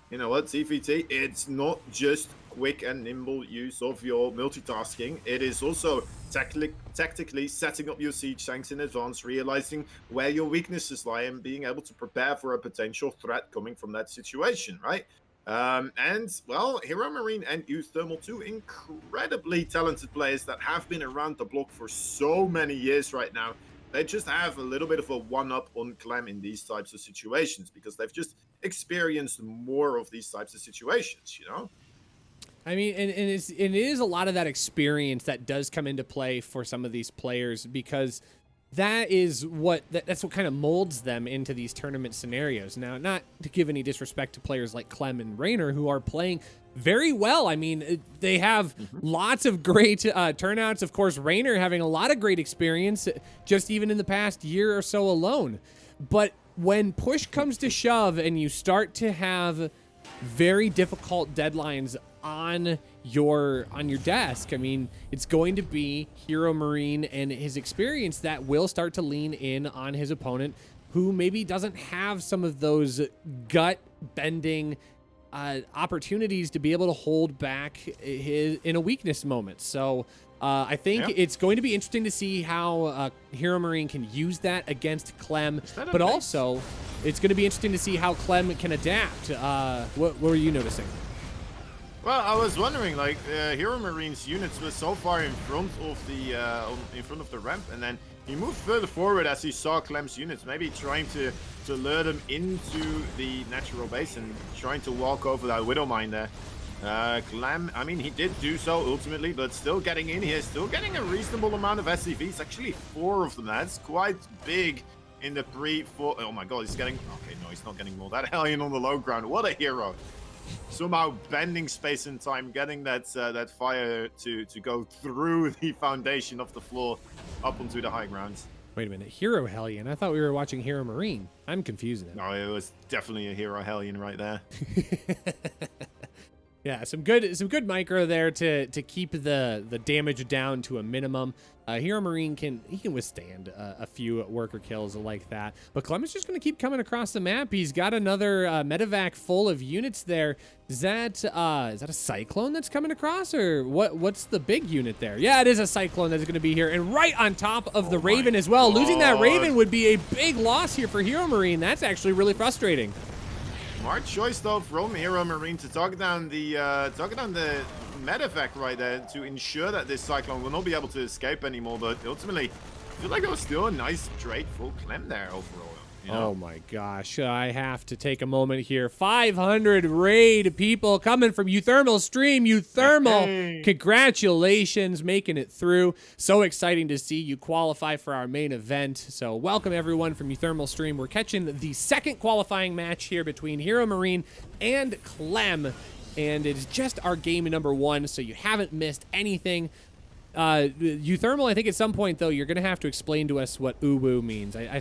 B: you know what, TvT, it's not just quick and nimble use of your multitasking. It is also tactically setting up your siege tanks in advance, realizing where your weaknesses lie, and being able to prepare for a potential threat coming from that situation, right? And, well, Hero Marine and UThermal, two incredibly talented players that have been around the block for so many years right now. They just have a little bit of a one-up on Clem in these types of situations, because they've just experienced more of these types of situations, you know?
A: I mean, and it is a lot of that experience that does come into play for some of these players, because that's what kind of molds them into these tournament scenarios. Now, not to give any disrespect to players like Clem and Raynor, who are playing very well. I mean, they have lots of great turnouts. Of course, Raynor having a lot of great experience just even in the past year or so alone. But when push comes to shove and you start to have very difficult deadlines on your desk. I mean, it's going to be Hero Marine and his experience that will start to lean in on his opponent, who maybe doesn't have some of those gut-bending opportunities to be able to hold back his in a weakness moment. So I think it's going to be interesting to see how Hero Marine can use that against Clem, but also it's going to be interesting to see how Clem can adapt. What were you noticing?
C: Well, I was wondering, like, Hero Marine's units were so far in front of the ramp, and then he moved further forward as he saw Clem's units, maybe trying to lure them into the natural base and trying to walk over that Widow Mine there. Clem, I mean, he did do so ultimately, but still getting in here, still getting a reasonable amount of SCVs, actually 4 of them. That's quite big in the pre-4. Oh my god, he's getting, okay, no, he's not getting more. That Hellion on the low ground, what a hero. Somehow bending space and time, getting that fire to go through the foundation of the floor up onto the high grounds.
A: Wait a minute, Hero Hellion? I thought we were watching Hero Marine. I'm confusing it.
C: No, it was definitely a Hero Hellion right there.
A: Yeah, some good micro there to keep the damage down to a minimum. Hero Marine can withstand a few worker kills like that, but Clem is just going to keep coming across the map. He's got another medevac full of units there. Is that a Cyclone that's coming across, or what's the big unit there? Yeah, it is a Cyclone that's going to be here, and right on top of the Raven as well. Losing that Raven would be a big loss here for Hero Marine. That's actually really frustrating.
C: Smart choice though from Hero Marine to target down the medevac right there to ensure that this Cyclone will not be able to escape anymore. But ultimately, I feel like it was still a nice trade for Clem there overall. You know?
A: Oh my gosh, I have to take a moment here. 500 raid people coming from UThermal stream. UThermal, hey. Congratulations, making it through. So exciting to see you qualify for our main event. So welcome everyone from UThermal stream. We're catching the second qualifying match here between Hero Marine and Clem. And it's just our game number 1, so you haven't missed anything. UThermal, I think at some point though you're gonna have to explain to us what uwu means. I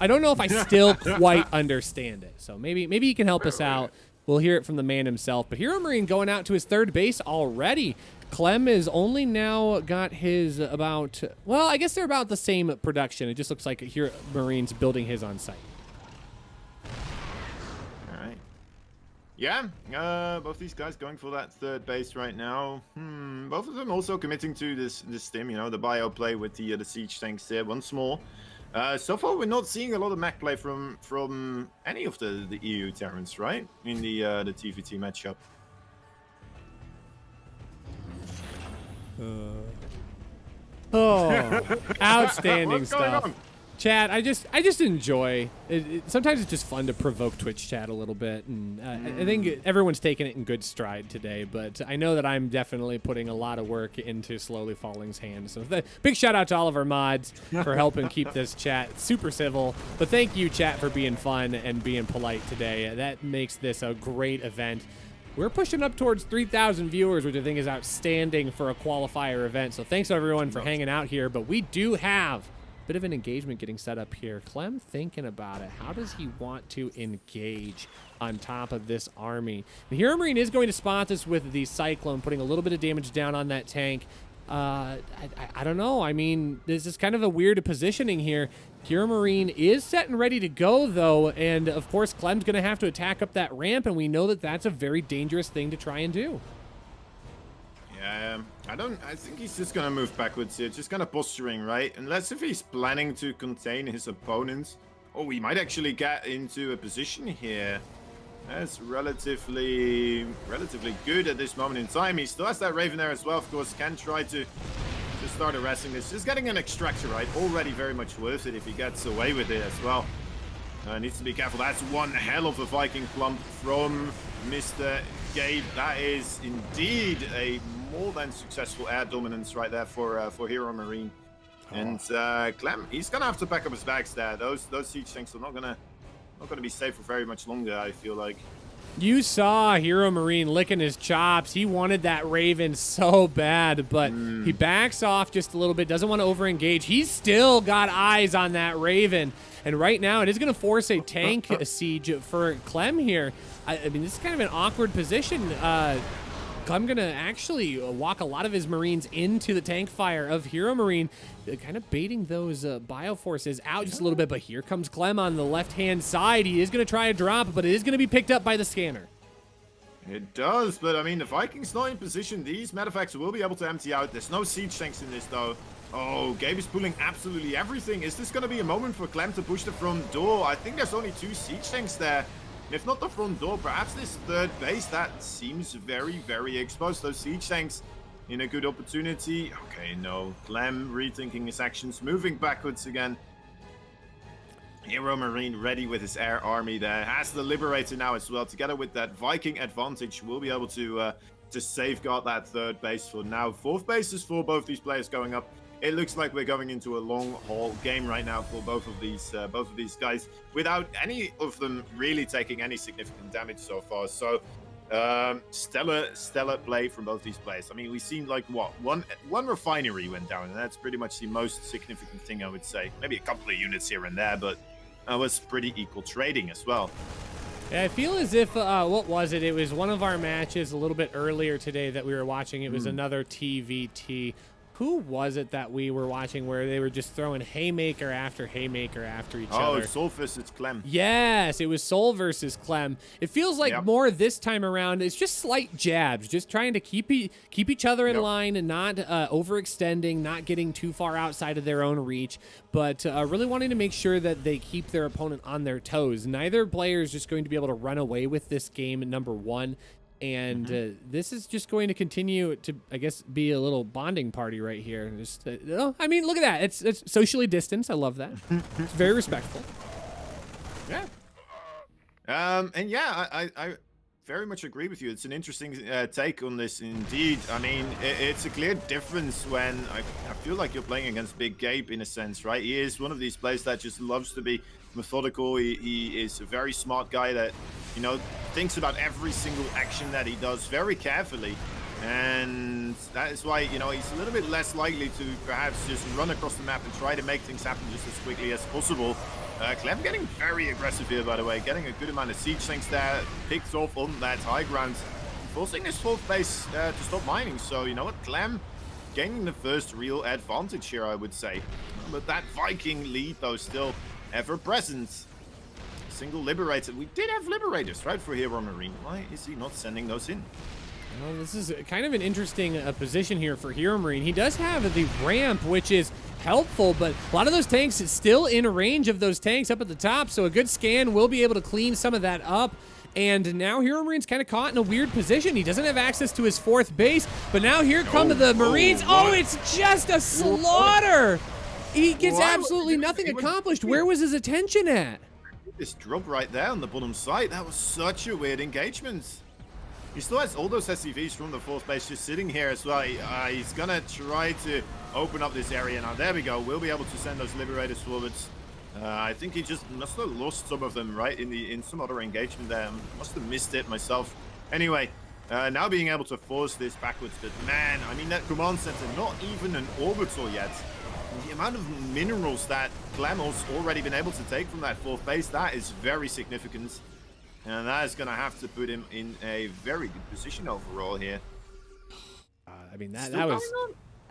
A: don't know if I still quite understand it. So maybe you can help us out. We'll hear it from the man himself. But Hero Marine going out to his 3rd base already. Clem is only now got his about, well, I guess they're about the same production. It just looks like Hero Marine's building his on site.
C: Yeah, both these guys going for that 3rd base right now. Both of them also committing to this stim, you know, the bio play with the siege tanks here once more. So far, we're not seeing a lot of mech play from any of the EU Terrans, right? In the TvT matchup.
A: Outstanding
C: What's going
A: stuff.
C: on?
A: Chat, I just enjoy it. Sometimes it's just fun to provoke Twitch chat a little bit, and I think everyone's taking it in good stride today. But I know that I'm definitely putting a lot of work into Slowly Falling's hands. So big shout out to all of our mods for helping keep this chat super civil. But thank you, chat, for being fun and being polite today. That makes this a great event. We're pushing up towards 3,000 viewers, which I think is outstanding for a qualifier event. So thanks everyone for hanging out here. But we do have bit of an engagement getting set up here. Clem thinking about it. How does he want to engage on top of this army? The Hero Marine is going to spot this with the Cyclone, putting a little bit of damage down on that tank. I don't know. I mean, this is kind of a weird positioning here. Hero Marine is set and ready to go, though, and of course, Clem's going to have to attack up that ramp, and we know that that's a very dangerous thing to try and do.
C: Yeah, I think he's just gonna move backwards here, just kind of posturing, right? Unless if he's planning to contain his opponents. Oh, we might actually get into a position here that's relatively good at this moment in time. He still has that Raven there as well, of course, can try to start arresting this. Just getting an extractor, right? Already very much worth it if he gets away with it as well. Needs to be careful. That's one hell of a Viking clump from Mr. Gabe. That is indeed a more than successful air dominance right there for Hero Marine. And Clem, he's gonna have to pack up his bags there. Those siege tanks are not gonna be safe for very much longer, I feel like.
A: You saw Hero Marine licking his chops. He wanted that Raven so bad, but he backs off just a little bit, doesn't want to over-engage. He's still got eyes on that Raven. And right now, it is going to force a tank siege for Clem here. I mean, this is kind of an awkward position. Clem going to actually walk a lot of his Marines into the tank fire of Hero Marine, kind of baiting those Bioforces out just a little bit. But here comes Clem on the left-hand side. He is going to try a drop, but it is going to be picked up by the scanner.
C: It does, but I mean, the Vikings not in position. These Medifacts will be able to empty out. There's no siege tanks in this, though. Oh, Gabe is pulling absolutely everything. Is this going to be a moment for Clem to push the front door? I think there's only 2 siege tanks there. If not the front door, perhaps this third base, that seems very, very exposed. Those siege tanks in a good opportunity. Okay, no. Clem rethinking his actions, moving backwards again. Hero Marine ready with his air army there. Has the Liberator now as well. Together with that Viking advantage, we'll be able to safeguard that third base for now. Fourth base is for both these players going up. It looks like we're going into a long haul game right now for both of these guys, without any of them really taking any significant damage so far. So stellar play from both these players. I mean, we've seen like what one refinery went down, and that's pretty much the most significant thing, I would say. Maybe a couple of units here and there, but it was pretty equal trading as well.
A: Yeah, I feel as if, what was it? It was one of our matches a little bit earlier today that we were watching. It was another TvT. Who was it that we were watching where they were just throwing haymaker after each other?
C: Oh, Soul versus Clem.
A: Yes, it was Soul versus Clem. It feels like more this time around, it's just slight jabs, just trying to keep each other in line and not overextending, not getting too far outside of their own reach, but really wanting to make sure that they keep their opponent on their toes. Neither player is just going to be able to run away with this game, number one. And this is just going to continue to, I guess, be a little bonding party right here. Just, I mean, look at that. It's socially distanced. I love that. It's very respectful.
C: Yeah. And yeah, I very much agree with you. It's an interesting take on this indeed. I mean, it's a clear difference when I feel like you're playing against Big Gabe in a sense, right? He is one of these players that just loves to be methodical. He is a very smart guy that, you know, thinks about every single action that he does very carefully, and that is why, you know, he's a little bit less likely to perhaps just run across the map and try to make things happen just as quickly as possible. Clem getting very aggressive here, by the way, getting a good amount of siege tanks there, picks off on that high ground, forcing this fourth base to stop mining. So, you know what, Clem gaining the first real advantage here, I would say. But that Viking lead, though, still ever present. Single Liberator. We did have Liberators, right, for Hero Marine. Why is he not sending those in?
A: Well, this is kind of an interesting position here for Hero Marine. He does have the ramp, which is helpful, but a lot of those tanks is still in range of those tanks up at the top, so a good scan will be able to clean some of that up. And now Hero Marine's kind of caught in a weird position. He doesn't have access to his fourth base, but now here come the Marines. Oh, it's just a slaughter! He gets absolutely nothing accomplished. Where was his attention at?
C: This drop right there on the bottom side, that was such a weird engagement. He still has all those SCVs from the fourth base just sitting here as well. He's gonna try to open up this area now. There we go. We'll be able to send those Liberators forwards. I think he just must have lost some of them, right, in some other engagement there. Must have missed it myself. Anyway, now being able to force this backwards, but man, I mean, that command center, not even an orbital yet. The amount of minerals that Clem's already been able to take from that fourth base, that is very significant. And that is going to have to put him in a very good position overall here.
A: I mean, that was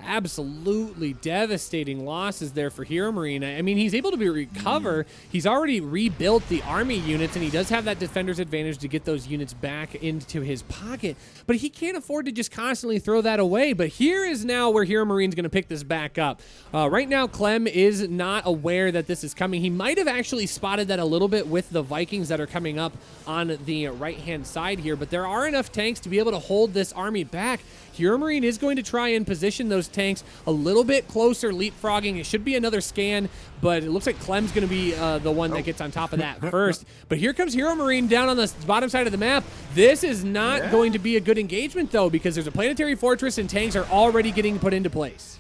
A: absolutely devastating losses there for Hero Marine. I mean, he's able to recover. He's already rebuilt the army units, and he does have that defender's advantage to get those units back into his pocket. But he can't afford to just constantly throw that away. But here is now where Hero Marine's going to pick this back up. Right now, Clem is not aware that this is coming. He might have actually spotted that a little bit with the Vikings that are coming up on the right-hand side here. But there are enough tanks to be able to hold this army back. Hero Marine is going to try and position those tanks a little bit closer, leapfrogging. It should be another scan, but it looks like Clem's going to be the one that gets on top of that first. But here comes Hero Marine down on the bottom side of the map. This is not going to be a good engagement, though, because there's a planetary fortress and tanks are already getting put into place.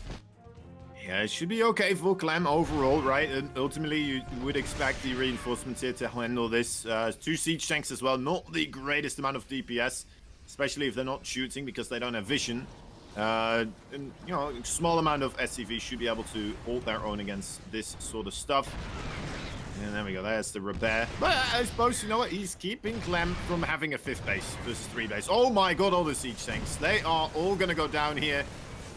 C: Yeah, it should be okay for Clem overall, right? And ultimately, you would expect the reinforcements here to handle this. 2 siege tanks as well, not the greatest amount of DPS, especially if they're not shooting because they don't have vision. And, you know, a small amount of SCV should be able to hold their own against this sort of stuff. And there we go. There's the repair. But I suppose, you know what? He's keeping Clem from having a 5th base versus 3 base. Oh my god, all the siege tanks. They are all going to go down here.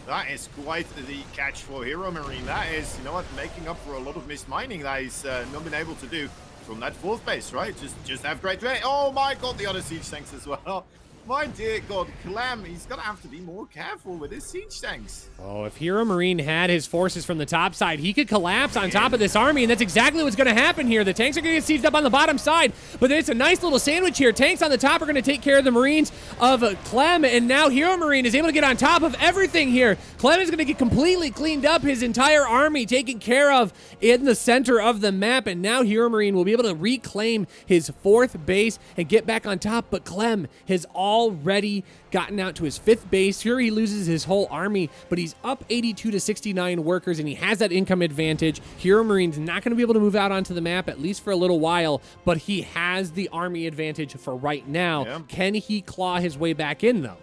C: That is quite the catch for Hero Marine. That is, you know what, making up for a lot of missed mining that he's not been able to do from that 4th base, right? Just have great trade. Oh my god, the other siege tanks as well. My dear god, Clem, he's going to have to be more careful with his siege tanks.
A: Oh, if Hero Marine had his forces from the top side, he could collapse on top of this army, and that's exactly what's going to happen here. The tanks are going to get sieged up on the bottom side, but it's a nice little sandwich here. Tanks on the top are going to take care of the Marines of Clem, and now Hero Marine is able to get on top of everything here. Clem is going to get completely cleaned up, his entire army taken care of in the center of the map, and now Hero Marine will be able to reclaim his 4th base and get back on top, but Clem has already gotten out to his 5th base. Here he loses his whole army, but he's up 82 to 69 workers, and he has that income advantage. Hero Marine's not going to be able to move out onto the map, at least for a little while, but he has the army advantage for right now.
C: Yeah.
A: Can he claw his way back in, though?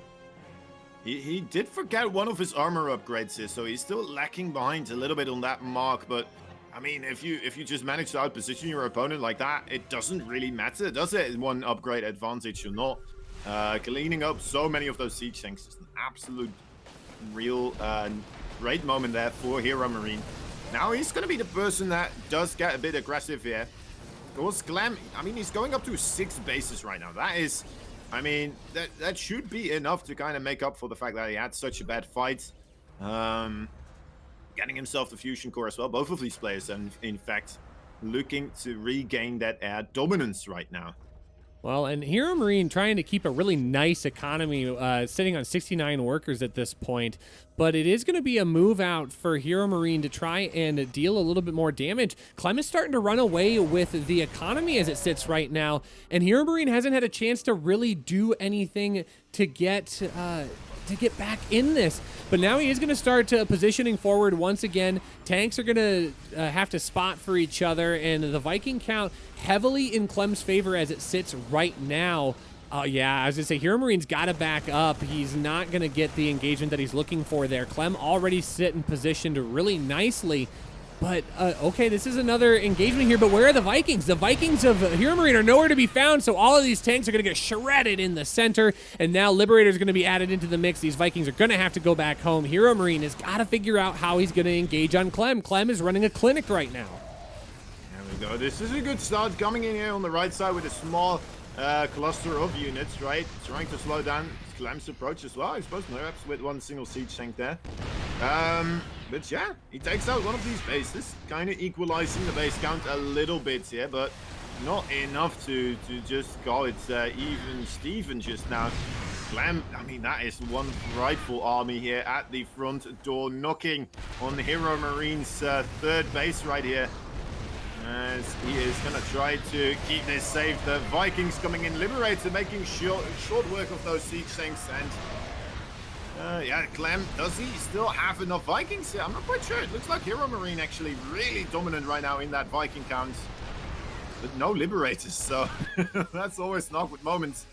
C: He did forget one of his armor upgrades here, so he's still lacking behind a little bit on that mark, but I mean, if you just manage to outposition your opponent like that, it doesn't really matter, does it? One upgrade advantage or not. Cleaning up so many of those siege tanks is an absolute real great moment there for Hero Marine. Now he's going to be the person that does get a bit aggressive here. Of course, Clem, I mean, he's going up to 6 bases right now. That is, I mean, that should be enough to kind of make up for the fact that he had such a bad fight. Getting himself the fusion core as well. Both of these players, and in fact, looking to regain that air dominance right now.
A: Well, and Hero Marine trying to keep a really nice economy, sitting on 69 workers at this point. But it is going to be a move out for Hero Marine to try and deal a little bit more damage. Clem is starting to run away with the economy as it sits right now. And Hero Marine hasn't had a chance to really do anything to get back in this. But now he is going to start positioning forward once again. Tanks are going to have to spot for each other, and the Viking count heavily in Clem's favor as it sits right now. Yeah, I was going to say, Hero Marine's got to back up. He's not going to get the engagement that he's looking for there. Clem already sitting positioned really nicely. But, okay, this is another engagement here, but where are the Vikings? The Vikings of Hero Marine are nowhere to be found, so all of these tanks are going to get shredded in the center, and now Liberator is going to be added into the mix. These Vikings are going to have to go back home. Hero Marine has got to figure out how he's going to engage on Clem. Clem is running a clinic right now.
C: There we go. This is a good start, coming in here on the right side with a small cluster of units, right? Trying to slow down Clem's approach as well, I suppose, perhaps with one single siege tank there. But yeah, he takes out one of these bases, kind of equalizing the base count a little bit here, but not enough to just call it even Steven just now. Clem, I mean, that is one rightful army here at the front door, knocking on the Hero Marine's 3rd base right here. As he is going to try to keep this safe. The Vikings coming in, Liberator making short work of those siege tanks, and yeah, Clem, does he still have enough Vikings here? I'm not quite sure. It looks like Hero Marine actually really dominant right now in that Viking count, but no Liberators, so that's always an awkward moment.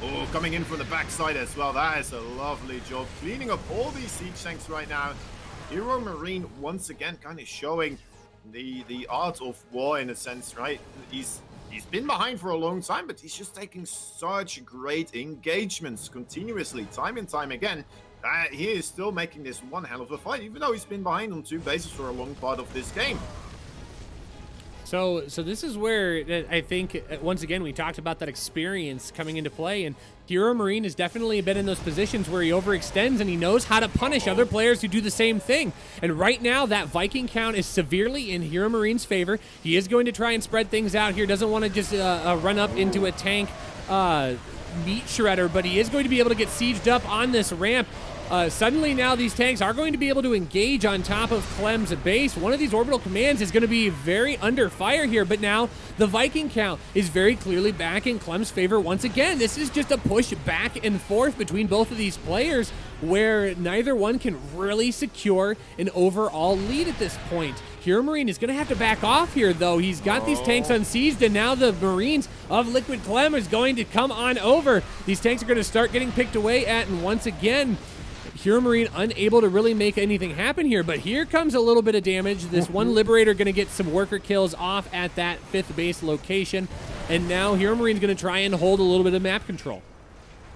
C: Oh, coming in from the backside as well. That is a lovely job cleaning up all these siege tanks right now. Hero Marine once again kind of showing the art of war in a sense, right? He's been behind for a long time, but he's just taking such great engagements continuously, time and time again. He is still making this one hell of a fight, even though he's been behind on 2 bases for a long part of this game.
A: So this is where I think, once again, we talked about that experience coming into play, and Hero Marine has definitely been in those positions where he overextends and he knows how to punish other players who do the same thing. And right now, that Viking count is severely in Hero Marine's favor. He is going to try and spread things out here, doesn't want to just run up into a tank meat shredder, but he is going to be able to get sieged up on this ramp. Suddenly now these tanks are going to be able to engage on top of Clem's base. One of these orbital commands is going to be very under fire here, but now the Viking count is very clearly back in Clem's favor once again. This is just a push back and forth between both of these players where neither one can really secure an overall lead at this point. Hero Marine is going to have to back off here, though. He's got these tanks unsieged, and now the Marines of Liquid Clem is going to come on over. These tanks are going to start getting picked away at, and once again, Hero Marine unable to really make anything happen here, but here comes a little bit of damage. This one Liberator going to get some worker kills off at that 5th base location, and now Hero Marine's going to try and hold a little bit of map control.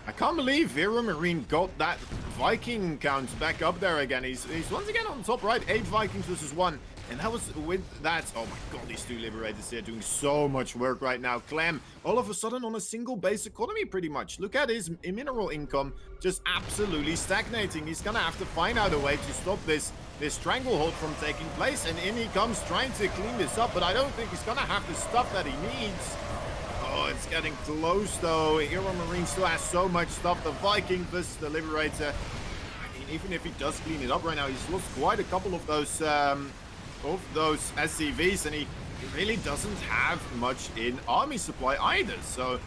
C: I can't believe Hero Marine got that Viking count back up there again. He's once again on top, right? 8 Vikings versus 1. And that was with that. Oh my god, these 2 Liberators here doing so much work right now. Clem, all of a sudden on a single base economy pretty much. Look at his mineral income just absolutely stagnating. He's gonna have to find out a way to stop this stranglehold from taking place. And in he comes trying to clean this up, but I don't think he's gonna have the stuff that he needs. Oh, it's getting close though. Hero Marine still has so much stuff. The Viking versus the Liberator. I mean, even if he does clean it up right now, he's lost quite a couple of those SCVs, and he really doesn't have much in army supply either. So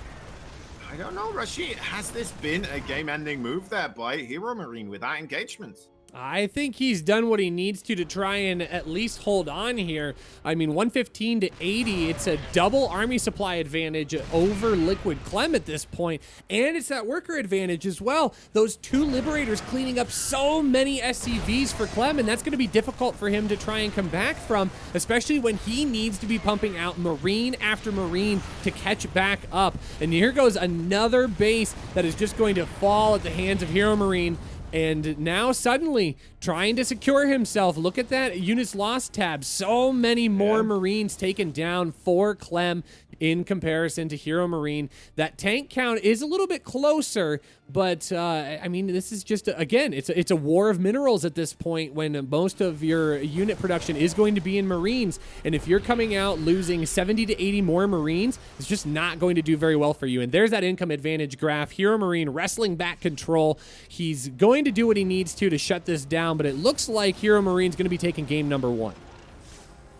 C: I don't know, Rashid, has this been a game-ending move there by Hero Marine with that engagement?
A: I think he's done what he needs to try and at least hold on here. I mean, 115 to 80, it's a double army supply advantage over Liquid Clem at this point, and it's that worker advantage as well. Those 2 Liberators cleaning up so many SCVs for Clem, and that's going to be difficult for him to try and come back from, especially when he needs to be pumping out Marine after Marine to catch back up. And here goes another base that is just going to fall at the hands of Hero Marine. And now suddenly trying to secure himself. Look at that units lost tab. So many more Marines taken down for Clem in comparison to Hero Marine. That tank count is a little bit closer, but I mean, this is just, again, it's a war of minerals at this point when most of your unit production is going to be in Marines. And if you're coming out losing 70 to 80 more Marines, it's just not going to do very well for you. And there's that income advantage graph. Hero Marine wrestling back control. He's going to do what he needs to shut this down, but it looks like Hero Marine's going to be taking game number 1.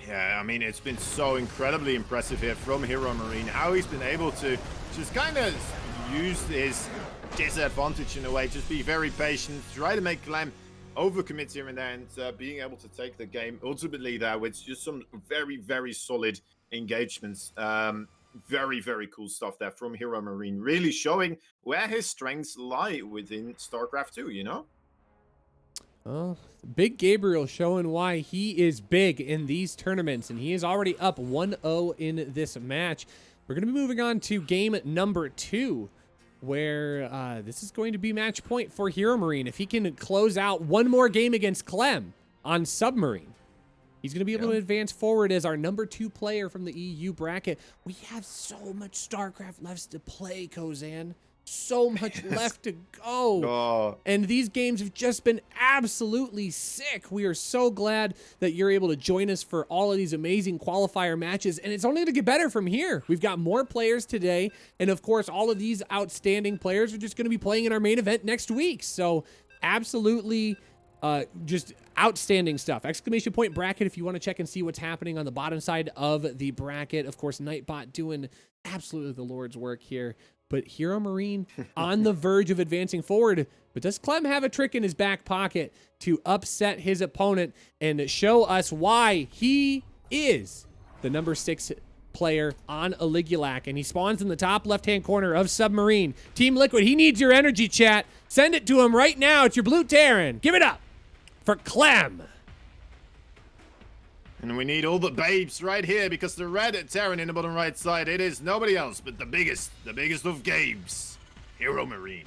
C: Yeah, I mean, it's been so incredibly impressive here from Hero Marine, how he's been able to just kind of use his disadvantage in a way, just be very patient, try to make Clem overcommit here and there, and being able to take the game ultimately there with just some very, very solid engagements. Very, very cool stuff there from Hero Marine, really showing where his strengths lie within StarCraft 2, you know?
A: Oh, Big Gabriel showing why he is big in these tournaments, and he is already up 1-0 in this match. We're going to be moving on to game number 2, where this is going to be match point for Hero Marine. If he can close out one more game against Clem on Submarine, he's going to be able to advance forward as our number 2 player from the EU bracket. We have so much StarCraft left to play, Kozan. So much left to go.
C: Oh.
A: And these games have just been absolutely sick. We are so glad that you're able to join us for all of these amazing qualifier matches. And it's only going to get better from here. We've got more players today. And of course, all of these outstanding players are just going to be playing in our main event next week. So absolutely just outstanding stuff. Exclamation point bracket if you want to check and see what's happening on the bottom side of the bracket. Of course, Nightbot doing absolutely the Lord's work here. But Hero Marine on the verge of advancing forward. But does Clem have a trick in his back pocket to upset his opponent and show us why he is the number 6 player on Aligulac? And he spawns in the top left-hand corner of Submarine. Team Liquid, he needs your energy, chat. Send it to him right now. It's your Blue Terran. Give it up for Clem.
C: And we need all the babes right here, because the red Terran in the bottom right side, it is nobody else but the biggest of Gabes, Hero Marine.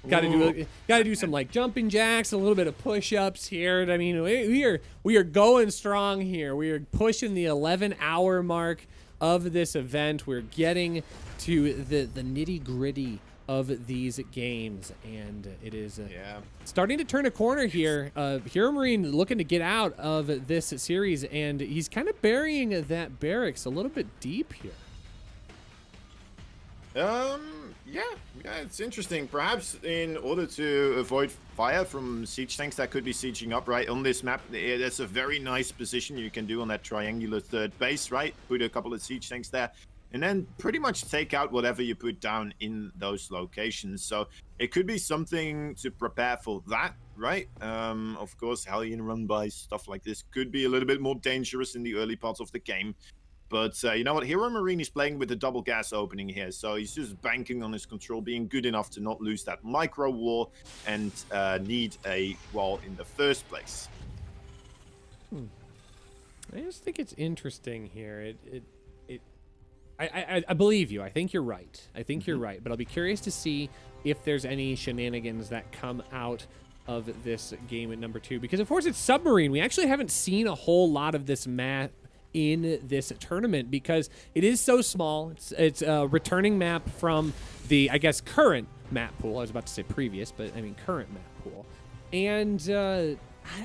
A: Gotta do some like jumping jacks, a little bit of push-ups here. I mean, we are going strong here. We are pushing the 11-hour mark of this event. We're getting to the nitty-gritty of these games, and it is starting to turn a corner here. Hero Marine looking to get out of this series, and he's kind of burying that barracks a little bit deep here.
C: Yeah, it's interesting. Perhaps in order to avoid fire from siege tanks that could be sieging up right on this map, there's a very nice position you can do on that triangular third base, right? Put a couple of siege tanks there, and then pretty much take out whatever you put down in those locations. So it could be something to prepare for that, right? Of course, Hellion run by stuff like this could be a little bit more dangerous in the early parts of the game. But you know what? Hero Marine is playing with the double gas opening here, so he's just banking on his control, being good enough to not lose that micro wall and need a wall in the first place.
A: I just think it's interesting here. I believe you. I think you're right. I think you're right. But I'll be curious to see if there's any shenanigans that come out of this game at number 2. Because, of course, it's Submarine. We actually haven't seen a whole lot of this map in this tournament because it is so small. It's a returning map from the, I guess, current map pool. I was about to say previous, but I mean current map pool. And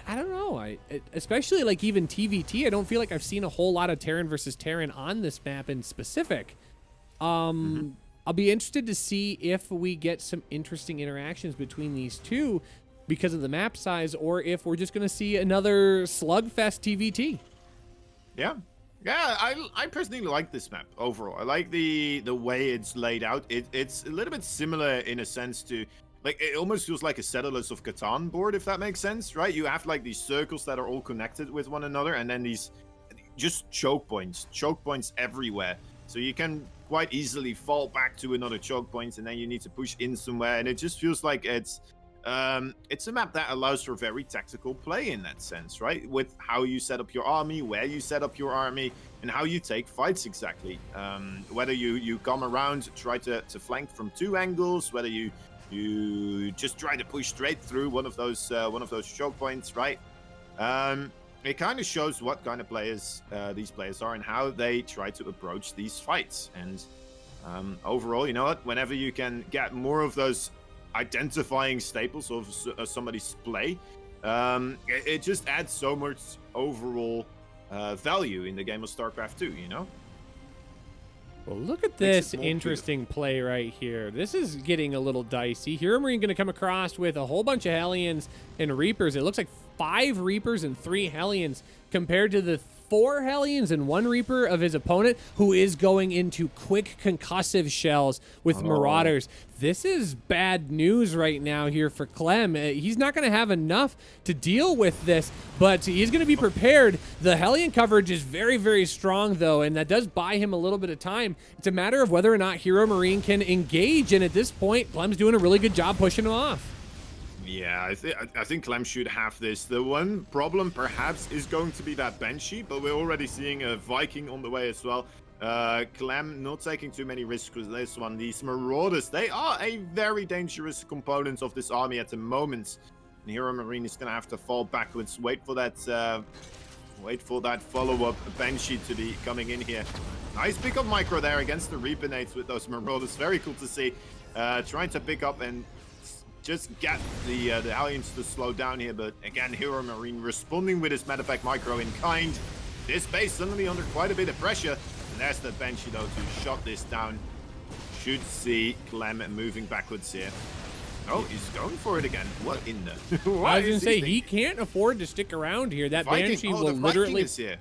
A: I don't know. Especially like even TvT, I don't feel like I've seen a whole lot of Terran versus Terran on this map in specific. I'll be interested to see if we get some interesting interactions between these two because of the map size, or if we're just going to see another slugfest TvT.
C: Yeah. Yeah, I personally like this map overall. I like the way it's laid out. It's a little bit similar in a sense to, like, it almost feels like a Settlers of Catan board, if that makes sense, right? You have like these circles that are all connected with one another, and then these just choke points everywhere. So you can quite easily fall back to another choke point, and then you need to push in somewhere, and it just feels like it's a map that allows for very tactical play in that sense, right? With how you set up your army, where you set up your army, and how you take fights exactly. Whether you come around, try to flank from 2 angles, whether you just try to push straight through one of those choke points, right? It kind of shows what kind of players these players are and how they try to approach these fights. And overall, you know what? Whenever you can get more of those identifying staples of somebody's play, it just adds so much overall value in the game of StarCraft 2, you know?
A: Well, look at this interesting play right here. This is getting a little dicey. Hero Marine going to come across with a whole bunch of Hellions and Reapers. It looks like 5 Reapers and 3 Hellions compared to the 4 Hellions and 1 Reaper of his opponent, who is going into quick concussive shells with Marauders. This is bad news right now here for Clem. He's not going to have enough to deal with this, but he's going to be prepared. The Hellion coverage is very, very strong, though, and that does buy him a little bit of time. It's a matter of whether or not Hero Marine can engage, and at this point, Clem's doing a really good job pushing him off.
C: Yeah, I think Clem should have this. The one problem perhaps is going to be that Banshee, but we're already seeing a Viking on the way as well. Clem not taking too many risks with this one. These Marauders, they are a very dangerous component of this army at the moment. And Hero Marine is going to have to fall backwards, wait for that follow-up Banshee to be coming in here. Nice pick up micro there against the Reaper nades with those Marauders. Very cool to see. Trying to pick up and just get the Hellions to slow down here, but again, Hero Marine responding with his Medevac micro in kind. This base suddenly under quite a bit of pressure, and there's the Banshee though to shut this down. Should see Clem moving backwards here. Oh, he's going for it again. What in the...
A: I was going to say, he can't afford to stick around here. That
C: Viking,
A: Banshee will
C: the
A: literally...
C: Viking is here.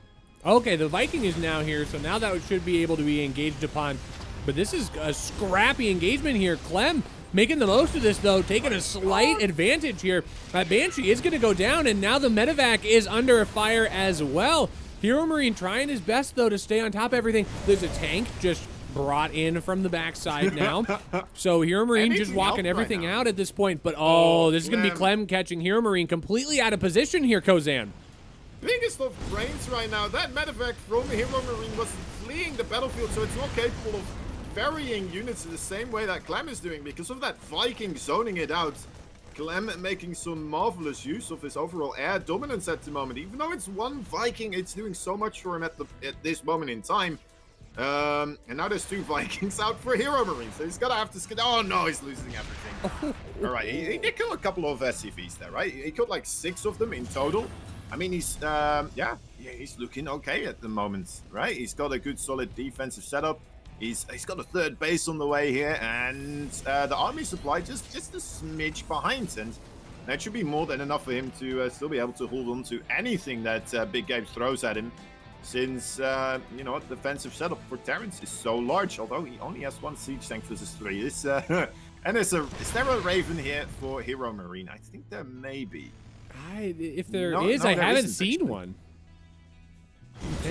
A: Okay, the Viking is now here, so now that should be able to be engaged upon. But this is a scrappy engagement here. Clem making the most of this, though, taking a slight advantage here. That Banshee is going to go down, and now the Medevac is under fire as well. Hero Marine trying his best, though, to stay on top of everything. There's a tank just brought in from the backside now. So Hero Marine just walking everything out at this point. But, this is going to be Clem catching Hero Marine completely out of position here, Kozan.
B: Biggest of brains right now. That Medevac from Hero Marine was fleeing the battlefield, so it's not capable of varying units in the same way that Clem is doing because of that Viking zoning it out. Clem making some marvelous use of his overall air dominance at the moment. Even though it's one Viking, it's doing so much for him at this moment in time. And now there's 2 Vikings out for Hero Marine, so he's gonna have to skid. Oh no, he's losing everything. All right, he did kill a couple of SCVs there, right? He killed like 6 of them in total. I mean, he's he's looking okay at the moment, right? He's got a good solid defensive setup. He's got a 3rd base on the way here, and the army supply just a smidge behind, and that should be more than enough for him to still be able to hold on to anything that Big Gabe throws at him, since you know, defensive setup for Terrence is so large, although he only has 1 siege tank versus 3. And is there a Raven here for Hero Marine? I think there may be.
A: If there is, I haven't seen one.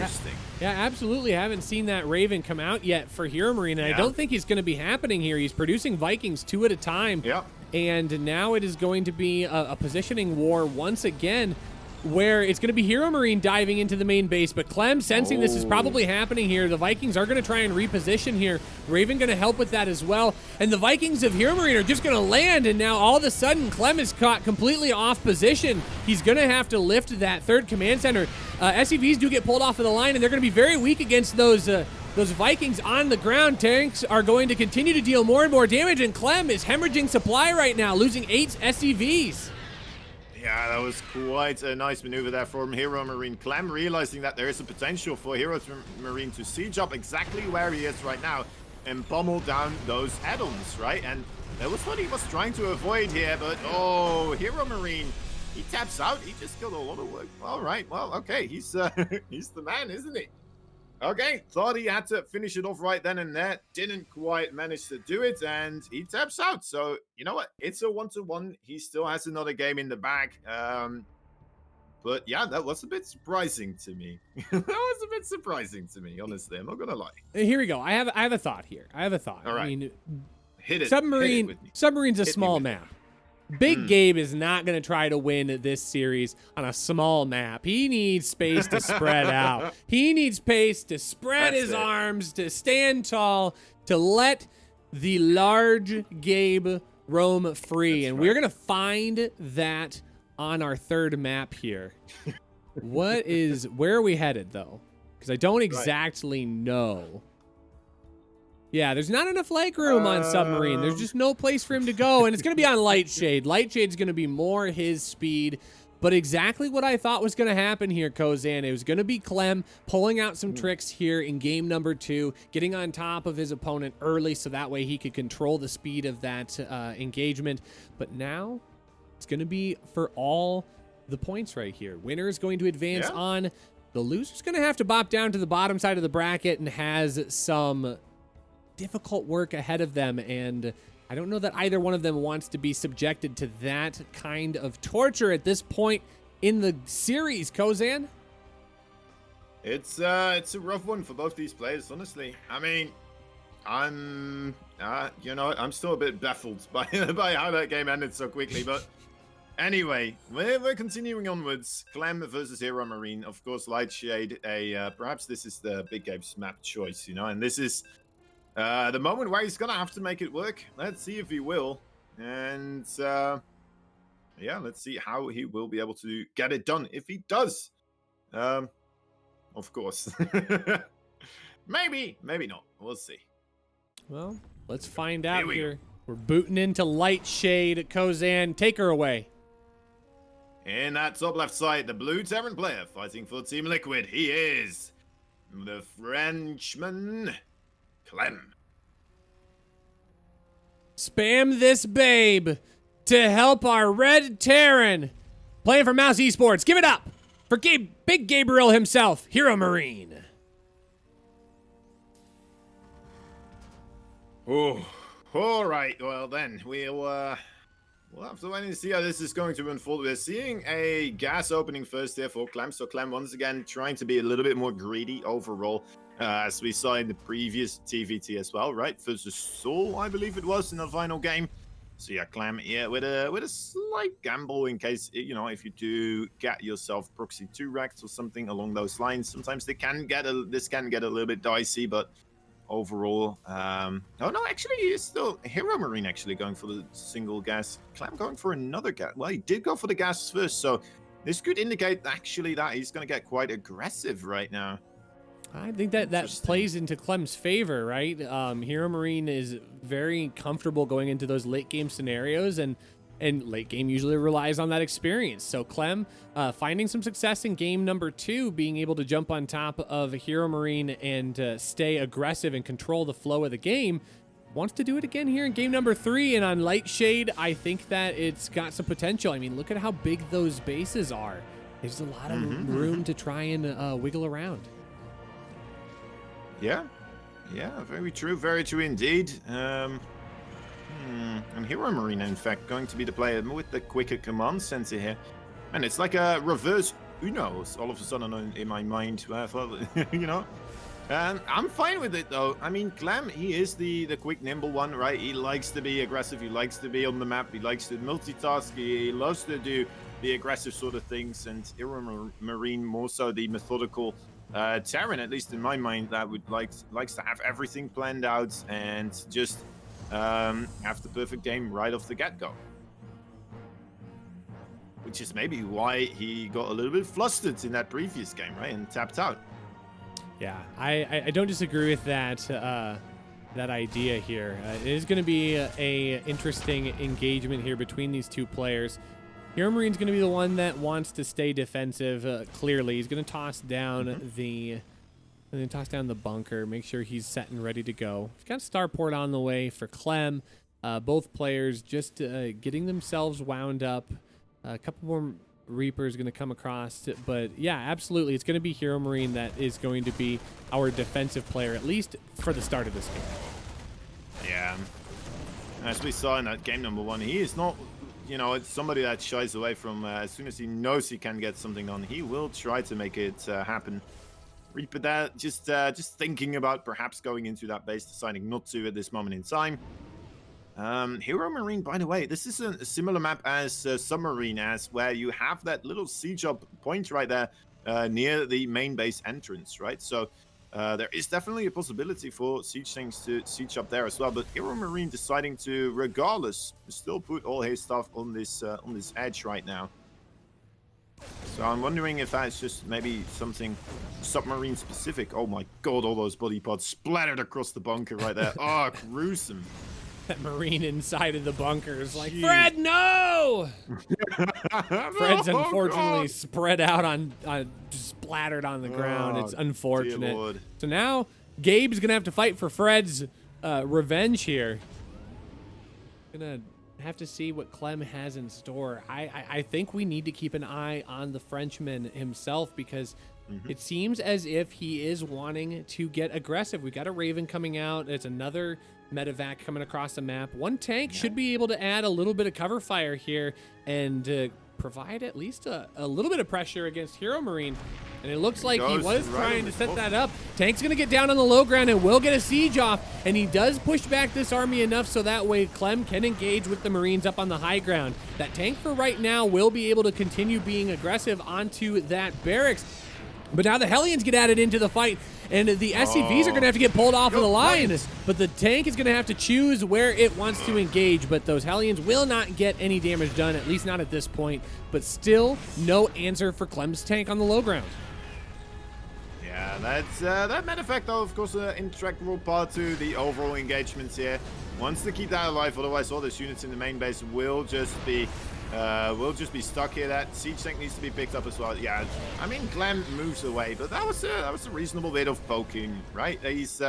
C: Interesting.
A: Yeah, absolutely. I haven't seen that Raven come out yet for Hero Marine, and I don't think he's going to be happening here. He's producing Vikings 2 at a time.
C: Yep.
A: And now it is going to be a positioning war once again, where it's going to be Hero Marine diving into the main base, but Clem sensing this is probably happening here. The Vikings are going to try and reposition here. Raven going to help with that as well. And the Vikings of Hero Marine are just going to land, and now all of a sudden Clem is caught completely off position. He's going to have to lift that third command center. SCVs do get pulled off of the line, and they're going to be very weak against those Vikings on the ground. Tanks are going to continue to deal more and more damage, and Clem is hemorrhaging supply right now, losing 8 SCVs.
C: Yeah, that was quite a nice maneuver there from Hero Marine. Clem realizing that there is a potential for Hero Marine to siege up exactly where he is right now and pummel down those add-ons, right? And that was what he was trying to avoid here, but Hero Marine, he taps out. He just killed a lot of work. All right, well, okay, he's the man, isn't he? Okay, thought he had to finish it off right then and there. Didn't quite manage to do it, and he taps out. So, you know what? It's a 1-1. He still has another game in the bag. But yeah, that was a bit surprising to me. That was a bit surprising to me, honestly. I'm not going to lie.
A: Here we go. I have a thought here. All
C: right.
A: I mean,
C: Hit it.
A: Submarine's a small map. Big Gabe is not going to try to win this series on a small map. He needs space to spread out. He needs space to spread his arms, to stand tall, to let the large Gabe roam free. We're going to find that on our third map here. Where are we headed, though? Because I don't exactly know. Yeah, there's not enough leg room on Submarine. There's just no place for him to go, and it's going to be on Lightshade. Lightshade's going to be more his speed, but exactly what I thought was going to happen here, Kozan. It was going to be Clem pulling out some tricks here in game number 2, getting on top of his opponent early so that way he could control the speed of that engagement. But now it's going to be for all the points right here. Winner is going to advance on. The loser's going to have to bop down to the bottom side of the bracket and has some difficult work ahead of them, and I don't know that either one of them wants to be subjected to that kind of torture at this point in the series, Kozan.
C: It's a rough one for both these players, honestly. I mean, I'm still a bit baffled by how that game ended so quickly, but anyway, we're continuing onwards. Clem versus Hero Marine, of course. Lightshade, perhaps this is the Big Gabe's map choice, and this is the moment where he's gonna have to make it work. Let's see if he will, and let's see how he will be able to get it done if he does. Of course, maybe not. We'll see.
A: Well, let's find out here. We're booting into Lightshade. Kozan, take her away.
C: In that top left side, the blue Terran player fighting for Team Liquid. He is the Frenchman Clem.
A: Spam this babe to help our red Terran. Playing for Mouse Esports. Give it up for Big Gabriel himself, Hero Marine.
C: Oh, all right. Well, then we'll have to wait and see how this is going to unfold. We're seeing a gas opening first here for Clem. So Clem once again trying to be a little bit more greedy overall. As we saw in the previous TvT as well, right? Versus Soul, I believe it was, in the final game. So yeah, Clem here with a slight gamble in case, if you do get yourself proxy 2 wrecked or something along those lines. Sometimes this can get a little bit dicey, but overall, actually, he is still Hero Marine actually going for the single gas. Clem going for another gas. Well, he did go for the gas first, so this could indicate actually that he's going to get quite aggressive right now.
A: I think that plays into Clem's favor, right? Hero Marine is very comfortable going into those late game scenarios, and late game usually relies on that experience. So Clem finding some success in game number 2, being able to jump on top of Hero Marine and stay aggressive and control the flow of the game. Wants to do it again here in game number 3, and on Lightshade, I think that it's got some potential. I mean, look at how big those bases are. There's a lot of room to try and wiggle around.
C: Yeah, very true indeed. And Hero Marine, in fact, going to be the player with the quicker command center here. And it's like a reverse Uno's all of a sudden in my mind. You know. I'm fine with it though. I mean, Clem, he is the quick, nimble one, right? He likes to be aggressive. He likes to be on the map. He likes to multitask. He loves to do the aggressive sort of things. And Hero Marine more so the methodical Terran, at least in my mind, that would likes to have everything planned out and just have the perfect game right off the get-go. Which is maybe why he got a little bit flustered in that previous game, right? And tapped out.
A: Yeah, I don't disagree with that that idea here. It is going to be a interesting engagement here between these two players. Hero Marine's going to be the one that wants to stay defensive. Clearly, he's going to toss down the bunker, make sure he's set and ready to go. He's got Starport on the way for Clem. Both players just getting themselves wound up. A couple more Reapers going to come across, but yeah, absolutely, it's going to be Hero Marine that is going to be our defensive player, at least for the start of this game.
C: Yeah, as we saw in that game number 1, he is not, you know, it's somebody that shies away from as soon as he knows he can get something done, he will try to make it happen. Reaper that just thinking about perhaps going into that base, deciding not to at this moment in time. Hero Marine, by the way, this is a similar map as Submarine, as where you have that little siege up point right there near the main base entrance, right? So there is definitely a possibility for siege things to siege up there as well. But Hero Marine deciding to, regardless, still put all his stuff on this edge right now. So I'm wondering if that's just maybe something submarine specific. Oh my god, all those body pods splattered across the bunker right there. Oh, gruesome.
A: That Marine inside of the bunker is like, Fred, no! Fred's unfortunately spread out on splattered on the ground. It's unfortunate. So now Gabe's gonna have to fight for Fred's revenge here. Gonna have to see what Clem has in store. I think we need to keep an eye on the Frenchman himself, because it seems as if he is wanting to get aggressive. We got a Raven coming out. It's another medevac coming across the map. One tank should be able to add a little bit of cover fire here and provide at least a little bit of pressure against Hero Marine. And it looks like he was trying to set that up. Tank's going to get down on the low ground and will get a siege off. And he does push back this army enough so that way Clem can engage with the Marines up on the high ground. That tank for right now will be able to continue being aggressive onto that barracks. But now the Hellions get added into the fight, and the SCVs are going to have to get pulled off of the line. But the tank is going to have to choose where it wants to engage. But those Hellions will not get any damage done, at least not at this point. But still, no answer for Clem's tank on the low ground.
C: Yeah, that's that medevac, though, of course, an integral part to the overall engagements here. Wants to keep that alive, otherwise all those units in the main base will just be stuck here. That siege tank needs to be picked up as well. Yeah, I mean, Clem moves away, but that was a reasonable bit of poking, right? He's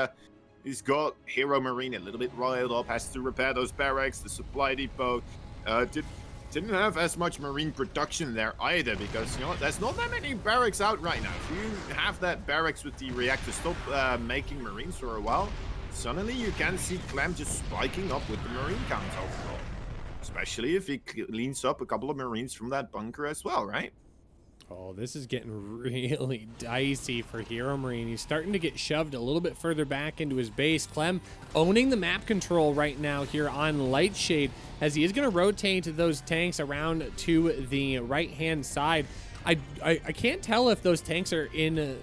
C: got Hero Marine a little bit riled up, has to repair those barracks, the supply depot. Didn't have as much Marine production there either, because, you know, there's not that many barracks out right now. If you have that barracks with the reactor stop making Marines for a while, suddenly you can see Clem just spiking up with the Marine count overall. Especially if he cleans up a couple of Marines from that bunker as well, right?
A: Oh, this is getting really dicey for Hero Marine. He's starting to get shoved a little bit further back into his base. Clem owning the map control right now here on Lightshade, as he is going to rotate those tanks around to the right-hand side. I can't tell if those tanks are in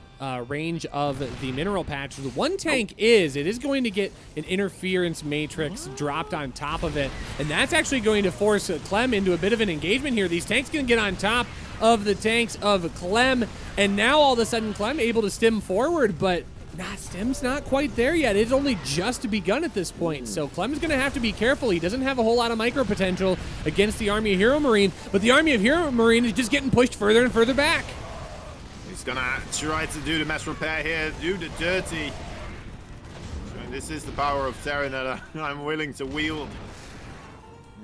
A: range of the mineral patch. The one tank it is going to get an interference matrix dropped on top of it, and that's actually going to force Clem into a bit of an engagement here. These tanks can get on top of the tanks of Clem, and now all of a sudden Clem able to stem forward, but stem's not quite there yet. It's only just begun at this point, so Clem's going to have to be careful. He doesn't have a whole lot of micro potential against the army of Hero Marine, but the army of Hero Marine is just getting pushed further and further back.
C: He's going to try to do the mass repair here, do the dirty. So this is the power of Terran that I'm willing to wield.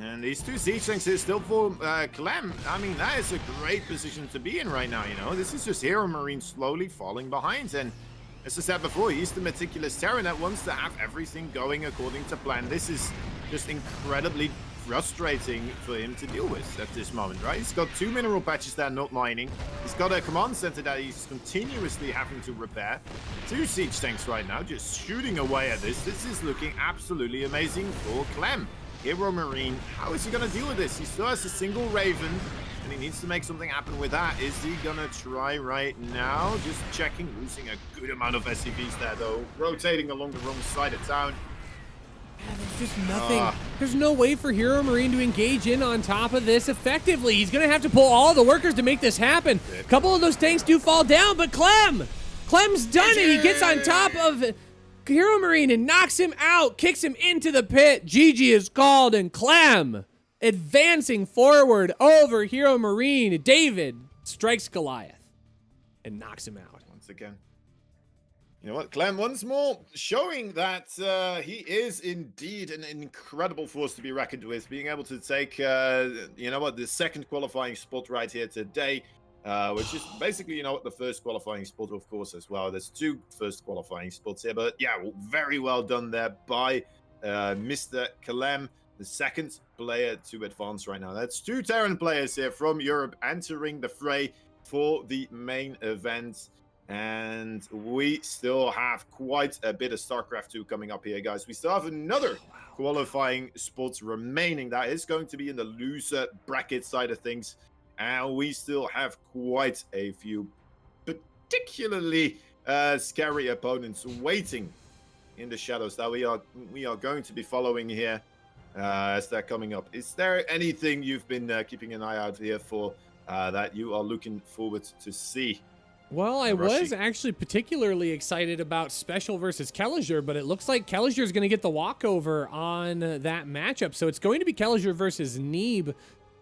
C: And these two siege tanks here still for Clem. I mean, that is a great position to be in right now, you know. This is just Hero Marine slowly falling behind, and as I said before, he's the meticulous Terran that wants to have everything going according to plan. This is just incredibly frustrating for him to deal with at this moment, right? He's got 2 mineral patches that are not mining. He's He's got a command center that he's continuously having to repair. 2 siege tanks right now, just shooting away at this. This is looking absolutely amazing for Clem. Hero Marine, how is he going to deal with this? He still has a single Raven, and he needs to make something happen with that. Is he going to try right now? Just checking, losing a good amount of SCVs there, though. Rotating along the wrong side of town.
A: There's just nothing. There's no way for Hero Marine to engage in on top of this effectively. He's going to have to pull all the workers to make this happen. A couple of those tanks do fall down, but Clem's done it. He gets on top of Hero Marine and knocks him out, kicks him into the pit. GG is called, and Clem advancing forward over Hero Marine. David strikes Goliath and knocks him out.
C: Once again. You know what, Clem, once more, showing that he is indeed an incredible force to be reckoned with, being able to take, you know what, the second qualifying spot right here today, which is basically, you know what, the first qualifying spot, of course, as well. There's 2 first qualifying spots here, but yeah, very well done there by Mr. Clem, the second player to advance right now. That's 2 Terran players here from Europe entering the fray for the main event. And we still have quite a bit of StarCraft 2 coming up here, guys. We still have another qualifying spot remaining. That is going to be in the loser bracket side of things. And we still have quite a few particularly scary opponents waiting in the shadows that we are going to be following here as they're coming up. Is there anything you've been keeping an eye out here for that you are looking forward to see?
A: Well, I was actually particularly excited about Special versus Keliger, but it looks like Keliger is going to get the walkover on that matchup. So it's going to be Keliger versus Neeb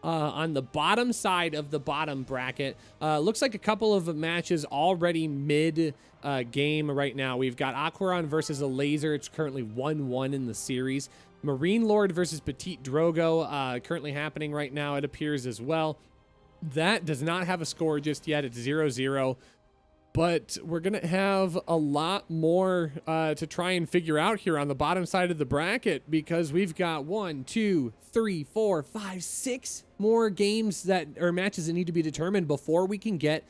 A: on the bottom side of the bottom bracket. Looks like a couple of matches already mid-game right now. We've got Aquaron versus a Laser. It's currently 1-1 in the series. Marine Lord versus Petite Drogo currently happening right now, it appears as well. That does not have a score just yet. It's 0-0. But we're going to have a lot more to try and figure out here on the bottom side of the bracket, because we've got 1, 2, 3, 4, 5, 6 more games or matches that need to be determined before we can get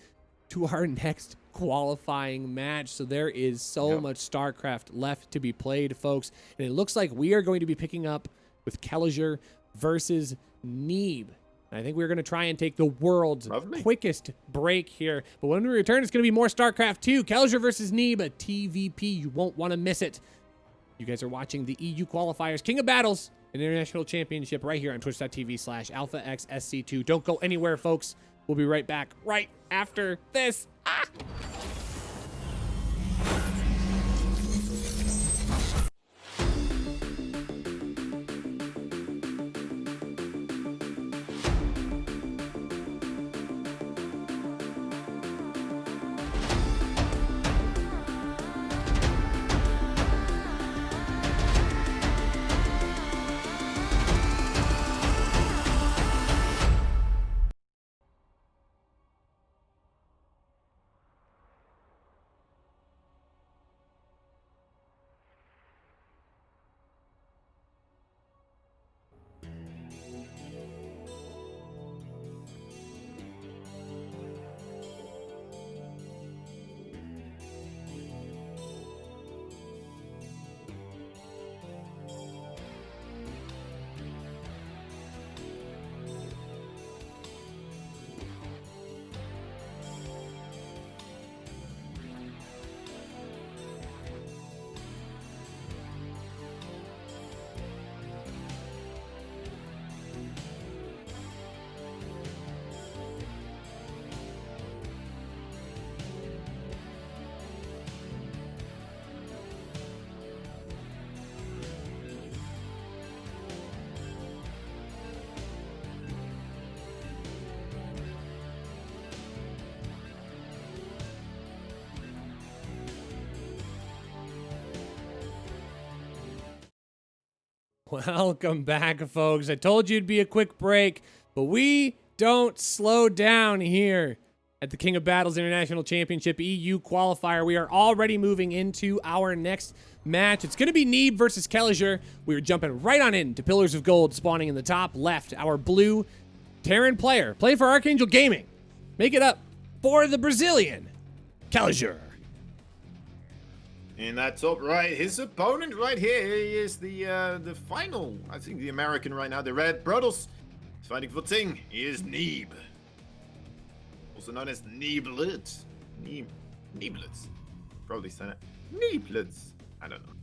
A: to our next qualifying match. So there is so much StarCraft left to be played, folks. And it looks like we are going to be picking up with Keliger versus Neeb. I think we're going to try and take the world's quickest break here. But when we return, it's going to be more StarCraft 2. Keliger versus Neeb, a TVP. You won't want to miss it. You guys are watching the EU Qualifiers King of Battles, an international championship right here on twitch.tv/alphaxsc2. Don't go anywhere, folks. We'll be right back right after this. Welcome back, folks. I told you it'd be a quick break, but we don't slow down here at the King of Battles International Championship EU Qualifier. We are already moving into our next match. It's going to be Neeb versus Keliger. We are jumping right on into Pillars of Gold, spawning in the top left. Our blue Terran player. Play for Archangel Gaming. Make it up. for the Brazilian, Keliger.
C: In that top right, his opponent right here is the final, I think the American right now, the Red Brothers. Fighting for Ting, he is Neeb. Also known as Neeblets. Neeblets. Probably said it. Neeblets. I don't know.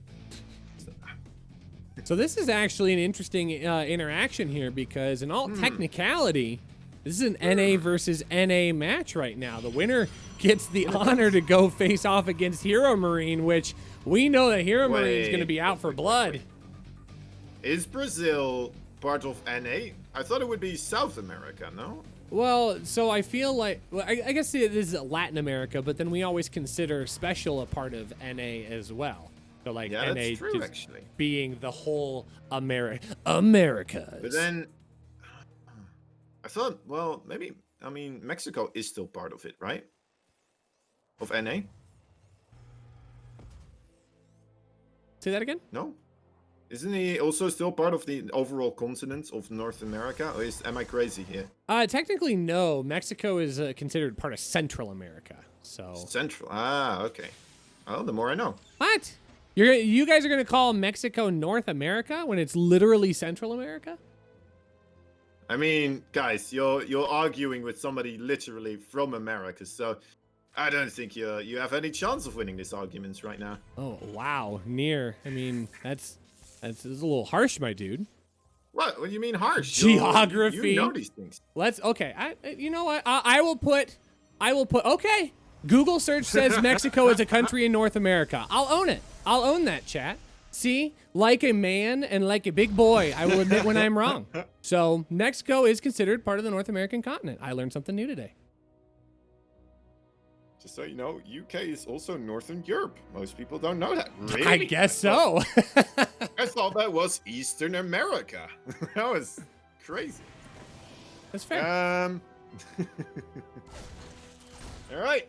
A: So this is actually an interesting interaction here because in all technicality, this is an NA versus NA match right now. The winner gets the honor to go face off against Hero Marine, which we know that Hero Marine is going to be out for blood.
C: Is Brazil part of NA? I thought it would be South America, no?
A: Well, so I feel like, well, I guess this is Latin America, but then we always consider Special a part of NA as well. So like
C: Yeah,
A: NA
C: that's true,
A: just
C: actually.
A: being the whole Americas.
C: But then, I thought, well, maybe, I mean, Mexico is still part of it, right? Of NA?
A: Say that again?
C: No? Isn't he also still part of the overall continent of North America? Or am I crazy here?
A: Technically, no. Mexico is considered part of Central America. So
C: Central. Ah, okay. Well, the more I know.
A: what? You guys are gonna call Mexico North America when it's literally Central America?
C: I mean, guys, you're arguing with somebody literally from America, so I don't think you have any chance of winning this argument right now.
A: Oh wow, near. I mean, that's a little harsh, my dude.
C: What do you mean harsh?
A: Geography.
C: You know these things.
A: Okay. You know what? I will put. Okay. Google search says Mexico is a country in North America. I'll own it. I'll own that, chat. See, like a man and like a big boy, I will admit when I'm wrong. So Mexico is considered part of the North American continent. I learned something new today.
C: Just so you know, UK is also Northern Europe. Most people don't know that. Really?
A: I guess so.
C: I thought that was Eastern America. That was crazy.
A: That's fair.
C: All right.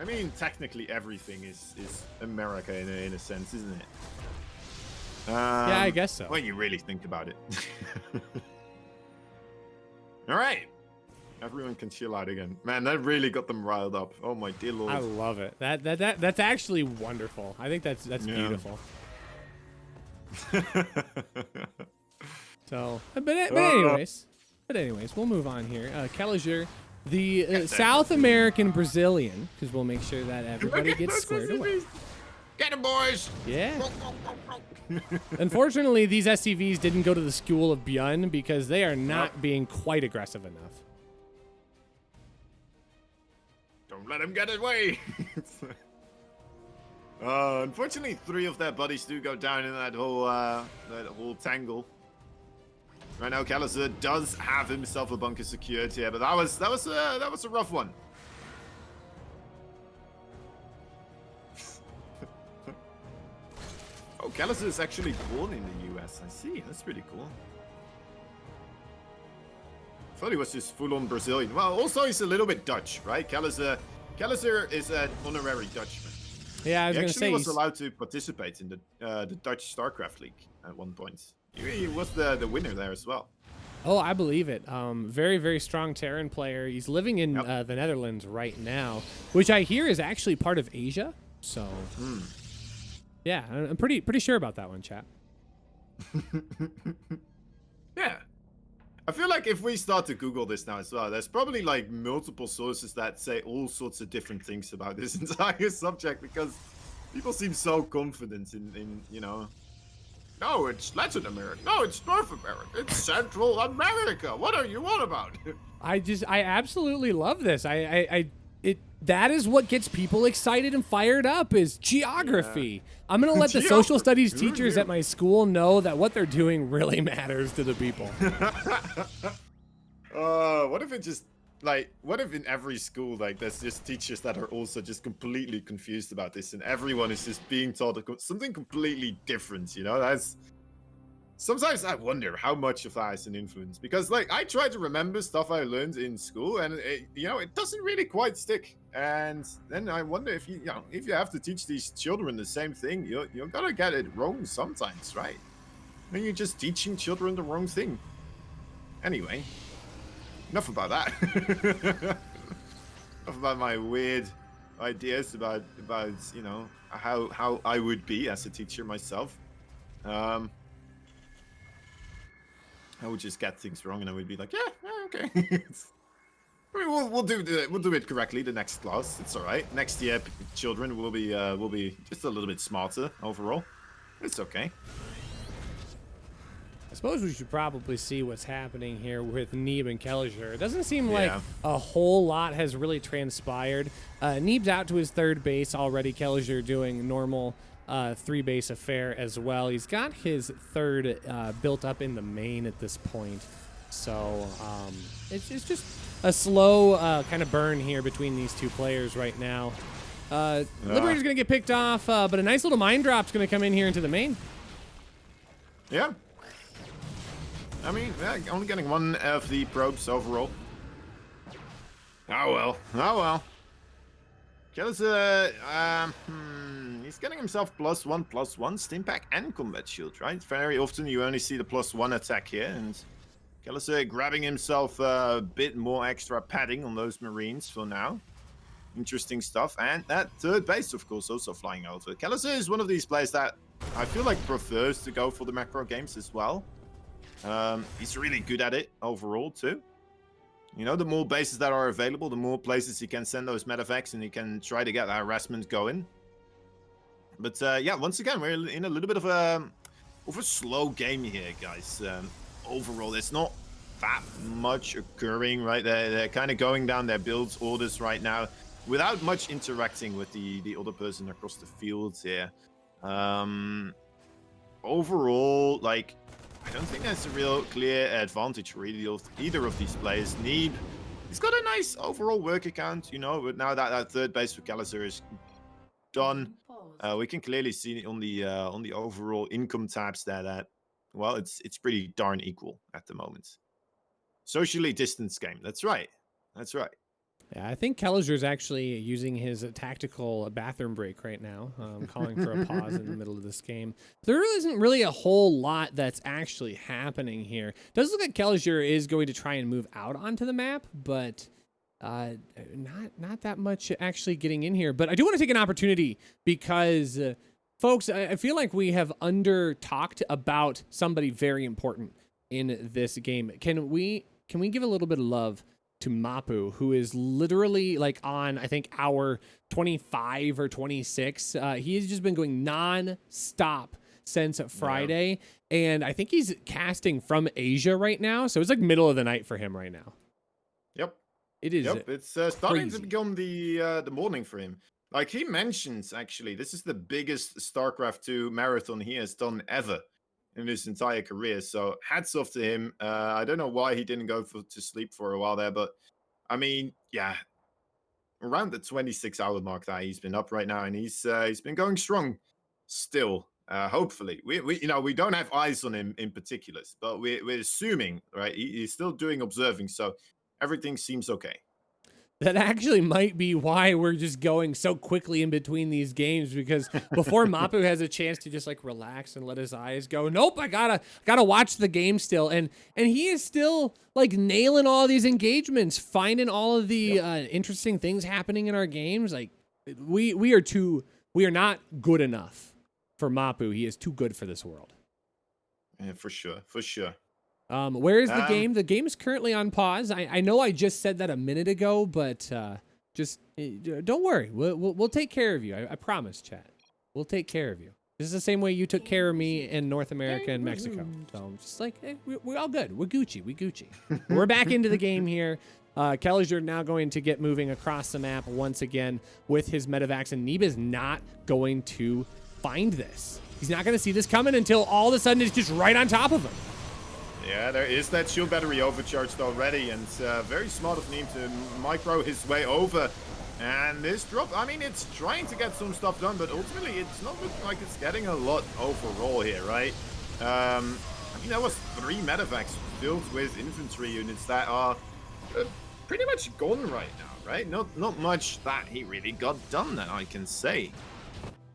C: I mean, technically everything is America in a sense, isn't it?
A: Yeah, I guess so.
C: When you really think about it. All right. Everyone can chill out again. Man, that really got them riled up. Oh my dear lord.
A: I love it. That's actually wonderful. I think that's beautiful. So, but anyways, we'll move on here. Keliger, the South American Brazilian, because we'll make sure that everybody gets squared away.
C: Get 'em, boys!
A: Yeah. Unfortunately, these SCVs didn't go to the School of Bjorn because they are not being quite aggressive enough.
C: Don't let him get away! Unfortunately, 3 of their buddies do go down in that whole tangle. Right now, Keliger does have himself a bunker secured here, but that was a rough one. Oh, Keliger is actually born in the US. I see. That's pretty cool. I thought he was just full-on Brazilian. Well, also he's a little bit Dutch, right? Keliger is an honorary Dutchman.
A: Yeah, I was
C: He
A: gonna
C: actually
A: say
C: was allowed to participate in the Dutch StarCraft League at one point. He was the winner there as well.
A: Oh, I believe it. Very, very strong Terran player. He's living in the Netherlands right now, which I hear is actually part of Asia. So, yeah, I'm pretty sure about that one, chat.
C: Yeah. I feel like if we start to Google this now as well, there's probably like multiple sources that say all sorts of different things about this entire subject because people seem so confident in you know, no, it's Latin America. No, it's North America. It's Central America. What are you on about?
A: I absolutely love this. That is what gets people excited and fired up is geography. Yeah. I'm going to let the social studies teachers at my school know that what they're doing really matters to the people.
C: What if it just, like, what if in every school, like, there's just teachers that are also just completely confused about this and everyone is just being taught something completely different, you know? That's... Sometimes I wonder how much of that is an influence because, like, I try to remember stuff I learned in school, and you know, it doesn't really quite stick. And then I wonder if you have to teach these children the same thing, you're gonna get it wrong sometimes, right? Then you're just teaching children the wrong thing. Anyway, enough about that. about my weird ideas about you know how I would be as a teacher myself. I would just get things wrong, and I would be like, yeah, okay. I mean, we'll do it correctly the next class. It's all right. Next year, children will be just a little bit smarter overall. It's okay.
A: I suppose we should probably see what's happening here with Neeb and Keliger. It doesn't seem like a whole lot has really transpired. Neeb's out to his third base already. Keliger doing normal 3-base affair as well. He's got his third built up in the main at this point. So it's just a slow kind of burn here between these two players right now. Liberator's going to get picked off, but a nice little mine drop's going to come in here into the main.
C: Yeah. I mean, only getting one of the probes overall. Oh well. Oh well. Keliger, he's getting himself +1/+1 stim pack and combat shield, right? Very often you only see the +1 attack here, and Keliger grabbing himself a bit more extra padding on those marines for now. Interesting stuff. And that third base, of course, also flying over. Keliger is one of these players that I feel like prefers to go for the macro games as well. He's really good at it overall too. You know, the more bases that are available, the more places he can send those medevacs, and he can try to get that harassment going. But yeah, once again, we're in a little bit of a slow game here, guys. Overall, there's not that much occurring, right? They're kind of going down their build orders right now without much interacting with the other person across the field here. Overall, like, I don't think there's a real clear advantage for either of these players. Neeb, he's got a nice overall work account, you know, but now that third base for Keliger is done, we can clearly see on the overall income tabs that well, it's pretty darn equal at the moment. Socially distanced game. That's right. That's right.
A: Yeah, I think Keliger's actually using his tactical bathroom break right now, calling for a pause in the middle of this game. There isn't really a whole lot that's actually happening here. It does look like Keliger is going to try and move out onto the map, but not that much actually getting in here. But I do want to take an opportunity because, folks, I feel like we have under-talked about somebody very important in this game. Can we give a little bit of love to Mapu, who is literally like on, I think, hour 25 or 26. He has just been going non-stop since Friday, and I think he's casting from Asia right now, so it's like middle of the night for him right now.
C: Yep.
A: It is.
C: Yep, it's starting to become the morning for him. Like he mentions, actually, this is the biggest StarCraft 2 marathon he has done ever in his entire career. So hats off to him. I don't know why he didn't go to sleep for a while there, but I mean, yeah, around the 26-hour mark that he's been up right now, and he's been going strong still. Hopefully, we don't have eyes on him in particulars, but we're assuming, right? He's still doing observing, so everything seems okay.
A: That actually might be why we're just going so quickly in between these games, because before Mapu has a chance to just like relax and let his eyes go, nope, I gotta watch the game still, and he is still like nailing all these engagements, finding all of the interesting things happening in our games. Like we are not good enough for Mapu. He is too good for this world.
C: Yeah, for sure.
A: Where is the game? The game is currently on pause. I know I just said that a minute ago, but just don't worry. We'll take care of you. I promise, chat. We'll take care of you. This is the same way you took care of me in North America and Mexico. So I'm just like, hey, we're all good. We're Gucci. We're back into the game here. Keliger now going to get moving across the map once again with his medevacs, and Neeb is not going to find this. He's not going to see this coming until all of a sudden it's just right on top of him.
C: Yeah, there is that shield battery overcharged already, and very smart of Neeb to micro his way over. And this drop, I mean, it's trying to get some stuff done, but ultimately it's not looking like it's getting a lot overall here, right? I mean, there was 3 medevacs filled with infantry units that are pretty much gone right now, right? Not much that he really got done, that I can say.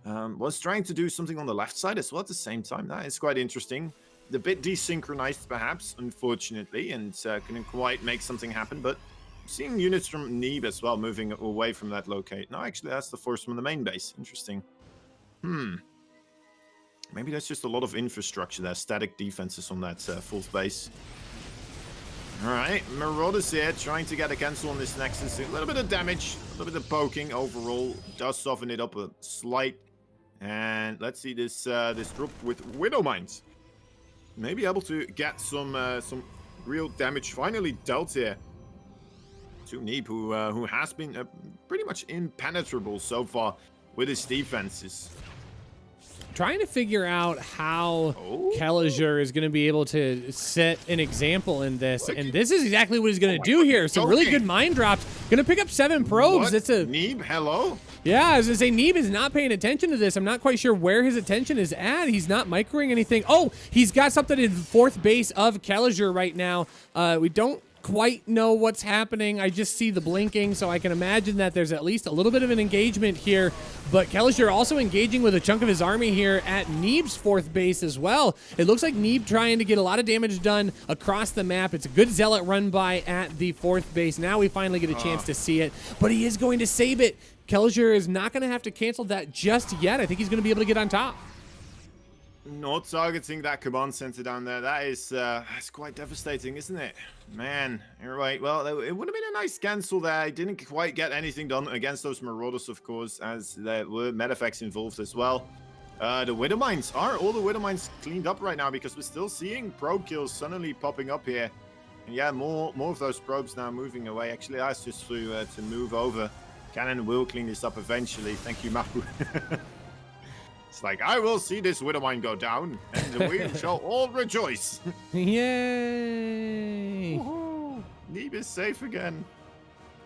C: Was trying to do something on the left side as well at the same time. That is quite interesting. A bit desynchronized, perhaps, unfortunately, and couldn't quite make something happen. But seeing units from Neeb as well moving away from that locate. No, actually, that's the force from the main base. Interesting. Maybe that's just a lot of infrastructure there. Static defenses on that fourth base. All right, Marauders here trying to get a cancel on this Nexus. A little bit of damage, a little bit of poking overall. Does soften it up a slight. And let's see this this drop with Widow Mines. Maybe able to get some real damage finally dealt here to Neeb, who has been pretty much impenetrable so far with his defenses.
A: Trying to figure out how Keliger is going to be able to set an example in this, and this is exactly what he's going to do here. Some really good mine drops. Going to pick up 7 probes.
C: What?
A: It's a
C: Neeb, hello?
A: Yeah, I was going to say, Neeb is not paying attention to this. I'm not quite sure where his attention is at. He's not microing anything. Oh, he's got something in 4th base of Keliger right now. We don't quite know what's happening. I just see the blinking, so I can imagine that there's at least a little bit of an engagement here. But Keliger also engaging with a chunk of his army here at Neeb's 4th base as well. It looks like Neeb trying to get a lot of damage done across the map. It's a good zealot run by at the 4th base. Now we finally get a chance to see it, but he is going to save it. Keliger is not going to have to cancel that just yet. I think he's going to be able to get on top.
C: Not targeting that command center down there. That is that's quite devastating, isn't it? Man, you're right. Well, it would have been a nice cancel there. I didn't quite get anything done against those Marauders, of course, as there were medeffects involved as well. The Widow Mines, are all the Widow Mines cleaned up right now? Because we're still seeing probe kills suddenly popping up here. And yeah, more of those probes now moving away. Actually, that's just to move over. Cannon will clean this up eventually. Thank you, Mapu. It's like, I will see this Widow Mine go down, and we shall all rejoice.
A: Yay!
C: Neeb is safe again.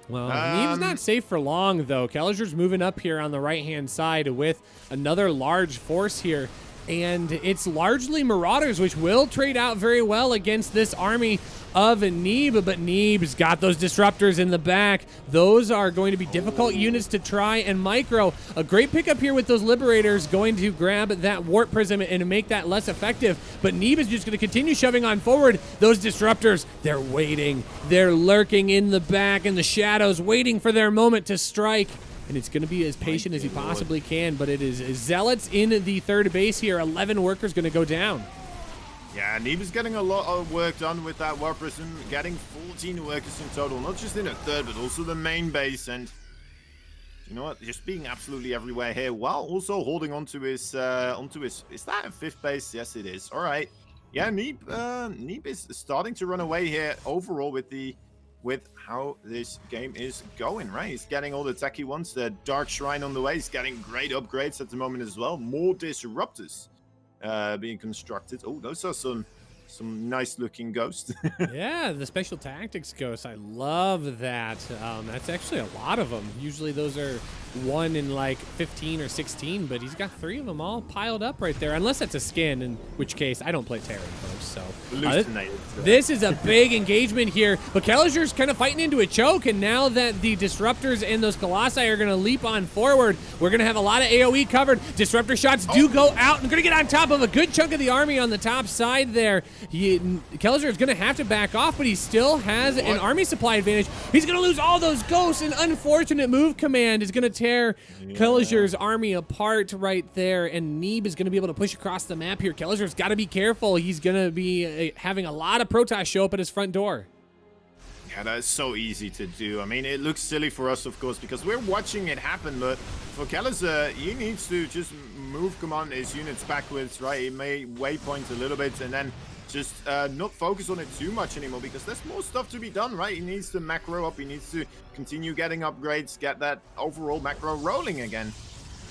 A: Well, Neeb's not safe for long, though. Keliger's moving up here on the right-hand side with another large force here. And it's largely Marauders, which will trade out very well against this army of Neeb, but Neeb's got those disruptors in the back. Those are going to be difficult units to try and micro. A great pickup here with those Liberators, going to grab that Warp Prism and make that less effective, but Neeb is just going to continue shoving on forward. Those disruptors, they're waiting. They're lurking in the back in the shadows, waiting for their moment to strike. And it's going to be as patient as he possibly can, but it is Zealots in the 3rd base here. 11 workers going to go down.
C: Yeah, Neeb is getting a lot of work done with that Warp Prism, getting 14 workers in total, not just in the 3rd, but also the main base. And you know what? Just being absolutely everywhere here, while also holding onto his, is that a 5th base? Yes, it is. All right. Yeah, Neeb is starting to run away here overall with how this game is going, right? He's getting all the techie ones. The Dark Shrine on the way. He's getting great upgrades at the moment as well. More disruptors being constructed. Oh, those are some nice looking ghosts.
A: Yeah, the special tactics ghosts. I love that. That's actually a lot of them. Usually those are 1 in like 15 or 16, but he's got 3 of them all piled up right there. Unless that's a skin, in which case I don't play Terran, folks. So this is a big engagement here, but Keliger's kind of fighting into a choke, and now that the disruptors and those Colossi are going to leap on forward, we're going to have a lot of AoE covered. Disruptor shots do go out, and going to get on top of a good chunk of the army on the top side there. Keliger is going to have to back off, but he still has an army supply advantage. He's going to lose all those ghosts. An unfortunate move command is going to tear Keliger's army apart right there, and Neeb is going to be able to push across the map here. Keliger's got to be careful. He's going to be having a lot of Protoss show up at his front door.
C: Yeah, that's so easy to do. I mean, it looks silly for us, of course, because we're watching it happen, but for Keliger, he needs to just move command his units backwards, right? He may waypoint a little bit and then just not focus on it too much anymore, because there's more stuff to be done, right? He needs to macro up. He needs to continue getting upgrades, get that overall macro rolling again.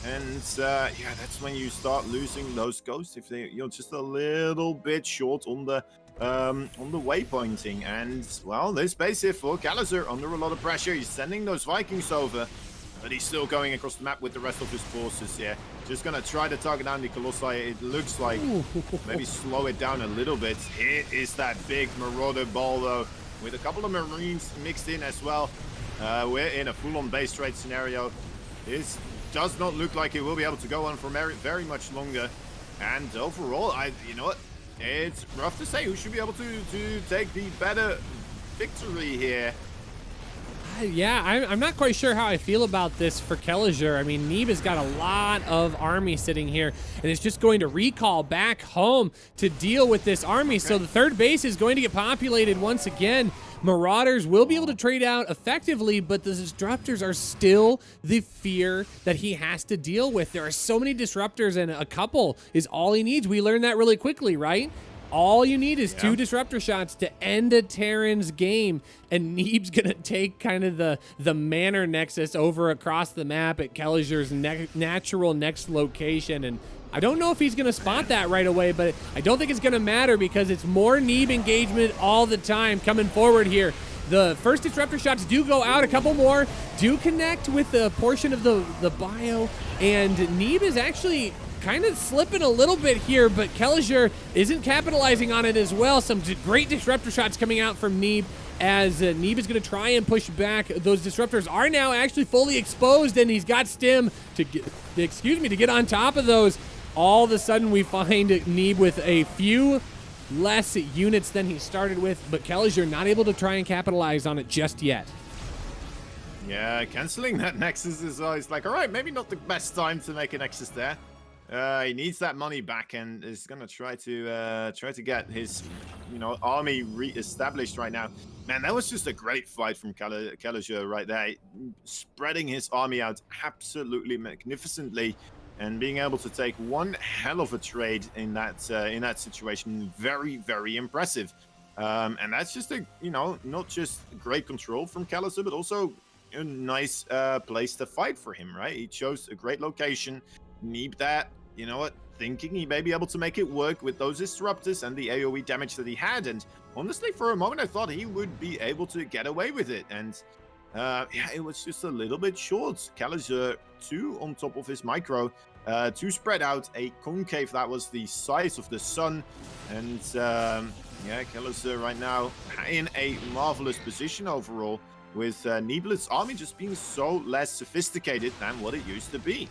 C: And yeah, that's when you start losing those ghosts if you're just a little bit short on the waypointing. And well, this base here for Keliger under a lot of pressure. He's sending those Vikings over, but he's still going across the map with the rest of his forces here. Just gonna try to target down the Colossi. It looks like maybe slow it down a little bit. Here is that big Marauder ball though, with a couple of Marines mixed in as well. We're in a full-on base trade scenario. This does not look like it will be able to go on for very much longer. And overall, you know what? It's rough to say who should be able to take the better victory here.
A: Yeah, I'm not quite sure how I feel about this for Keliger. I mean, Neeb has got a lot of army sitting here, and it's just going to recall back home to deal with this army. So the third base is going to get populated once again. Marauders will be able to trade out effectively, but the disruptors are still the fear that he has to deal with. There are so many disruptors, and a couple is all he needs. We learned that really quickly, right? All you need is 2 disruptor shots to end a Terran's game, and Neeb's gonna take kind of the Manor Nexus over across the map at Keliger's natural next location, and I don't know if he's gonna spot that right away, but I don't think it's gonna matter because it's more Neeb engagement all the time coming forward here. The first disruptor shots do go out, a couple more do connect with a portion of the bio, and Neeb is actually kind of slipping a little bit here, but Keliger isn't capitalizing on it as well. Some great disruptor shots coming out from Neeb as Neeb is going to try and push back. Those disruptors are now actually fully exposed, and he's got Stim to get on top of those. All of a sudden, we find Neeb with a few less units than he started with, but Keliger not able to try and capitalize on it just yet.
C: Yeah, canceling that Nexus is always like, all right, maybe not the best time to make a Nexus there. He needs that money back and is gonna try to get his, army re-established right now. Man, that was just a great fight from Keliger right there, spreading his army out absolutely magnificently, and being able to take one hell of a trade in that situation. Very, very impressive. And that's just not just great control from Keliger, but also a nice place to fight for him. Right, he chose a great location. Neeb that. You know what? Thinking he may be able to make it work with those disruptors and the AoE damage that he had. And honestly, for a moment, I thought he would be able to get away with it. And yeah, it was just a little bit short. Keliger 2 on top of his micro, 2 spread out, a concave that was the size of the sun. And yeah, Keliger right now in a marvelous position overall, with Neeb's army just being so less sophisticated than what it used to be.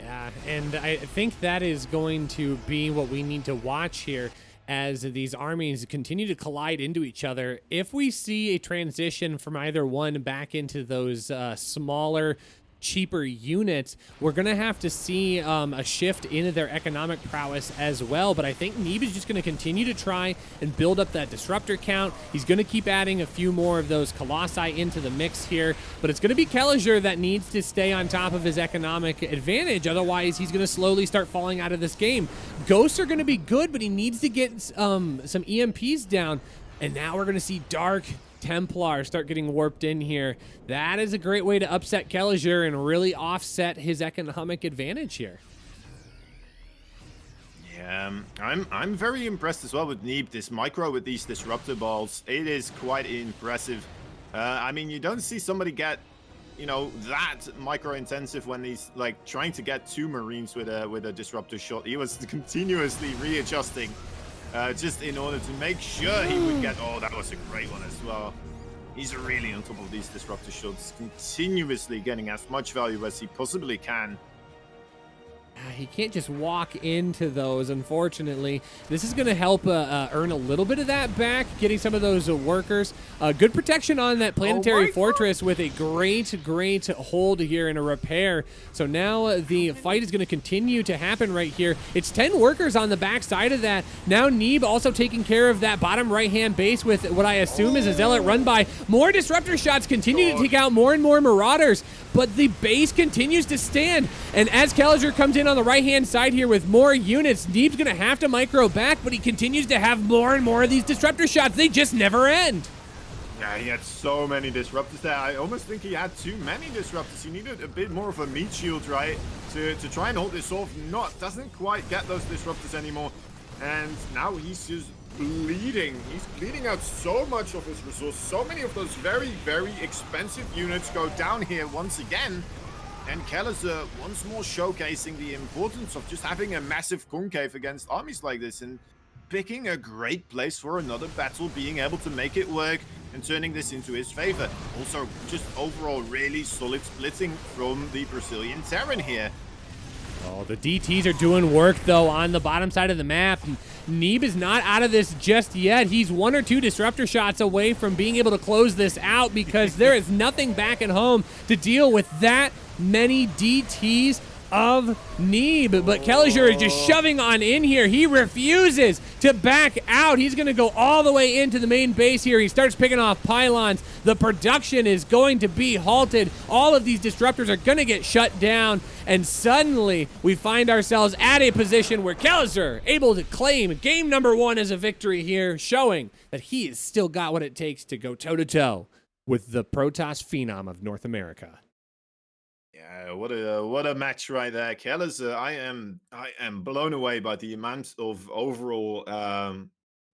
A: Yeah, and I think that is going to be what we need to watch here as these armies continue to collide into each other. If we see a transition from either one back into those smaller, cheaper units, we're gonna have to see a shift into their economic prowess as well. But I think Neeb is just gonna continue to try and build up that disruptor count. He's gonna keep adding a few more of those colossi into the mix here, but it's gonna be Keliger that needs to stay on top of his economic advantage. Otherwise, he's gonna slowly start falling out of this game. Ghosts are gonna be good, but he needs to get some EMPs down. And now we're gonna see Dark Templar start getting warped in here. That is a great way to upset Keliger and really offset his economic advantage here.
C: Yeah, I'm very impressed as well with Neeb. This micro with these disruptor balls, it is quite impressive. I mean, you don't see somebody get, that micro intensive when he's like trying to get 2 Marines with a disruptor shot. He was continuously readjusting. Just in order to make sure he would get... Oh, that was a great one as well. He's really on top of these disruptor shots, continuously getting as much value as he possibly can.
A: He can't just walk into those, unfortunately. This is going to help earn a little bit of that back, getting some of those workers. Good protection on that planetary fortress with a great hold here and a repair. So now the fight is going to continue to happen right here. It's 10 workers on the back side of that. Now Neeb also taking care of that bottom right-hand base with what I assume is a Zealot run by. More disruptor shots continue to take out more and more Marauders, but the base continues to stand. And as Keliger comes in on the right-hand side here with more units, Neeb's going to have to micro back, but he continues to have more and more of these disruptor shots. They just never end.
C: Yeah, he had so many disruptors there. I almost think he had too many disruptors. He needed a bit more of a meat shield, right, to try and hold this off. Doesn't quite get those disruptors anymore. And now he's just bleeding. He's bleeding out so much of his resource. So many of those very, very expensive units go down here once again. And Keliger once more showcasing the importance of just having a massive concave against armies like this and picking a great place for another battle, being able to make it work and turning this into his favor. Also, just overall really solid splitting from the Brazilian Terran here.
A: Oh, the DTs are doing work, though, on the bottom side of the map. Neeb is not out of this just yet. He's 1 or 2 disruptor shots away from being able to close this out because there is nothing back at home to deal with that many DTs of Neeb. But Keliger is just shoving on in here. He refuses to back out. He's going to go all the way into the main base here. He starts picking off pylons. The production is going to be halted. All of these disruptors are going to get shut down. And suddenly, we find ourselves at a position where Keliger able to claim game number 1 as a victory here, showing that he has still got what it takes to go toe-to-toe with the Protoss Phenom of North America.
C: Yeah, what a match right there, Keliger. I am blown away by the amount of overall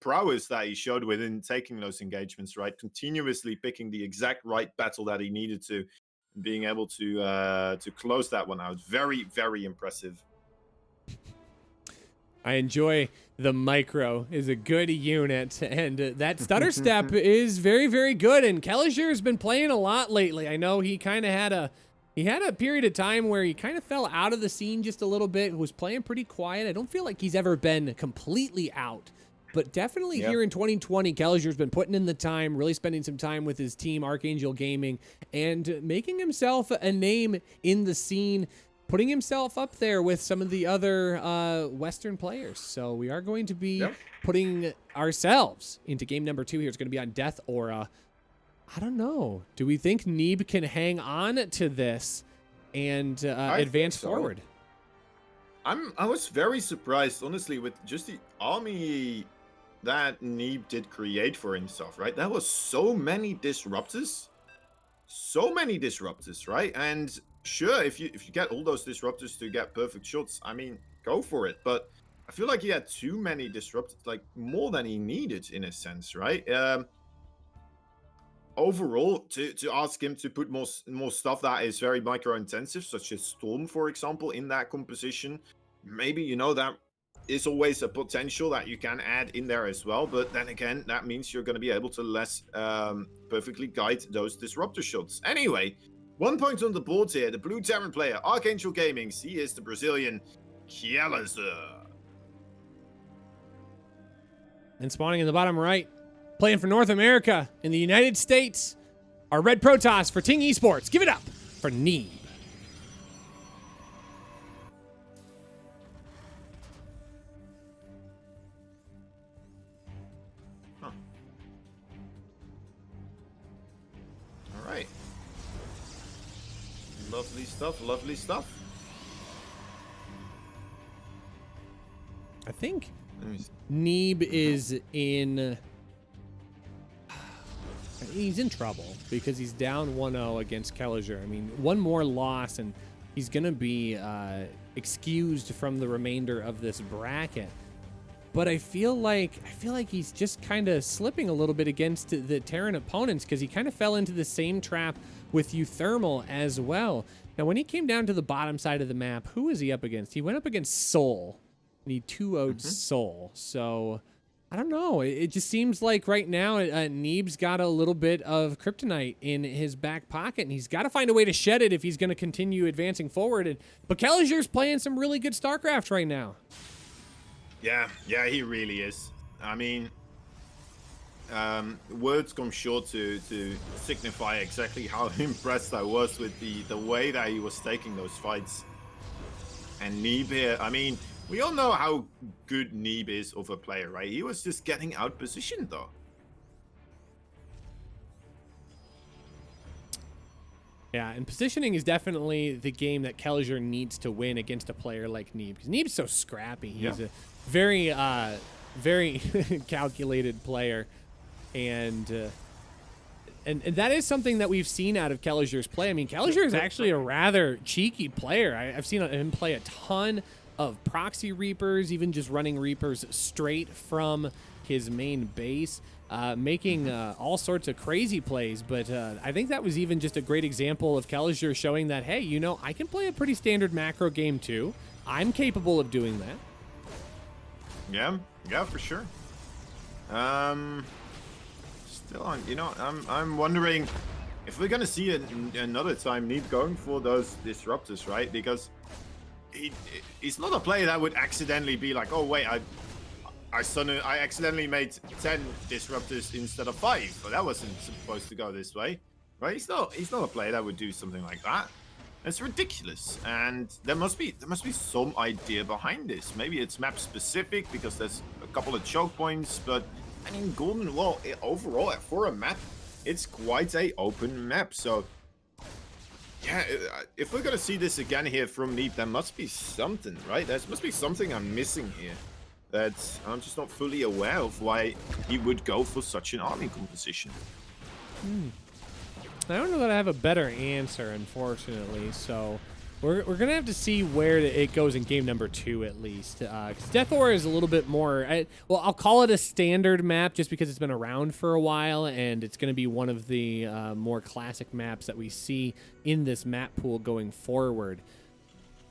C: prowess that he showed within taking those engagements. Right, continuously picking the exact right battle that he needed to, and being able to close that one out. Very, very impressive.
A: I enjoy the micro is a good unit, and that stutter step is very, very good. And Keliger has been playing a lot lately. I know he kind of had a period of time where he kind of fell out of the scene just a little bit. He was playing pretty quiet. I don't feel like he's ever been completely out, but definitely here in 2020, Keliger's been putting in the time, really spending some time with his team, Archangel Gaming, and making himself a name in the scene, putting himself up there with some of the other Western players. So we are going to be putting ourselves into game number 2 here. It's going to be on Death Aura. I don't know. Do we think Neeb can hang on to this and advance forward?
B: I was very surprised, honestly, with just the army that Neeb did create for himself, right? That was so many disruptors. Right? And sure, if you get all those disruptors to get perfect shots, I mean, go for it. But I feel like he had too many disruptors, like more than he needed in a sense, right? Overall, to ask him to put more stuff that is very micro intensive, such as Storm, for example, in that composition, maybe, you know, that is always a potential that you can add in there as well. But then again, that means you're going to be able to less perfectly guide those disruptor shots. Anyway, 1 point on the board here. The blue Terran player, Archangel Gaming. He is the Brazilian Keliger.
A: And spawning in the bottom right, playing for North America in the United States, our Red Protoss for Ting Esports. Give it up for Neeb.
B: All right. Lovely stuff, lovely stuff.
A: I think Neeb is in... He's in trouble because he's down 1-0 against Keliger. I mean, one more loss and he's going to be excused from the remainder of this bracket. But I feel like he's just kind of slipping a little bit against the Terran opponents because he kind of fell into the same trap with UThermal as well. Now, when he came down to the bottom side of the map, who was he up against? He went up against Soul, and he 2-0'd Soul. So I don't know. It just seems like right now Neeb's got a little bit of kryptonite in his back pocket, and he's got to find a way to shed it if he's going to continue advancing forward. But Keliger's playing some really good StarCraft right now.
C: Yeah, he really is. I mean, words come short to signify exactly how impressed I was with the way that he was taking those fights. And Neeb here, I mean, we all know how good Neeb is of a player, right? He was just getting out positioned, though.
A: Yeah, and positioning is definitely the game that Keliger needs to win against a player like Neeb. Because Neeb's so scrappy. He's a very, very calculated player. And that is something that we've seen out of Keliger's play. I mean, Keliger is actually a rather cheeky player. I've seen him play a ton of proxy Reapers, even just running Reapers straight from his main base, making all sorts of crazy plays. But I think that was even just a great example of Keliger showing that, hey, you know, I can play a pretty standard macro game too. I'm capable of doing that.
C: Yeah, for sure. Still on, you know, I'm wondering if we're gonna see another time Neeb going for those disruptors, right? Because he's not a player that would accidentally be like, oh wait, I accidentally made 10 disruptors instead of 5, but that wasn't supposed to go this way, right? He's not a player that would do something like that. It's ridiculous, and there must be some idea behind this. Maybe it's map specific because there's a couple of choke points, but I mean, Golden Wall overall for a map, it's quite a open map. So yeah, if we're gonna see this again here from Neeb, there must be something, right? There must be something I'm missing here that I'm just not fully aware of why he would go for such an army composition.
A: I don't know that I have a better answer, unfortunately. So we're gonna have to see where it goes in game number 2 at least. Because Death Aura is a little bit more. Well, I'll call it a standard map just because it's been around for a while, and it's gonna be one of the more classic maps that we see in this map pool going forward.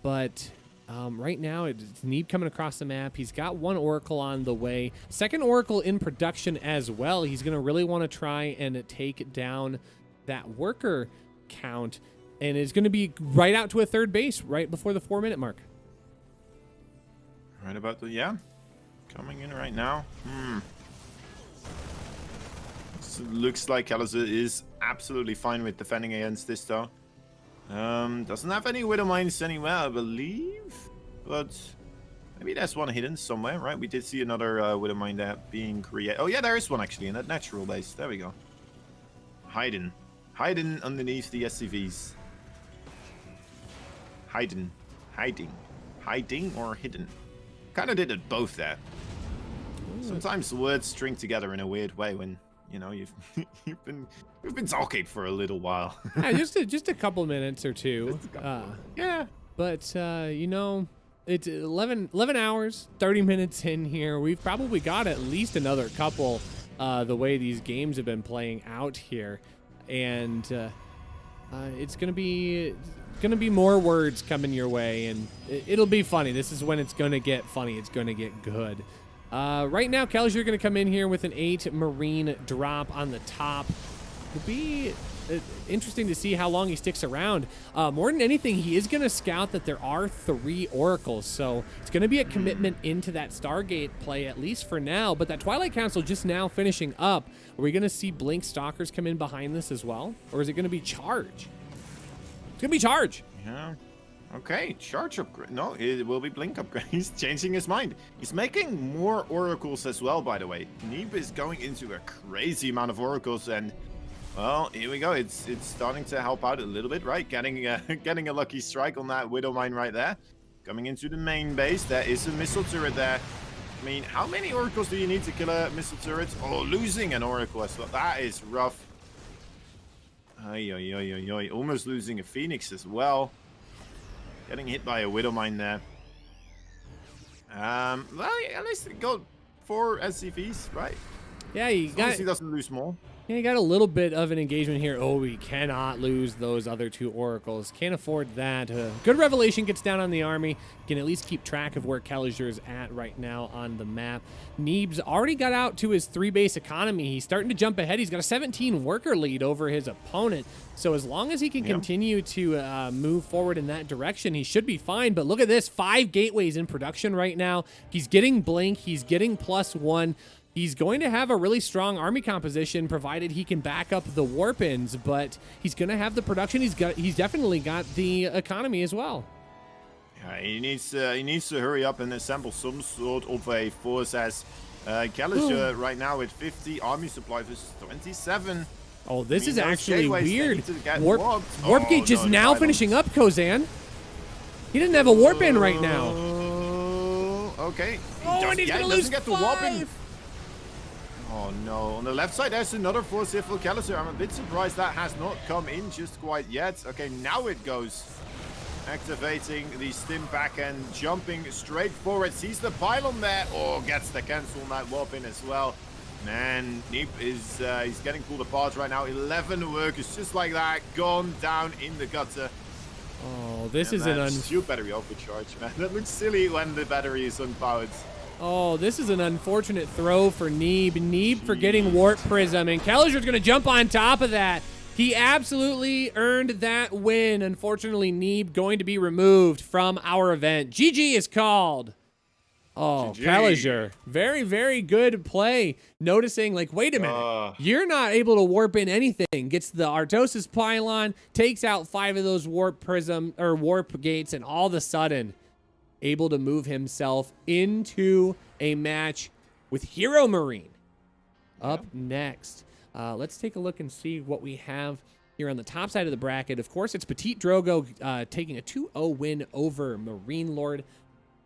A: But right now, it's Neeb coming across the map. He's got 1 Oracle on the way. 2nd Oracle in production as well. He's gonna really want to try and take down that worker count, and is going to be right out to a 3rd base right before the 4-minute mark.
C: Right about the coming in right now. So it looks like Keliger is absolutely fine with defending against this though. Doesn't have any Widow Mines anywhere, I believe, but maybe there's one hidden somewhere, right? We did see another Widow Mine there being created. Oh yeah, there is one actually in that natural base. There we go. Hiding underneath the SCVs. Hiding or hidden. Kind of did it both there. Sometimes the words string together in a weird way when, you know, you've been talking for a little while.
A: Yeah, just a couple minutes or two.
C: Yeah.
A: But you know, it's 11 hours, 30 minutes in here. We've probably got at least another couple the way these games have been playing out here. And it's gonna be more words coming your way, and it'll be funny. This is when it's gonna get funny. It's gonna get good. Right now, Keliger gonna come in here with an 8 Marine drop on the top. It'll be interesting to see how long he sticks around. More than anything, he is gonna scout that there are 3 Oracles, so it's gonna be a commitment into that Stargate play, at least for now. But that Twilight Council just now finishing up. Are we gonna see Blink Stalkers come in behind this as well, or is it gonna be Charge? It's gonna be Charge.
C: Yeah. Okay, Charge upgrade. No, it will be Blink upgrade. He's changing his mind. He's making more Oracles as well, by the way. Neeb is going into a crazy amount of Oracles, and well, here we go. It's starting to help out a little bit, right? Getting a lucky strike on that Widow Mine right there. Coming into the main base, there is a missile turret there. I mean, how many Oracles do you need to kill a missile turret? Oh, losing an Oracle as well. That is rough. Almost losing a Phoenix as well. Getting hit by a Widow Mine there. Well, at least he got 4 SCVs, right?
A: Yeah,
C: he doesn't lose more.
A: Yeah, you got a little bit of an engagement here. Oh, we cannot lose those other 2 Oracles. Can't afford that. Good Revelation gets down on the army. Can at least keep track of where Keliger is at right now on the map. Neeb's already got out to his 3-base economy. He's starting to jump ahead. He's got a 17 worker lead over his opponent. So as long as he can continue to move forward in that direction, he should be fine. But look at this, 5 gateways in production right now. He's getting Blink. He's getting +1. He's going to have a really strong army composition, provided he can back up the warp-ins, but he's going to have the production. He's definitely got the economy as well.
C: Yeah, he needs to hurry up and assemble some sort of a force, as Keliger right now with 50 army supply versus 27.
A: Oh, this is actually weird.
C: Warp
A: Gate just now finishing up, Kozan. He doesn't have a warp-in right now.
C: Okay.
A: And he's going to lose 5.
C: Oh no, on the left side there's another force here for Keliger. I'm a bit surprised that has not come in just quite yet. Okay, now it goes. Activating the stim back and jumping straight forward. Sees the pylon there. Oh, gets the cancel on that warp in as well. Man, Neeb is he's getting pulled apart right now. 11 workers just like that, gone down in the gutter.
A: Oh, this is an
C: shield battery overcharge, man. That looks silly when the battery is unpowered.
A: Oh, this is an unfortunate throw for Neeb. Neeb for getting Warp Prism, and Keliger's going to jump on top of that. He absolutely earned that win. Unfortunately, Neeb going to be removed from our event. GG is called. Oh,
C: GG.
A: Keliger. Very, very good play. Noticing, like, wait a minute. You're not able to warp in anything. Gets the Artosis Pylon, takes out 5 of those warp gates, and all of a sudden, able to move himself into a match with Hero Marine. Up next. Let's take a look and see what we have here on the top side of the bracket. Of course, it's Petite Drogo taking a 2-0 win over Marine Lord.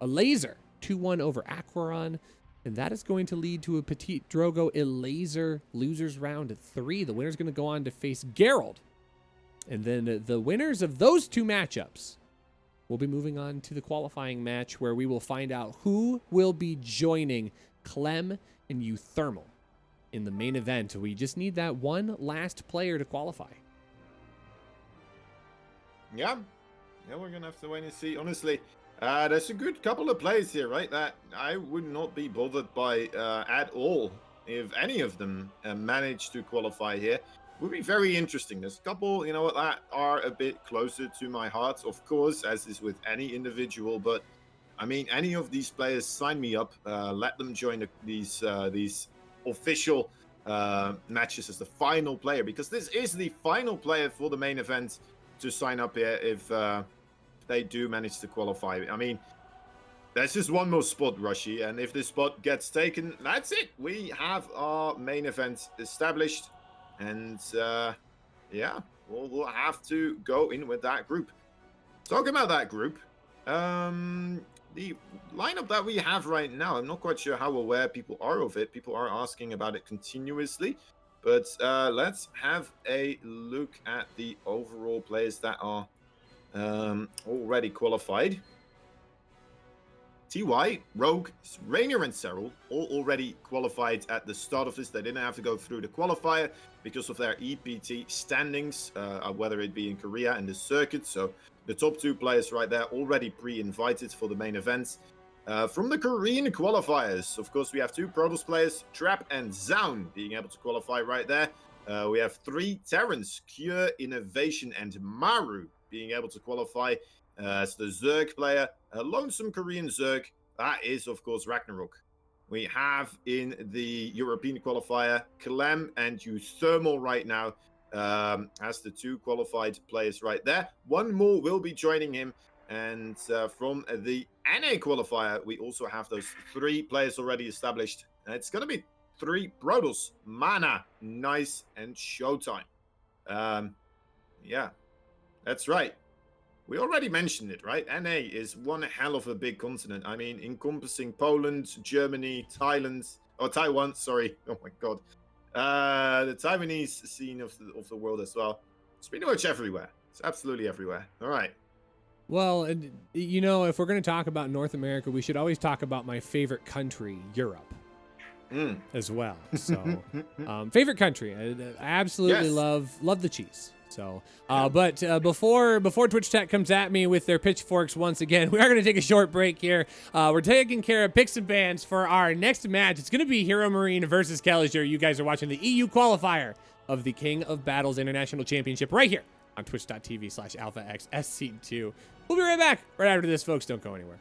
A: A Laser 2-1 over Aquaron. And that is going to lead to a Petite Drogo Laser losers round 3. The winner's going to go on to face Gerald. And then the winners of those 2 matchups will be moving on to the qualifying match where we will find out who will be joining Clem and UThermal in the main event. We just need that one last player to qualify.
C: Yeah, we're gonna have to wait and see. Honestly, there's a good couple of players here, right? That I would not be bothered by at all if any of them manage to qualify here. Would be very interesting. There's a couple, you know, that are a bit closer to my heart, of course, as is with any individual. But I mean, any of these players, sign me up. Let them join these official matches as the final player, because this is the final player for the main event to sign up here if they do manage to qualify. I mean, there's just one more spot, Rushy, and if this spot gets taken, that's it. We have our main event established, and yeah, we'll have to go in with that group. Talking about that group, the lineup that we have right now, I'm not quite sure how aware people are of it. People are asking about it continuously. But let's have a look at the overall players that are already qualified. TY, Rogue, Rainier, and Serral all already qualified at the start of this. They didn't have to go through the qualifier because of their EPT standings, whether it be in Korea and the circuit. So the top 2 players right there already pre-invited for the main events. From the Korean qualifiers, of course, we have 2 Protoss players, Trap and Zaun, being able to qualify right there. We have 3 Terrans, Cure, Innovation, and Maru being able to qualify as the Zerg player. A lonesome Korean Zerg, that is, of course, Ragnarok. We have in the European qualifier, Clem and UThermal right now as the 2 qualified players right there. One more will be joining him. And from the NA qualifier, we also have those 3 players already established. And it's going to be 3 Protoss, Mana, Nice, and Showtime. Yeah, that's right. We already mentioned it, right? NA is one hell of a big continent. I mean, encompassing Poland, Germany, Taiwan, sorry. Oh my God. The Taiwanese scene of the world as well. It's pretty much everywhere. It's absolutely everywhere. All right.
A: Well, you know, if we're going to talk about North America, we should always talk about my favorite country, Europe, as well. So, favorite country. I absolutely love the cheese. So, but before Twitch Tech comes at me with their pitchforks once again, we are going to take a short break here. We're taking care of picks and bans for our next match. It's going to be Hero Marine versus Keliger. You guys are watching the EU qualifier of the King of Battles International Championship right here on twitch.tv/alphaxsc2. We'll be right back right after this, folks. Don't go anywhere.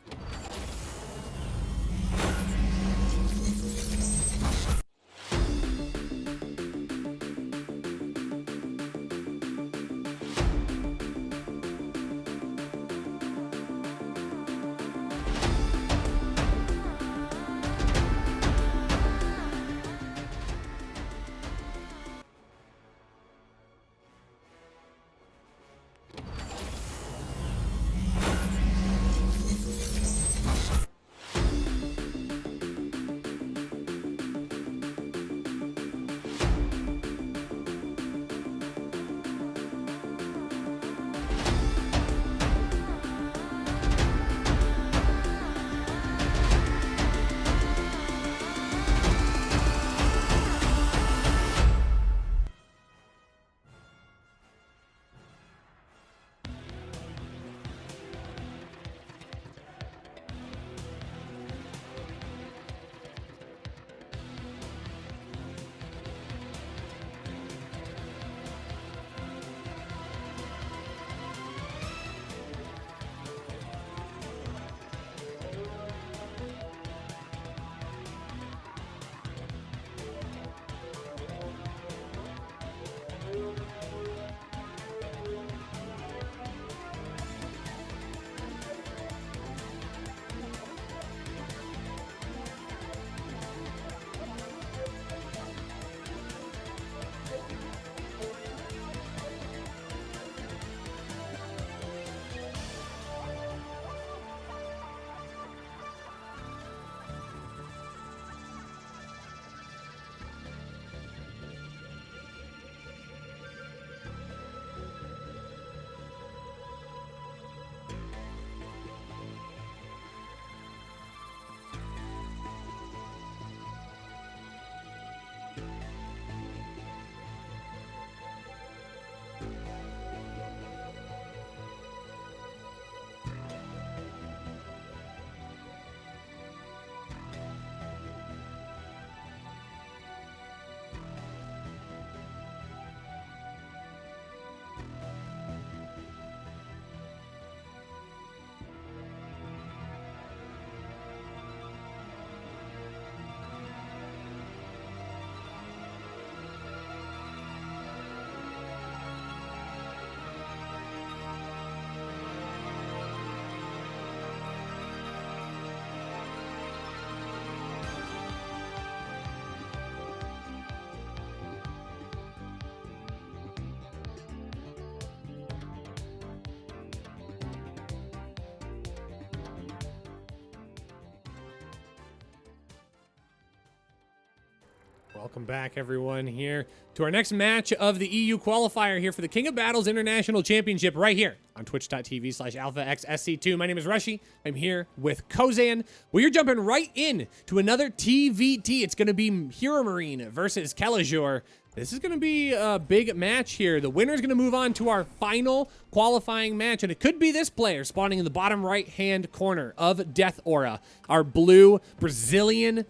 A: Welcome back, everyone, here to our next match of the EU qualifier here for the King of Battles International Championship right here on twitch.tv/alphaxsc2. My name is Rushy. I'm here with Kozan. We are jumping right in to another TVT. It's going to be Hero Marine versus Keliger. This is going to be a big match here. The winner is going to move on to our final qualifying match, and it could be this player spawning in the bottom right-hand corner of Death Aura, our blue Brazilian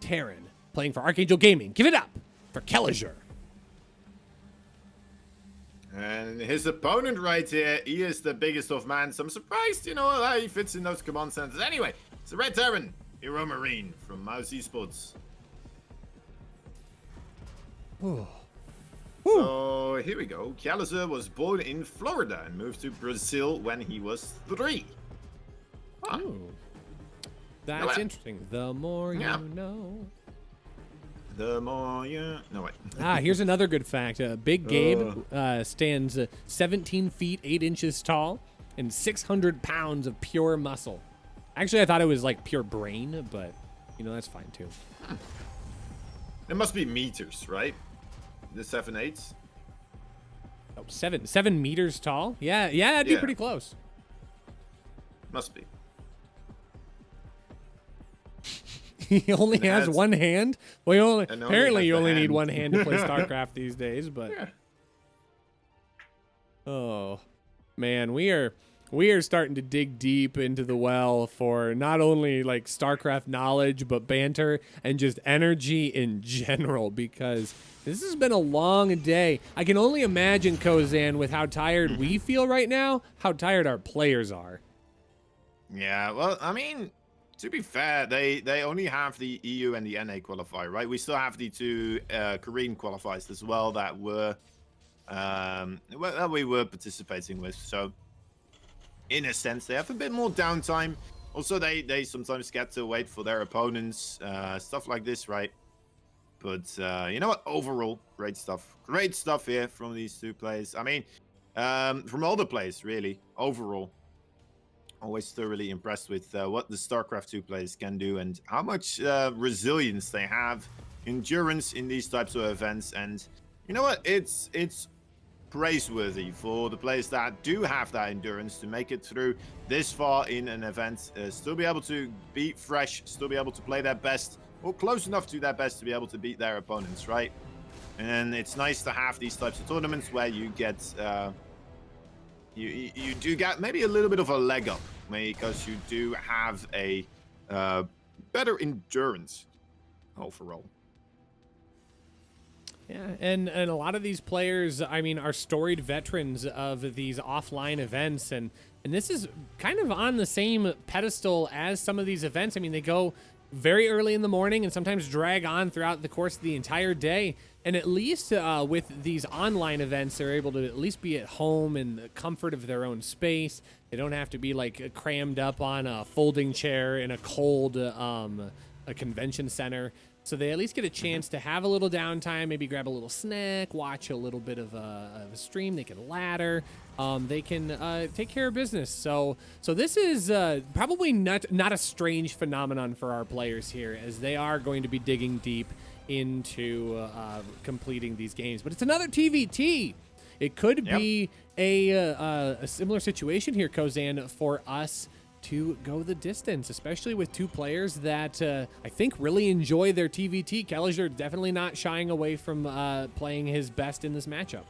A: Terran, playing for Archangel Gaming. Give it up for Keliger.
C: And his opponent right here, he is the biggest of man. So I'm surprised, you know, how he fits in those command centers. Anyway, it's the Red Terran, Hero Marine from Mouse Esports. So here we go. Keliger was born in Florida and moved to Brazil when he was 3. Huh.
A: That's interesting. The more you know.
C: The more you... No, wait.
A: Here's another good fact. Big Gabe stands 17 feet 8 inches tall and 600 pounds of pure muscle. Actually, I thought it was like pure brain, but you know, that's fine too.
C: It must be meters, right? The 7/8.
A: Oh, 7 meters tall? Yeah, that'd be pretty close.
C: Must be.
A: He only has one hand? Well, apparently you only need
C: hand.
A: one hand to play StarCraft these days, but
C: Yeah.
A: oh man, we are starting to dig deep into the well for not only like StarCraft knowledge, but banter and just energy in general, because this has been a long day. I can only imagine, Kozan, with how tired we feel right now, how tired our players are.
C: Yeah, well, I mean, to be fair, they only have the EU and the NA qualifier, right? We still have the 2 Korean qualifiers as well that were that we were participating with. So in a sense, they have a bit more downtime. Also, they sometimes get to wait for their opponents, stuff like this, right? But you know what? Overall, great stuff. Great stuff here from these 2 players. I mean, from all the players, really. Overall, always thoroughly impressed with what the StarCraft 2 players can do and how much resilience they have, endurance in these types of events. And you know what? It's praiseworthy for the players that do have that endurance to make it through this far in an event, still be able to be fresh, still be able to play their best, or close enough to their best to be able to beat their opponents, right? And it's nice to have these types of tournaments where you get you do get maybe a little bit of a leg up, because you do have a better endurance overall.
A: Yeah, and a lot of these players, I mean, are storied veterans of these offline events, and this is kind of on the same pedestal as some of these events. I mean, they go very early in the morning and sometimes drag on throughout the course of the entire day. And at least with these online events, they're able to at least be at home in the comfort of their own space. They don't have to be like crammed up on a folding chair in a cold a convention center. So they at least get a chance to have a little downtime, maybe grab a little snack, watch a little bit of a stream. They can ladder. They can take care of business. So this is probably not a strange phenomenon for our players here, as they are going to be digging deep into completing these games. But it's another TVT. It could be a similar situation here, Kozan, for us to go the distance, especially with 2 players that I think really enjoy their TVT. Keliger definitely not shying away from playing his best in this matchup.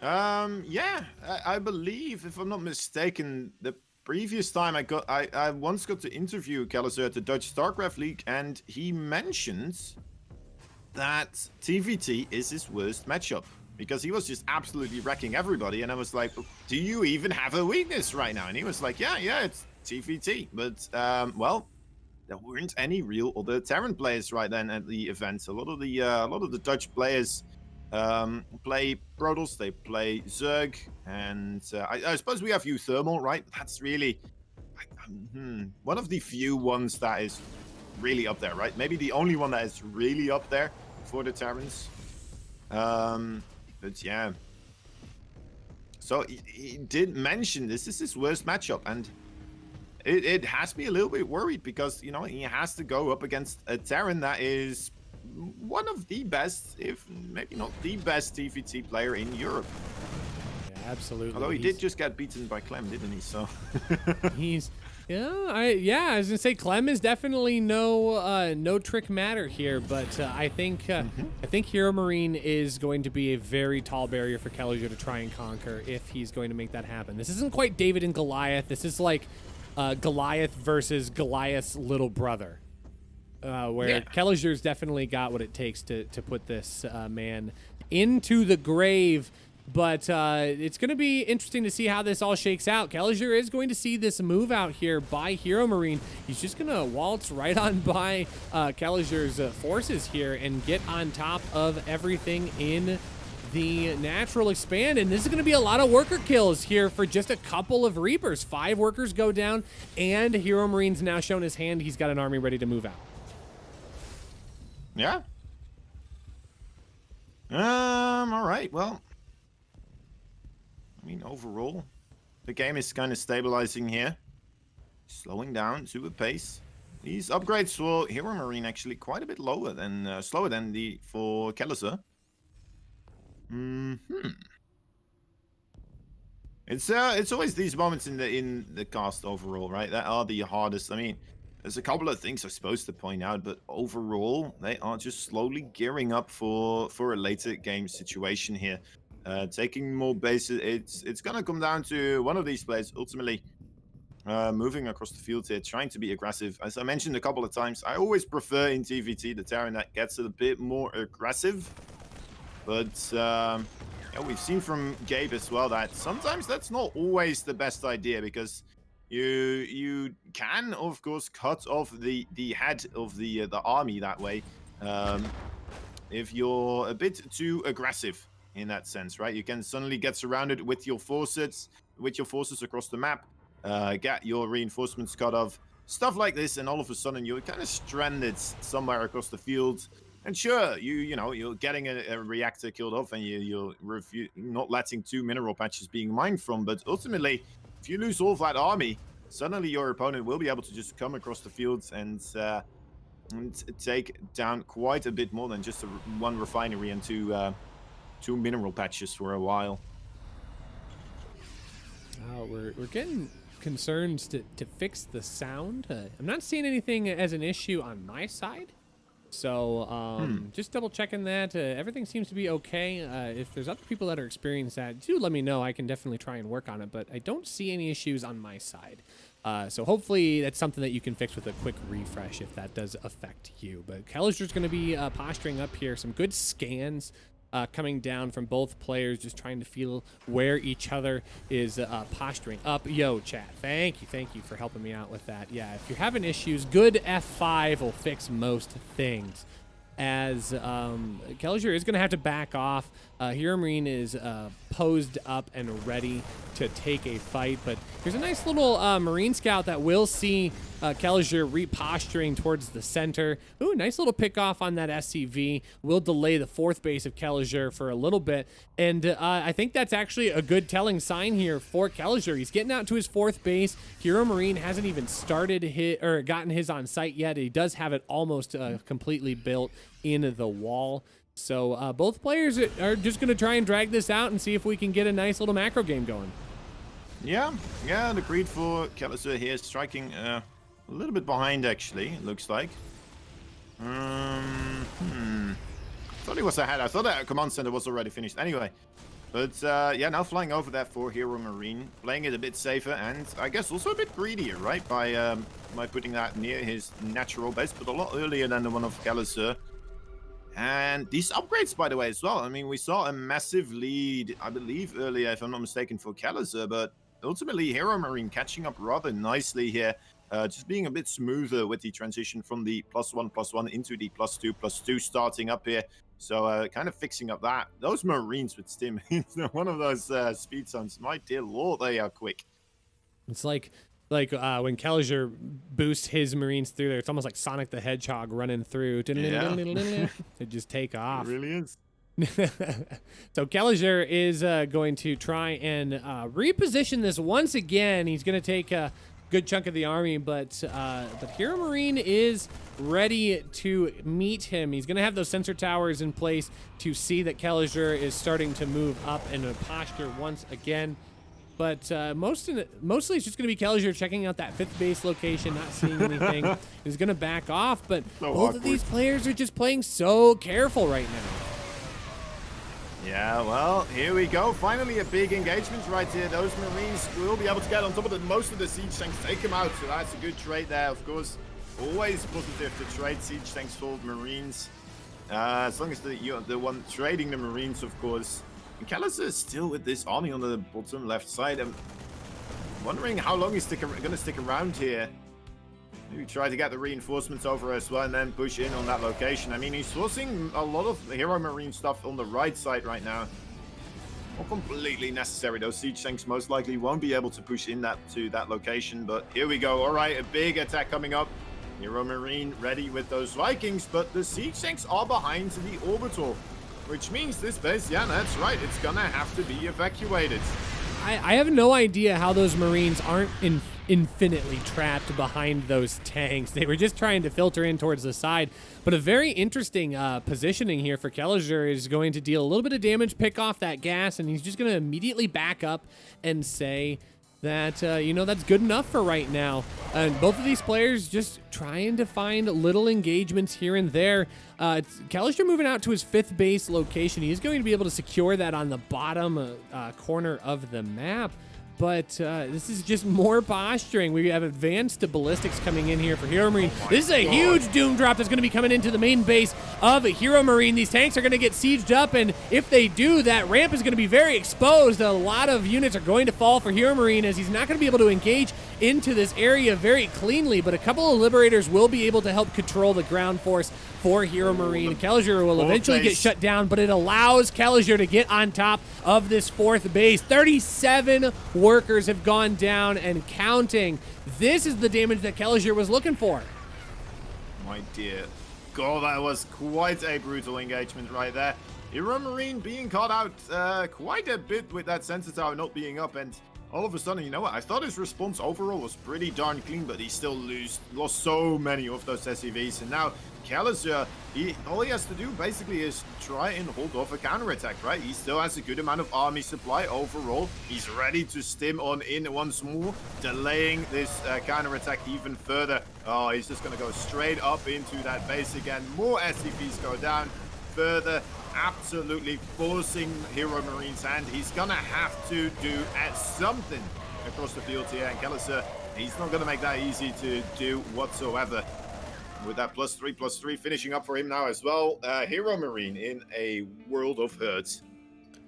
C: Yeah, I believe, if I'm not mistaken, the previous time I once got to interview Keliger at the Dutch StarCraft League, and he mentioned that TVT is his worst matchup, because he was just absolutely wrecking everybody. And I was like, do you even have a weakness right now? And he was like, yeah, it's TVT. But, well, there weren't any real other Terran players right then at the event. A lot of the Dutch players play Protoss, they play Zerg, and I suppose we have UThermal, right? That's really one of the few ones that is really up there, right? Maybe the only one that is really up there for the Terrans. But yeah. So he did mention this is his worst matchup, and it has me a little bit worried, because, you know, he has to go up against a Terran that is one of the best, if maybe not the best TvT player in Europe.
A: Yeah, absolutely.
C: Although he did just get beaten by Clem, didn't he? So
A: he's I was gonna say Clem is definitely no trick matter here, but I think Hero Marine is going to be a very tall barrier for Keliger to try and conquer if he's going to make that happen. This isn't quite David and Goliath. This is like Goliath versus Goliath's little brother, where Keliger's definitely got what it takes to put this man into the grave. But it's going to be interesting to see how this all shakes out. Keliger is going to see this move out here by Hero Marine. He's just going to waltz right on by Keliger's forces here and get on top of everything in the natural expand. And this is going to be a lot of worker kills here for just a couple of Reapers. 5 workers go down, and Hero Marine's now shown his hand. He's got an army ready to move out.
C: yeah. All right. Well, I mean, overall, the game is kind of stabilizing here. Slowing down to a pace. These upgrades for Hero Marine actually quite a bit slower than the for Keliger. It's always these moments in the cast overall, right? That are the hardest. I mean, there's a couple of things I'm supposed to point out, but overall, they are just slowly gearing up for a later game situation here. Taking more bases. It's gonna come down to one of these players ultimately moving across the field here, trying to be aggressive. As I mentioned a couple of times, I always prefer in TvT the Terran that gets a bit more aggressive. But yeah, we've seen from Gabe as well that sometimes that's not always the best idea, because you can of course cut off the head of the army that way if you're a bit too aggressive. In that sense, right? You can suddenly get surrounded with your forces across the map, get your reinforcements cut off, stuff like this, and all of a sudden you're kind of stranded somewhere across the field. And sure, you're getting a reactor killed off, and you're not letting 2 mineral patches being mined from. But ultimately, if you lose all of that army, suddenly your opponent will be able to just come across the fields and take down quite a bit more than just one refinery and 2 mineral patches for a while.
A: We're getting concerns to fix the sound. I'm not seeing anything as an issue on my side. So just double checking that. Everything seems to be okay. If there's other people that are experiencing that, do let me know. I can definitely try and work on it, but I don't see any issues on my side. So hopefully that's something that you can fix with a quick refresh if that does affect you. But Keliger's going to be posturing up here. Some good scans coming down from both players, just trying to feel where each other is posturing up. Yo, chat, thank you for helping me out with that. Yeah, if you're having issues, good F5 will fix most things. As Keliger is going to have to back off. Hero Marine is posed up and ready to take a fight, but here's a nice little Marine Scout that will see Keliger reposturing towards the center. Ooh, nice little pick off on that SCV. Will delay the 4th base of Keliger for a little bit, and I think that's actually a good telling sign here for Keliger. He's getting out to his 4th base. Hero Marine hasn't even started gotten his on site yet. He does have it almost completely built in the wall. So both players are just going to try and drag this out and see if we can get a nice little macro game going.
C: Yeah, the greed for Keliger here, striking a little bit behind, actually, it looks like. Thought he was ahead. I thought that command center was already finished anyway. But yeah, now flying over that for Hero Marine, playing it a bit safer, and I guess also a bit greedier, right? By putting that near his natural base, but a lot earlier than the one of Keliger. And these upgrades, by the way, as well. I mean, we saw a massive lead, I believe, earlier, if I'm not mistaken, for Keliger, but ultimately Hero Marine catching up rather nicely here, just being a bit smoother with the transition from the +1/+1 into the +2/+2 starting up here. So kind of fixing up that. Those Marines with Stim, one of those speed zones, my dear lord, they are quick.
A: It's like when Keliger boosts his Marines through there, it's almost like Sonic the Hedgehog running through. To just take off.
C: It really is.
A: So Keliger is going to try and reposition this once again. He's going to take a good chunk of the army, but Hero Marine is ready to meet him. He's going to have those sensor towers in place to see that Keliger is starting to move up in a posture once again. But mostly it's just going to be Keliger checking out that 5th base location, not seeing anything. He's going to back off, but both of these players are just playing so careful right now.
C: Yeah, well, here we go. Finally a big engagement right here. Those Marines will be able to get on top of it. Most of the siege tanks take them out, so that's a good trade there. Of course, always positive to trade siege tanks for Marines. As long as you're the one trading the Marines, of course. And Keliger is still with this army on the bottom left side. I'm wondering how long he's going to stick around here. Maybe try to get the reinforcements over as well and then push in on that location. I mean, he's forcing a lot of Hero Marine stuff on the right side right now. Not completely necessary. Those siege tanks most likely won't be able to push in to that location. But here we go. All right, a big attack coming up. Hero Marine ready with those Vikings, but the siege tanks are behind the orbital, which means this base, yeah, that's right, it's gonna have to be evacuated.
A: I have no idea how those Marines aren't infinitely trapped behind those tanks. They were just trying to filter in towards the side. But a very interesting positioning here for Keliger is going to deal a little bit of damage, pick off that gas, and he's just going to immediately back up and say that, you know, that's good enough for right now. And both of these players just trying to find little engagements here and there. Keliger moving out to his 5th base location. He's going to be able to secure that on the bottom corner of the map. But this is just more posturing. We have advanced ballistics coming in here for Hero Marine. This is a huge doom drop that's going to be coming into the main base of a Hero Marine. These tanks are going to get sieged up, and if they do, that ramp is going to be very exposed. A lot of units are going to fall for Hero Marine, as he's not going to be able to engage into this area very cleanly, but a couple of Liberators will be able to help control the ground force for Hero Marine. Keliger will eventually get shut down, but it allows Keliger to get on top of this 4th base. 37 workers have gone down and counting. This is the damage that Keliger was looking for.
C: My dear God, that was quite a brutal engagement right there. Hero Marine being caught out quite a bit with that sensor tower not being up, and all of a sudden, you know what? I thought his response overall was pretty darn clean, but he still lost so many of those SCVs. And now Keliger, all he has to do basically is try and hold off a counterattack, right? He still has a good amount of army supply overall. He's ready to stim on in once more, delaying this counterattack even further. Oh, he's just going to go straight up into that base again. More SCVs go down further. Absolutely forcing Hero Marine's hand. He's gonna have to do something across the field here, and Keliger, he's not gonna make that easy to do whatsoever. With that +3/+3 finishing up for him now as well. Hero Marine in a world of hurt.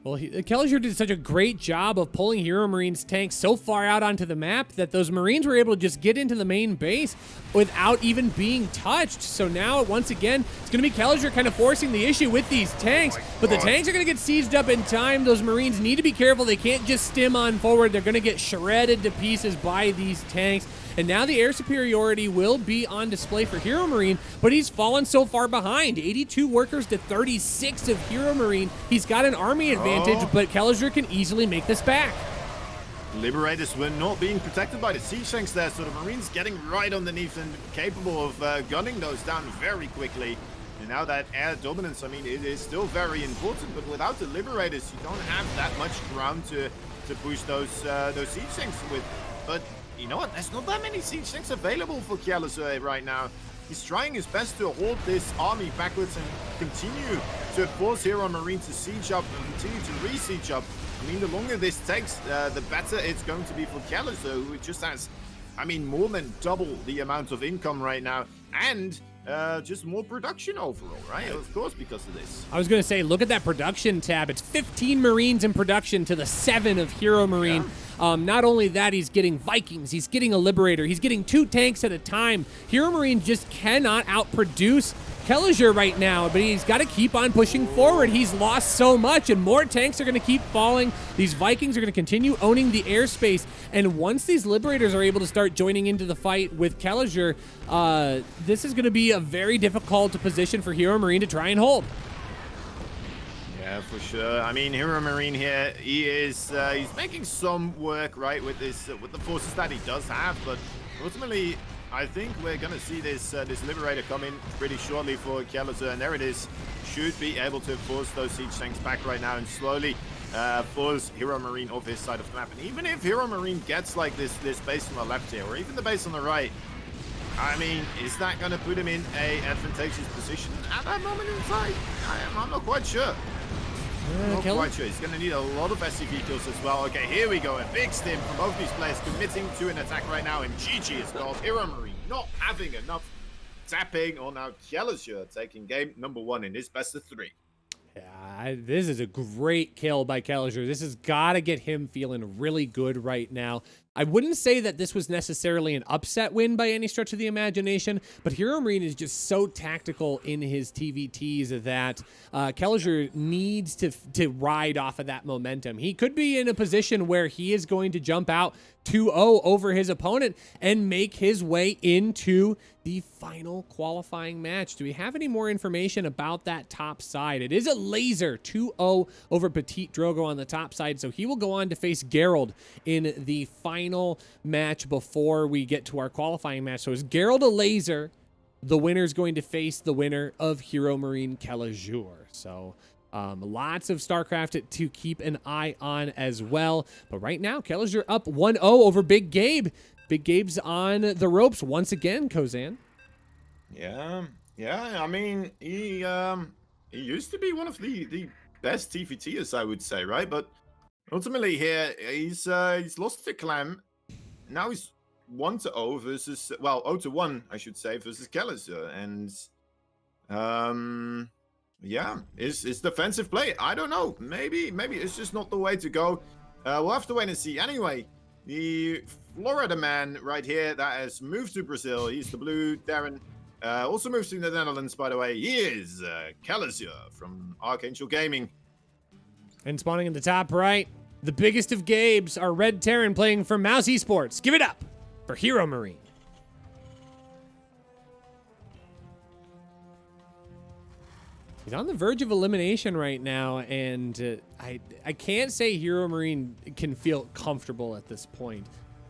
A: Well, Keliger did such a great job of pulling Hero Marine's tanks so far out onto the map that those Marines were able to just get into the main base without even being touched. So now, once again, it's going to be Keliger kind of forcing the issue with these tanks. But the tanks are going to get sieged up in time. Those Marines need to be careful. They can't just stim on forward. They're going to get shredded to pieces by these tanks. And now the air superiority will be on display for Hero Marine, but he's fallen so far behind. 82 workers to 36 of Hero Marine. He's got an army advantage, but Keliger can easily make this back.
C: Liberators were not being protected by the siege tanks there, so the Marines getting right underneath and capable of gunning those down very quickly. And now that air dominance, I mean, it is still very important, but without the Liberators, you don't have that much ground to push those siege tanks with. But you know what? There's not that many siege tanks available for Keliger right now. He's trying his best to hold this army backwards and continue to force Hero Marine to siege up and continue to re-siege up. I mean, the longer this takes, the better it's going to be for Keliger, who just has, I mean, more than double the amount of income right now, and just more production overall, right? Of course, because of this.
A: I was going to say, look at that production tab. It's 15 Marines in production to the 7 of Hero Marine. Yeah. Not only that, he's getting Vikings, he's getting a Liberator, he's getting 2 tanks at a time. Hero Marine just cannot outproduce Keliger right now, but he's got to keep on pushing forward. He's lost so much, and more tanks are going to keep falling. These Vikings are going to continue owning the airspace, and once these Liberators are able to start joining into the fight with Keliger, this is going to be a very difficult position for Hero Marine to try and hold.
C: Yeah, for sure. I mean, Hero Marine here, he's making some work, right, with this with the forces that he does have, but ultimately I think we're going to see this this Liberator come in pretty shortly for Keliger, and there it is. Should be able to force those siege tanks back right now and slowly force Hero Marine off his side of the map. And even if Hero Marine gets like this base on the left here, or even the base on the right, I mean, is that going to put him in a advantageous position at that moment in time? I'm not quite sure. Not quite sure. He's going to need a lot of SCV kills as well. Okay, here we go. A big stim from both these players committing to an attack right now. And GG is called. Hero Marine not having enough tapping. Or now Keliger taking game number 1 in this best of 3.
A: Yeah, this is a great kill by Keliger. This has got to get him feeling really good right now. I wouldn't say that this was necessarily an upset win by any stretch of the imagination, but Hero Marine is just so tactical in his TVTs that Keliger needs to ride off of that momentum. He could be in a position where he is going to jump out 2-0 over his opponent and make his way into the final qualifying match. Do we have any more information about that top side? It is a laser 2-0 over Petite Drogo on the top side, so he will go on to face Gerald in the final match before we get to our qualifying match. So is Gerald a laser? The winner is going to face the winner of Hero Marine Keliger. So lots of StarCraft to keep an eye on as well. But right now, Keliger up 1-0 over Big Gabe. Big Gabe's on the ropes once again, Kozan.
C: Yeah. I mean, he used to be one of the best TVTers, I would say, right? But ultimately here, he's lost to Clem. Now he's 1-0 versus, well, 0-1, I should say, versus Keliger. And yeah, his defensive play, I don't know. Maybe it's just not the way to go. We'll have to wait and see. Anyway, the Florida man right here that has moved to Brazil. He's the blue Darren. Also moves to the Netherlands, by the way. He is Keliger from Archangel Gaming.
A: And spawning in the top right, the biggest of Gabes, our Red Terran playing for Mouse Esports. Give it up for Hero Marine. He's on the verge of elimination right now, and I can't say Hero Marine can feel comfortable at this point,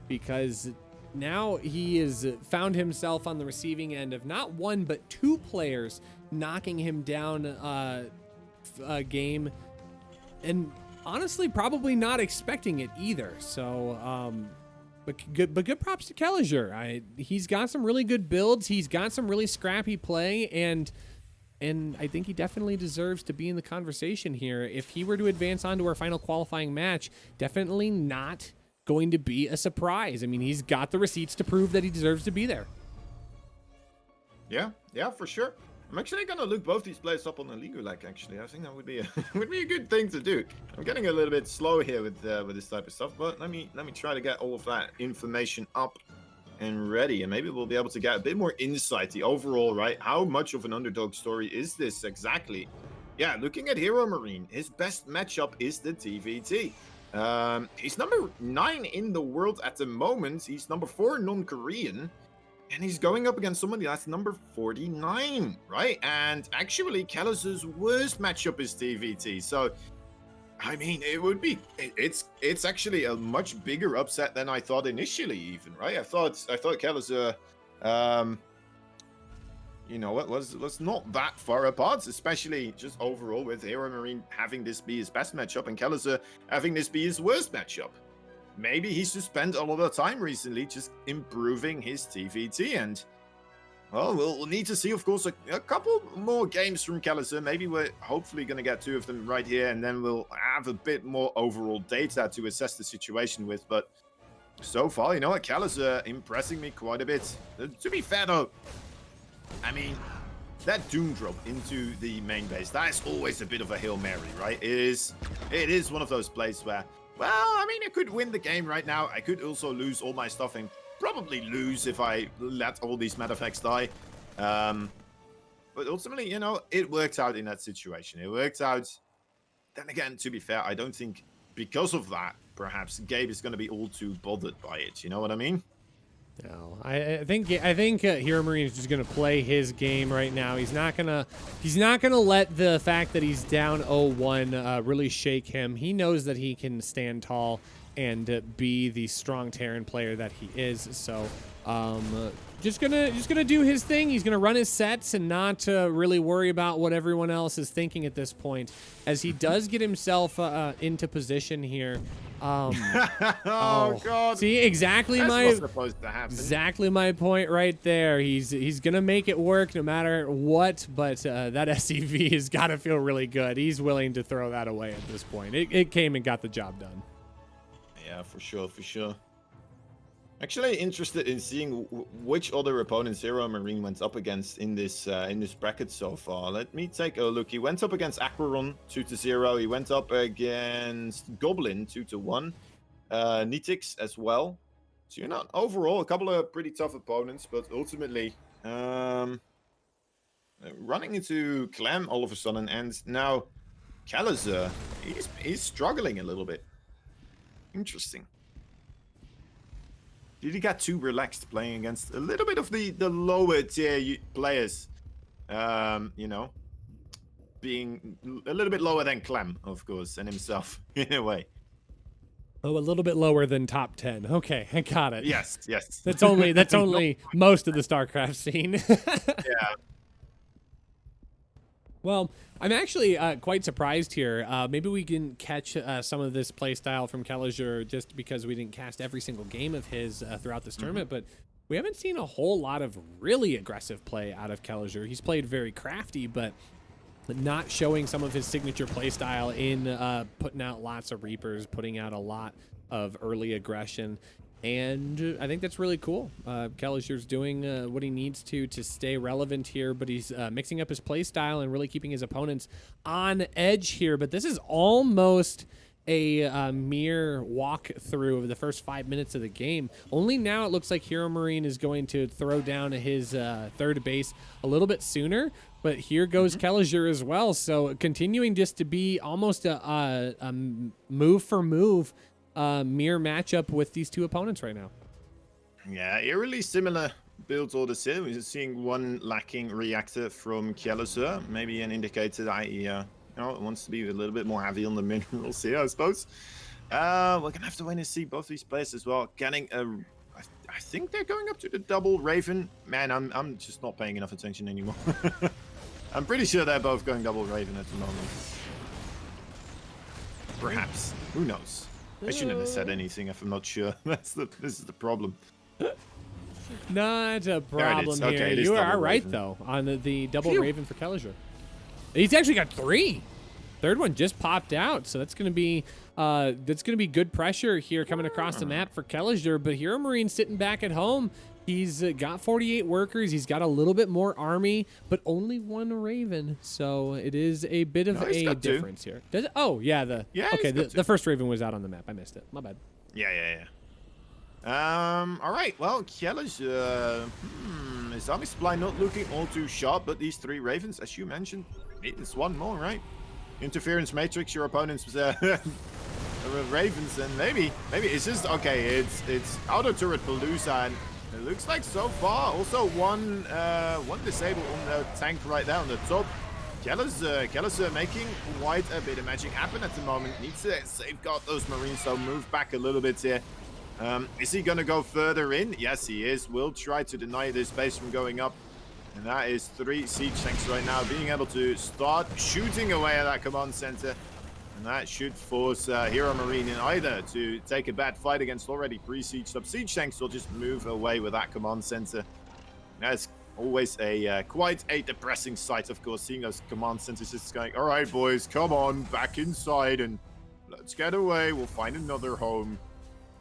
A: because now he has found himself on the receiving end of not one but 2 players knocking him down a game, and honestly probably not expecting it either. So but good props to Keliger. He's got some really good builds, he's got some really scrappy play, and I think he definitely deserves to be in the conversation here. If he were to advance on to our final qualifying match, definitely not going to be a surprise. I mean, he's got the receipts to prove that he deserves to be there.
C: Yeah, for sure. I'm actually gonna look both these players up on the League Lag. Actually, I think that would be a good thing to do. I'm getting a little bit slow here with this type of stuff, but let me try to get all of that information up and ready, and maybe we'll be able to get a bit more insight. The overall, right? How much of an underdog story is this exactly? Yeah, looking at Hero Marine, his best matchup is the TVT. He's number 9 in the world at the moment. He's number 4 non-Korean, and he's going up against somebody that's number 49, right? And actually, Keliger's worst matchup is TVT. So, I mean, it's actually a much bigger upset than I thought initially, even, right? I thought Keliger, you know, was not that far apart, especially just overall with Hero Marine having this be his best matchup and Keliger having this be his worst matchup. Maybe he's just spent a lot of time recently just improving his TVT, and well, we'll need to see, of course, a couple more games from Keliger. Maybe we're hopefully going to get 2 of them right here, and then we'll have a bit more overall data to assess the situation with. But so far, you know what, Keliger impressing me quite a bit. To be fair, though, I mean, that Doom drop into the main base, that is always a bit of a Hail Mary, right? It is one of those plays where, well, I mean, I could win the game right now. I could also lose all my stuff and probably lose if I let all these meta effects die. But ultimately, you know, it worked out in that situation. It worked out. Then again, to be fair, I don't think because of that, perhaps Gabe is going to be all too bothered by it. You know what I mean?
A: No, I think Hero Marine is just gonna play his game right now. He's not gonna let the fact that he's down 0-1 really shake him. He knows that he can stand tall, and be the strong Terran player that he is. So just gonna do his thing. He's gonna run his sets and not really worry about what everyone else is thinking at this point, as he does get himself into position here.
C: Oh God!
A: See, exactly
C: That's
A: my
C: not supposed to happen.
A: exactly my point right there. He's gonna make it work no matter what. But that SCV has got to feel really good. He's willing to throw that away at this point. It came and got the job done.
C: Yeah, for sure, for sure. Actually, interested in seeing which other opponents Hero Marine went up against in this bracket so far. Let me take a look. He went up against Aquaron 2-0. He went up against Goblin 2-1. Nitix as well. So overall a couple of pretty tough opponents, but ultimately running into Clem all of a sudden, and now Keliger, he's struggling a little bit. Interesting. Did he get too relaxed playing against a little bit of the lower tier players? You know, being a little bit lower than Clem, of course, and himself in a way.
A: Oh, a little bit lower than top 10. Okay, I got it.
C: Yes.
A: That's only most of the StarCraft scene.
C: Yeah.
A: Well, I'm actually quite surprised here. Maybe we can catch some of this playstyle from Keliger just because we didn't cast every single game of his throughout this tournament, but we haven't seen a whole lot of really aggressive play out of Keliger. He's played very crafty, but not showing some of his signature playstyle in putting out lots of Reapers, putting out a lot of early aggression. And I think that's really cool. Keliger's doing what he needs to stay relevant here, but he's mixing up his play style and really keeping his opponents on edge here. But this is almost a mere walkthrough of the first 5 minutes of the game. Only now it looks like Hero Marine is going to throw down his third base a little bit sooner. But here goes Keliger as well. So continuing just to be almost a move for move mirror matchup with these two opponents right now.
C: Yeah, eerily similar build orders here. We're seeing one lacking reactor from Keliger, maybe an indicator that he wants to be a little bit more heavy on the minerals here, I suppose. We're gonna have to wait and see both these players as well. Getting a, I think they're going up to the double Raven. Man, I'm just not paying enough attention anymore. I'm pretty sure they're both going double Raven at the moment. Perhaps. Who knows? I shouldn't have said anything if I'm not sure. This is the problem.
A: Not a problem here.
C: Okay,
A: you are
C: double
A: right,
C: Raven.
A: though, on the double Raven for Keliger. He's actually got 3. Third one just popped out, so that's gonna be good pressure here coming across the map for Keliger. But Hero Marine sitting back at home. He's got 48 workers. He's got a little bit more army, but only 1 Raven. So it is a bit of a difference here. Does it? Oh, yeah. Okay, the first Raven was out on the map. I missed it. My bad.
C: Yeah. All right. Well, Keliger, his army supply not looking all too sharp, but these 3 Ravens, as you mentioned, it's 1 more, right? Interference Matrix, your opponents Ravens, and maybe it's just okay. It's Auto Turret Palooza, and it looks like so far also one disable on the tank right there on the top. Keliger making quite a bit of magic happen at the moment. Needs to safeguard those Marines, so move back a little bit here. Is he gonna go further in? Yes, he is. Will try to deny this base from going up. And that is 3 siege tanks right now, being able to start shooting away at that command center. And that should force Hero Marine in either to take a bad fight against already pre-sieged up siege tanks, or just move away with that command center. That's always a quite a depressing sight, of course, seeing those command centers just going, all right, boys, come on, back inside and let's get away. We'll find another home.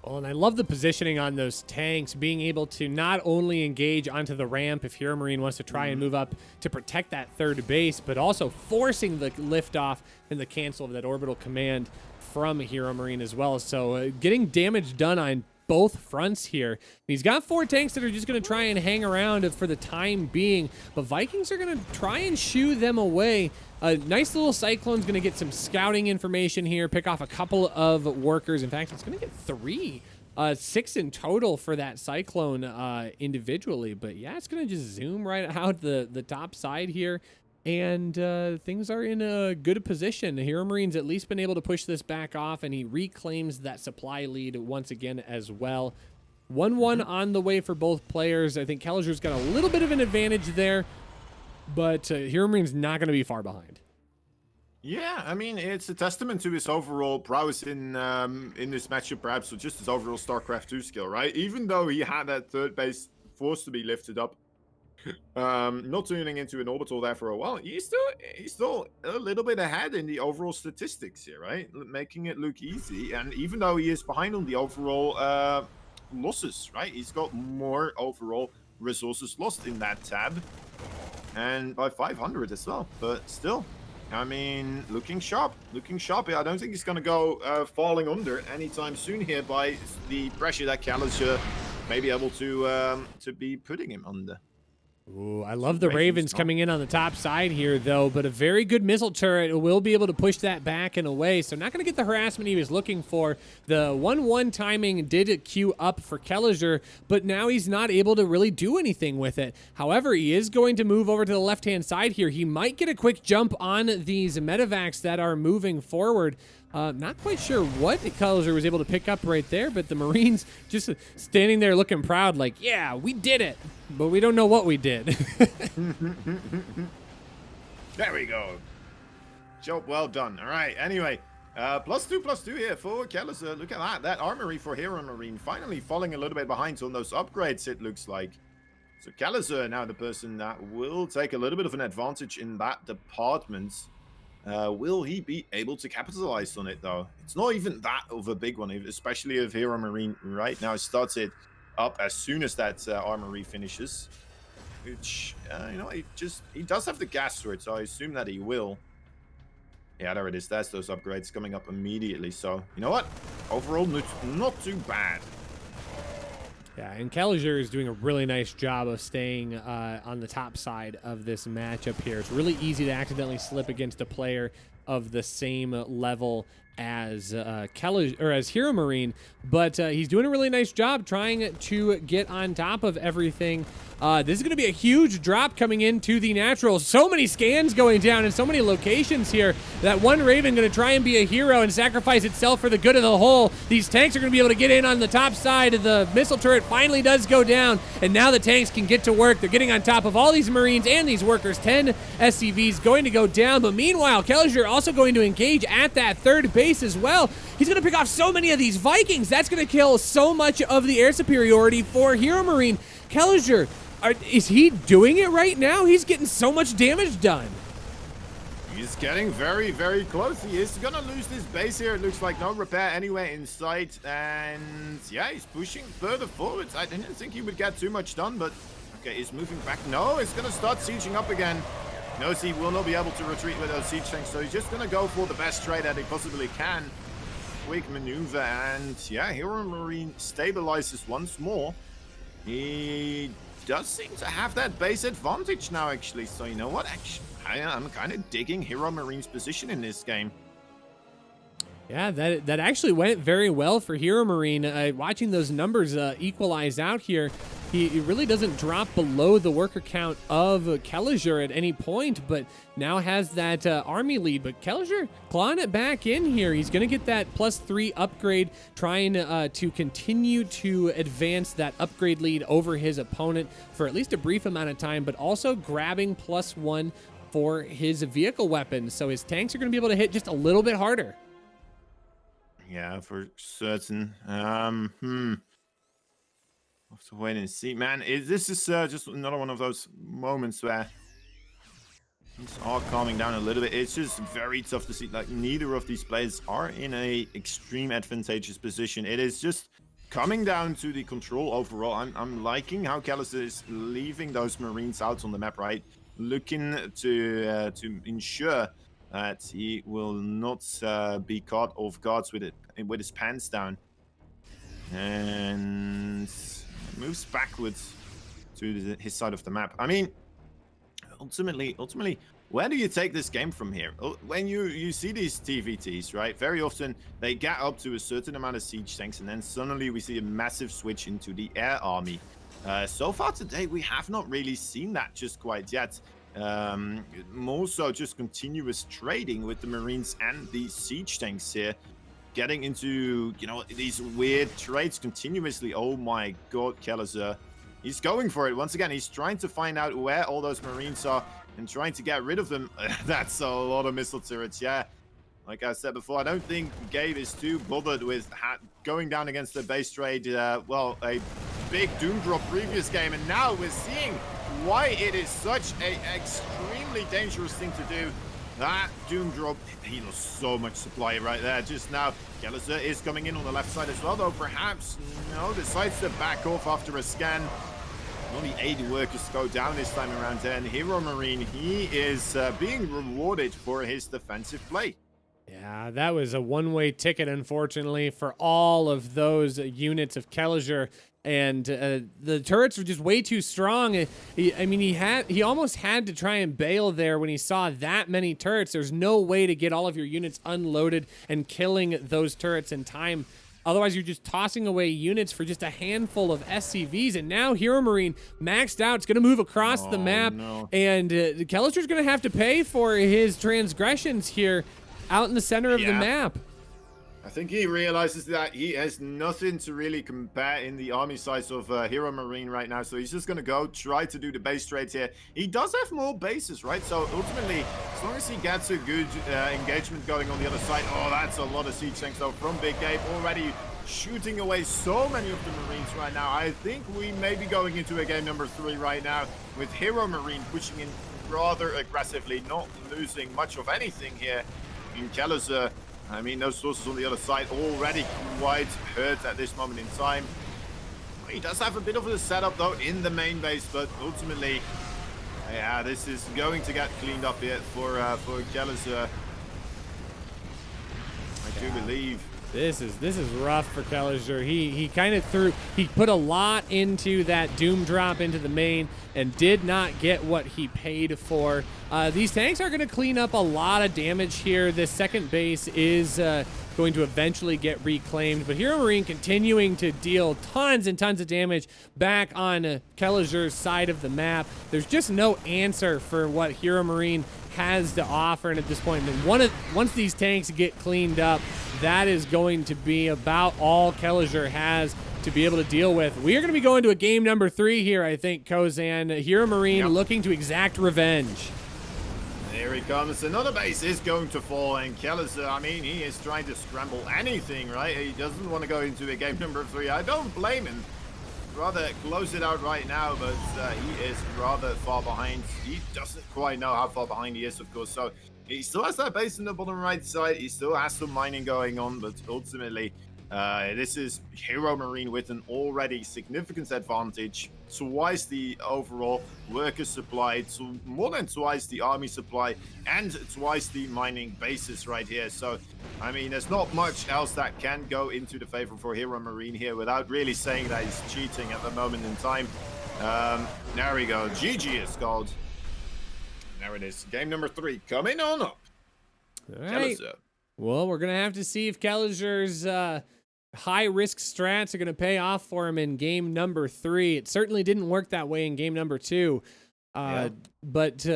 A: Oh, and I love the positioning on those tanks, being able to not only engage onto the ramp if Hero Marine wants to try and move up to protect that third base, but also forcing the liftoff and the cancel of that orbital command from Hero Marine as well. So getting damage done on both fronts here. He's got 4 tanks that are just going to try and hang around for the time being, but Vikings are going to try and shoo them away. A nice little Cyclone's going to get some scouting information here, pick off a couple of workers. In fact, it's going to get 3, 6 in total for that Cyclone individually. But yeah, it's going to just zoom right out the top side here and things are in a good position. Hero Marine's at least been able to push this back off, and he reclaims that supply lead once again as well. 1-1 on the way for both players. I think Keliger's got a little bit of an advantage there, but Hero Marine's not going to be far behind.
C: Yeah, I mean, it's a testament to his overall prowess in this matchup, perhaps, or just his overall StarCraft 2 skill, right? Even though he had that third base forced to be lifted up, not turning into an orbital there for a while, he's still a little bit ahead in the overall statistics here, right? Making it look easy. And even though he is behind on the overall losses, right? He's got more overall resources lost in that tab, and by 500 as well. But still, I mean, looking sharp here. I don't think he's going to go falling under anytime soon here by the pressure that Keliger may be able to be putting him under.
A: Ooh, I love the Ravens coming in on the top side here, though, but a very good missile turret will be able to push that back and away, so not going to get the harassment he was looking for. The 1-1 timing did queue up for Keliger, but now he's not able to really do anything with it. However, he is going to move over to the left-hand side here. He might get a quick jump on these medevacs that are moving forward. Not quite sure what Keliger was able to pick up right there, but the Marines just standing there looking proud like, yeah, we did it, but we don't know what we did.
C: There we go. Job well done. All right, anyway, +2/+2 here for Keliger. Look at that. That armory for Hero Marine finally falling a little bit behind on those upgrades, it looks like. So Keliger now the person that will take a little bit of an advantage in that department. Will he be able to capitalize on it, though? It's not even that of a big one, especially if Hero Marine right now starts it up as soon as that armory finishes. Which, you know, he does have the gas for it, so I assume that he will. Yeah, there it is. That's those upgrades coming up immediately. So, you know what? Overall, not too bad.
A: Yeah, and Keliger is doing a really nice job of staying on the top side of this matchup here. It's really easy to accidentally slip against a player of the same level as Keliger or as Hero Marine, but he's doing a really nice job trying to get on top of everything. This is going to be a huge drop coming into the natural. So many scans going down in so many locations here. That one Raven going to try and be a hero and sacrifice itself for the good of the whole. These tanks are going to be able to get in on the top side. The missile turret finally does go down, and now the tanks can get to work. They're getting on top of all these Marines and these workers. 10 SCVs going to go down, but meanwhile, Keliger also going to engage at that third base as well. He's going to pick off so many of these Vikings. That's going to kill so much of the air superiority for Hero Marine. Keliger, is he doing it right now? He's getting so much damage done.
C: He's getting very, very close. He is going to lose this base here. It looks like no repair anywhere in sight. And yeah, he's pushing further forwards. I didn't think he would get too much done, but okay, he's moving back. No, he's going to start sieging up again. Knows he will not be able to retreat with those siege tanks, so he's just going to go for the best trade that he possibly can. Quick maneuver, and yeah, Hero Marine stabilizes once more. He does seem to have that base advantage now, actually. So you know what? Actually, I'm kind of digging Hero Marine's position in this game.
A: Yeah, that actually went very well for Hero Marine. Watching those numbers equalize out here, he really doesn't drop below the worker count of Keliger at any point, but now has that army lead. But Keliger clawing it back in here. He's going to get that +3 upgrade, trying to continue to advance that upgrade lead over his opponent for at least a brief amount of time, but also grabbing +1 for his vehicle weapons. So his tanks are going to be able to hit just a little bit harder.
C: Yeah, for certain. Have to wait and see, man. This is just another one of those moments where things are calming down a little bit. It's just very tough to see. Like, neither of these players are in a extreme advantageous position. It is just coming down to the control overall. I'm liking how Keliger is leaving those Marines out on the map, right? Looking to ensure that he will not be caught off guard with his pants down, and moves backwards to his side of the map. I mean, ultimately, where do you take this game from here? When you see these TvTs, right? Very often they get up to a certain amount of siege tanks, and then suddenly we see a massive switch into the air army. So far today, we have not really seen that just quite yet. More so just continuous trading with the Marines and the siege tanks here. Getting into, you know, these weird trades continuously. Oh my god, Keliger. He's going for it. Once again, he's trying to find out where all those Marines are and trying to get rid of them. That's a lot of missile turrets, yeah. Like I said before, I don't think Gabe is too bothered with going down against the base trade. Well, a big Doom drop previous game, and now we're seeing why it is such an extremely dangerous thing to do. That Doom drop, he lost so much supply right there just now. Keliger is coming in on the left side as well, though perhaps, no, decides to back off after a scan. Only 80 workers go down this time around, and Hero Marine, he is being rewarded for his defensive play.
A: Yeah, that was a one-way ticket, unfortunately, for all of those units of Keliger. And the turrets were just way too strong. He almost had to try and bail there when he saw that many turrets. There's no way to get all of your units unloaded and killing those turrets in time. Otherwise, you're just tossing away units for just a handful of SCVs. And now Hero Marine maxed out. It's going to move across the map.
C: No.
A: And Keliger's going to have to pay for his transgressions here out in the center of the map.
C: I think he realizes that he has nothing to really compare in the army size of Hero Marine right now. So he's just going to go try to do the base trades here. He does have more bases, right? So ultimately, as long as he gets a good engagement going on the other side. Oh, that's a lot of siege tanks though from Big Gabe, already shooting away so many of the Marines right now. I think we may be going into a game number 3 right now with Hero Marine pushing in rather aggressively, not losing much of anything here in Keliger. I mean, those sources on the other side already quite hurt at this moment in time. He does have a bit of a setup, though, in the main base, but ultimately, yeah, this is going to get cleaned up here for Keliger. I do believe.
A: This is rough for Keliger. He put a lot into that Doom drop into the main and did not get what he paid for. These tanks are going to clean up a lot of damage here. This second base is going to eventually get reclaimed, but Hero Marine continuing to deal tons and tons of damage back on Keliger's side of the map. There's just no answer for what Hero Marine has to offer, and at this point, once these tanks get cleaned up, that is going to be about all Keliger has to be able to deal with. We are going to be going to a game number 3 here, I think, Kozan. Hero Marine looking to exact revenge.
C: Here he comes. Another base is going to fall, and Keliger, I mean, he is trying to scramble anything, right? He doesn't want to go into a game number 3. I don't blame him. Rather close it out right now, but he is rather far behind. He doesn't quite know how far behind he is, of course. So he still has that base in the bottom right side. He still has some mining going on, but ultimately, this is Hero Marine with an already significant advantage. Twice the overall worker supply, more than twice the army supply, and twice the mining bases right here. So, I mean, there's not much else that can go into the favor for Hero Marine here without really saying that he's cheating at the moment in time. There we go. GG is called. There it is. Game number 3 coming on up.
A: All right. Well, we're going to have to see if Keliger's high-risk strats are going to pay off for him in game number 3. It certainly didn't work that way in game number 2. But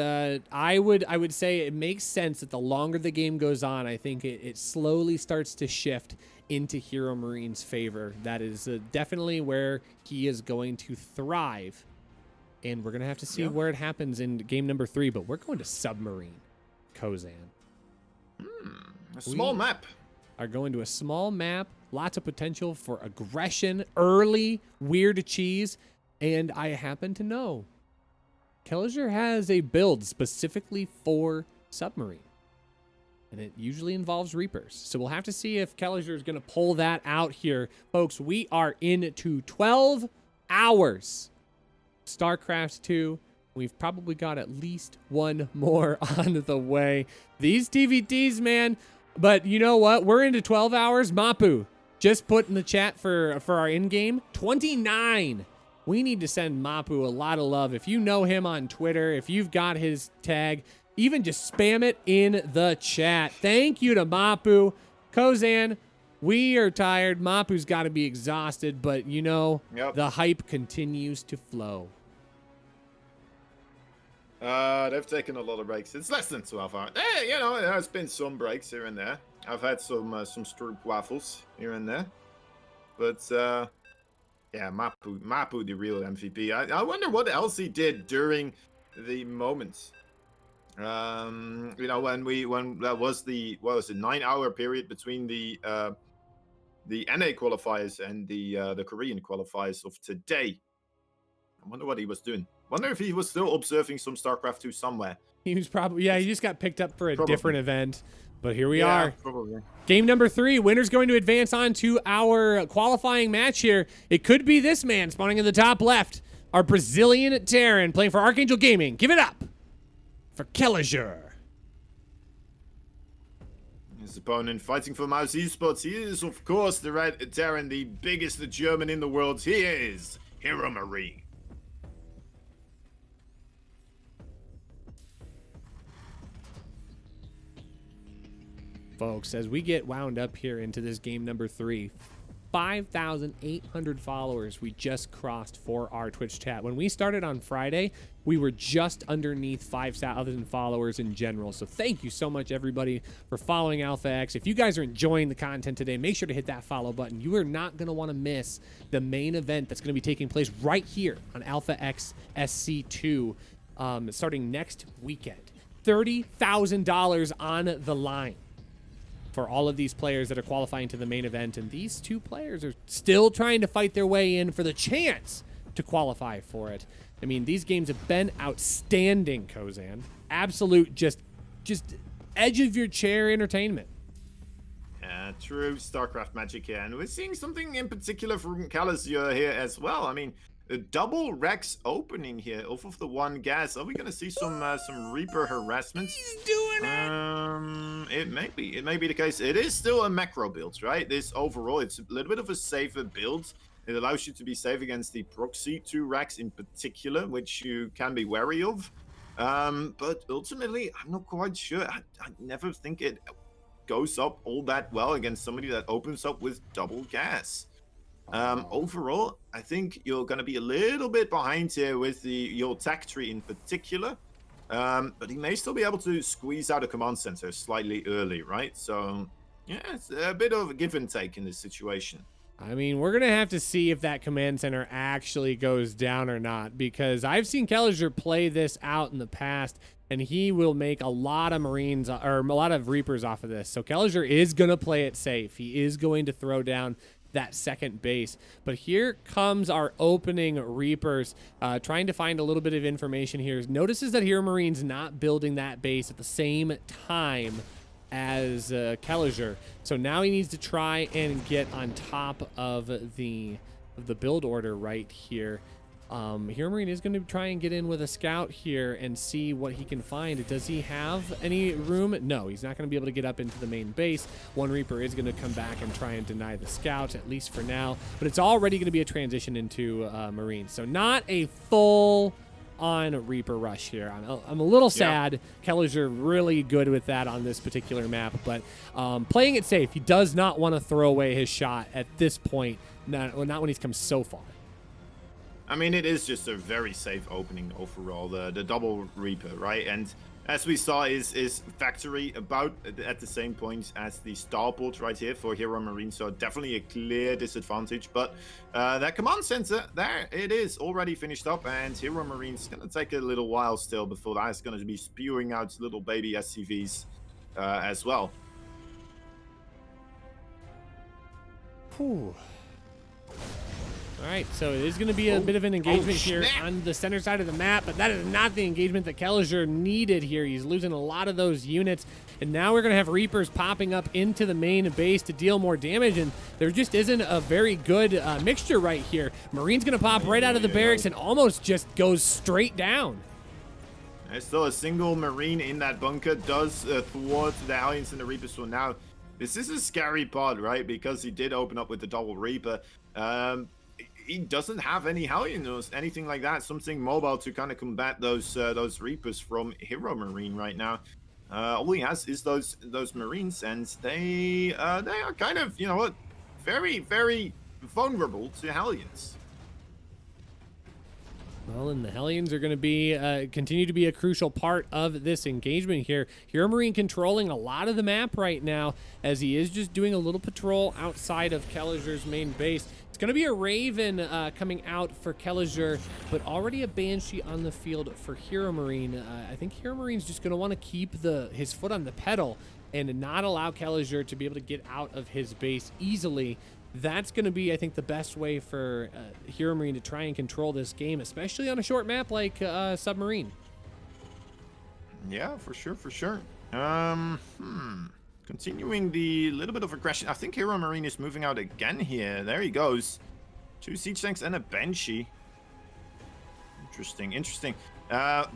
A: I would say it makes sense that the longer the game goes on, I think it slowly starts to shift into Hero Marine's favor. That is definitely where he is going to thrive. And we're going to have to see where it happens in game number 3. But we're going to Submarine, Kozan.
C: A small map.
A: Are going to a small map. Lots of potential for aggression, early, weird cheese. And I happen to know Keliger has a build specifically for Submarine. And it usually involves Reapers. So we'll have to see if Keliger is going to pull that out here. Folks, we are into 12 hours. StarCraft 2. We've probably got at least one more on the way. These TVTs, man. But you know what? We're into 12 hours. Mapu just put in the chat for our in-game 29. We need to send Mapu a lot of love. If you know him on Twitter, if you've got his tag, even just spam it in the chat. Thank you to Mapu. Kozan, we are tired. Mapu's got to be exhausted, but you know, the hype continues to flow.
C: They've taken a lot of breaks. It's less than 12 hours. You know, there has been some breaks here and there. I've had some Stroop waffles here and there. But, yeah, Mapu, the real MVP. I wonder what else he did during the moments. You know, when that was the, what was it, 9-hour period between the NA qualifiers and the Korean qualifiers of today. I wonder what he was doing. Wonder if he was still observing some StarCraft 2 somewhere.
A: He was probably, yeah, he just got picked up for a different event. But here we
C: Yeah,
A: are.
C: probably.
A: Game number 3. Winner's going to advance on to our qualifying match here. It could be this man spawning in the top left. Our Brazilian Terran playing for Archangel Gaming. Give it up for Keliger.
C: His opponent fighting for Mouse Esports. He is, of course, the Red Terran, the biggest German in the world. He is Hero Marine.
A: Folks, as we get wound up here into this game number 3, 5,800 followers we just crossed for our Twitch chat. When we started on Friday, we were just underneath 5,000 followers in general. So thank you so much, everybody, for following Alpha X. If you guys are enjoying the content today, make sure to hit that follow button. You are not going to want to miss the main event that's going to be taking place right here on Alpha X SC2 starting next weekend. $30,000 on the line for all of these players that are qualifying to the main event. And these two players are still trying to fight their way in for the chance to qualify for it. I mean, these games have been outstanding, Kozan. Absolute, just edge of your chair entertainment.
C: Yeah, true StarCraft magic here. And we're seeing something in particular from Keliger here as well. I mean, a double Rex opening here off of the one gas. Are we going to see some Reaper harassment?
A: He's doing it!
C: It may be the case. It is still a macro build, right? This overall, it's a little bit of a safer build. It allows you to be safe against the proxy 2 racks in particular, which you can be wary of. But ultimately, I'm not quite sure. I never think it goes up all that well against somebody that opens up with double gas. Overall, I think you're going to be a little bit behind here with your tech tree in particular. But he may still be able to squeeze out a command center slightly early, right? So, yeah, it's a bit of a give and take in this situation.
A: I mean, we're going to have to see if that command center actually goes down or not, because I've seen Keliger play this out in the past, and he will make a lot of Marines or a lot of Reapers off of this. So Keliger is going to play it safe. He is going to throw down that second base. But here comes our opening Reapers, trying to find a little bit of information here. Notices that Hero Marine's not building that base at the same time as Keliger. So now he needs to try and get on top of the build order right here. Hero Marine is going to try and get in with a scout here and see what he can find. Does he have any room? No, he's not going to be able to get up into the main base. One Reaper is going to come back and try and deny the scout, at least for now. But it's already going to be a transition into Marine. So not a full on Reaper rush here. I'm a little sad. Keliger really good with that on this particular map, but playing it safe. He does not want to throw away his shot at this point, not when he's come so far.
C: I mean, it is just a very safe opening overall, the double Reaper, right? And as we saw, is factory about at the same point as the starport right here for Hero Marine, so definitely a clear disadvantage. But that command center, there it is, already finished up, and Hero Marine's going to take a little while still before that's going to be spewing out little baby SCVs as well.
A: Whew. All right, so it is going to be a bit of an engagement here on the center side of the map, but that is not the engagement that Keliger needed here. He's losing a lot of those units, and now we're going to have Reapers popping up into the main base to deal more damage, and there just isn't a very good mixture right here. Marine's going to pop right out of the barracks and almost just goes straight down.
C: There's still a single Marine in that bunker, does thwart the Alliance and the Reapers for now. This is a scary part, right? Because he did open up with the double Reaper. He doesn't have any Hellion or anything like that, something mobile to kind of combat those Reapers from Hero Marine right now. All he has is those Marines, and they are kind of, you know what, very, very vulnerable to Hellions.
A: Well, and the Hellions are going to be continue to be a crucial part of this engagement here. Hero Marine controlling a lot of the map right now, as he is just doing a little patrol outside of Keliger's main base. It's going to be a Raven coming out for Keliger, but already a Banshee on the field for Hero Marine. I think Hero Marine's just going to want to keep his foot on the pedal and not allow Keliger to be able to get out of his base easily. That's going to be, I think, the best way for Hero Marine to try and control this game, especially on a short map like Submarine.
C: Yeah, for sure, for sure. Continuing the little bit of aggression. I think Hero Marine is moving out again here. There he goes. 2 siege tanks and a Banshee. Interesting, interesting.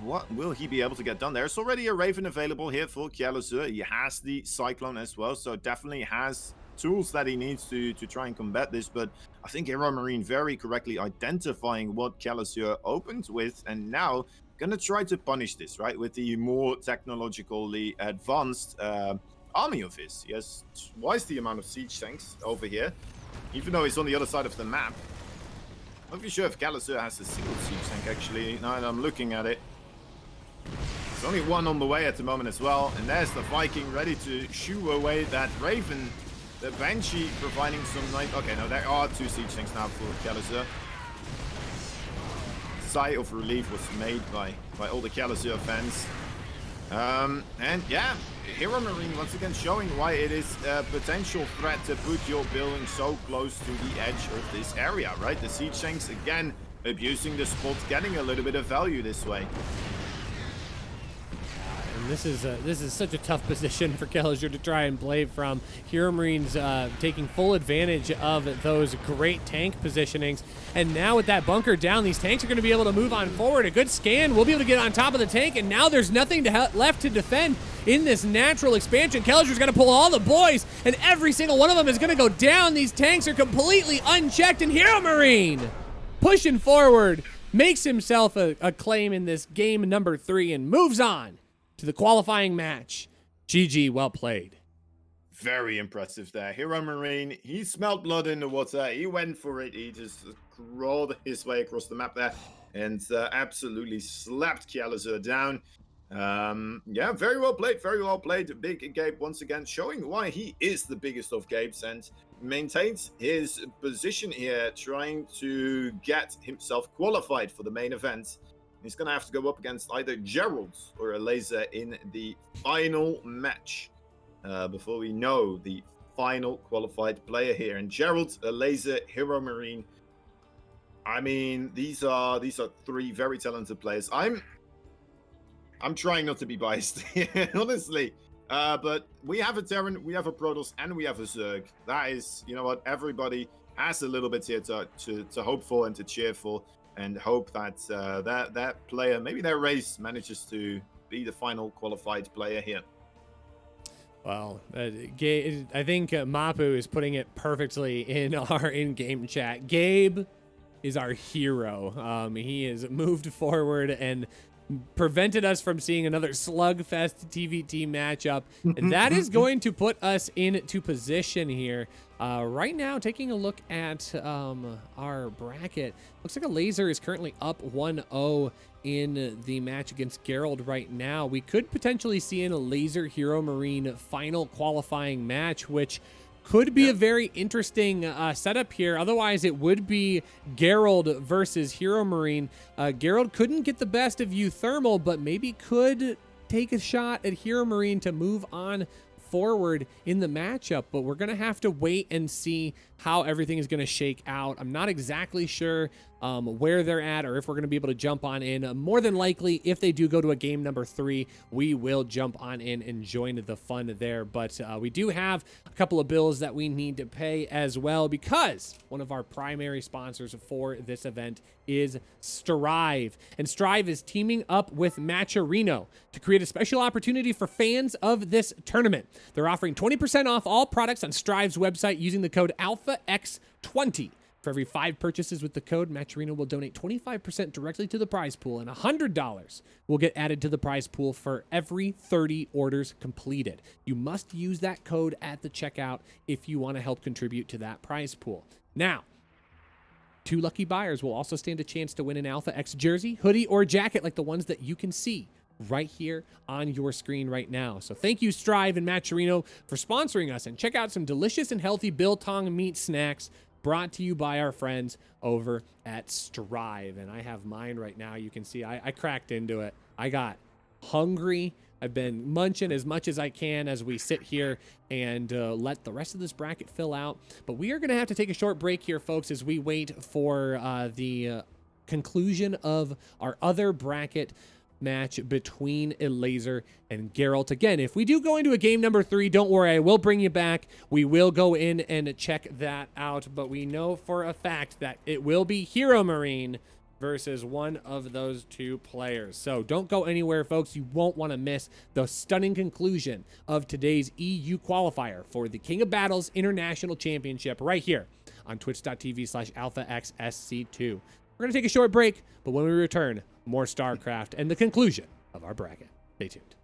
C: What will he be able to get done? There's already a Raven available here for Keliger. He has the Cyclone as well, so definitely has tools that he needs to try and combat this. But I think Hero Marine very correctly identifying what Keliger opened with, and now gonna try to punish this, right, with the more technologically advanced army of his. He has twice the amount of siege tanks over here, even though he's on the other side of the map. Not really sure if Keliger has a single siege tank, actually. Now that I'm looking at it, there's only one on the way at the moment as well, and there's the Viking ready to shoo away that Raven. The Banshee providing some night. Okay, no, there are 2 siege tanks now for Keliger. Sigh of relief was made by all the Keliger fans. And yeah, Hero Marine once again showing why it is a potential threat to put your building so close to the edge of this area, right? The siege tanks again abusing the spot, getting a little bit of value this way.
A: And this is such a tough position for Keliger to try and play from. Hero Marine's taking full advantage of those great tank positionings. And now with that bunker down, these tanks are going to be able to move on forward. A good scan. We'll be able to get on top of the tank. And now there's nothing left to defend in this natural expansion. Keliger's going to pull all the boys, and every single one of them is going to go down. These tanks are completely unchecked, and Hero Marine pushing forward makes himself a claim in this game number 3 and moves on to the qualifying match. GG, well played.
C: Very impressive there. Hero Marine, he smelled blood in the water. He went for it. He just crawled his way across the map there and absolutely slapped Keliger down. Yeah, very well played. Very well played. Big Gabe once again showing why he is the biggest of Gabes and maintains his position here, trying to get himself qualified for the main event. He's going to have to go up against either Gerald or a Laser in the final match before we know the final qualified player here. And Gerald, a Laser, Hero Marine. I mean, these are 3 very talented players. I'm trying not to be biased here, honestly. But we have a Terran, we have a Protoss, and we have a Zerg. That is, you know what, everybody has a little bit here to hope for and to cheer for. And hope that that player, maybe their race, manages to be the final qualified player here.
A: Well, I think Mapu is putting it perfectly in our in-game chat. Gabe is our hero. He has moved forward and prevented us from seeing another slugfest TvT matchup. And that is going to put us into position here. Right now, taking a look at our bracket, looks like a Laser is currently up 1-0 in the match against Gerald right now. We could potentially see in a Laser Hero Marine final qualifying match, which could be a very interesting setup here. Otherwise, it would be Gerald versus Hero Marine. Gerald couldn't get the best of UThermal, but maybe could take a shot at Hero Marine to move on forward in the matchup, but we're gonna have to wait and see how everything is gonna shake out. I'm not exactly sure where they're at or if we're gonna be able to jump on in. More than likely, if they do go to a game number 3, we will jump on in and join the fun there. But we do have a couple of bills that we need to pay as well, because one of our primary sponsors for this event is Strive. And Strive is teaming up with Matcherino to create a special opportunity for fans of this tournament. They're offering 20% off all products on Strive's website using the code ALPHAX20. For every 5 purchases with the code, Matcherino will donate 25% directly to the prize pool, and $100 will get added to the prize pool for every 30 orders completed. You must use that code at the checkout if you want to help contribute to that prize pool. Now, 2 lucky buyers will also stand a chance to win an Alpha X jersey, hoodie, or jacket like the ones that you can see right here on your screen right now. So thank you, Strive and Maturino, for sponsoring us, and check out some delicious and healthy biltong meat snacks brought to you by our friends over at Strive. And I have mine right now. You can see I cracked into it. I got hungry. I've been munching as much as I can as we sit here and let the rest of this bracket fill out. But we are going to have to take a short break here, folks, as we wait for the conclusion of our other bracket match between Elazer and Geralt. Again, if we do go into a game number 3, don't worry, I will bring you back. We will go in and check that out, but we know for a fact that it will be Hero Marine versus one of those 2 players. So don't go anywhere, folks. You won't want to miss the stunning conclusion of today's EU qualifier for the King of Battles International Championship right here on twitch.tv/alphaxsc2. We're going to take a short break, but when we return, more StarCraft and the conclusion of our bracket. Stay tuned.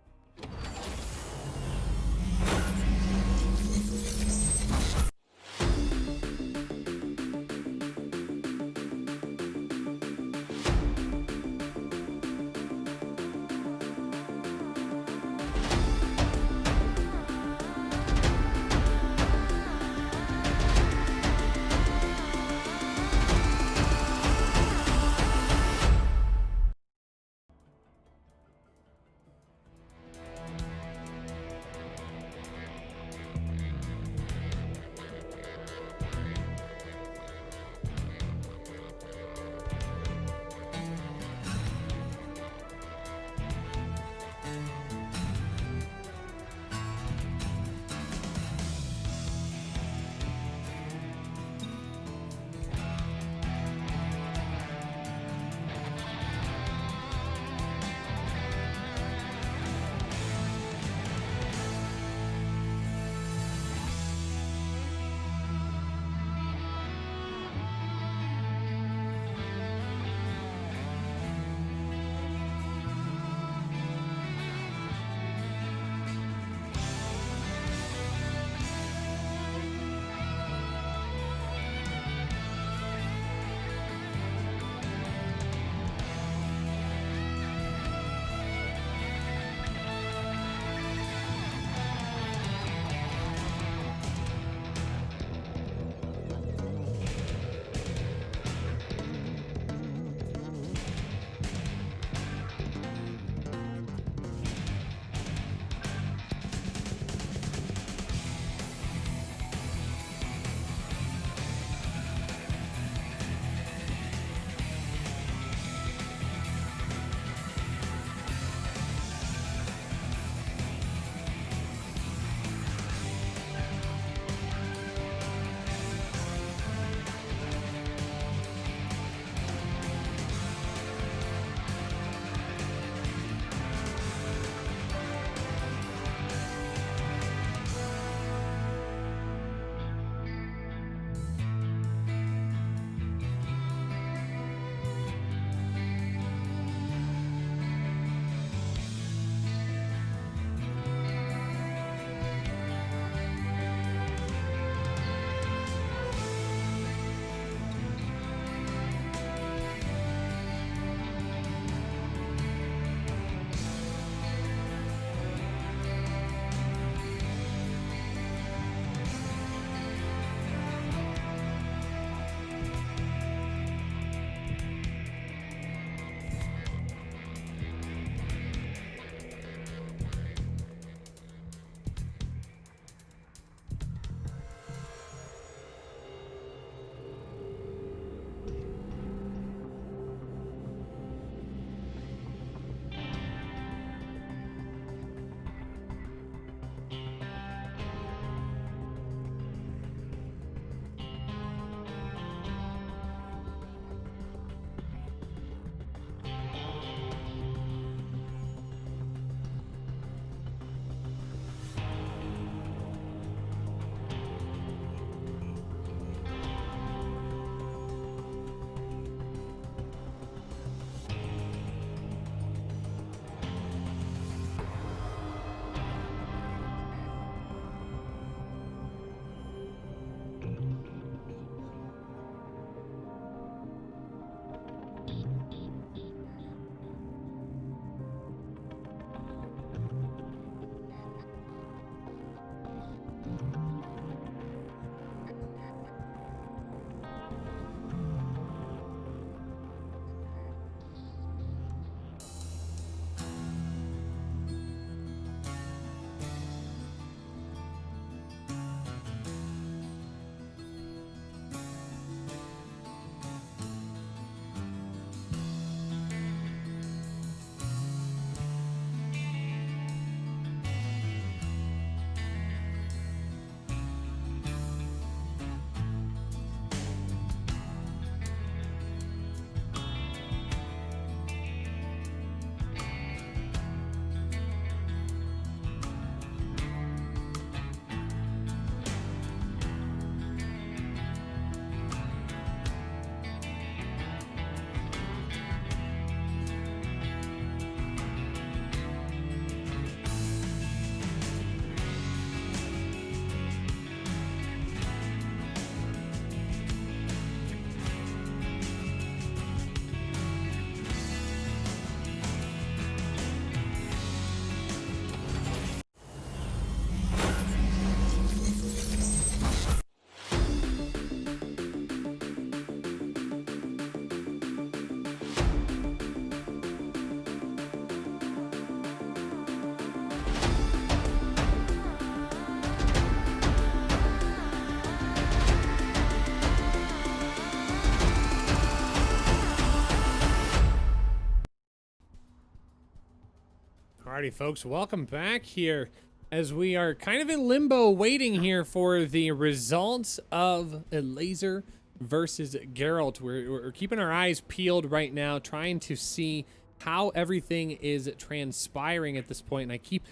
A: Alrighty, folks, welcome back here as we are kind of in limbo waiting here for the results of a Laser versus Geralt. We're keeping our eyes peeled right now, trying to see how everything is transpiring at this point. And I keep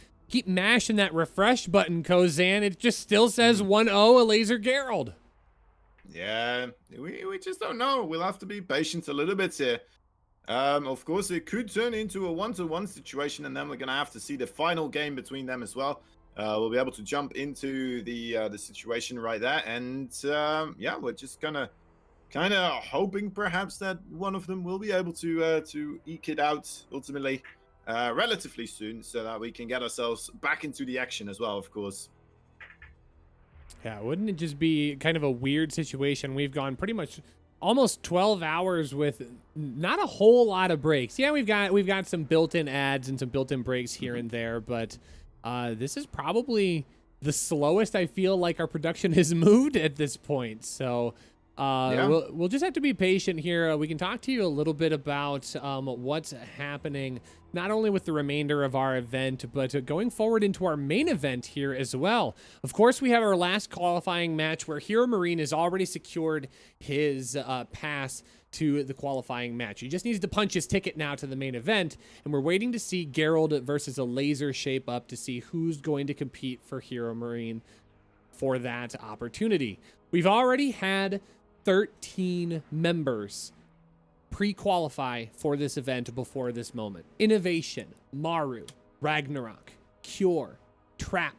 A: mashing that refresh button, Kozan. It just still says 1-0 a Laser Geralt.
C: Yeah, we just don't know. We'll have to be patient a little bit here. Of course, it could turn into a 1-1 situation, and then we're gonna have to see the final game between them as well. We'll be able to jump into the situation right there, and yeah, we're just kind of hoping perhaps that one of them will be able to eke it out ultimately relatively soon, so that we can get ourselves back into the action as well, of course.
A: Yeah, wouldn't it just be kind of a weird situation? We've gone pretty much almost 12 hours with not a whole lot of breaks. Yeah, we've got some built-in ads and some built-in breaks here and there, but this is probably the slowest I feel like our production has moved at this point. So yeah. We'll just have to be patient here. We can talk to you a little bit about what's happening, not only with the remainder of our event, but going forward into our main event here as well. Of course, we have our last qualifying match where Hero Marine has already secured his pass to the qualifying match. He just needs to punch his ticket now to the main event, and we're waiting to see Geralt versus a Laser shape up to see who's going to compete for Hero Marine for that opportunity. We've already had 13 members pre-qualify for this event before this moment. Innovation, Maru, Ragnarok, Cure, Trap,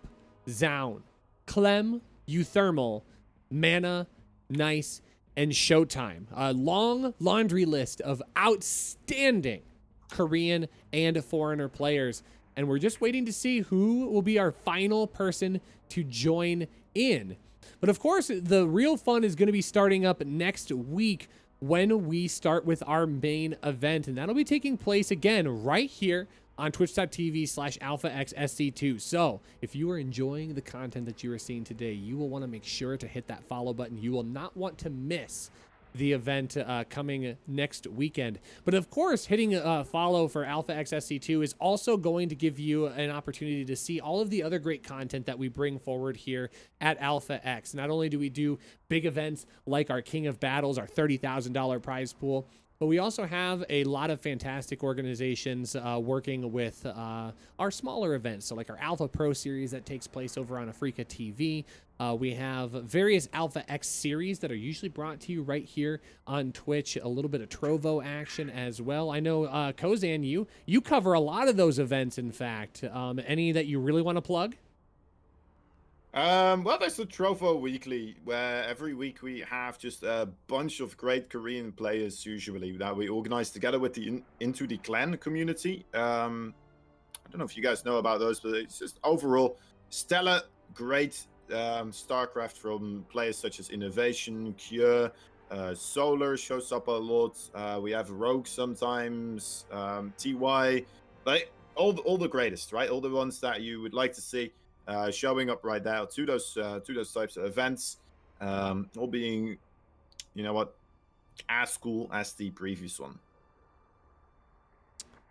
A: Zaun, Clem, UThermal, Mana, Nice, and Showtime. A long laundry list of outstanding Korean and foreigner players. And we're just waiting to see who will be our final person to join in. But of course, the real fun is going to be starting up next week when we start with our main event. And that'll be taking place again right here on twitch.tv/alphaxsc2. So if you are enjoying the content that you are seeing today, you will want to make sure to hit that follow button. You will not want to miss the event coming next weekend. But of course, hitting follow for AlphaXSC2 is also going to give you an opportunity to see all of the other great content that we bring forward here at AlphaX. Not only do we do big events like our King of Battles, our $30,000 prize pool, but we also have a lot of fantastic organizations working with our smaller events. So like our Alpha Pro series that takes place over on Africa TV. We have various Alpha X series that are usually brought to you right here on Twitch. A little bit of Trovo action as well. I know, Kozan, you cover a lot of those events, in fact. Any that you really want to plug?
C: Well, there's the Trovo Weekly, where every week we have just a bunch of great Korean players, usually, that we organize together with the Into the Clan community. I don't know if you guys know about those, but it's just overall stellar, great StarCraft from players such as Innovation, Cure, Solar shows up a lot. We have Rogue sometimes, TY, like all the greatest, right? All the ones that you would like to see showing up right now to those types of events, all being, you know what, as cool as the previous one.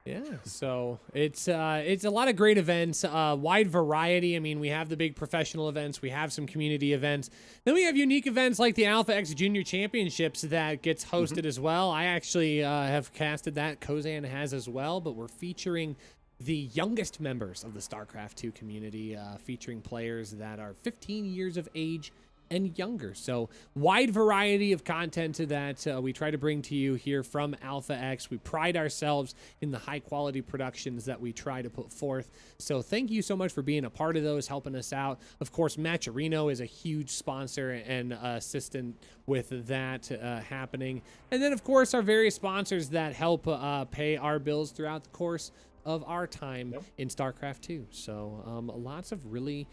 A: Yeah, so it's a lot of great events, wide variety. I mean, we have the big professional events, we have some community events, then we have unique events like the Alpha X Junior Championships that gets hosted as well. I actually have casted that, Kozan has as well, but we're featuring the youngest members of the StarCraft 2 community, featuring players that are 15 years of age and younger. So wide variety of content that we try to bring to you here from Alpha X. We pride ourselves in the high quality productions that we try to put forth. So thank you so much for being a part of those, helping us out. Of course, Matcherino is a huge sponsor and assistant with that happening. And then of course our various sponsors that help pay our bills throughout the course of our time in StarCraft 2. So lots of really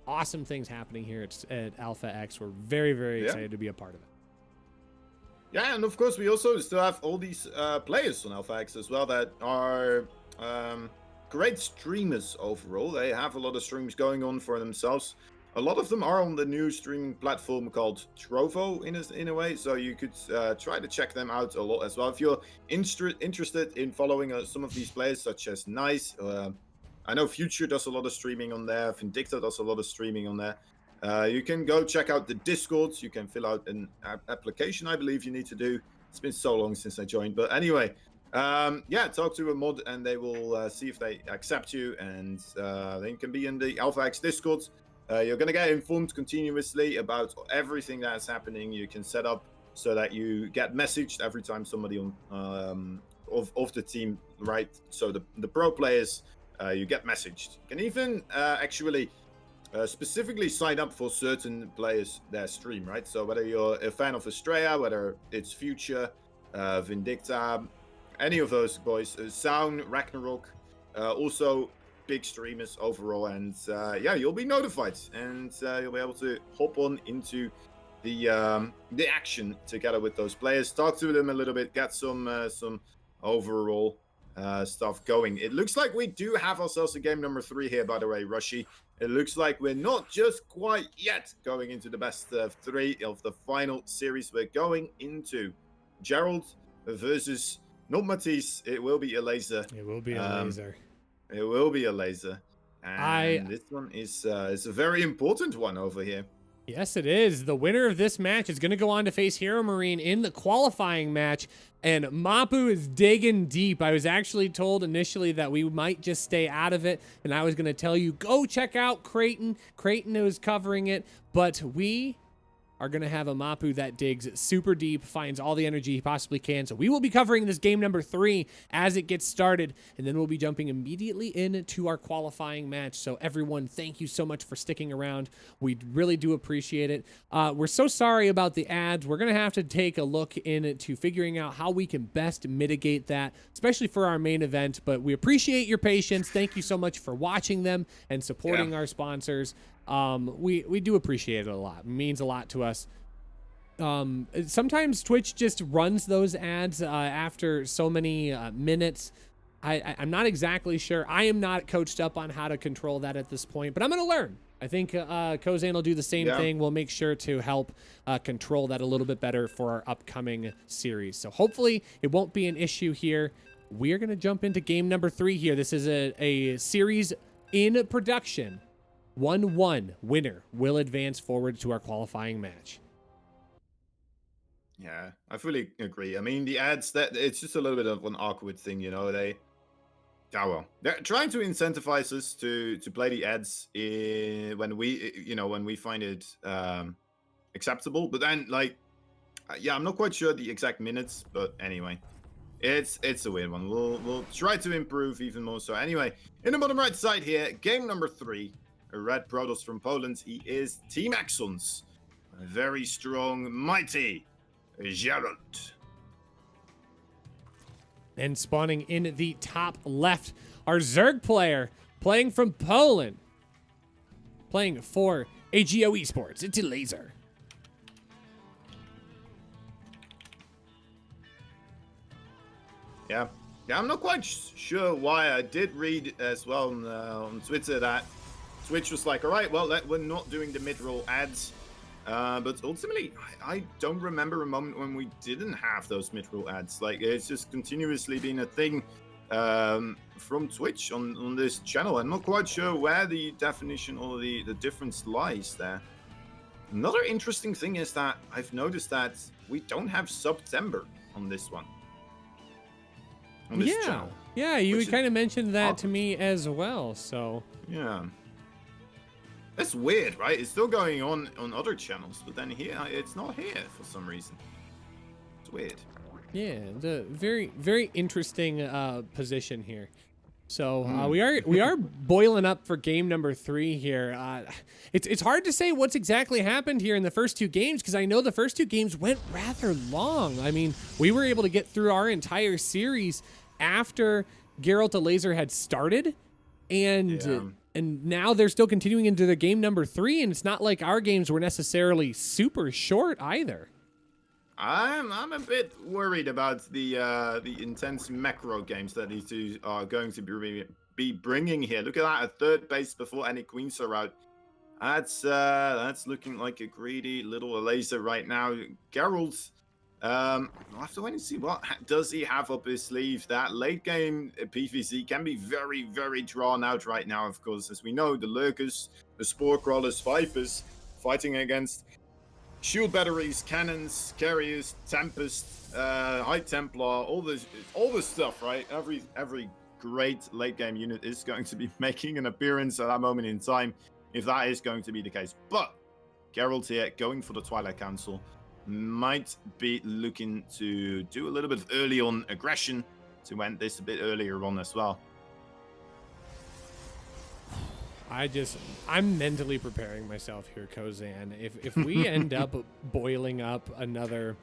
A: awesome things happening here at Alpha X. We're very, very excited to be a part of it.
C: Yeah, and of course we also still have all these players on Alpha X as well that are great streamers overall. They have a lot of streams going on for themselves. A lot of them are on the new streaming platform called Trovo in a way, so you could try to check them out a lot as well. If you're interested in following some of these players, such as Nice,
B: I know Future does a lot of streaming on there. Vindicta does a lot of streaming on there. You can go check out the Discords. You can fill out an application, I believe you need to do. It's been so long since I joined. But anyway, yeah, talk to a mod and they will see if they accept you. And then you can be in the Alpha X Discords. You're going to get informed continuously about everything that's happening. You can set up so that you get messaged every time somebody on of the team, right? So the pro players, you get messaged. You can even actually specifically sign up for certain players their stream, right? So whether you're a fan of Estrella, whether it's Future, Vindicta, any of those boys, Sound, Ragnarok, also big streamers overall, and yeah, you'll be notified, and you'll be able to hop on into the action together with those players, talk to them a little bit, get some overall stuff going. It looks like we do have ourselves a game number 3 here, by the way, Rushy. It looks like we're not just quite yet going into the best of 3 of the final series. We're going into Gerald versus not Matisse. It will be a laser.
A: It will be a laser.
B: It will be a laser. And this one is a very important one over here.
A: Yes, it is. The winner of this match is going to go on to face Hero Marine in the qualifying match, and Mapu is digging deep. I was actually told initially that we might just stay out of it, and I was going to tell you, go check out Creighton. Creighton was covering it, but we are going to have a Mapu that digs super deep, finds all the energy he possibly can. So we will be covering this game number 3 as it gets started, and then we'll be jumping immediately into our qualifying match. So everyone, thank you so much for sticking around. We really do appreciate it. We're so sorry about the ads. We're going to have to take a look into figuring out how we can best mitigate that, especially for our main event. But we appreciate your patience. Thank you so much for watching them and supporting our sponsors. We do appreciate it a lot. It means a lot to us. Sometimes Twitch just runs those ads after so many minutes. I'm not exactly sure. I am not coached up on how to control that at this point, but I'm going to learn. I think Kozan will do the same thing. We'll make sure to help control that a little bit better for our upcoming series. So hopefully it won't be an issue here. We're going to jump into game number 3 here. This is a series in production. 1-1 winner will advance forward to our qualifying match.
B: Yeah, I fully agree. I mean, the ads, that it's just a little bit of an awkward thing, you know. They're trying to incentivize us to play the ads when we find it acceptable. But then, like, yeah, I'm not quite sure the exact minutes, but anyway, it's a weird one. We'll try to improve even more. So anyway, in the bottom right side here, game number 3. A Red Protoss from Poland. He is Team Axons. A very strong, mighty Gerald.
A: And spawning in the top left, our Zerg player playing from Poland. Playing for AGO Esports. It's a laser.
B: Yeah, I'm not quite sure why. I did read as well on Twitter that Twitch was like, all right, well, we're not doing the mid-roll ads. But ultimately, I don't remember a moment when we didn't have those mid-roll ads. Like, it's just continuously been a thing from Twitch on this channel. I'm not quite sure where the definition or the difference lies there. Another interesting thing is that I've noticed that we don't have September on this one. On this channel.
A: Yeah, you kind of mentioned that to me as well, so...
B: Yeah. That's weird, right? It's still going on other channels, but then here, it's not here for some reason. It's weird.
A: Yeah, the very, very interesting position here. So we are boiling up for game number 3 here. It's hard to say what's exactly happened here in the first 2 games because I know the first 2 games went rather long. I mean, we were able to get through our entire series after Geralt the Laser had started, and now they're still continuing into the game number 3, and it's not like our games were necessarily super short either.
B: I'm a bit worried about the intense macro games that these two are going to be bringing here. Look at that, a 3rd base before any queens are out. That's looking like a greedy little laser right now. Geralt We'll have to wait and see what does he have up his sleeve. That late game PvC can be very, very drawn out right now, of course. As we know, the Lurkers, the Spore Crawlers, Vipers, fighting against shield batteries, cannons, carriers, Tempest, High Templar, all this stuff, right? Every great late game unit is going to be making an appearance at that moment in time, if that is going to be the case. But Geralt here going for the Twilight Council might be looking to do a little bit of early on aggression to end this a bit earlier on as well.
A: I'm mentally preparing myself here, Kozan. If we end up boiling up another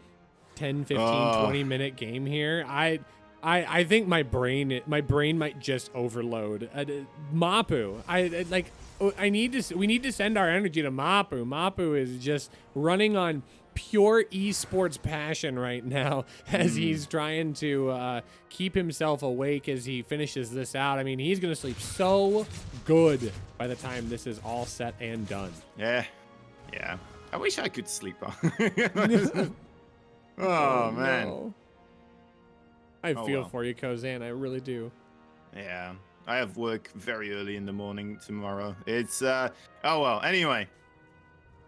A: 10, 15, 20 minute game here, I think my brain might just overload. Mapu, we need to send our energy to Mapu. Mapu is just running on pure esports passion right now as he's trying to keep himself awake as he finishes this out. I mean, he's going to sleep so good by the time this is all set and done.
C: Yeah. I wish I could sleep. Oh, man.
A: No. I feel for you, Kozan. I really do.
C: Yeah. I have work very early in the morning tomorrow. It's, oh well. Anyway.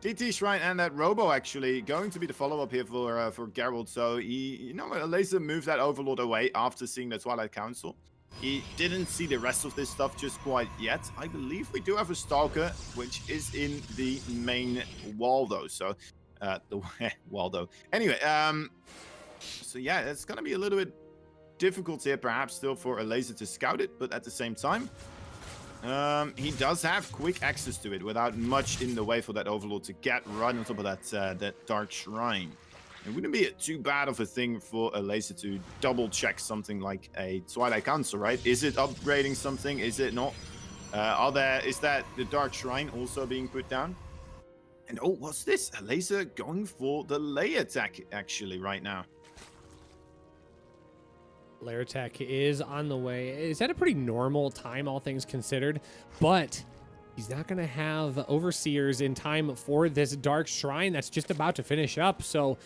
C: TT Shrine and that Robo actually going to be the follow-up here for Geralt. So he, Laser moved that Overlord away after seeing the Twilight Council. He didn't see the rest of this stuff just quite yet. I believe we do have a Stalker, which is in the main wall though. So, the wall though. Anyway, so yeah, it's gonna be a little bit difficult here, perhaps still for a Laser to scout it, but at the same time, he does have quick access to it without much in the way for that Overlord to get right on top of that Dark Shrine. It wouldn't be too bad of a thing for a Laser to double check something like a Twilight Council, right? Is it upgrading something? Is it not? Is that the Dark Shrine also being put down? And oh, what's this? A Laser going for the Lay attack actually right now.
A: Lair attack is on the way. Is that a pretty normal time, all things considered? But he's not going to have Overseers in time for this Dark Shrine that's just about to finish up. So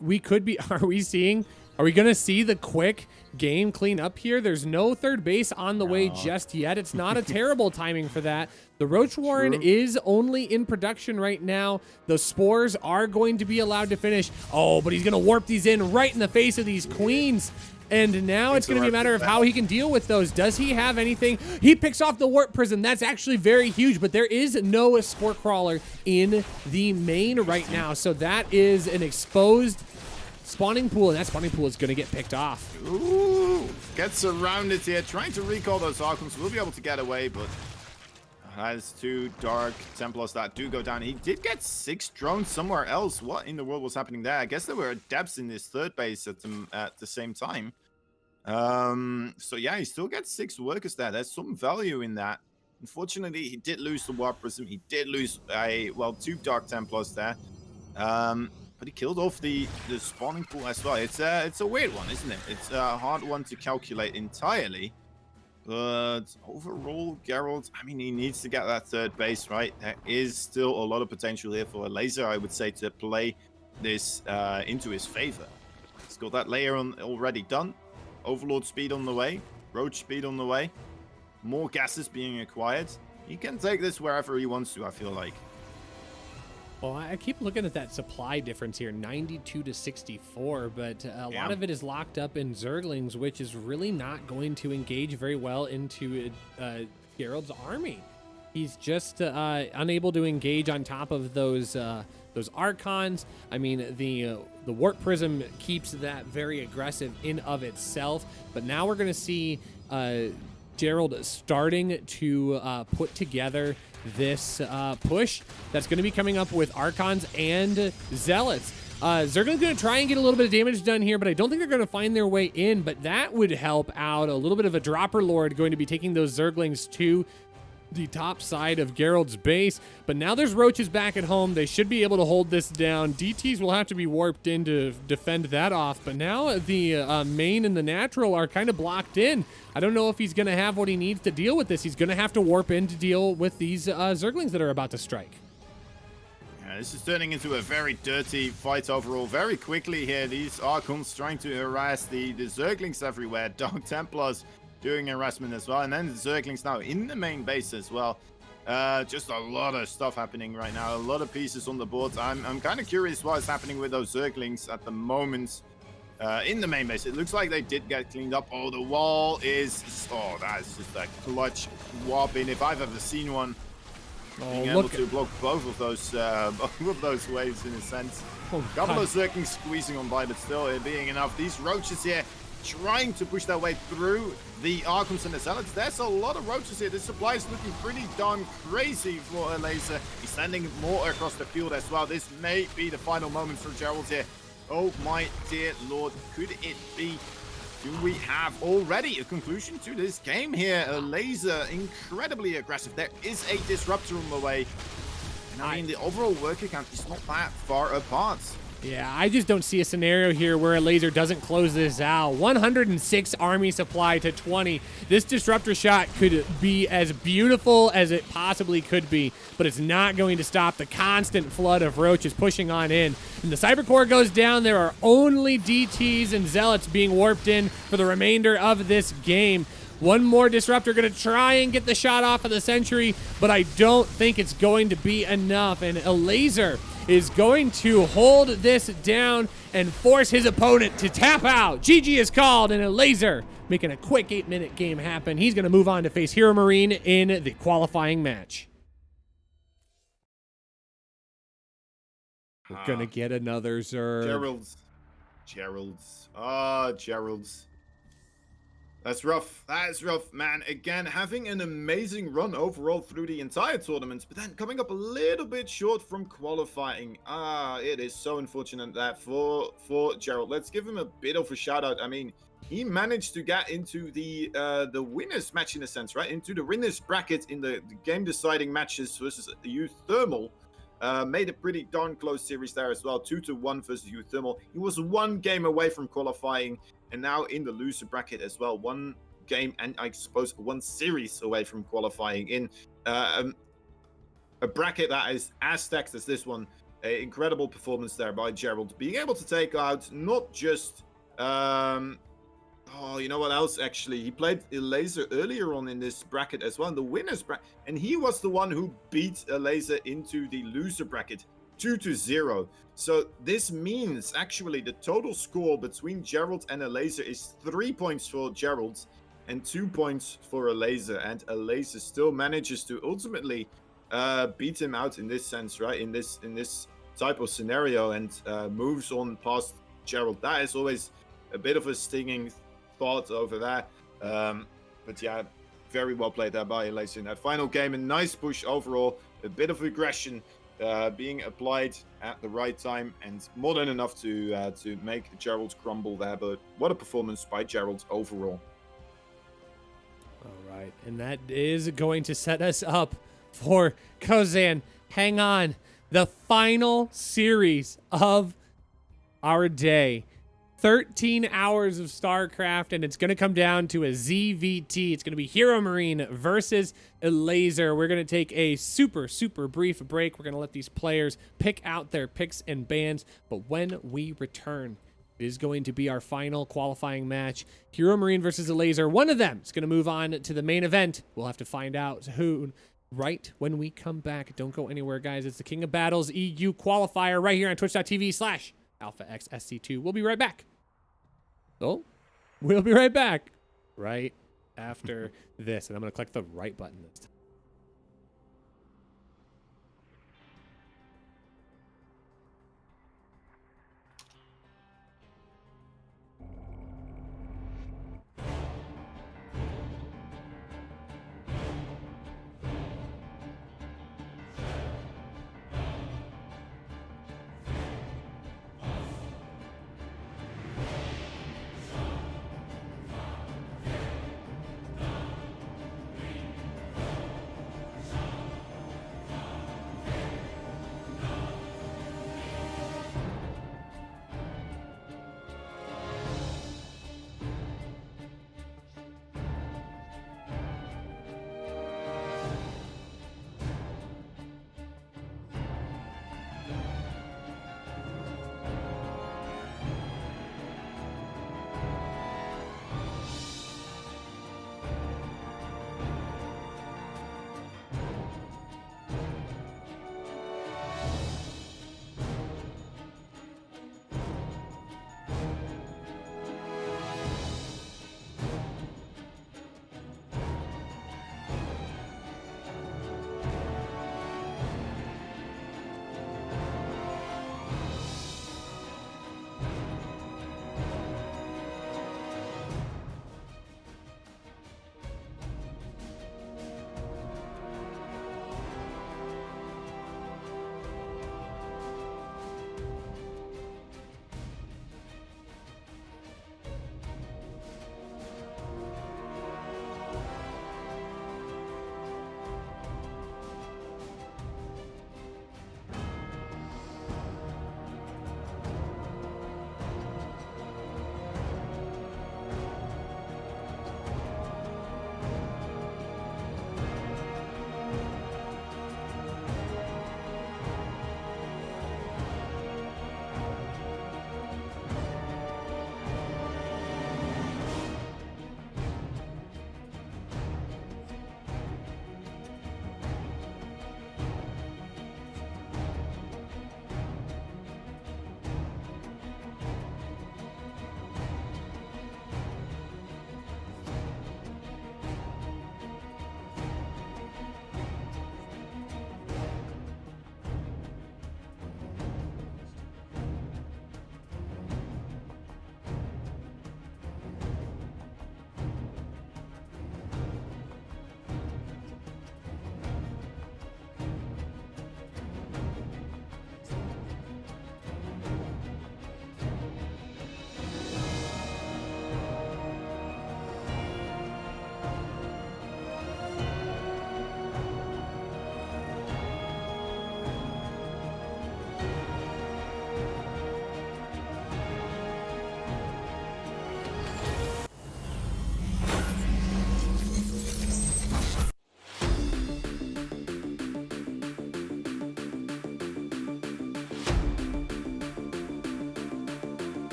A: we could be, are we going to see the quick game clean up here? There's no third base on the way just yet. It's not a terrible timing for that. The Roach Warren is only in production right now. The Spores are going to be allowed to finish. Oh, but he's going to warp these in right in the face of these Queens. And now it's going to be a matter of how he can deal with those. Does he have anything? He picks off the Warp Prism. That's actually very huge, but there is no Spore Crawler in the main right now. So that is an exposed spawning pool, and that spawning pool is going to get picked off.
C: Ooh, gets surrounded here, trying to recall those Archons. We'll be able to get away, but has two Dark Templars that do go down. He did get 6 drones somewhere else. What in the world was happening there? I guess there were depths in his third base at the same time. So yeah, he still gets 6 workers there. There's some value in that. Unfortunately, he did lose the Warp Prism. He did lose 2 Dark Templars there. But he killed off the spawning pool as well. It's a weird one, isn't it? It's a hard one to calculate entirely. But overall, Geralt, I mean, he needs to get that third base, right? There is still a lot of potential here for a Laser, I would say, to play this into his favor. He's got that layer already done. Overlord speed on the way. Roach speed on the way. More gases being acquired. He can take this wherever he wants to, I feel like.
A: Well, I keep looking at that supply difference here, 92 to 64, but a lot of it is locked up in Zerglings, which is really not going to engage very well into Geralt's army. He's just unable to engage on top of those Archons. I mean, the Warp Prism keeps that very aggressive in of itself, but now we're going to see Geralt starting to put together this push that's going to be coming up with Archons and Zealots. Zergling's going to try and get a little bit of damage done here, but I don't think they're going to find their way in, but that would help out. A little bit of a Dropper Lord going to be taking those Zerglings to the top side of Geralt's base, but now there's Roaches back at home. They should be able to hold this down. DTs will have to be warped in to defend that off, but now the main and the natural are kind of blocked in. I don't know if he's going to have what he needs to deal with this. He's going to have to warp in to deal with these Zerglings that are about to strike.
C: This is turning into a very dirty fight overall. Very quickly here, these Archons trying to harass the Zerglings everywhere. Dark Templars doing harassment as well. And then the Zerglings now in the main base as well. Just a lot of stuff happening right now. A lot of pieces on the board. I'm kind of curious what's happening with those Zerglings at the moment. In the main base, it looks like they did get cleaned up. Oh, the wall is... Oh, that's just a clutch whopping if I've ever seen one. Being able to block both of those waves in a sense. Couple of Zerglings squeezing on by, but still it being enough. These roaches here trying to push their way through the Archons and the Zealots. There's a lot of roaches here. This supply is looking pretty darn crazy for a laser. He's sending more across the field as well. This may be the final moments for Gerald here. Oh my dear lord, could it be? Do we have already a conclusion to this game here? A laser, incredibly aggressive. There is a disruptor on the way. And I mean, the overall worker count is not that far apart.
A: Yeah, I just don't see a scenario here where a laser doesn't close this out. 106 army supply to 20. This disruptor shot could be as beautiful as it possibly could be, but it's not going to stop the constant flood of roaches pushing on in. And the Cyber Core goes down. There are only DTs and Zealots being warped in for the remainder of this game. One more disruptor going to try and get the shot off of the Sentry, but I don't think it's going to be enough. And a laser is going to hold this down and force his opponent to tap out. GG is called, and a laser making a quick 8-minute game happen. He's going to move on to face Hero Marine in the qualifying match. We're going to get another Zerg.
B: Gerald's. Ah, Gerald's. That's rough. That is rough, man. Again, having an amazing run overall through the entire tournament, but then coming up a little bit short from qualifying. It is so unfortunate that for Gerald. Let's give him a bit of a shout out. I mean, he managed to get into the winners match in a sense, right? Into the winners bracket in the game deciding matches versus UThermal. Made a pretty darn close series there as well. 2-1 versus UThermal. He was one game away from qualifying. And now in the loser bracket as well, one game and I suppose one series away from qualifying in a bracket that is as stacked as this one. An incredible performance there by Gerald, being able to take out not just you know what else actually? He played a laser earlier on in this bracket as well, in the winners bracket, and he was the one who beat a laser into the loser bracket 2-0. So this means actually the total score between Gerald and a laser is 3 points for Gerald and 2 points for a laser, and a laser still manages to ultimately beat him out in this sense, right? In this type of scenario, and moves on past Gerald. That is always a bit of a stinging thought over that. But yeah, very well played there by a laser in that final game. A nice push overall, a bit of aggression being applied at the right time, and more than enough to make Gerald crumble there. But what a performance by Gerald overall.
A: All right, and that is going to set us up for Kozan. Hang on, the final series of our day. 13 hours of StarCraft, and it's going to come down to a ZVT. It's going to be Hero Marine versus a laser. We're going to take a super brief break. We're going to let these players pick out their picks and bans, but when we return, it is going to be our final qualifying match. Hero Marine versus a laser. One of them is going to move on to the main event. We'll have to find out who right when we come back. Don't go anywhere, guys. It's the King of Battles EU Qualifier right here on twitch.tv/AlphaXSC2. We'll be right back. Oh, we'll be right back right after this. And I'm going to click the right button this time.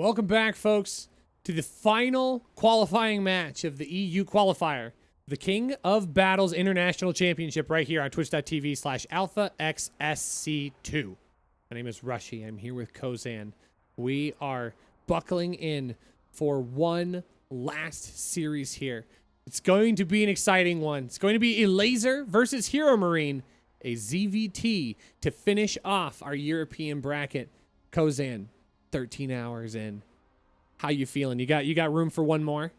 A: Welcome back, folks, to the final qualifying match of the EU Qualifier, the King of Battles International Championship, right here on twitch.tv/alphaxsc2. My name is Rushy. I'm here with Kozan. We are buckling in for one last series here. It's going to be an exciting one. It's going to be a Laser versus Hero Marine, a ZVT to finish off our European bracket. Kozan, 13 hours in. How you feeling? You got room for one more?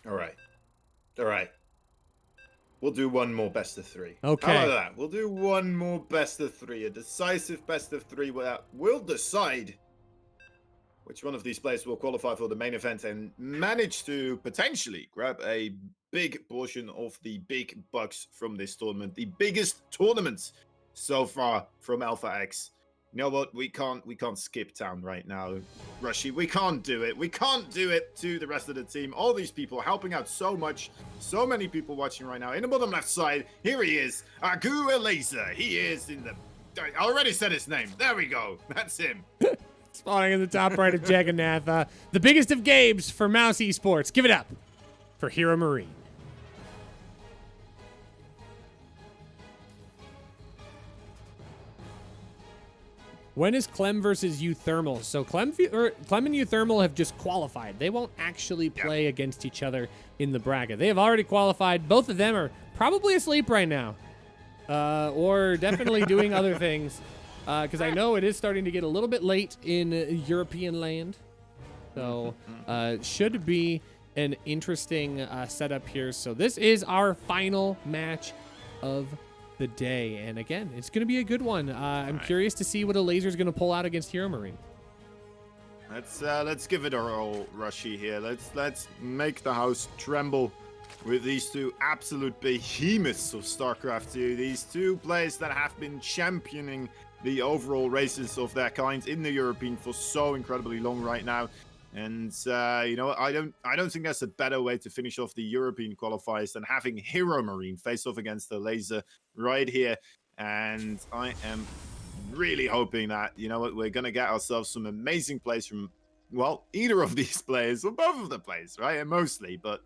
B: All right. We'll do one more best of three.
A: Okay.
B: How about that? We'll do one more best of three. A decisive best of three where we'll decide which one of these players will qualify for the main event and manage to potentially grab a big portion of the big bucks from this tournament. The biggest tournament so far from Alpha X. You know what? We can't skip town right now, Rushy. We can't do it. We can't do it to the rest of the team. All these people helping out so much. So many people watching right now. In the bottom left side, here he is. Agu Laser. He is in the... I already said his name. There we go. That's him.
A: Spawning in the top right of Jagannath. The biggest of games for Mouse Esports. Give it up for Hero Marine. When is Clem versus UThermal? So Clem and UThermal have just qualified. They won't actually play against each other in the bracket. They have already qualified. Both of them are probably asleep right now. Or definitely doing other things. Because I know it is starting to get a little bit late in European land. So should be an interesting setup here. So this is our final match of the day, and again, it's going to be a good one. I'm curious to see what a Laser is going to pull out against Hero Marine.
C: Let's give it a roll, Rushy here. Let's make the house tremble with these two absolute behemoths of StarCraft 2. These two players that have been championing the overall races of their kind in the European for so incredibly long right now. And you know, I don't think there's a better way to finish off the European qualifiers than having Hero Marine face off against the Laser right here. And I am really hoping that, you know what, we're gonna get ourselves some amazing plays from, well, either of these players or both of the players, right? And mostly, but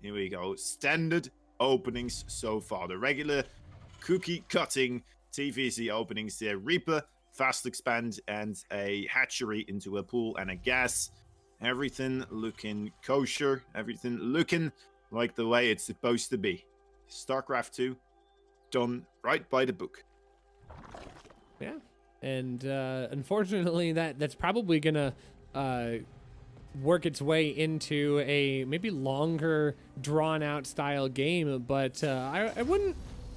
C: here we go. Standard openings so far. The regular cookie cutting TVC openings here. Reaper, fast expand, and a hatchery into a pool and a gas. Everything looking kosher. Everything looking like the way it's supposed to be. StarCraft 2, done right by the book.
A: Yeah, and unfortunately, that's probably gonna work its way into a maybe longer, drawn-out style game. But I wouldn't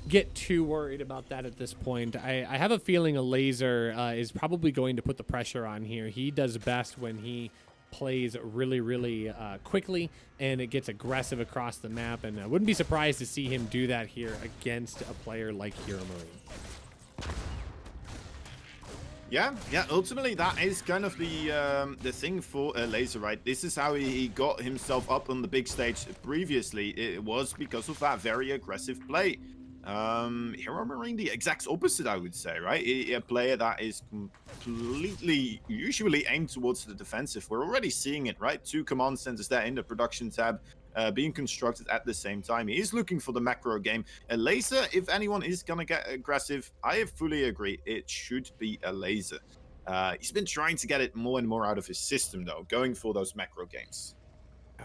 A: get too worried about that at this point. I have a feeling a Laser is probably going to put the pressure on here. He does best when he plays really quickly and it gets aggressive across the map, and I wouldn't be surprised to see him do that here against a player like Hero Marine.
C: Yeah, ultimately that is kind of the thing for Laser, right? This is how he got himself up on the big stage previously. It was because of that very aggressive play. Hero Marine, the exact opposite, I would say, right? A player that is completely usually aimed towards the defensive. We're already seeing it, right? 2 command centers there in the production tab being constructed at the same time. He is looking for the macro game. A Laser, if anyone is gonna get aggressive, I fully agree, it should be a Laser. He's been trying to get it more and more out of his system, though, going for those macro games.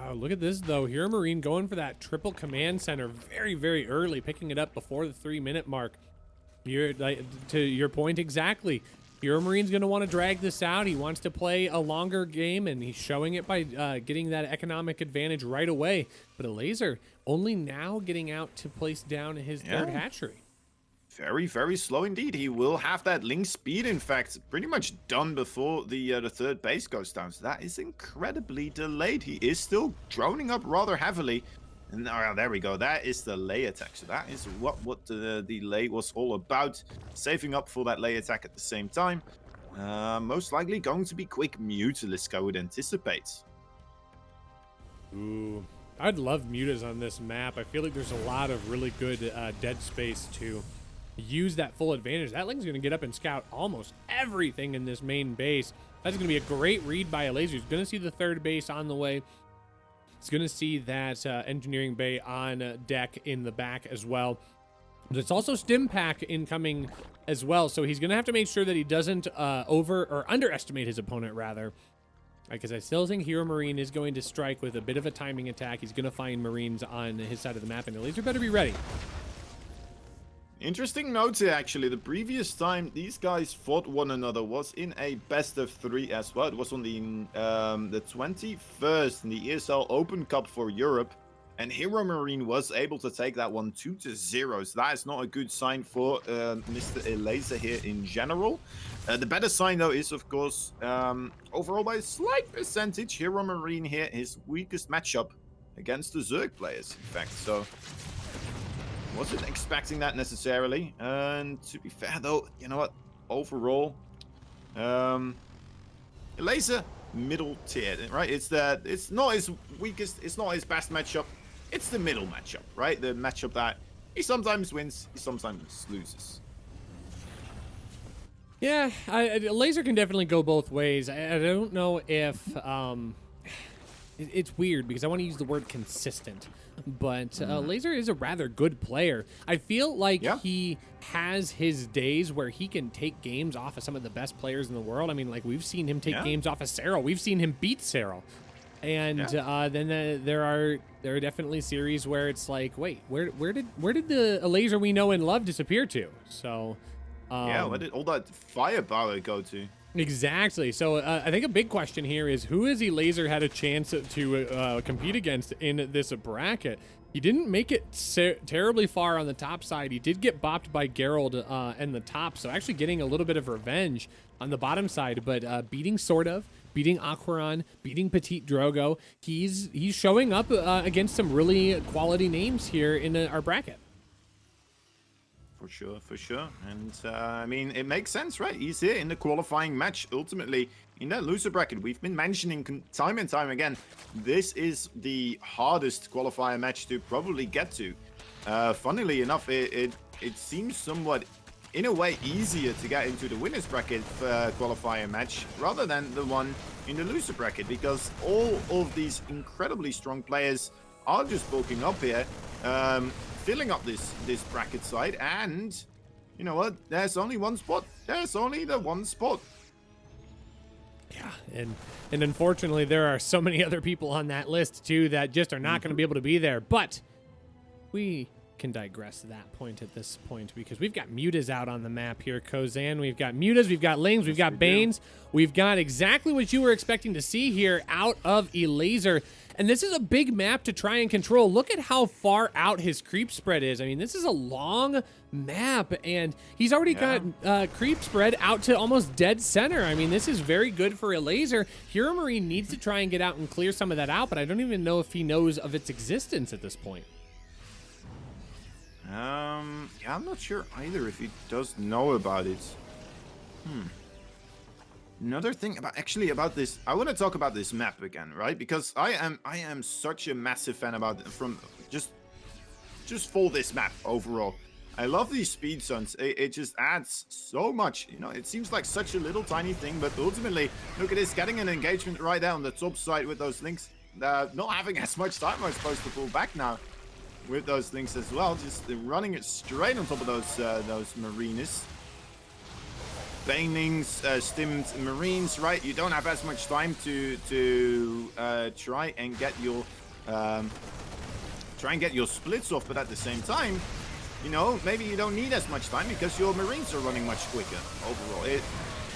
A: Oh, look at this, though. Hero Marine going for that triple command center very early, picking it up before the 3-minute mark. To your point exactly. Hero Marine's going to want to drag this out. He wants to play a longer game, and he's showing it by getting that economic advantage right away. But a Laser only now getting out to place down his third hatchery.
C: Very slow indeed. He will have that link speed, in fact, pretty much done before the third base goes down. So that is incredibly delayed. He is still droning up rather heavily. And there we go. That is the lay attack. So that is what the lay was all about. Saving up for that lay attack at the same time. Most likely going to be quick Mutalisk, I would anticipate.
A: Ooh, I'd love Mutas on this map. I feel like there's a lot of really good dead space too. use that full advantage. That Ling's going to get up and scout almost everything in this main base. That's going to be a great read by Laser. He's going to see the third base on the way. He's going to see that engineering bay on deck in the back as well. There's also stim pack incoming as well, so he's going to have to make sure that he doesn't underestimate his opponent, rather. Because I still think Hero Marine is going to strike with a bit of a timing attack. He's going to find Marines on his side of the map, and the Laser better be ready.
C: Interesting note here, actually. The previous time these guys fought one another was in a best of 3 as well. It was on the 21st in the ESL Open Cup for Europe. And Hero Marine was able to take that one 2-0. So that is not a good sign for Mr. Laser here in general. The better sign, though, is, of course, overall by a slight percentage, Hero Marine here, his weakest matchup against the Zerg players, in fact. So wasn't expecting that necessarily. And to be fair, though, you know what? Overall, Laser, middle tier, right? It's not his weakest, it's not his best matchup. It's the middle matchup, right? The matchup that he sometimes wins, he sometimes loses.
A: Yeah, Laser can definitely go both ways. I don't know if it's weird because I want to use the word consistent, but Laser is a rather good player. I feel like he has his days where he can take games off of some of the best players in the world. I mean, like, we've seen him take games off of Serral. We've seen him beat Serral. And then there are definitely series where it's like, wait, where did the Laser we know and love disappear to? So
C: where did all that firepower go to?
A: Exactly. So I think a big question here is, who has Laser had a chance to compete against in this bracket? He didn't make it terribly far on the top side. He did get bopped by Geralt in the top, so actually getting a little bit of revenge on the bottom side, but beating beating Aquaron, beating Petite Drogo. He's showing up against some really quality names here in our bracket.
C: For sure. And I mean, it makes sense, right? He's here in the qualifying match. Ultimately, in that loser bracket, we've been mentioning time and time again, this is the hardest qualifier match to probably get to. Funnily enough, it seems somewhat, in a way, easier to get into the winners bracket qualifier match rather than the one in the loser bracket, because all of these incredibly strong players are just bulking up here, filling up this bracket side, and you know what? There's only one spot. There's only the one spot.
A: Yeah, and unfortunately, there are so many other people on that list too that just are not going to be able to be there. But we can digress that point at this point, because we've got Mutas out on the map here, Kozan. We've got Mutas, we've got Lings, we've got Banes. We've got exactly what you were expecting to see here out of Laser. And this is a big map to try and control. Look at how far out his creep spread is. I mean, this is a long map, and he's already got creep spread out to almost dead center. I mean, this is very good for Laser. Hero Marine needs to try and get out and clear some of that out, but I don't even know if he knows of its existence at this point.
C: Yeah, I'm not sure either if he does know about it. Another thing about this, I want to talk about this map again, right? Because I am such a massive fan about it from just for this map overall. I love these speed zones. It just adds so much. You know, it seems like such a little tiny thing, but ultimately, look at this, getting an engagement right there on the top side with those links. Not having as much time, I'm supposed to pull back now with those links as well. Just running it straight on top of those Marines. Banelings, stimmed Marines, right? You don't have as much time to try and get your splits off, but at the same time, you know, maybe you don't need as much time because your Marines are running much quicker overall.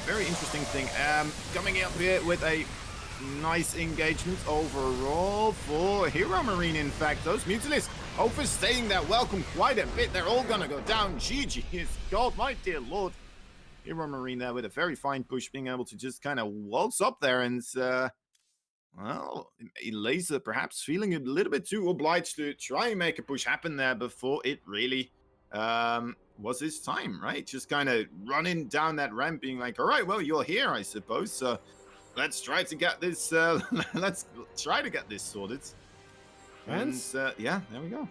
C: Very interesting thing. Coming up here with a nice engagement overall for Hero Marine. In fact, those Mutalisks overstaying their welcome quite a bit. They're all gonna go down. GG is God, my dear lord. Hero Marine there with a very fine push, being able to just kind of waltz up there and, well, Laser perhaps feeling a little bit too obliged to try and make a push happen there before it really was his time, right? Just kind of running down that ramp, being like, all right, well, you're here, I suppose. So let's try to get this, sorted. And yeah, there we go.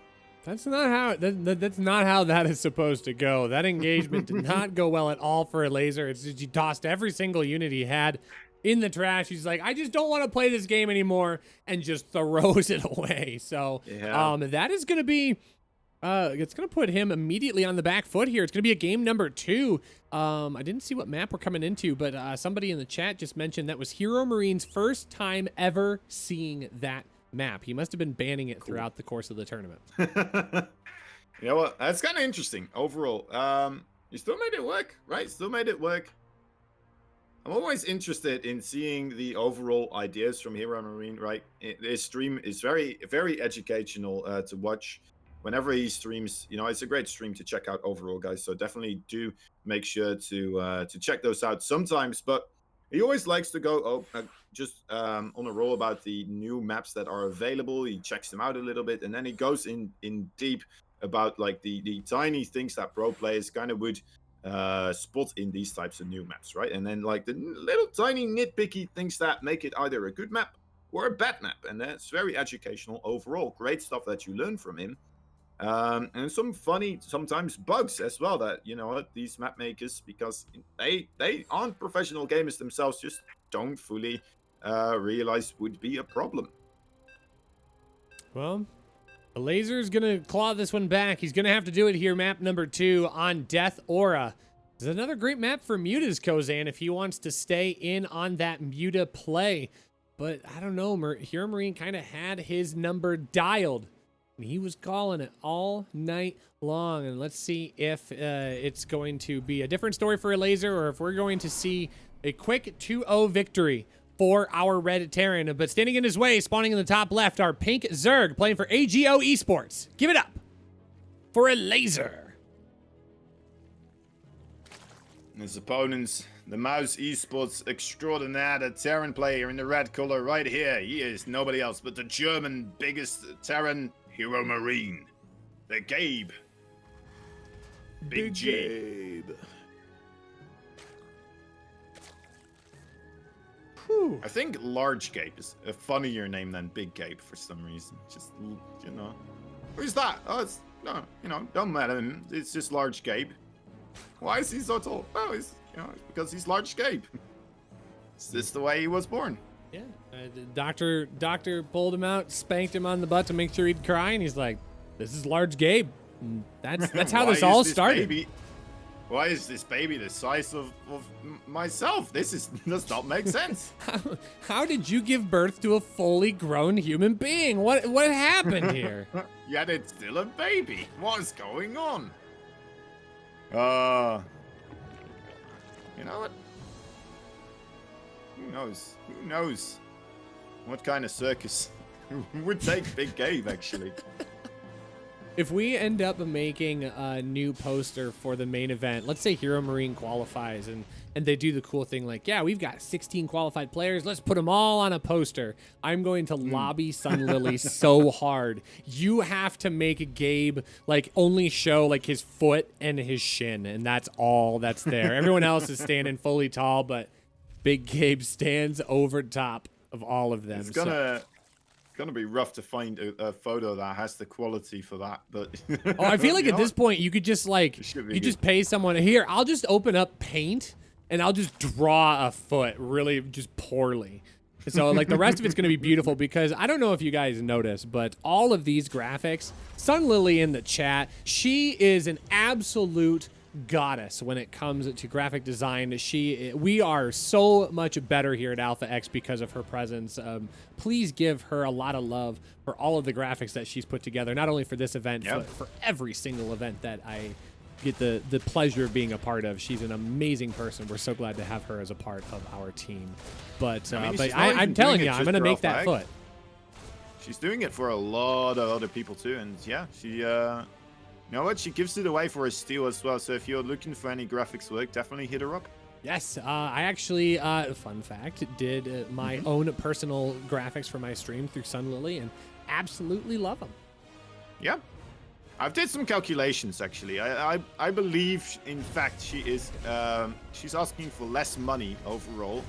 A: That's not how that's not how that is supposed to go. That engagement did not go well at all for a laser. It's just he tossed every single unit he had in the trash. He's like, I just don't want to play this game anymore, and just throws it away. So that is gonna be it's gonna put him immediately on the back foot here. It's gonna be a game number 2. I didn't see what map we're coming into, but somebody in the chat just mentioned that was Hero Marine's first time ever seeing that map. He must have been banning it throughout the course of the tournament.
C: You know what? That's kind of interesting overall. You still made it work, right? Still made it work. I'm always interested in seeing the overall ideas from Hero Marine, right? His stream is very, very educational to watch. Whenever he streams, you know, it's a great stream to check out overall, guys. So definitely do make sure to check those out sometimes. But he always likes to go just on a roll about the new maps that are available. He checks them out a little bit, and then he goes in deep about like the tiny things that pro players kind of would spot in these types of new maps, right? And then like the little tiny nitpicky things that make it either a good map or a bad map. And that's very educational overall. Great stuff that you learn from him. And some funny sometimes bugs as well that, you know, these map makers, because they aren't professional gamers themselves, just don't fully realize would be a problem.
A: Well, the laser's gonna claw this one back. He's gonna have to do it here. Map number 2 on Death Aura. This is another great map for Muta's Kozan if he wants to stay in on that Muta play. But I don't know, Hero Marine kind of had his number dialed. And he was calling it all night long. And let's see if it's going to be a different story for a laser, or if we're going to see a quick 2-0 victory for our Red Terran. But standing in his way, spawning in the top left, our Pink Zerg playing for AGO Esports. Give it up for a laser.
C: His opponents, the Mouse Esports extraordinaire, the Terran player in the red color right here. He is nobody else but the German biggest Terran, Hero Marine. The Gabe. Big G.
D: Gabe.
A: Whew.
C: I think Large Gabe is a funnier name than Big Gabe for some reason. Just, you know. Who's that? Oh, it's, no, you know, don't matter him. It's just Large Gabe. Why is he so tall? Oh, it's, you know, it's because he's Large Gabe. It's just the way he was born.
A: Yeah, the doctor pulled him out, spanked him on the butt to make sure he'd cry, and he's like, "This is Large Gabe." And that's how this all started.
C: Why is this baby the size of myself? Does not make sense.
A: How did you give birth to a fully grown human being? What happened here?
C: Yet it's still a baby. What's going on? You know what? Who knows? Who knows? What kind of circus would take Big Gabe, actually?
A: If we end up making a new poster for the main event, let's say Hero Marine qualifies and they do the cool thing like, yeah, we've got 16 qualified players. Let's put them all on a poster. I'm going to lobby Sunlily so hard. You have to make Gabe like only show like his foot and his shin, and that's all that's there. Everyone else is standing fully tall, but Big Gabe stands over top of all of them.
C: It's gonna be rough to find a photo that has the quality for that, but
A: oh, I feel like at this point you could just like just pay someone here. I'll just open up Paint and I'll just draw a foot really just poorly. So like the rest of it's gonna be beautiful, because I don't know if you guys noticed, but all of these graphics, Sunlily in the chat, she is an absolute goddess when it comes to graphic design. We are so much better here at Alpha X because of her presence. Please give her a lot of love for all of the graphics that she's put together, not only for this event, but for every single event that I get the pleasure of being a part of. She's an amazing person. We're so glad to have her as a part of our team. But I'm telling you, I'm gonna make that foot.
C: She's doing it for a lot of other people too, and yeah, she you know what? She gives it away for a steal as well. So if you're looking for any graphics work, definitely hit her up.
A: Yes, I actually, fun fact, did my own personal graphics for my stream through Sunlily, and absolutely love them.
C: Yeah, I've did some calculations actually. I believe, in fact, she's asking for less money overall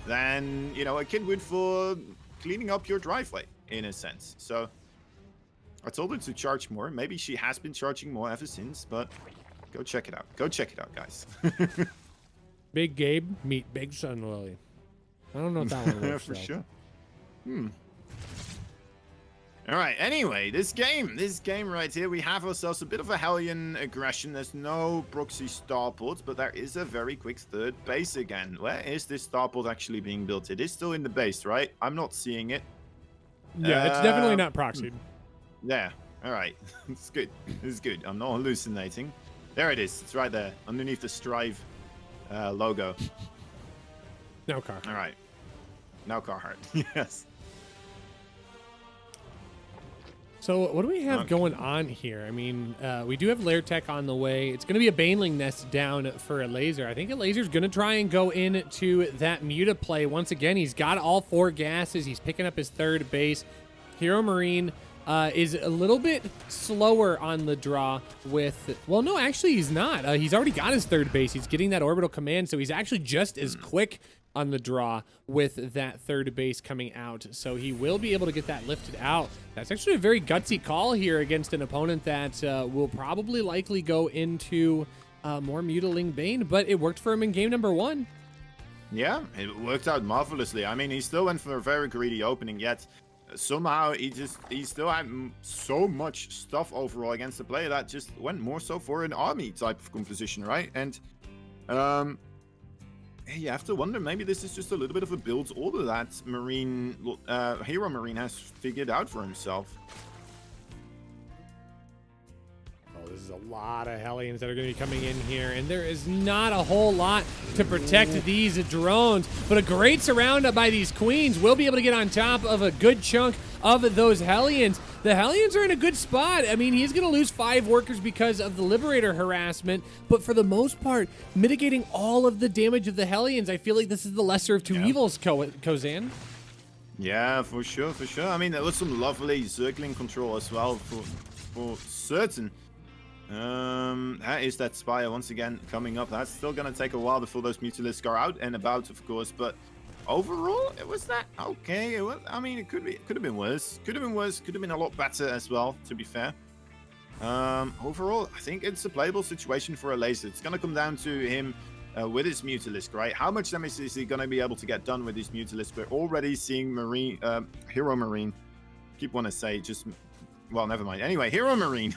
C: than, you know, a kid would for cleaning up your driveway in a sense. So I told her to charge more. Maybe she has been charging more ever since, but go check it out. Go check it out, guys.
A: Big Gabe, meet Big Sun Lily. I don't know if that one works.
C: For sure. All right, anyway, this game right here, we have ourselves a bit of a Hellion aggression. There's no Broxy starport, but there is a very quick third base again. Where is this starport actually being built? It is still in the base, right? I'm not seeing it.
A: Yeah, it's definitely not proxied.
C: Yeah, all right. It's good. It's good. I'm not hallucinating. There it is. It's right there, underneath the Strive logo.
A: No car.
C: All right. Now Carhartt. Yes.
A: So what do we have going on here? I mean, we do have Lair Tech on the way. It's going to be a Baneling nest down for a Laser. I think a Laser's going to try and go into that Muta play. Once again, he's got all 4 gases. He's picking up his third base. Hero Marine is a little bit slower on the draw with... Well, no, actually, he's not. He's already got his third base. He's getting that orbital command, so he's actually just as quick on the draw with that third base coming out. So he will be able to get that lifted out. That's actually a very gutsy call here against an opponent that will probably likely go into more Mutiling Bane, but it worked for him in game number 1.
C: Yeah, it worked out marvelously. I mean, he still went for a very greedy opening, yet somehow he still had so much stuff overall against the player that just went more so for an army type of composition, right? And you have to wonder, maybe this is just a little bit of a build order that Hero Marine has figured out for himself.
A: Oh, this is a lot of Hellions that are going to be coming in here, and there is not a whole lot to protect these drones, but a great surround by these Queens will be able to get on top of a good chunk of those Hellions. The Hellions are in a good spot. I mean, he's going to lose 5 workers because of the Liberator harassment, but for the most part, mitigating all of the damage of the Hellions. I feel like this is the lesser of two evils, Kozan.
C: Yeah, for sure, for sure. I mean, there was some lovely circling control as well, for certain. That is that Spire once again coming up. That's still going to take a while before those Mutalisks are out and about, of course, but overall, it was that okay. I mean, it could have been worse. Could have been worse. Could have been a lot better as well, to be fair. Overall, I think it's a playable situation for a Laser. It's going to come down to him with his Mutalisk, right? How much damage is he going to be able to get done with his Mutalisk? We're already seeing Hero Marine. Keep want to say just, well, never mind. Anyway, Hero Marine.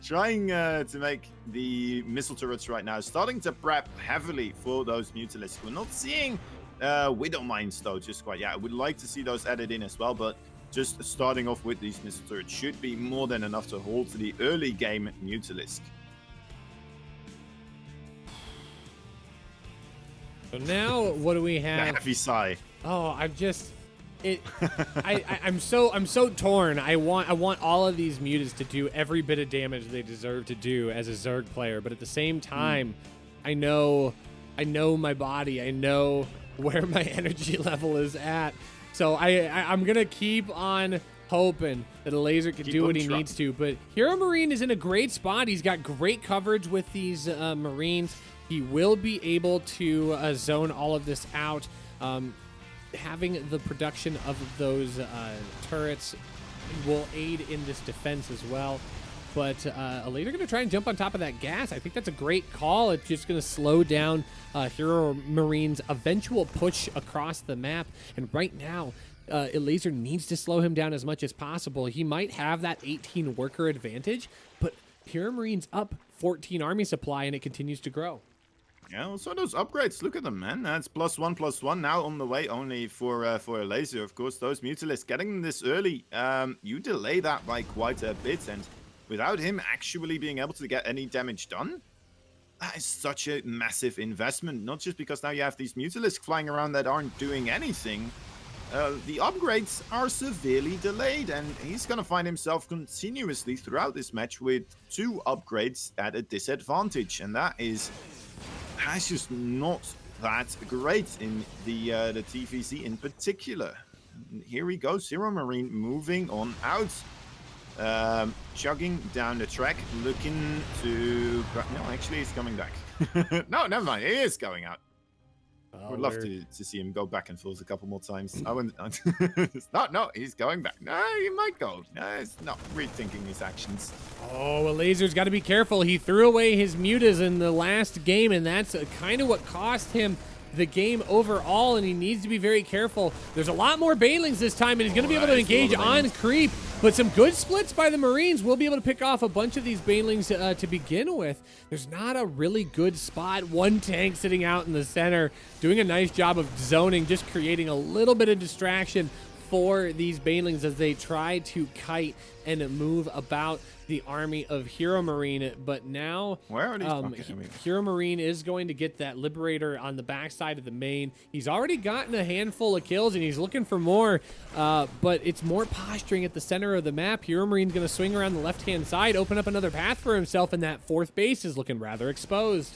C: Trying to make the missile turrets right now, starting to prep heavily for those Mutalisks. We're not seeing Widow Mines though, just quite yet. I would like to see those added in as well, but just starting off with these missile turrets should be more than enough to hold to the early game Mutalisk.
A: So now, what do we have?
C: Heavy sigh.
A: Oh, I'm so torn. I want all of these mutas to do every bit of damage they deserve to do as a Zerg player, but at the same time, I know my body. I know where my energy level is at. So I'm gonna keep on hoping that a Laser can do what he needs to. But Hero Marine is in a great spot. He's got great coverage with these Marines. He will be able to zone all of this out. Having the production of those turrets will aid in this defense as well. But a Laser going to try and jump on top of that gas. I think that's a great call. It's just going to slow down Hero Marine's eventual push across the map. And right now, a Laser needs to slow him down as much as possible. He might have that 18 worker advantage, but Hero Marine's up 14 army supply, and it continues to grow.
C: Yeah, also those upgrades, look at them, man. That's +1/+1 now on the way, only for a Laser, of course. Those Mutalisks, getting them this early, you delay that by quite a bit, and without him actually being able to get any damage done, that is such a massive investment. Not just because now you have these Mutalisks flying around that aren't doing anything. The upgrades are severely delayed, and he's going to find himself continuously throughout this match with 2 upgrades at a disadvantage, and that's just not that great in the TVC in particular. Here he goes, Hero Marine moving on out, chugging down the track, looking to... No, actually, he's coming back. No, never mind, he is going out. I would love to see him go back and forth a couple more times. I wouldn't. No, he's going back. No, he might go. No, it's not rethinking his actions.
A: Oh, well, Laser's got to be careful. He threw away his mutas in the last game, and that's kind of what cost him the game overall, and he needs to be very careful. There's a lot more Banelings this time, and he's going to be able to engage on creep, but some good splits by the Marines. We'll be able to pick off a bunch of these Banelings to begin with. There's not a really good spot. One tank sitting out in the center, doing a nice job of zoning, just creating a little bit of distraction for these Banelings as they try to kite and move about the army of Hero Marine. But now
C: where are these
A: Hero Marine is going to get that Liberator on the backside of the main. He's already gotten a handful of kills and he's looking for more, but it's more posturing at the center of the map. Hero Marine's going to swing around the left-hand side, open up another path for himself, and that fourth base is looking rather exposed.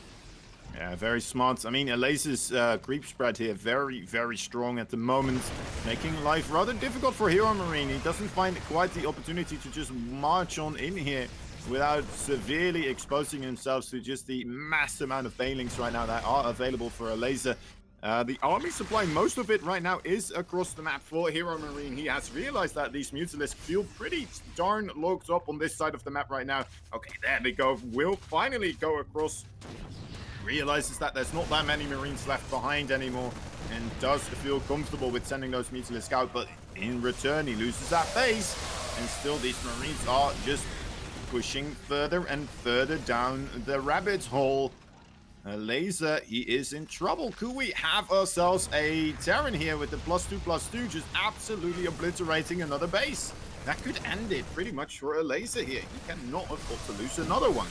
C: Yeah, very smart. I mean, Alace's creep spread here, very, very strong at the moment, making life rather difficult for Hero Marine. He doesn't find quite the opportunity to just march on in here without severely exposing himself to just the mass amount of Banelings right now that are available for Alace. The army supply, most of it right now is across the map for Hero Marine. He has realized that these Mutalisks feel pretty darn locked up on this side of the map right now. Okay, there they go. Will finally go across. Realizes that there's not that many Marines left behind anymore and does feel comfortable with sending those Mutalisks out, but in return he loses that base, and still these Marines are just pushing further and further down the rabbit's hole. Laser, he is in trouble. Could we have ourselves a Terran here with the +2/+2 just absolutely obliterating another base? That could end it pretty much for a Laser here. He cannot afford to lose another one.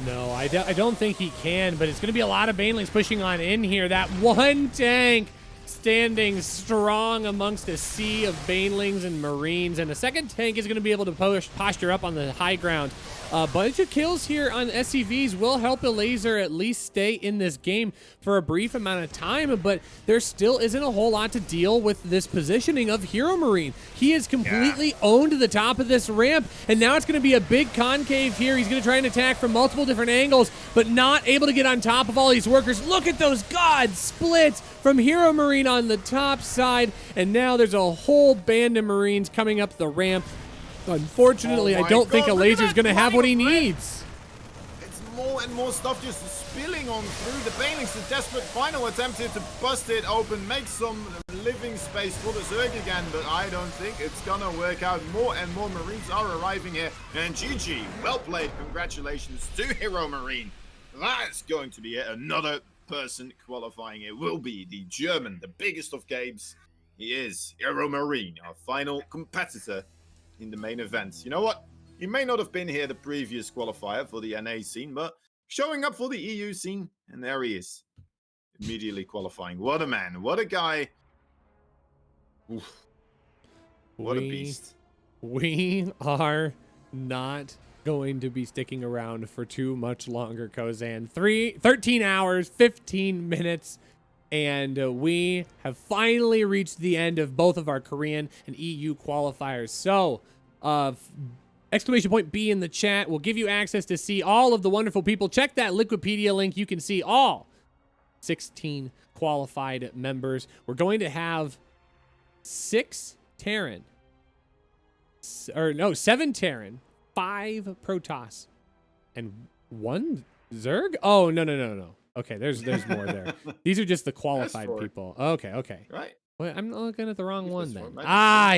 A: No, I don't think he can, but it's going to be a lot of Banelings pushing on in here. That one tank standing strong amongst a sea of Banelings and Marines, and the second tank is going to be able to posture up on the high ground. A bunch of kills here on SCVs will help a Laser at least stay in this game for a brief amount of time, but there still isn't a whole lot to deal with this positioning of Hero Marine. He is completely owned the top of this ramp, and now it's going to be a big concave here. He's going to try and attack from multiple different angles, but not able to get on top of all these workers. Look at those god splits from Hero Marine on the top side, and now there's a whole band of Marines coming up the ramp. Unfortunately, I don't think a Laser's going to have what he needs.
C: It's more and more stuff just spilling on through. The Banelings, a desperate final attempt here to bust it open, make some living space for the Zerg again, but I don't think it's going to work out. More and more Marines are arriving here, and GG, well played. Congratulations to Hero Marine. That's going to be yet another person qualifying. It will be the German, the biggest of games. He is Hero Marine, our final competitor in the main event. You know what? He may not have been here the previous qualifier for the NA scene, but showing up for the EU scene, and there he is. Immediately qualifying. What a man. What a guy. Oof. What a beast.
A: We are not going to be sticking around for too much longer, Kozan. 13 hours, 15 minutes. And we have finally reached the end of both of our Korean and EU qualifiers. So, exclamation point B in the chat will give you access to see all of the wonderful people. Check that Liquipedia link. You can see all 16 qualified members. We're going to have 7 Terran, 5 Protoss, and 1 Zerg. Oh, no. Okay, there's more there. These are just the qualified people. Okay.
C: Right.
A: Well, I'm looking at the wrong one then.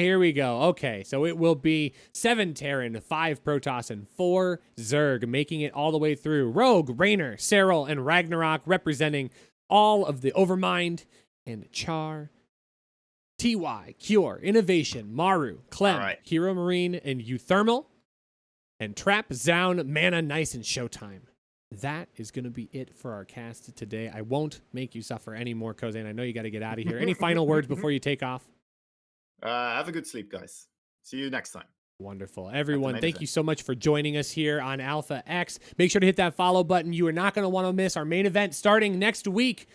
A: Here we go. Okay, so it will be 7 Terran, 5 Protoss, and 4 Zerg, making it all the way through. Rogue, Raynor, Serral, and Ragnarok representing all of the Overmind and Char, TY, Cure, Innovation, Maru, Clem, Hero Marine, and UThermal, and Trap, Zound, Mana, Nice, and Showtime. That is going to be it for our cast today. I won't make you suffer anymore, Kozan. I know you got to get out of here. Any final words before you take off?
C: Have a good sleep, guys. See you next time.
A: Wonderful. Everyone, thank you so much for joining us here on Alpha X. Make sure to hit that follow button. You are not going to want to miss our main event starting next week.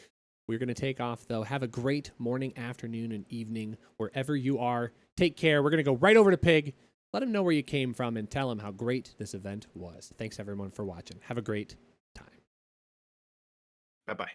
A: We're going to take off, though. Have a great morning, afternoon, and evening wherever you are. Take care. We're going to go right over to Pig. Let him know where you came from and tell him how great this event was. Thanks, everyone, for watching. Have a great time.
C: Bye-bye.